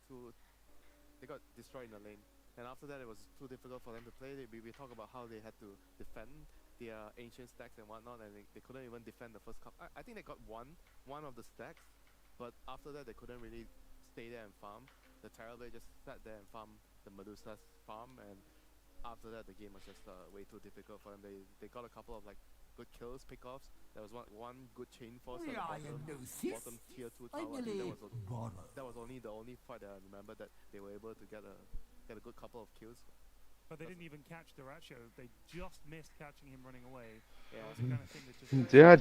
too... They got destroyed in the lane. And after that, it was too difficult for them to play. We talk about how they had to defend their ancient stacks and whatnot, and they couldn't even defend the first cup. I think they got one of the stacks, but after that, they couldn't really stay there and farm. The Terrorblade just sat there and farmed the Medusa's farm, and after that, the game was just way too difficult for them. They got a couple of like good kills, pickoffs. There was one good chain force at the bottom tier 2 tower. I think that was only the only fight that I remember that they were able to get a good couple of kills. But they didn't even catch Dyrachyo. They just missed catching him running away. Yeah. That was the kind of thing that just. За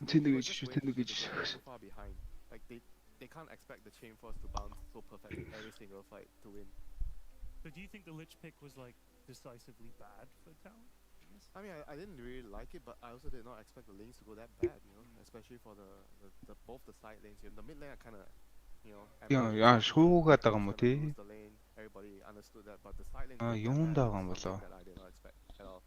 тэнэгж Too far behind. Like they can't expect the chain force to bounce so perfect every single fight to win. So do you think the Lich pick was like decisively bad for Talon? I mean, I didn't really like it, but I also did not expect the lanes to go that bad, you know, especially for the both the side lanes. The mid lane, I kind of, you know, яа шуугаад байгаа юм уу тий? the lane. Everybody understood that, but the side lane. Юунд байгаа юм болоо? That I did not expect at all.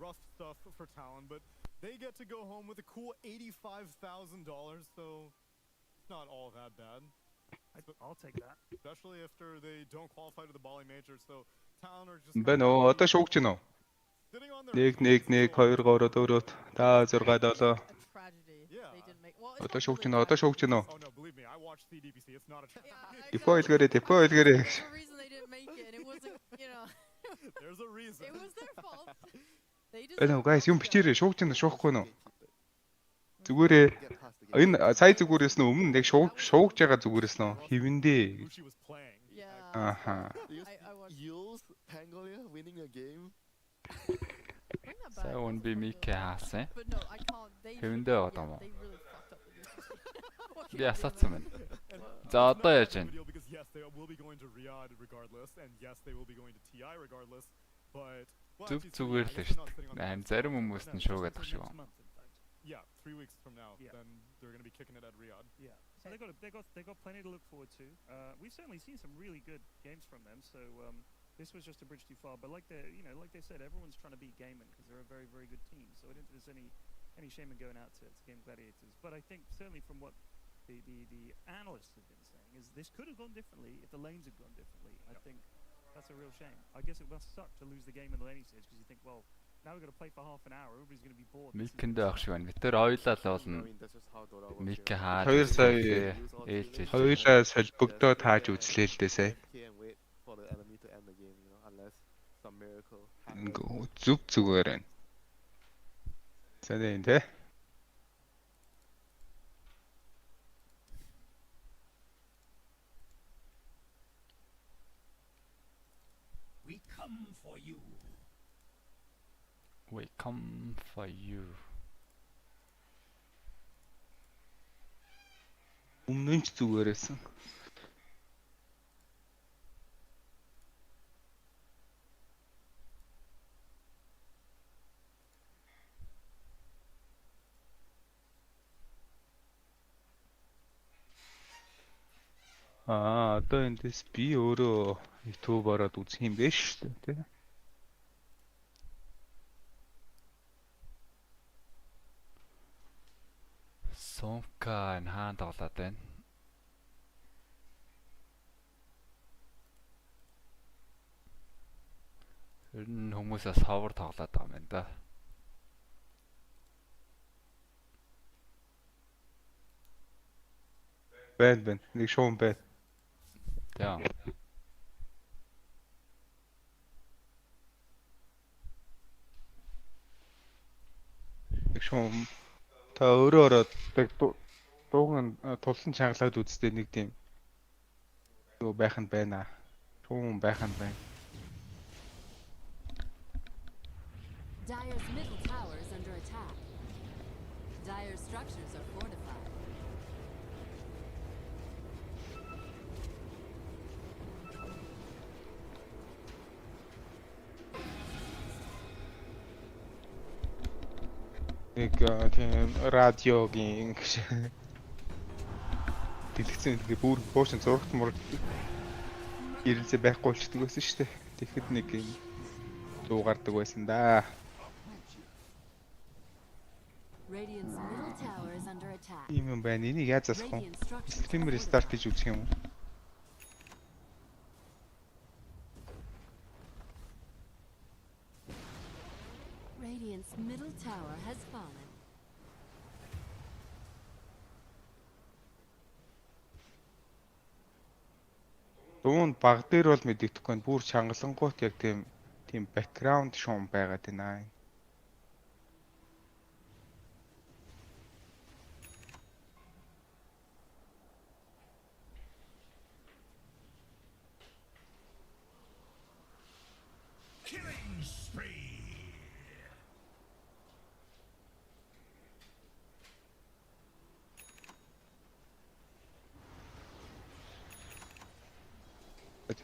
Rough stuff for Talon, but they get to go home with a cool $85,000, so it's not all that bad. I'll take that. Especially after they don't qualify to the Bali Major, so Talon are just Бэн оо одоо шуугч гинөө. sitting on their 1 1 1 2 3 4 5 6 7. Одоо шуугч гинөө. Oh no, believe me, I watched CDPC. It's not a tragedy. Дефо илгэрээ. There's a reason they didn't make it, and it wasn't, you know. There's a reason. It was their fault. They just. Элэ guys юм бичээрэй. Шуугч гинөө шуухгүй нөө. Зүгээрээ энэ сая зүгээрээс нь өмнө нэг шуугж байгаа зүгээрээс нөө хивэндээ. Аха. Yules Pangolia winning a game. Сая он би Микэ хаасан. But no, I can't. They. Хэвэндээ байгаа юм уу? They really fucked up with this. Би асаацсан байна. За одоо яаж вэ? Because yes, they will be going to Riyadh regardless, and yes, they will be going to TI regardless, but Зүг зүгээр л шүү дээ. Харин зарим хүмүүст нь шуугаад ах шиг байна. Yeah, 3 weeks from now, then they're going to be kicking it at Riyadh. Yeah, so they got plenty to look forward to. We've certainly seen some really good games from them. So this was just a bridge too far. But like they said, everyone's trying to beat Gaiman because they're a very, very good team. So I don't think there's any shame in going out to Game Gladiators. But I think certainly from what the analysts have been saying is this could have gone differently if the lanes had gone differently. I think that's a real shame. I guess it must suck to lose the game in the laning stage because you think, well, now we've got to play for half an hour. Everybody's going to be bored. Микэндээ ах шиг байна. Бид тэр хоёлаа л болно. Микэ хаа. 2 сая хоёулаа солбогдоод хааж үзлээ л дээ сая. Зүг зүгээр байна. Сайн дээ. We come for you. Өмнө нь ч зүгээрээсэн. Одоо эндээс би өөрөө YouTube ороод үзэх юм биш шүү дээ, тий. Сонка энэ хаан тоглоод байна. Тэр нь хүмүүсээс ховор тоглоод байгаа юм байна да. Байна. Нэг шуун байна. Яа. Нэг шуун та өөрөө ороод дууган тулсан чангалаад үзтээ нэг тийм юу байх нь байна. Шуун байх нь байна. Dire's middle tower is under attack. Dire's structures are fortified. Нэг тийм радиогийн дэлгэцэн бүр буучин зурагт мурагт ирэлцээ байхгүй болчихдог байсан шүү дээ. Тэгэхэд нэг юм дуу гардаг байсан да. Radiant's middle tower is under attack. Ийм юм байна. Энийг яаж засах вэ? Стример старт гэж үзэх юм уу? Radiant's middle tower has fallen. Дуунд баг дээр бол мэддэхгүй нь бүр чангалангуут яг тийм бэкграунд шуум байгаад байна.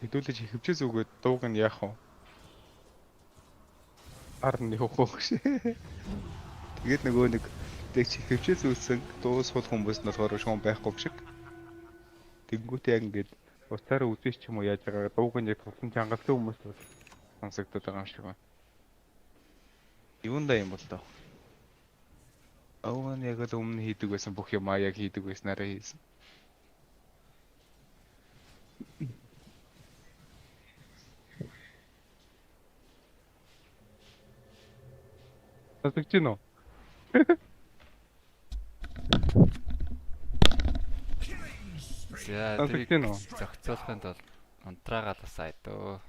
Хэдүүлж хөвчөөс өгөөд дууг нь яах вэ? Арн явах уу гэж. Тэгээд нөгөө нэг тэг хөвчөөс үүссэн дуу сул хүмүүс нь болохоор шуун байхгүй шиг. Тэнгүүт яг ингээд уцаараа үзэж ч юм уу яаж байгаа дууг нь яг тусан чангалтай хүмүүс бол сонсогдоод байгаа юм шиг байна. Юундаа юм бол таа. Овон яг л өмнө хийдэг байсан бүх юм аа яг хийдэг байснараа хийсэн. Сонсогч гинөө. За тэрийг зохицуулахын тулд унтраагаал бас айдуу.